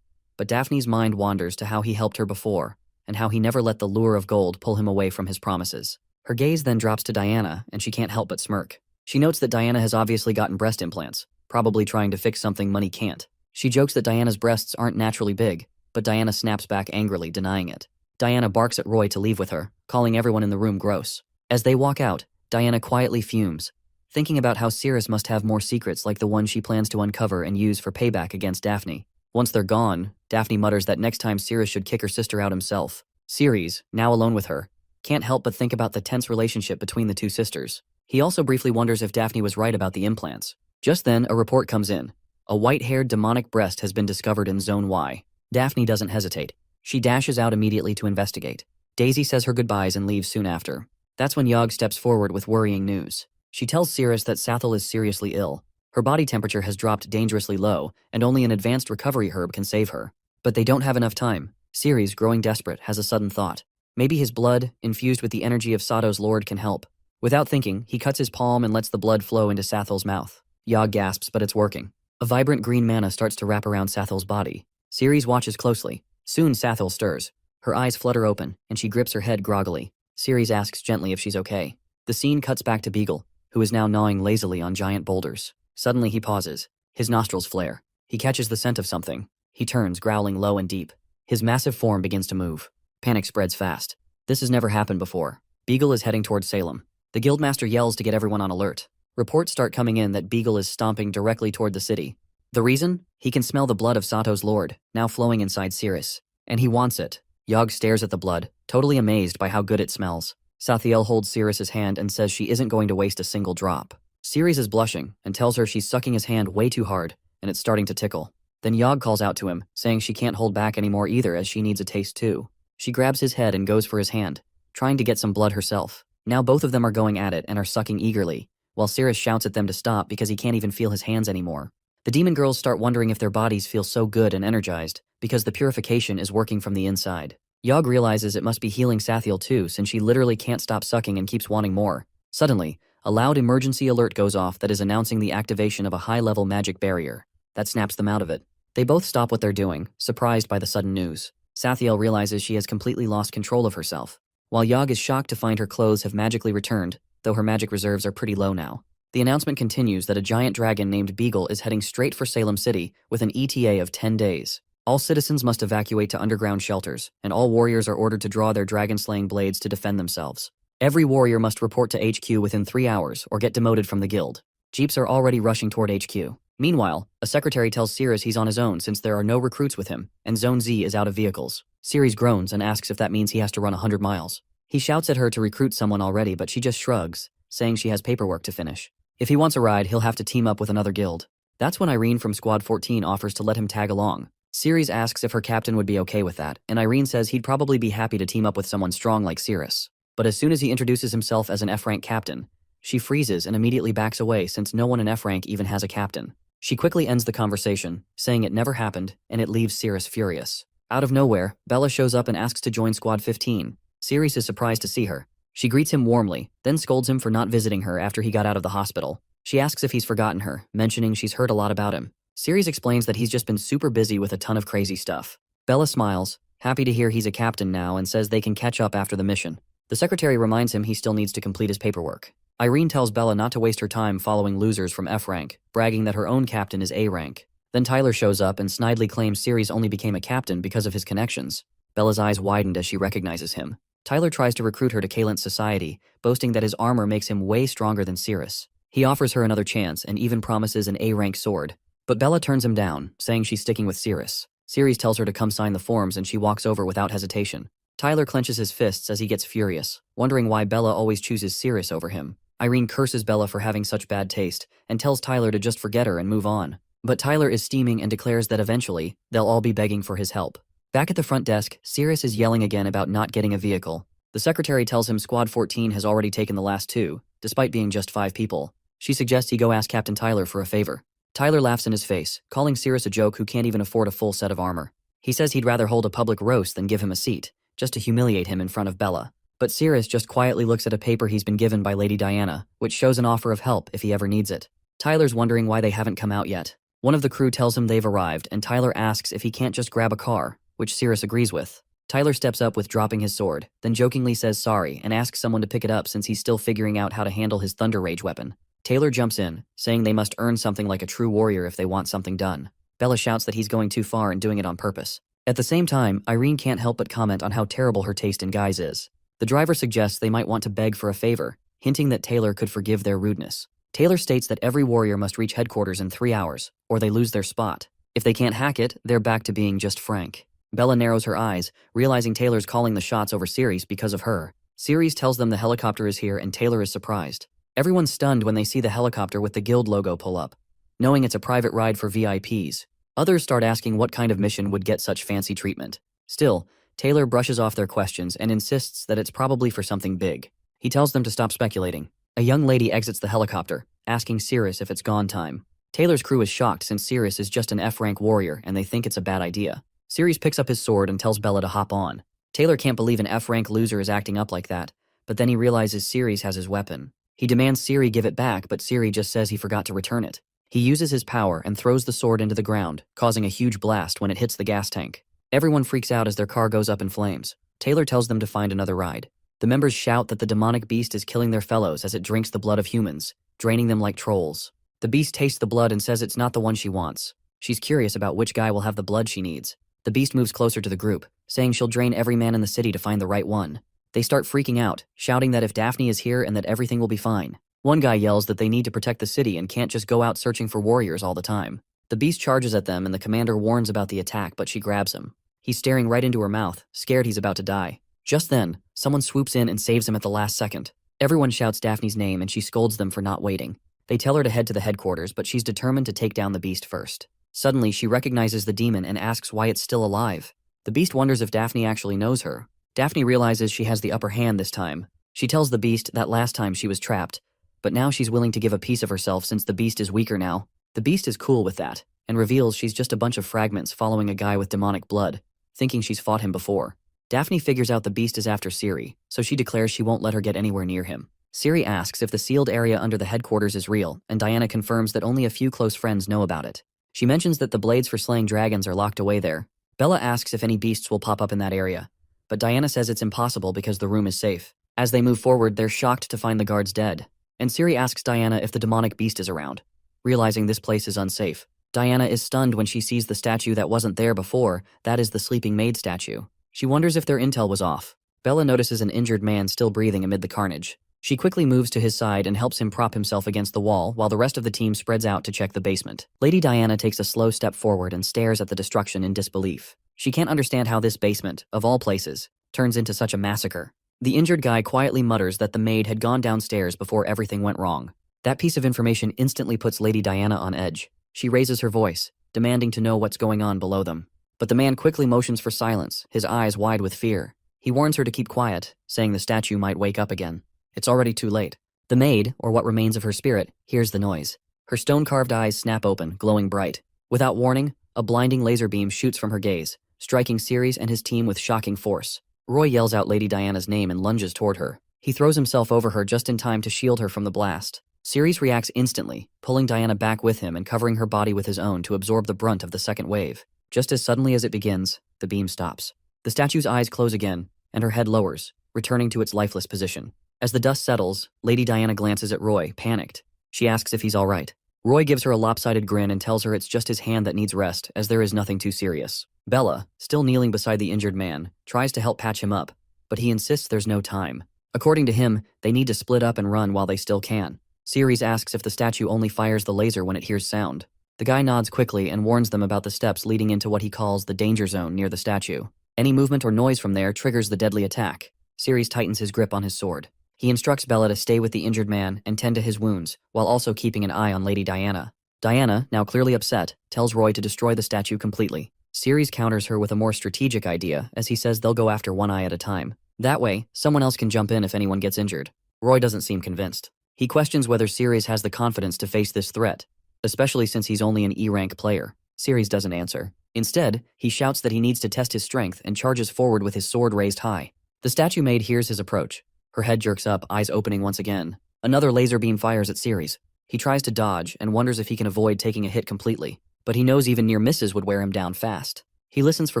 Speaker 1: But Daphne's mind wanders to how he helped her before, and how he never let the lure of gold pull him away from his promises. Her gaze then drops to Diana, and she can't help but smirk. She notes that Diana has obviously gotten breast implants, probably trying to fix something money can't. She jokes that Diana's breasts aren't naturally big, but Diana snaps back angrily, denying it. Diana barks at Roy to leave with her, calling everyone in the room gross. As they walk out, Diana quietly fumes, thinking about how Cirrus must have more secrets like the one she plans to uncover and use for payback against Daphne. Once they're gone, Daphne mutters that next time Cirrus should kick her sister out himself. Ceres, now alone with her, can't help but think about the tense relationship between the two sisters. He also briefly wonders if Daphne was right about the implants. Just then, a report comes in. A white-haired demonic breast has been discovered in Zone Y. Daphne doesn't hesitate. She dashes out immediately to investigate. Daisy says her goodbyes and leaves soon after. That's when Yog steps forward with worrying news. She tells Cirrus that Sathel is seriously ill. Her body temperature has dropped dangerously low, and only an advanced recovery herb can save her. But they don't have enough time. Ceres, growing desperate, has a sudden thought. Maybe his blood, infused with the energy of Sato's lord, can help. Without thinking, he cuts his palm and lets the blood flow into Sathel's mouth. Yog gasps, but it's working. A vibrant green mana starts to wrap around Sathel's body. Ceres watches closely. Soon Sathel stirs. Her eyes flutter open, and she grips her head groggily. Ceres asks gently if she's okay. The scene cuts back to Beagle, who is now gnawing lazily on giant boulders. Suddenly he pauses. His nostrils flare. He catches the scent of something. He turns, growling low and deep. His massive form begins to move. Panic spreads fast. This has never happened before. Beagle is heading toward Salem. The guildmaster yells to get everyone on alert. Reports start coming in that Beagle is stomping directly toward the city. The reason? He can smell the blood of Sato's lord, now flowing inside Cirrus. And he wants it. Yog stares at the blood, totally amazed by how good it smells. Sathiel holds Cirrus's hand and says she isn't going to waste a single drop. Ceres is blushing and tells her she's sucking his hand way too hard, and it's starting to tickle. Then Yog calls out to him, saying she can't hold back anymore either as she needs a taste too. She grabs his head and goes for his hand, trying to get some blood herself. Now both of them are going at it and are sucking eagerly, while Cirrus shouts at them to stop because he can't even feel his hands anymore. The demon girls start wondering if their bodies feel so good and energized, because the purification is working from the inside. Yog realizes it must be healing Sathiel too, since she literally can't stop sucking and keeps wanting more. Suddenly, a loud emergency alert goes off that is announcing the activation of a high-level magic barrier. That snaps them out of it. They both stop what they're doing, surprised by the sudden news. Sathiel realizes she has completely lost control of herself, while Yog is shocked to find her clothes have magically returned, though her magic reserves are pretty low now. The announcement continues that a giant dragon named Beagle is heading straight for Salem City with an ETA of 10 days. All citizens must evacuate to underground shelters, and all warriors are ordered to draw their dragon-slaying blades to defend themselves. Every warrior must report to HQ within 3 hours or get demoted from the guild. Jeeps are already rushing toward HQ. Meanwhile, a secretary tells Cirrus he's on his own since there are no recruits with him, and Zone Z is out of vehicles. Ceres groans and asks if that means he has to run 100 miles. He shouts at her to recruit someone already, but she just shrugs, saying she has paperwork to finish. If he wants a ride, he'll have to team up with another guild. That's when Irene from Squad 14 offers to let him tag along. Ceres asks if her captain would be okay with that, and Irene says he'd probably be happy to team up with someone strong like Cirrus. But as soon as he introduces himself as an F-rank captain, she freezes and immediately backs away since no one in F-rank even has a captain. She quickly ends the conversation, saying it never happened, and it leaves Cirrus furious. Out of nowhere, Bella shows up and asks to join Squad 15. Ceres is surprised to see her. She greets him warmly, then scolds him for not visiting her after he got out of the hospital. She asks if he's forgotten her, mentioning she's heard a lot about him. Ceres explains that he's just been super busy with a ton of crazy stuff. Bella smiles, happy to hear he's a captain now, and says they can catch up after the mission. The secretary reminds him he still needs to complete his paperwork. Irene tells Bella not to waste her time following losers from F rank, bragging that her own captain is A rank. Then Tyler shows up and snidely claims Ceres only became a captain because of his connections. Bella's eyes widened as she recognizes him. Tyler tries to recruit her to Kalent's society, boasting that his armor makes him way stronger than Cirrus. He offers her another chance and even promises an A-rank sword. But Bella turns him down, saying she's sticking with Cirrus. Ceres tells her to come sign the forms and she walks over without hesitation. Tyler clenches his fists as he gets furious, wondering why Bella always chooses Cirrus over him. Irene curses Bella for having such bad taste and tells Tyler to just forget her and move on. But Tyler is steaming and declares that eventually, they'll all be begging for his help. Back at the front desk, Cirrus is yelling again about not getting a vehicle. The secretary tells him Squad 14 has already taken the last 2, despite being just 5 people. She suggests he go ask Captain Tyler for a favor. Tyler laughs in his face, calling Cirrus a joke who can't even afford a full set of armor. He says he'd rather hold a public roast than give him a seat, just to humiliate him in front of Bella. But Cirrus just quietly looks at a paper he's been given by Lady Diana, which shows an offer of help if he ever needs it. Tyler's wondering why they haven't come out yet. One of the crew tells him they've arrived, and Tyler asks if he can't just grab a car, which Cirrus agrees with. Tyler steps up with dropping his sword, then jokingly says sorry and asks someone to pick it up since he's still figuring out how to handle his Thunder Rage weapon. Taylor jumps in, saying they must earn something like a true warrior if they want something done. Bella shouts that he's going too far and doing it on purpose. At the same time, Irene can't help but comment on how terrible her taste in guys is. The driver suggests they might want to beg for a favor, hinting that Taylor could forgive their rudeness. Taylor states that every warrior must reach headquarters in 3 hours, or they lose their spot. If they can't hack it, they're back to being just Frank. Bella narrows her eyes, realizing Taylor's calling the shots over Ceres because of her. Ceres tells them the helicopter is here and Taylor is surprised. Everyone's stunned when they see the helicopter with the guild logo pull up, knowing it's a private ride for VIPs. Others start asking what kind of mission would get such fancy treatment. Still, Taylor brushes off their questions and insists that it's probably for something big. He tells them to stop speculating. A young lady exits the helicopter, asking Cirrus if it's gone time. Taylor's crew is shocked since Cirrus is just an F-rank warrior and they think it's a bad idea. Cirrus picks up his sword and tells Bella to hop on. Taylor can't believe an F-rank loser is acting up like that, but then he realizes Cirrus has his weapon. He demands Cirrus give it back, but Cirrus just says he forgot to return it. He uses his power and throws the sword into the ground, causing a huge blast when it hits the gas tank. Everyone freaks out as their car goes up in flames. Taylor tells them to find another ride. The members shout that the demonic beast is killing their fellows as it drinks the blood of humans, draining them like trolls. The beast tastes the blood and says it's not the one she wants. She's curious about which guy will have the blood she needs. The beast moves closer to the group, saying she'll drain every man in the city to find the right one. They start freaking out, shouting that if Daphne is here and that everything will be fine. One guy yells that they need to protect the city and can't just go out searching for warriors all the time. The beast charges at them and the commander warns about the attack, but she grabs him. He's staring right into her mouth, scared he's about to die. Just then, someone swoops in and saves him at the last second. Everyone shouts Daphne's name and she scolds them for not waiting. They tell her to head to the headquarters, but she's determined to take down the beast first. Suddenly, she recognizes the demon and asks why it's still alive. The beast wonders if Daphne actually knows her. Daphne realizes she has the upper hand this time. She tells the beast that last time she was trapped, but now she's willing to give a piece of herself since the beast is weaker now. The beast is cool with that, and reveals she's just a bunch of fragments following a guy with demonic blood, thinking she's fought him before. Daphne figures out the beast is after Ciri, so she declares she won't let her get anywhere near him. Ciri asks if the sealed area under the headquarters is real, and Diana confirms that only a few close friends know about it. She mentions that the blades for slaying dragons are locked away there. Bella asks if any beasts will pop up in that area, but Diana says it's impossible because the room is safe. As they move forward, they're shocked to find the guards dead, and Ciri asks Diana if the demonic beast is around. Realizing this place is unsafe, Diana is stunned when she sees the statue that wasn't there before. That is the sleeping maid statue. She wonders if their intel was off. Bella notices an injured man still breathing amid the carnage. She quickly moves to his side and helps him prop himself against the wall while the rest of the team spreads out to check the basement. Lady Diana takes a slow step forward and stares at the destruction in disbelief. She can't understand how this basement, of all places, turns into such a massacre. The injured guy quietly mutters that the maid had gone downstairs before everything went wrong. That piece of information instantly puts Lady Diana on edge. She raises her voice, demanding to know what's going on below them. But the man quickly motions for silence, his eyes wide with fear. He warns her to keep quiet, saying the statue might wake up again. It's already too late. The maid, or what remains of her spirit, hears the noise. Her stone-carved eyes snap open, glowing bright. Without warning, a blinding laser beam shoots from her gaze, striking Ceres and his team with shocking force. Roy yells out Lady Diana's name and lunges toward her. He throws himself over her just in time to shield her from the blast. Ceres reacts instantly, pulling Diana back with him and covering her body with his own to absorb the brunt of the second wave. Just as suddenly as it begins, the beam stops. The statue's eyes close again, and her head lowers, returning to its lifeless position. As the dust settles, Lady Diana glances at Roy, panicked. She asks if he's all right. Roy gives her a lopsided grin and tells her it's just his hand that needs rest, as there is nothing too serious. Bella, still kneeling beside the injured man, tries to help patch him up, but he insists there's no time. According to him, they need to split up and run while they still can. Ceres asks if the statue only fires the laser when it hears sound. The guy nods quickly and warns them about the steps leading into what he calls the danger zone near the statue. Any movement or noise from there triggers the deadly attack. Ceres tightens his grip on his sword. He instructs Bella to stay with the injured man and tend to his wounds, while also keeping an eye on Lady Diana. Diana, now clearly upset, tells Roy to destroy the statue completely. Ceres counters her with a more strategic idea, as he says they'll go after one eye at a time. That way, someone else can jump in if anyone gets injured. Roy doesn't seem convinced. He questions whether Ceres has the confidence to face this threat, especially since he's only an E-rank player. Ceres doesn't answer. Instead, he shouts that he needs to test his strength and charges forward with his sword raised high. The statue maid hears his approach. Her head jerks up, eyes opening once again. Another laser beam fires at Ceres. He tries to dodge and wonders if he can avoid taking a hit completely, but he knows even near misses would wear him down fast. He listens for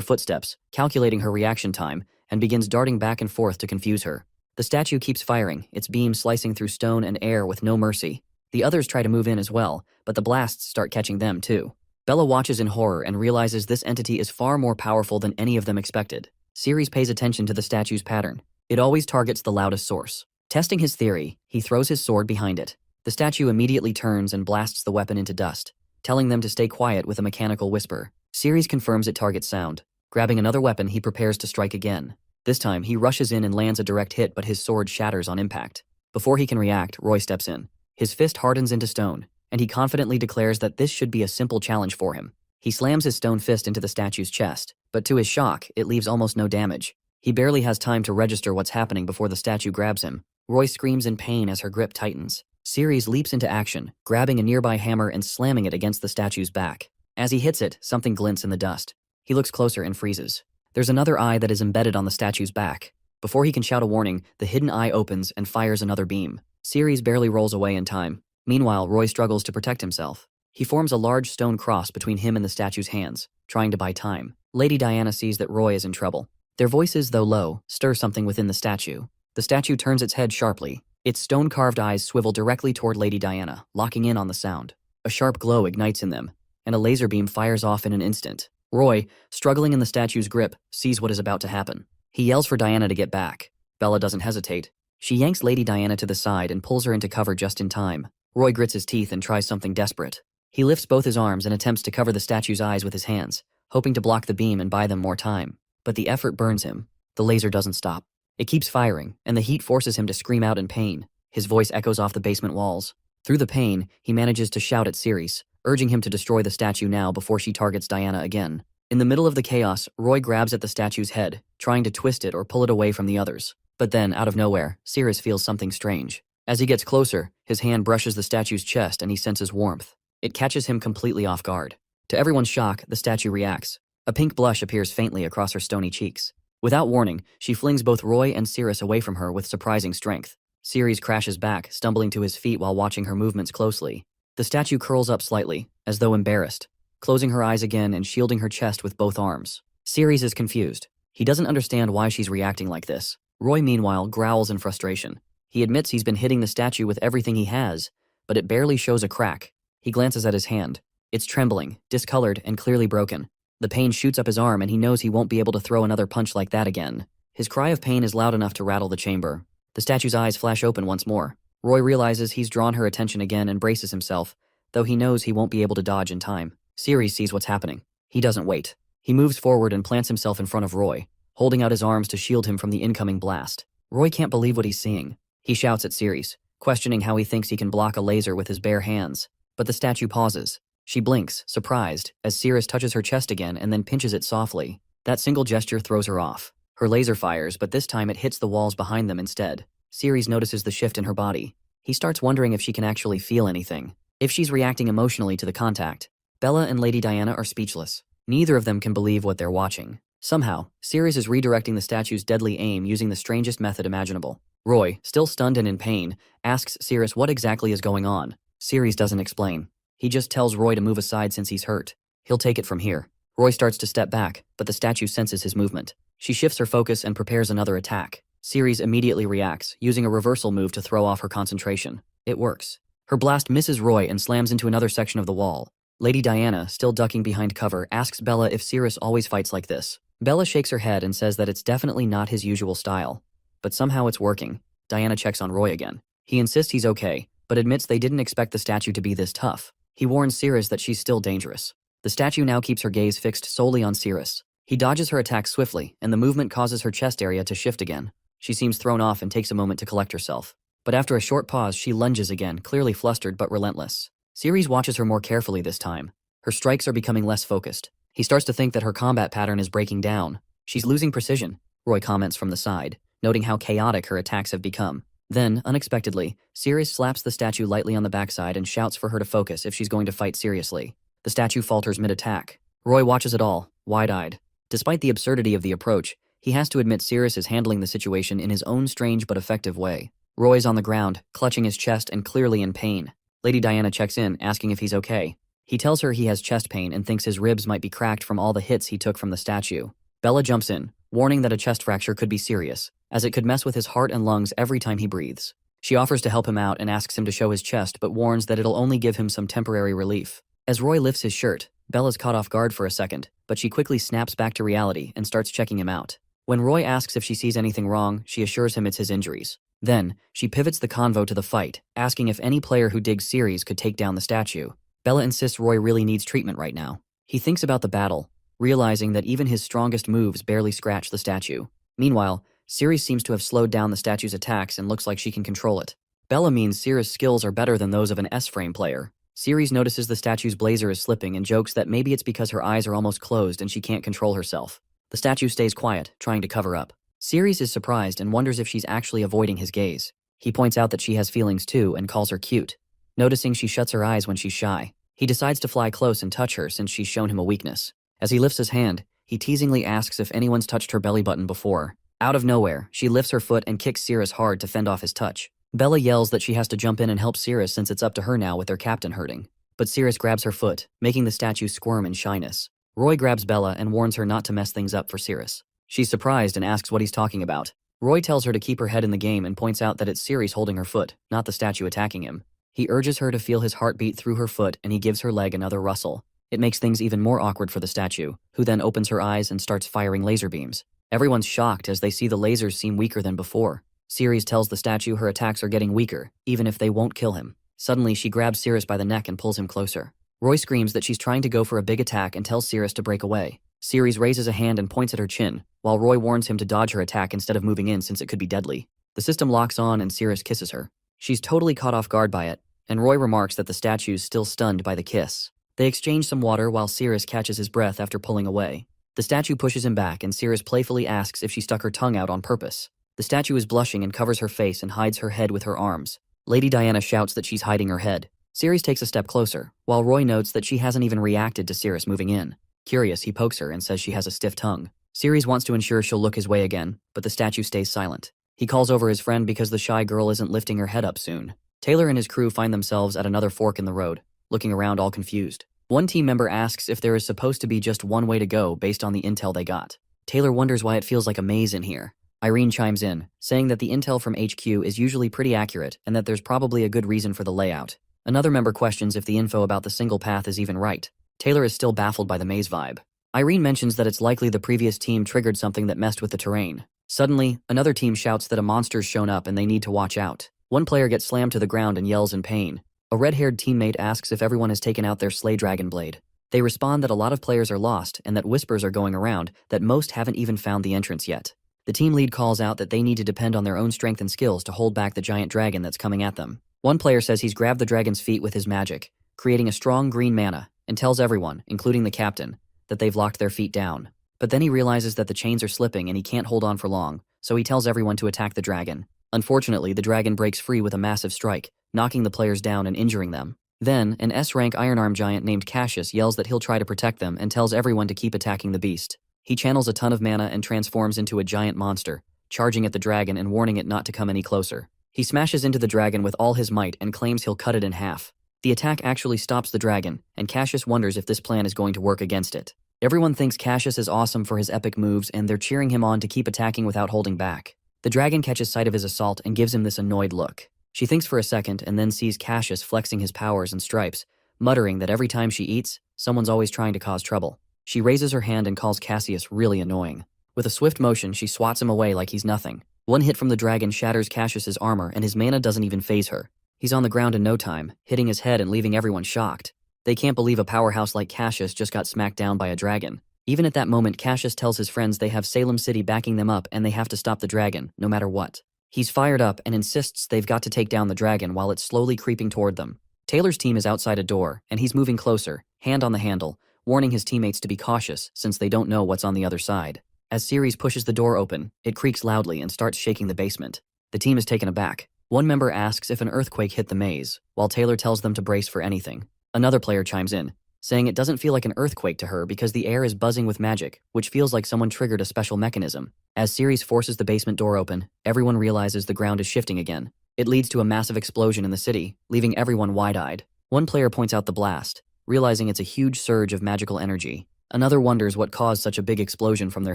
Speaker 1: footsteps, calculating her reaction time, and begins darting back and forth to confuse her. The statue keeps firing, its beam slicing through stone and air with no mercy. The others try to move in as well, but the blasts start catching them too. Bella watches in horror and realizes this entity is far more powerful than any of them expected. Ceres pays attention to the statue's pattern. It always targets the loudest source. Testing his theory, he throws his sword behind it. The statue immediately turns and blasts the weapon into dust, telling them to stay quiet with a mechanical whisper. Ceres confirms it targets sound. Grabbing another weapon, he prepares to strike again. This time, he rushes in and lands a direct hit, but his sword shatters on impact. Before he can react, Roy steps in. His fist hardens into stone, and he confidently declares that this should be a simple challenge for him. He slams his stone fist into the statue's chest, but to his shock, it leaves almost no damage. He barely has time to register what's happening before the statue grabs him. Roy screams in pain as her grip tightens. Ceres leaps into action, grabbing a nearby hammer and slamming it against the statue's back. As he hits it, something glints in the dust. He looks closer and freezes. There's another eye that is embedded on the statue's back. Before he can shout a warning, the hidden eye opens and fires another beam. Ceres barely rolls away in time. Meanwhile, Roy struggles to protect himself. He forms a large stone cross between him and the statue's hands, trying to buy time. Lady Diana sees that Roy is in trouble. Their voices, though low, stir something within the statue. The statue turns its head sharply. Its stone-carved eyes swivel directly toward Lady Diana, locking in on the sound. A sharp glow ignites in them, and a laser beam fires off in an instant. Roy, struggling in the statue's grip, sees what is about to happen. He yells for Diana to get back. Bella doesn't hesitate. She yanks Lady Diana to the side and pulls her into cover just in time. Roy grits his teeth and tries something desperate. He lifts both his arms and attempts to cover the statue's eyes with his hands, hoping to block the beam and buy them more time. But the effort burns him. The laser doesn't stop. It keeps firing, and the heat forces him to scream out in pain. His voice echoes off the basement walls. Through the pain, he manages to shout at Ceres, urging him to destroy the statue now before she targets Diana again. In the middle of the chaos, Roy grabs at the statue's head, trying to twist it or pull it away from the others. But then, out of nowhere, Ceres feels something strange. As he gets closer, his hand brushes the statue's chest and he senses warmth. It catches him completely off guard. To everyone's shock, the statue reacts. A pink blush appears faintly across her stony cheeks. Without warning, she flings both Roy and Ceres away from her with surprising strength. Ceres crashes back, stumbling to his feet while watching her movements closely. The statue curls up slightly, as though embarrassed, closing her eyes again and shielding her chest with both arms. Ceres is confused. He doesn't understand why she's reacting like this. Roy, meanwhile, growls in frustration. He admits he's been hitting the statue with everything he has, but it barely shows a crack. He glances at his hand. It's trembling, discolored, and clearly broken. The pain shoots up his arm and he knows he won't be able to throw another punch like that again. His cry of pain is loud enough to rattle the chamber. The statue's eyes flash open once more. Roy realizes he's drawn her attention again and braces himself, though he knows he won't be able to dodge in time. Ceres sees what's happening. He doesn't wait. He moves forward and plants himself in front of Roy, holding out his arms to shield him from the incoming blast. Roy can't believe what he's seeing. He shouts at Ceres, questioning how he thinks he can block a laser with his bare hands. But the statue pauses. She blinks, surprised, as Ceres touches her chest again and then pinches it softly. That single gesture throws her off. Her laser fires, but this time it hits the walls behind them instead. Ceres notices the shift in her body. He starts wondering if she can actually feel anything, if she's reacting emotionally to the contact. Bella and Lady Diana are speechless. Neither of them can believe what they're watching. Somehow, Ceres is redirecting the statue's deadly aim using the strangest method imaginable. Roy, still stunned and in pain, asks Ceres what exactly is going on. Ceres doesn't explain. He just tells Roy to move aside since he's hurt. He'll take it from here. Roy starts to step back, but the statue senses his movement. She shifts her focus and prepares another attack. Ceres immediately reacts, using a reversal move to throw off her concentration. It works. Her blast misses Roy and slams into another section of the wall. Lady Diana, still ducking behind cover, asks Bella if Ceres always fights like this. Bella shakes her head and says that it's definitely not his usual style. But somehow it's working. Diana checks on Roy again. He insists he's okay, but admits they didn't expect the statue to be this tough. He warns Ceres that she's still dangerous. The statue now keeps her gaze fixed solely on Ceres. He dodges her attacks swiftly, and the movement causes her chest area to shift again. She seems thrown off and takes a moment to collect herself. But after a short pause, she lunges again, clearly flustered but relentless. Ceres watches her more carefully this time. Her strikes are becoming less focused. He starts to think that her combat pattern is breaking down. She's losing precision, Roy comments from the side, noting how chaotic her attacks have become. Then, unexpectedly, Sirius slaps the statue lightly on the backside and shouts for her to focus if she's going to fight seriously. The statue falters mid-attack. Roy watches it all, wide-eyed. Despite the absurdity of the approach, he has to admit Sirius is handling the situation in his own strange but effective way. Roy's on the ground, clutching his chest and clearly in pain. Lady Diana checks in, asking if he's okay. He tells her he has chest pain and thinks his ribs might be cracked from all the hits he took from the statue. Bella jumps in, warning that a chest fracture could be serious, as it could mess with his heart and lungs every time he breathes. She offers to help him out and asks him to show his chest but warns that it'll only give him some temporary relief. As Roy lifts his shirt, Bella's caught off guard for a second, but she quickly snaps back to reality and starts checking him out. When Roy asks if she sees anything wrong, she assures him it's his injuries. Then, she pivots the convo to the fight, asking if any player who digs Ceres could take down the statue. Bella insists Roy really needs treatment right now. He thinks about the battle, realizing that even his strongest moves barely scratch the statue. Meanwhile, Ceres seems to have slowed down the statue's attacks and looks like she can control it. Bella means Ceres' skills are better than those of an S-frame player. Ceres notices the statue's blazer is slipping and jokes that maybe it's because her eyes are almost closed and she can't control herself. The statue stays quiet, trying to cover up. Ceres is surprised and wonders if she's actually avoiding his gaze. He points out that she has feelings too and calls her cute. Noticing she shuts her eyes when she's shy, he decides to fly close and touch her since she's shown him a weakness. As he lifts his hand, he teasingly asks if anyone's touched her belly button before. Out of nowhere, she lifts her foot and kicks Ceres hard to fend off his touch. Bella yells that she has to jump in and help Ceres since it's up to her now with their captain hurting. But Ceres grabs her foot, making the statue squirm in shyness. Roy grabs Bella and warns her not to mess things up for Ceres. She's surprised and asks what he's talking about. Roy tells her to keep her head in the game and points out that it's Ceres holding her foot, not the statue attacking him. He urges her to feel his heartbeat through her foot and he gives her leg another rustle. It makes things even more awkward for the statue, who then opens her eyes and starts firing laser beams. Everyone's shocked as they see the lasers seem weaker than before. Ceres tells the statue her attacks are getting weaker, even if they won't kill him. Suddenly, she grabs Ceres by the neck and pulls him closer. Roy screams that she's trying to go for a big attack and tells Ceres to break away. Ceres raises a hand and points at her chin, while Roy warns him to dodge her attack instead of moving in since it could be deadly. The system locks on and Ceres kisses her. She's totally caught off guard by it, and Roy remarks that the statue's still stunned by the kiss. They exchange some water while Ceres catches his breath after pulling away. The statue pushes him back and Ceres playfully asks if she stuck her tongue out on purpose. The statue is blushing and covers her face and hides her head with her arms. Lady Diana shouts that she's hiding her head. Ceres takes a step closer, while Roy notes that she hasn't even reacted to Ceres moving in. Curious, he pokes her and says she has a stiff tongue. Ceres wants to ensure she'll look his way again, but the statue stays silent. He calls over his friend because the shy girl isn't lifting her head up soon. Taylor and his crew find themselves at another fork in the road, looking around all confused. One team member asks if there is supposed to be just one way to go based on the intel they got. Taylor wonders why it feels like a maze in here. Irene chimes in, saying that the intel from HQ is usually pretty accurate and that there's probably a good reason for the layout. Another member questions if the info about the single path is even right. Taylor is still baffled by the maze vibe. Irene mentions that it's likely the previous team triggered something that messed with the terrain. Suddenly, another team shouts that a monster's shown up and they need to watch out. One player gets slammed to the ground and yells in pain. A red-haired teammate asks if everyone has taken out their Slay Dragon Blade. They respond that a lot of players are lost and that whispers are going around that most haven't even found the entrance yet. The team lead calls out that they need to depend on their own strength and skills to hold back the giant dragon that's coming at them. One player says he's grabbed the dragon's feet with his magic, creating a strong green mana, and tells everyone, including the captain, that they've locked their feet down. But then he realizes that the chains are slipping and he can't hold on for long, so he tells everyone to attack the dragon. Unfortunately, the dragon breaks free with a massive strike, knocking the players down and injuring them. Then, an S-rank Ironarm giant named Cassius yells that he'll try to protect them and tells everyone to keep attacking the beast. He channels a ton of mana and transforms into a giant monster, charging at the dragon and warning it not to come any closer. He smashes into the dragon with all his might and claims he'll cut it in half. The attack actually stops the dragon, and Cassius wonders if this plan is going to work against it. Everyone thinks Cassius is awesome for his epic moves and they're cheering him on to keep attacking without holding back. The dragon catches sight of his assault and gives him this annoyed look. She thinks for a second and then sees Cassius flexing his powers and stripes, muttering that every time she eats, someone's always trying to cause trouble. She raises her hand and calls Cassius really annoying. With a swift motion, she swats him away like he's nothing. One hit from the dragon shatters Cassius's armor and his mana doesn't even faze her. He's on the ground in no time, hitting his head and leaving everyone shocked. They can't believe a powerhouse like Cassius just got smacked down by a dragon. Even at that moment, Cassius tells his friends they have Salem City backing them up and they have to stop the dragon, no matter what. He's fired up and insists they've got to take down the dragon while it's slowly creeping toward them. Taylor's team is outside a door, and he's moving closer, hand on the handle, warning his teammates to be cautious since they don't know what's on the other side. As Ceres pushes the door open, it creaks loudly and starts shaking the basement. The team is taken aback. One member asks if an earthquake hit the maze, while Taylor tells them to brace for anything. Another player chimes in, saying it doesn't feel like an earthquake to her because the air is buzzing with magic, which feels like someone triggered a special mechanism. As Ceres forces the basement door open, everyone realizes the ground is shifting again. It leads to a massive explosion in the city, leaving everyone wide-eyed. One player points out the blast, realizing it's a huge surge of magical energy. Another wonders what caused such a big explosion from their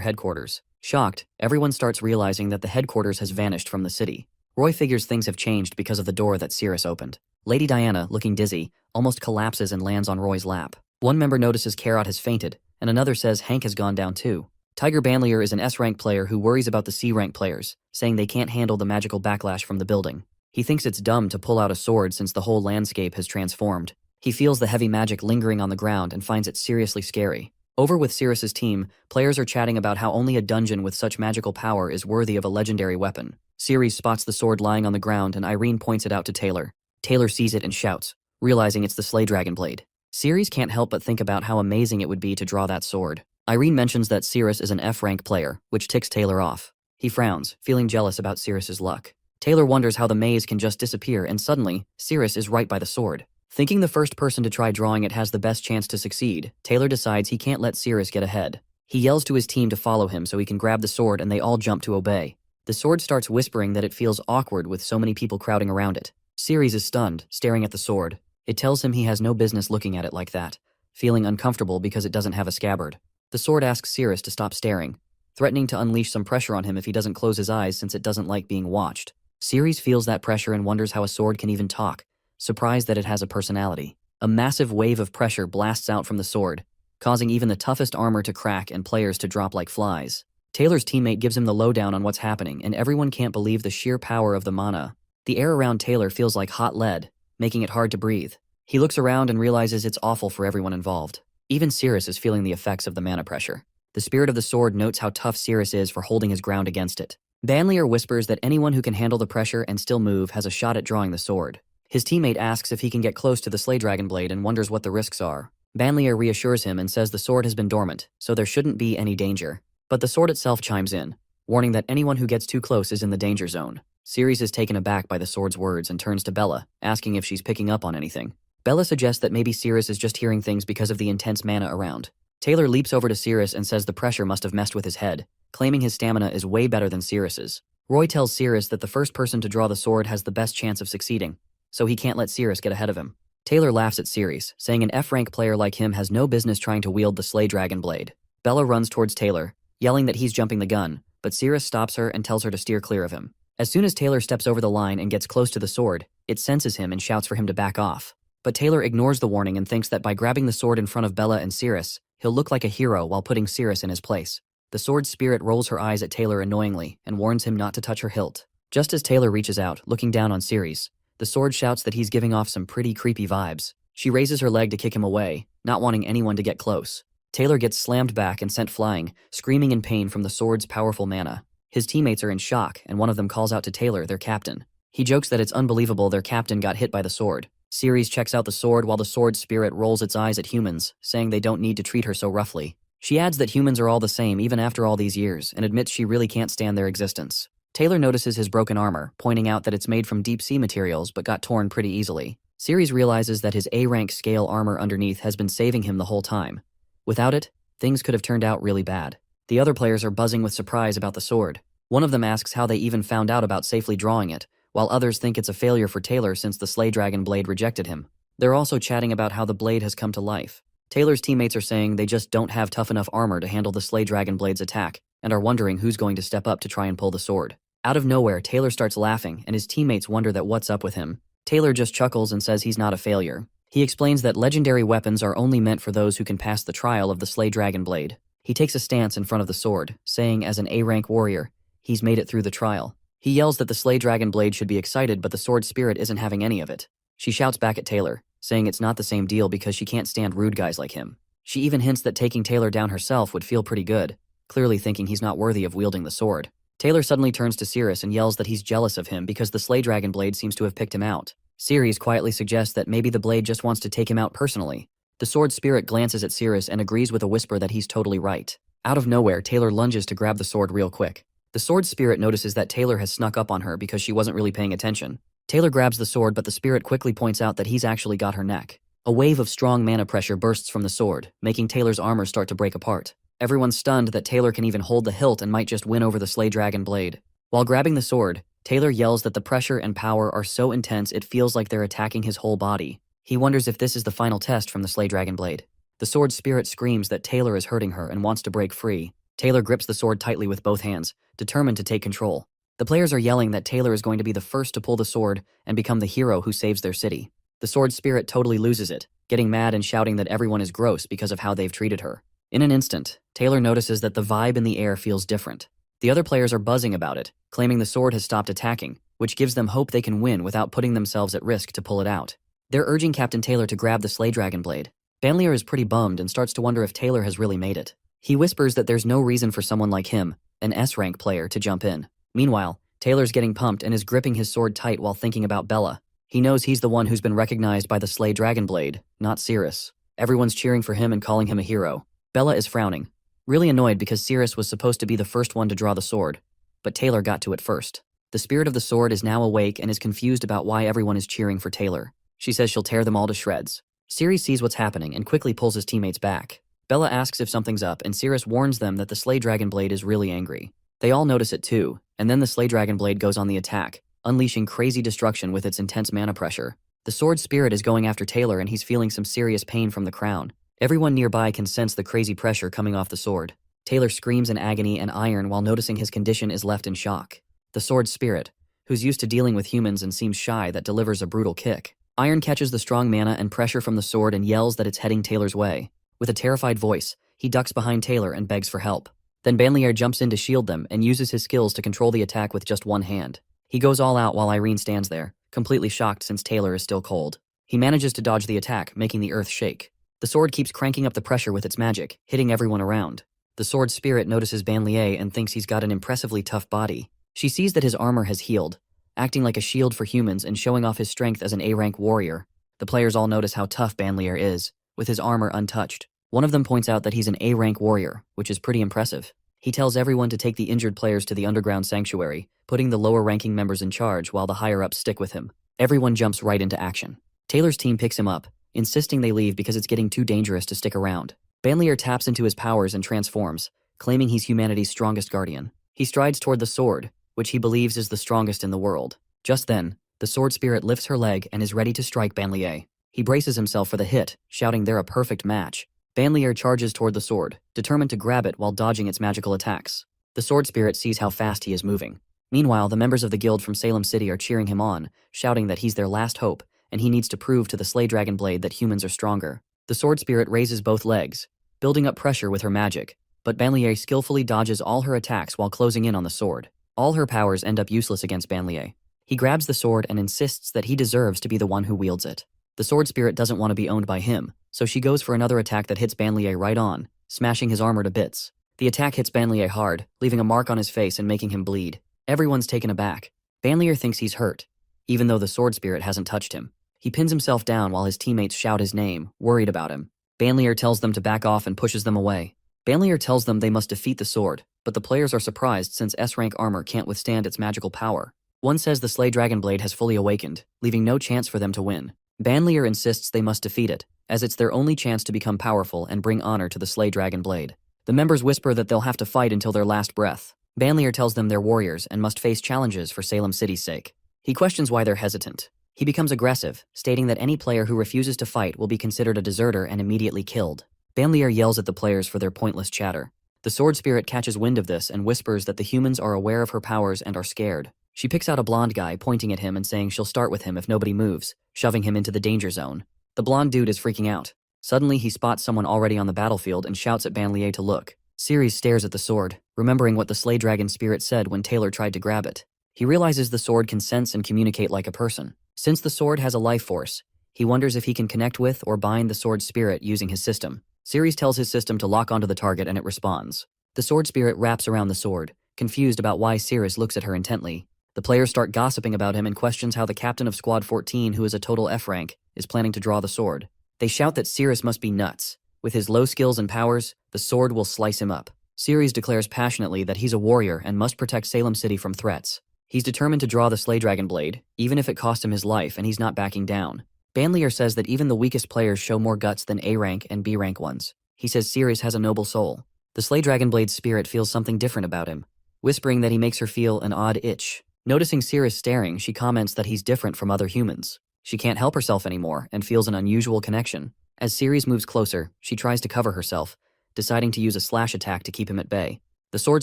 Speaker 1: headquarters. Shocked, everyone starts realizing that the headquarters has vanished from the city. Roy figures things have changed because of the door that Ceres opened. Lady Diana, looking dizzy, almost collapses and lands on Roy's lap. One member notices Carrot has fainted, and another says Hank has gone down too. Tiger Banlier is an S-rank player who worries about the C-rank players, saying they can't handle the magical backlash from the building. He thinks it's dumb to pull out a sword since the whole landscape has transformed. He feels the heavy magic lingering on the ground and finds it seriously scary. Over with Ceres's team, players are chatting about how only a dungeon with such magical power is worthy of a legendary weapon. Ceres spots the sword lying on the ground and Irene points it out to Taylor. Taylor sees it and shouts, realizing it's the Slay Dragon blade. Ceres can't help but think about how amazing it would be to draw that sword. Irene mentions that Ceres is an F-rank player, which ticks Taylor off. He frowns, feeling jealous about Ceres's luck. Taylor wonders how the maze can just disappear and suddenly, Ceres is right by the sword. Thinking the first person to try drawing it has the best chance to succeed, Taylor decides he can't let Ceres get ahead. He yells to his team to follow him so he can grab the sword and they all jump to obey. The sword starts whispering that it feels awkward with so many people crowding around it. Ceres is stunned, staring at the sword. It tells him he has no business looking at it like that, feeling uncomfortable because it doesn't have a scabbard. The sword asks Ceres to stop staring, threatening to unleash some pressure on him if he doesn't close his eyes since it doesn't like being watched. Ceres feels that pressure and wonders how a sword can even talk, surprised that it has a personality. A massive wave of pressure blasts out from the sword, causing even the toughest armor to crack and players to drop like flies. Taylor's teammate gives him the lowdown on what's happening, and everyone can't believe the sheer power of the mana. The air around Taylor feels like hot lead, making it hard to breathe. He looks around and realizes it's awful for everyone involved. Even Ceres is feeling the effects of the mana pressure. The spirit of the sword notes how tough Ceres is for holding his ground against it. Banlier whispers that anyone who can handle the pressure and still move has a shot at drawing the sword. His teammate asks if he can get close to the Slay Dragon blade and wonders what the risks are. Banlier reassures him and says the sword has been dormant, so there shouldn't be any danger. But the sword itself chimes in, warning that anyone who gets too close is in the danger zone. Ceres is taken aback by the sword's words and turns to Bella, asking if she's picking up on anything. Bella suggests that maybe Ceres is just hearing things because of the intense mana around. Taylor leaps over to Ceres and says the pressure must have messed with his head, claiming his stamina is way better than Ceres's. Roy tells Ceres that the first person to draw the sword has the best chance of succeeding, so he can't let Ceres get ahead of him. Taylor laughs at Ceres, saying an F-rank player like him has no business trying to wield the Slay Dragon blade. Bella runs towards Taylor, yelling that he's jumping the gun, but Ceres stops her and tells her to steer clear of him. As soon as Taylor steps over the line and gets close to the sword, it senses him and shouts for him to back off. But Taylor ignores the warning and thinks that by grabbing the sword in front of Bella and Ceres, he'll look like a hero while putting Ceres in his place. The sword's spirit rolls her eyes at Taylor annoyingly and warns him not to touch her hilt. Just as Taylor reaches out, looking down on Ceres, the sword shouts that he's giving off some pretty creepy vibes. She raises her leg to kick him away, not wanting anyone to get close. Taylor gets slammed back and sent flying, screaming in pain from the sword's powerful mana. His teammates are in shock, and one of them calls out to Taylor, their captain. He jokes that it's unbelievable their captain got hit by the sword. Ceres checks out the sword while the sword's spirit rolls its eyes at humans, saying they don't need to treat her so roughly. She adds that humans are all the same even after all these years, and admits she really can't stand their existence. Taylor notices his broken armor, pointing out that it's made from deep-sea materials but got torn pretty easily. Ceres realizes that his A-rank scale armor underneath has been saving him the whole time. Without it, things could have turned out really bad. The other players are buzzing with surprise about the sword. One of them asks how they even found out about safely drawing it, while others think it's a failure for Taylor since the Slay Dragon blade rejected him. They're also chatting about how the blade has come to life. Taylor's teammates are saying they just don't have tough enough armor to handle the Slay Dragon blade's attack, and are wondering who's going to step up to try and pull the sword. Out of nowhere, Taylor starts laughing, and his teammates wonder that what's up with him. Taylor just chuckles and says he's not a failure. He explains that legendary weapons are only meant for those who can pass the trial of the Slay Dragon blade. He takes a stance in front of the sword, saying as an A-rank warrior, he's made it through the trial. He yells that the Slay Dragon blade should be excited, but the sword spirit isn't having any of it. She shouts back at Taylor, saying it's not the same deal because she can't stand rude guys like him. She even hints that taking Taylor down herself would feel pretty good, clearly thinking he's not worthy of wielding the sword. Taylor suddenly turns to Ceres and yells that he's jealous of him because the Slay Dragon blade seems to have picked him out. Ceres quietly suggests that maybe the blade just wants to take him out personally. The sword spirit glances at Ceres and agrees with a whisper that he's totally right. Out of nowhere, Taylor lunges to grab the sword real quick. The The sword spirit notices that Taylor has snuck up on her because she wasn't really paying attention. Taylor grabs the sword, but the spirit quickly points out that he's actually got her neck. A wave of strong mana pressure bursts from the sword, making Taylor's armor start to break apart. Everyone's stunned that Taylor can even hold the hilt and might just win over the Slay Dragon blade. While grabbing the sword, Taylor yells that the pressure and power are so intense it feels like they're attacking his whole body. He wonders if this is the final test from the Slay Dragon blade. The sword spirit screams that Taylor is hurting her and wants to break free. Taylor grips the sword tightly with both hands, determined to take control. The players are yelling that Taylor is going to be the first to pull the sword and become the hero who saves their city. The sword spirit totally loses it, getting mad and shouting that everyone is gross because of how they've treated her. In an instant, Taylor notices that the vibe in the air feels different. The other players are buzzing about it, claiming the sword has stopped attacking, which gives them hope they can win without putting themselves at risk to pull it out. They're urging Captain Taylor to grab the Slay Dragon blade. Banlier is pretty bummed and starts to wonder if Taylor has really made it. He whispers that there's no reason for someone like him, an S-rank player, to jump in. Meanwhile, Taylor's getting pumped and is gripping his sword tight while thinking about Bella. He knows he's the one who's been recognized by the Slay Dragon blade, not Cirrus. Everyone's cheering for him and calling him a hero. Bella is frowning, really annoyed because Cirrus was supposed to be the first one to draw the sword, but Taylor got to it first. The spirit of the sword is now awake and is confused about why everyone is cheering for Taylor. She says she'll tear them all to shreds. Cirrus sees what's happening and quickly pulls his teammates back. Bella asks if something's up and Cirrus warns them that the Slay Dragon blade is really angry. They all notice it too, and then the Slay Dragon blade goes on the attack, unleashing crazy destruction with its intense mana pressure. The sword spirit is going after Taylor and he's feeling some serious pain from the crown. Everyone nearby can sense the crazy pressure coming off the sword. Taylor screams in agony and Iron while noticing his condition is left in shock. The sword spirit, who's used to dealing with humans and seems shy, that delivers a brutal kick. Iron catches the strong mana and pressure from the sword and yells that it's heading Taylor's way. With a terrified voice, he ducks behind Taylor and begs for help. Then Banlier jumps in to shield them and uses his skills to control the attack with just one hand. He goes all out while Irene stands there, completely shocked since Taylor is still cold. He manages to dodge the attack, making the earth shake. The sword keeps cranking up the pressure with its magic, hitting everyone around. The sword spirit notices Banlier and thinks he's got an impressively tough body. She sees that his armor has healed, acting like a shield for humans and showing off his strength as an A-rank warrior. The players all notice how tough Banlier is, with his armor untouched. One of them points out that he's an A-rank warrior, which is pretty impressive. He tells everyone to take the injured players to the underground sanctuary, putting the lower-ranking members in charge while the higher-ups stick with him. Everyone jumps right into action. Taylor's team picks him up, insisting they leave because it's getting too dangerous to stick around. Banlier taps into his powers and transforms, claiming he's humanity's strongest guardian. He strides toward the sword, which he believes is the strongest in the world. Just then, the sword spirit lifts her leg and is ready to strike Banlier. He braces himself for the hit, shouting they're a perfect match. Banlier charges toward the sword, determined to grab it while dodging its magical attacks. The sword spirit sees how fast he is moving. Meanwhile, the members of the guild from Salem City are cheering him on, shouting that he's their last hope, and he needs to prove to the Slay Dragon blade that humans are stronger. The sword spirit raises both legs, building up pressure with her magic, but Banlier skillfully dodges all her attacks while closing in on the sword. All her powers end up useless against Banlier. He grabs the sword and insists that he deserves to be the one who wields it. The sword spirit doesn't want to be owned by him, so she goes for another attack that hits Banlier right on, smashing his armor to bits. The attack hits Banlier hard, leaving a mark on his face and making him bleed. Everyone's taken aback. Banlier thinks he's hurt, even though the sword spirit hasn't touched him. He pins himself down while his teammates shout his name, worried about him. Banlier tells them to back off and pushes them away. Banlier tells them they must defeat the sword, but the players are surprised since S-rank armor can't withstand its magical power. One says the Slay Dragon blade has fully awakened, leaving no chance for them to win. Banlier insists they must defeat it, as it's their only chance to become powerful and bring honor to the Slay Dragon blade. The members whisper that they'll have to fight until their last breath. Banlier tells them they're warriors and must face challenges for Salem City's sake. He questions why they're hesitant. He becomes aggressive, stating that any player who refuses to fight will be considered a deserter and immediately killed. Banlier yells at the players for their pointless chatter. The sword spirit catches wind of this and whispers that the humans are aware of her powers and are scared. She picks out a blonde guy, pointing at him and saying she'll start with him if nobody moves, shoving him into the danger zone. The blonde dude is freaking out. Suddenly, he spots someone already on the battlefield and shouts at Banlier to look. Ceres stares at the sword, remembering what the Slay Dragon spirit said when Taylor tried to grab it. He realizes the sword can sense and communicate like a person. Since the sword has a life force, he wonders if he can connect with or bind the sword spirit using his system. Ceres tells his system to lock onto the target and it responds. The sword spirit wraps around the sword, confused about why Ceres looks at her intently. The players start gossiping about him and questions how the captain of Squad 14, who is a total F rank, is planning to draw the sword. They shout that Ceres must be nuts. With his low skills and powers, the sword will slice him up. Ceres declares passionately that he's a warrior and must protect Salem City from threats. He's determined to draw the Slay Dragon Blade, even if it cost him his life, and he's not backing down. Banlier says that even the weakest players show more guts than A rank and B rank ones. He says Ceres has a noble soul. The Slay Dragon Blade's spirit feels something different about him, whispering that he makes her feel an odd itch. Noticing Ceres staring, she comments that he's different from other humans. She can't help herself anymore and feels an unusual connection. As Ceres moves closer, she tries to cover herself, deciding to use a slash attack to keep him at bay. The sword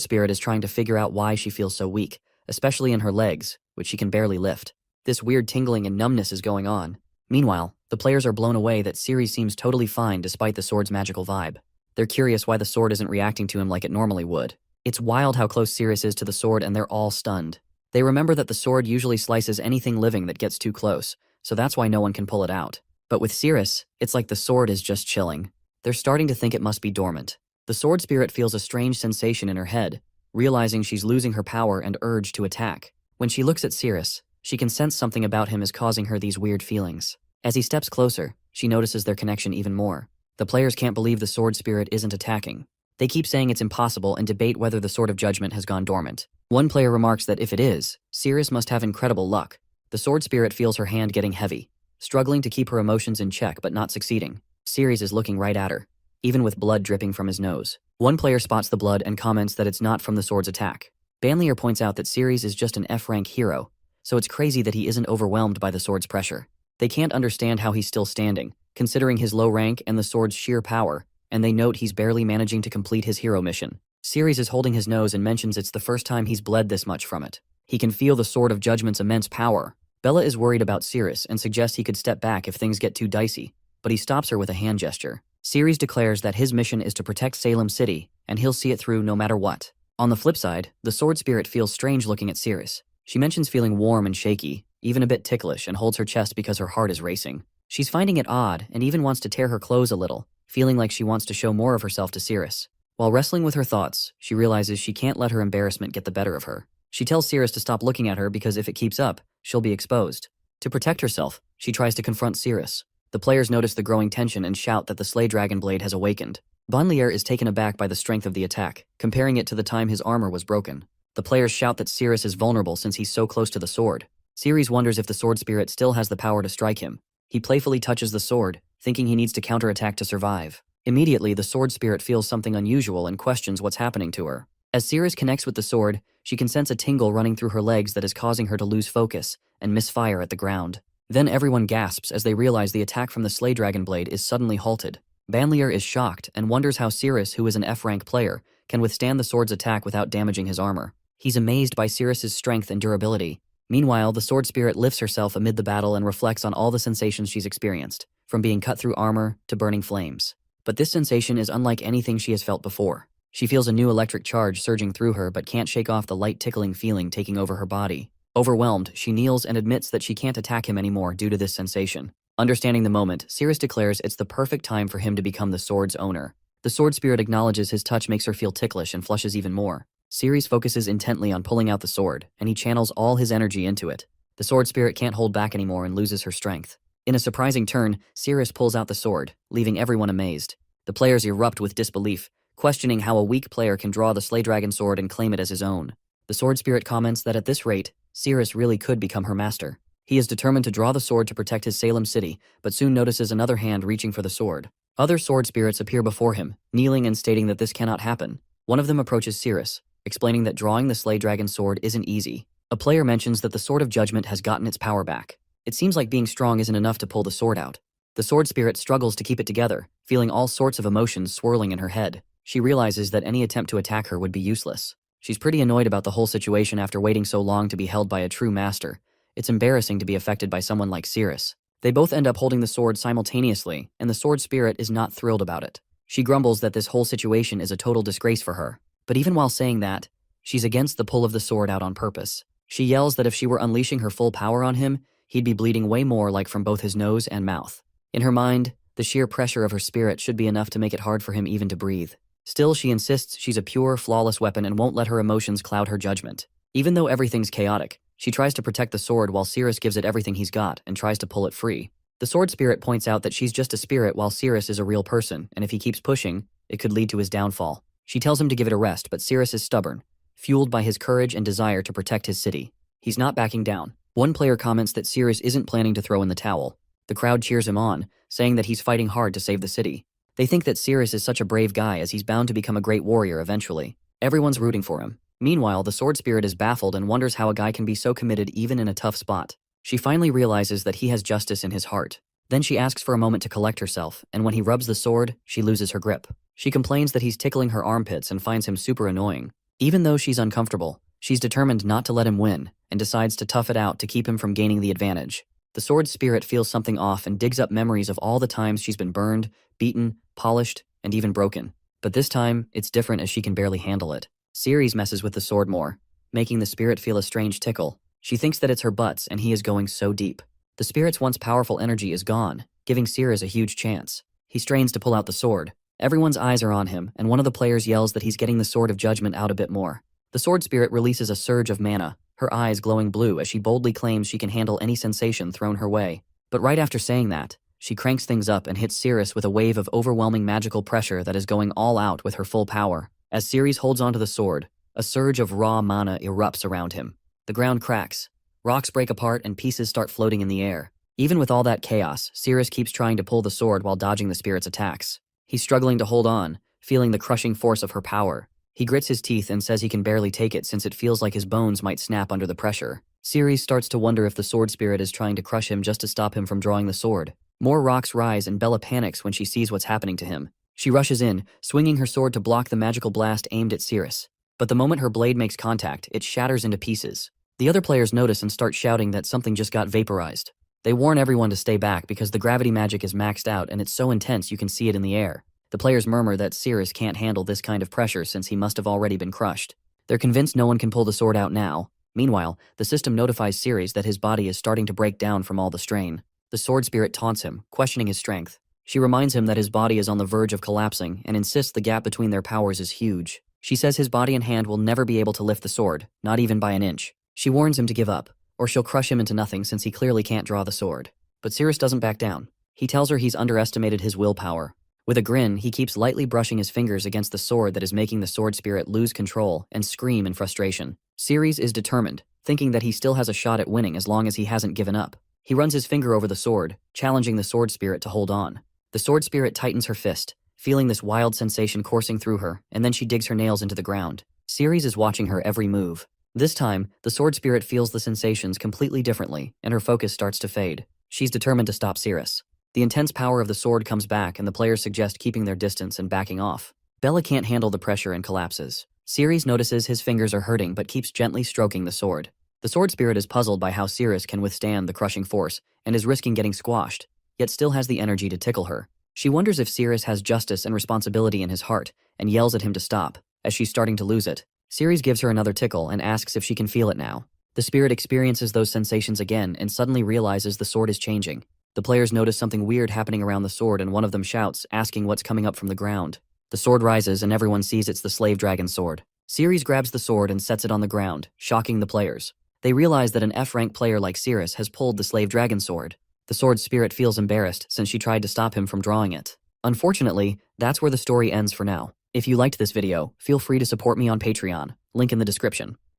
Speaker 1: spirit is trying to figure out why she feels so weak, especially in her legs, which she can barely lift. This weird tingling and numbness is going on. Meanwhile, the players are blown away that Ceres seems totally fine despite the sword's magical vibe. They're curious why the sword isn't reacting to him like it normally would. It's wild how close Ceres is to the sword, and they're all stunned. They remember that the sword usually slices anything living that gets too close, so that's why no one can pull it out. But with Ceres, it's like the sword is just chilling. They're starting to think it must be dormant. The sword spirit feels a strange sensation in her head, realizing she's losing her power and urge to attack. When she looks at Ceres, she can sense something about him is causing her these weird feelings. As he steps closer, she notices their connection even more. The players can't believe the sword spirit isn't attacking. They keep saying it's impossible and debate whether the Sword of Judgment has gone dormant. One player remarks that if it is, Ceres must have incredible luck. The sword spirit feels her hand getting heavy, struggling to keep her emotions in check but not succeeding. Ceres is looking right at her, even with blood dripping from his nose. One player spots the blood and comments that it's not from the sword's attack. Banlier points out that Ceres is just an F-rank hero, so it's crazy that he isn't overwhelmed by the sword's pressure. They can't understand how he's still standing, considering his low rank and the sword's sheer power, and they note he's barely managing to complete his hero mission. Ceres is holding his nose and mentions it's the first time he's bled this much from it. He can feel the Sword of Judgment's immense power. Bella is worried about Ceres and suggests he could step back if things get too dicey, but he stops her with a hand gesture. Ceres declares that his mission is to protect Salem City, and he'll see it through no matter what. On the flip side, the sword spirit feels strange looking at Ceres. She mentions feeling warm and shaky, even a bit ticklish, and holds her chest because her heart is racing. She's finding it odd and even wants to tear her clothes a little, feeling like she wants to show more of herself to Ceres. While wrestling with her thoughts, she realizes she can't let her embarrassment get the better of her. She tells Ceres to stop looking at her because if it keeps up, she'll be exposed. To protect herself, she tries to confront Ceres. The players notice the growing tension and shout that the Slay Dragon Blade has awakened. Banlier is taken aback by the strength of the attack, comparing it to the time his armor was broken. The players shout that Ceres is vulnerable since he's so close to the sword. Ceres wonders if the sword spirit still has the power to strike him. He playfully touches the sword, thinking he needs to counterattack to survive. Immediately, the sword spirit feels something unusual and questions what's happening to her. As Ceres connects with the sword, she can sense a tingle running through her legs that is causing her to lose focus and misfire at the ground. Then everyone gasps as they realize the attack from the Slay Dragon Blade is suddenly halted. Banlier is shocked and wonders how Ceres, who is an F-rank player, can withstand the sword's attack without damaging his armor. He's amazed by Ceres' strength and durability. Meanwhile, the sword spirit lifts herself amid the battle and reflects on all the sensations she's experienced, from being cut through armor to burning flames. But this sensation is unlike anything she has felt before. She feels a new electric charge surging through her but can't shake off the light tickling feeling taking over her body. Overwhelmed, she kneels and admits that she can't attack him anymore due to this sensation. Understanding the moment, Ceres declares it's the perfect time for him to become the sword's owner. The sword spirit acknowledges his touch makes her feel ticklish and flushes even more. Ceres focuses intently on pulling out the sword, and he channels all his energy into it. The sword spirit can't hold back anymore and loses her strength. In a surprising turn, Ceres pulls out the sword, leaving everyone amazed. The players erupt with disbelief, questioning how a weak player can draw the Slay Dragon sword and claim it as his own. The sword spirit comments that at this rate, Ceres really could become her master. He is determined to draw the sword to protect his Salem City, but soon notices another hand reaching for the sword. Other sword spirits appear before him, kneeling and stating that this cannot happen. One of them approaches Ceres, explaining that drawing the Slay Dragon sword isn't easy. A player mentions that the Sword of Judgment has gotten its power back. It seems like being strong isn't enough to pull the sword out. The sword spirit struggles to keep it together, feeling all sorts of emotions swirling in her head. She realizes that any attempt to attack her would be useless. She's pretty annoyed about the whole situation after waiting so long to be held by a true master. It's embarrassing to be affected by someone like Ceres. They both end up holding the sword simultaneously, and the sword spirit is not thrilled about it. She grumbles that this whole situation is a total disgrace for her. But even while saying that, she's against the pull of the sword out on purpose. She yells that if she were unleashing her full power on him, he'd be bleeding way more like from both his nose and mouth. In her mind, the sheer pressure of her spirit should be enough to make it hard for him even to breathe. Still, she insists she's a pure, flawless weapon and won't let her emotions cloud her judgment. Even though everything's chaotic, she tries to protect the sword while Ceres gives it everything he's got and tries to pull it free. The sword spirit points out that she's just a spirit while Ceres is a real person, and if he keeps pushing, it could lead to his downfall. She tells him to give it a rest, but Sirius is stubborn, fueled by his courage and desire to protect his city. He's not backing down. One player comments that Sirius isn't planning to throw in the towel. The crowd cheers him on, saying that he's fighting hard to save the city. They think that Sirius is such a brave guy as he's bound to become a great warrior eventually. Everyone's rooting for him. Meanwhile, the sword spirit is baffled and wonders how a guy can be so committed even in a tough spot. She finally realizes that he has justice in his heart. Then she asks for a moment to collect herself, and when he rubs the sword, she loses her grip. She complains that he's tickling her armpits and finds him super annoying. Even though she's uncomfortable, she's determined not to let him win, and decides to tough it out to keep him from gaining the advantage. The sword spirit feels something off and digs up memories of all the times she's been burned, beaten, polished, and even broken. But this time, it's different as she can barely handle it. Ceres messes with the sword more, making the spirit feel a strange tickle. She thinks that it's her butts and he is going so deep. The spirit's once powerful energy is gone, giving Ceres a huge chance. He strains to pull out the sword. Everyone's eyes are on him, and one of the players yells that he's getting the sword of judgment out a bit more. The sword spirit releases a surge of mana, her eyes glowing blue as she boldly claims she can handle any sensation thrown her way. But right after saying that, she cranks things up and hits Ceres with a wave of overwhelming magical pressure that is going all out with her full power. As Ceres holds onto the sword, a surge of raw mana erupts around him. The ground cracks. Rocks break apart and pieces start floating in the air. Even with all that chaos, Ceres keeps trying to pull the sword while dodging the spirit's attacks. He's struggling to hold on, feeling the crushing force of her power. He grits his teeth and says he can barely take it since it feels like his bones might snap under the pressure. Ceres starts to wonder if the sword spirit is trying to crush him just to stop him from drawing the sword. More rocks rise and Bella panics when she sees what's happening to him. She rushes in, swinging her sword to block the magical blast aimed at Ceres. But the moment her blade makes contact, it shatters into pieces. The other players notice and start shouting that something just got vaporized. They warn everyone to stay back because the gravity magic is maxed out and it's so intense you can see it in the air. The players murmur that Ceres can't handle this kind of pressure since he must have already been crushed. They're convinced no one can pull the sword out now. Meanwhile, the system notifies Ceres that his body is starting to break down from all the strain. The sword spirit taunts him, questioning his strength. She reminds him that his body is on the verge of collapsing and insists the gap between their powers is huge. She says his body and hand will never be able to lift the sword, not even by an inch. She warns him to give up, or she'll crush him into nothing since he clearly can't draw the sword. But Ceres doesn't back down. He tells her he's underestimated his willpower. With a grin, he keeps lightly brushing his fingers against the sword that is making the sword spirit lose control and scream in frustration. Ceres is determined, thinking that he still has a shot at winning as long as he hasn't given up. He runs his finger over the sword, challenging the sword spirit to hold on. The sword spirit tightens her fist, feeling this wild sensation coursing through her, and then she digs her nails into the ground. Ceres is watching her every move. This time, the sword spirit feels the sensations completely differently, and her focus starts to fade. She's determined to stop Ceres. The intense power of the sword comes back and the players suggest keeping their distance and backing off. Bella can't handle the pressure and collapses. Ceres notices his fingers are hurting but keeps gently stroking the sword. The sword spirit is puzzled by how Ceres can withstand the crushing force and is risking getting squashed, yet still has the energy to tickle her. She wonders if Ceres has justice and responsibility in his heart and yells at him to stop, as she's starting to lose it. Ceres gives her another tickle and asks if she can feel it now. The spirit experiences those sensations again and suddenly realizes the sword is changing. The players notice something weird happening around the sword and one of them shouts, asking what's coming up from the ground. The sword rises and everyone sees it's the slave dragon sword. Ceres grabs the sword and sets it on the ground, shocking the players. They realize that an F-rank player like Ceres has pulled the slave dragon sword. The sword spirit feels embarrassed since she tried to stop him from drawing it. Unfortunately, that's where the story ends for now. If you liked this video, feel free to support me on Patreon, link in the description.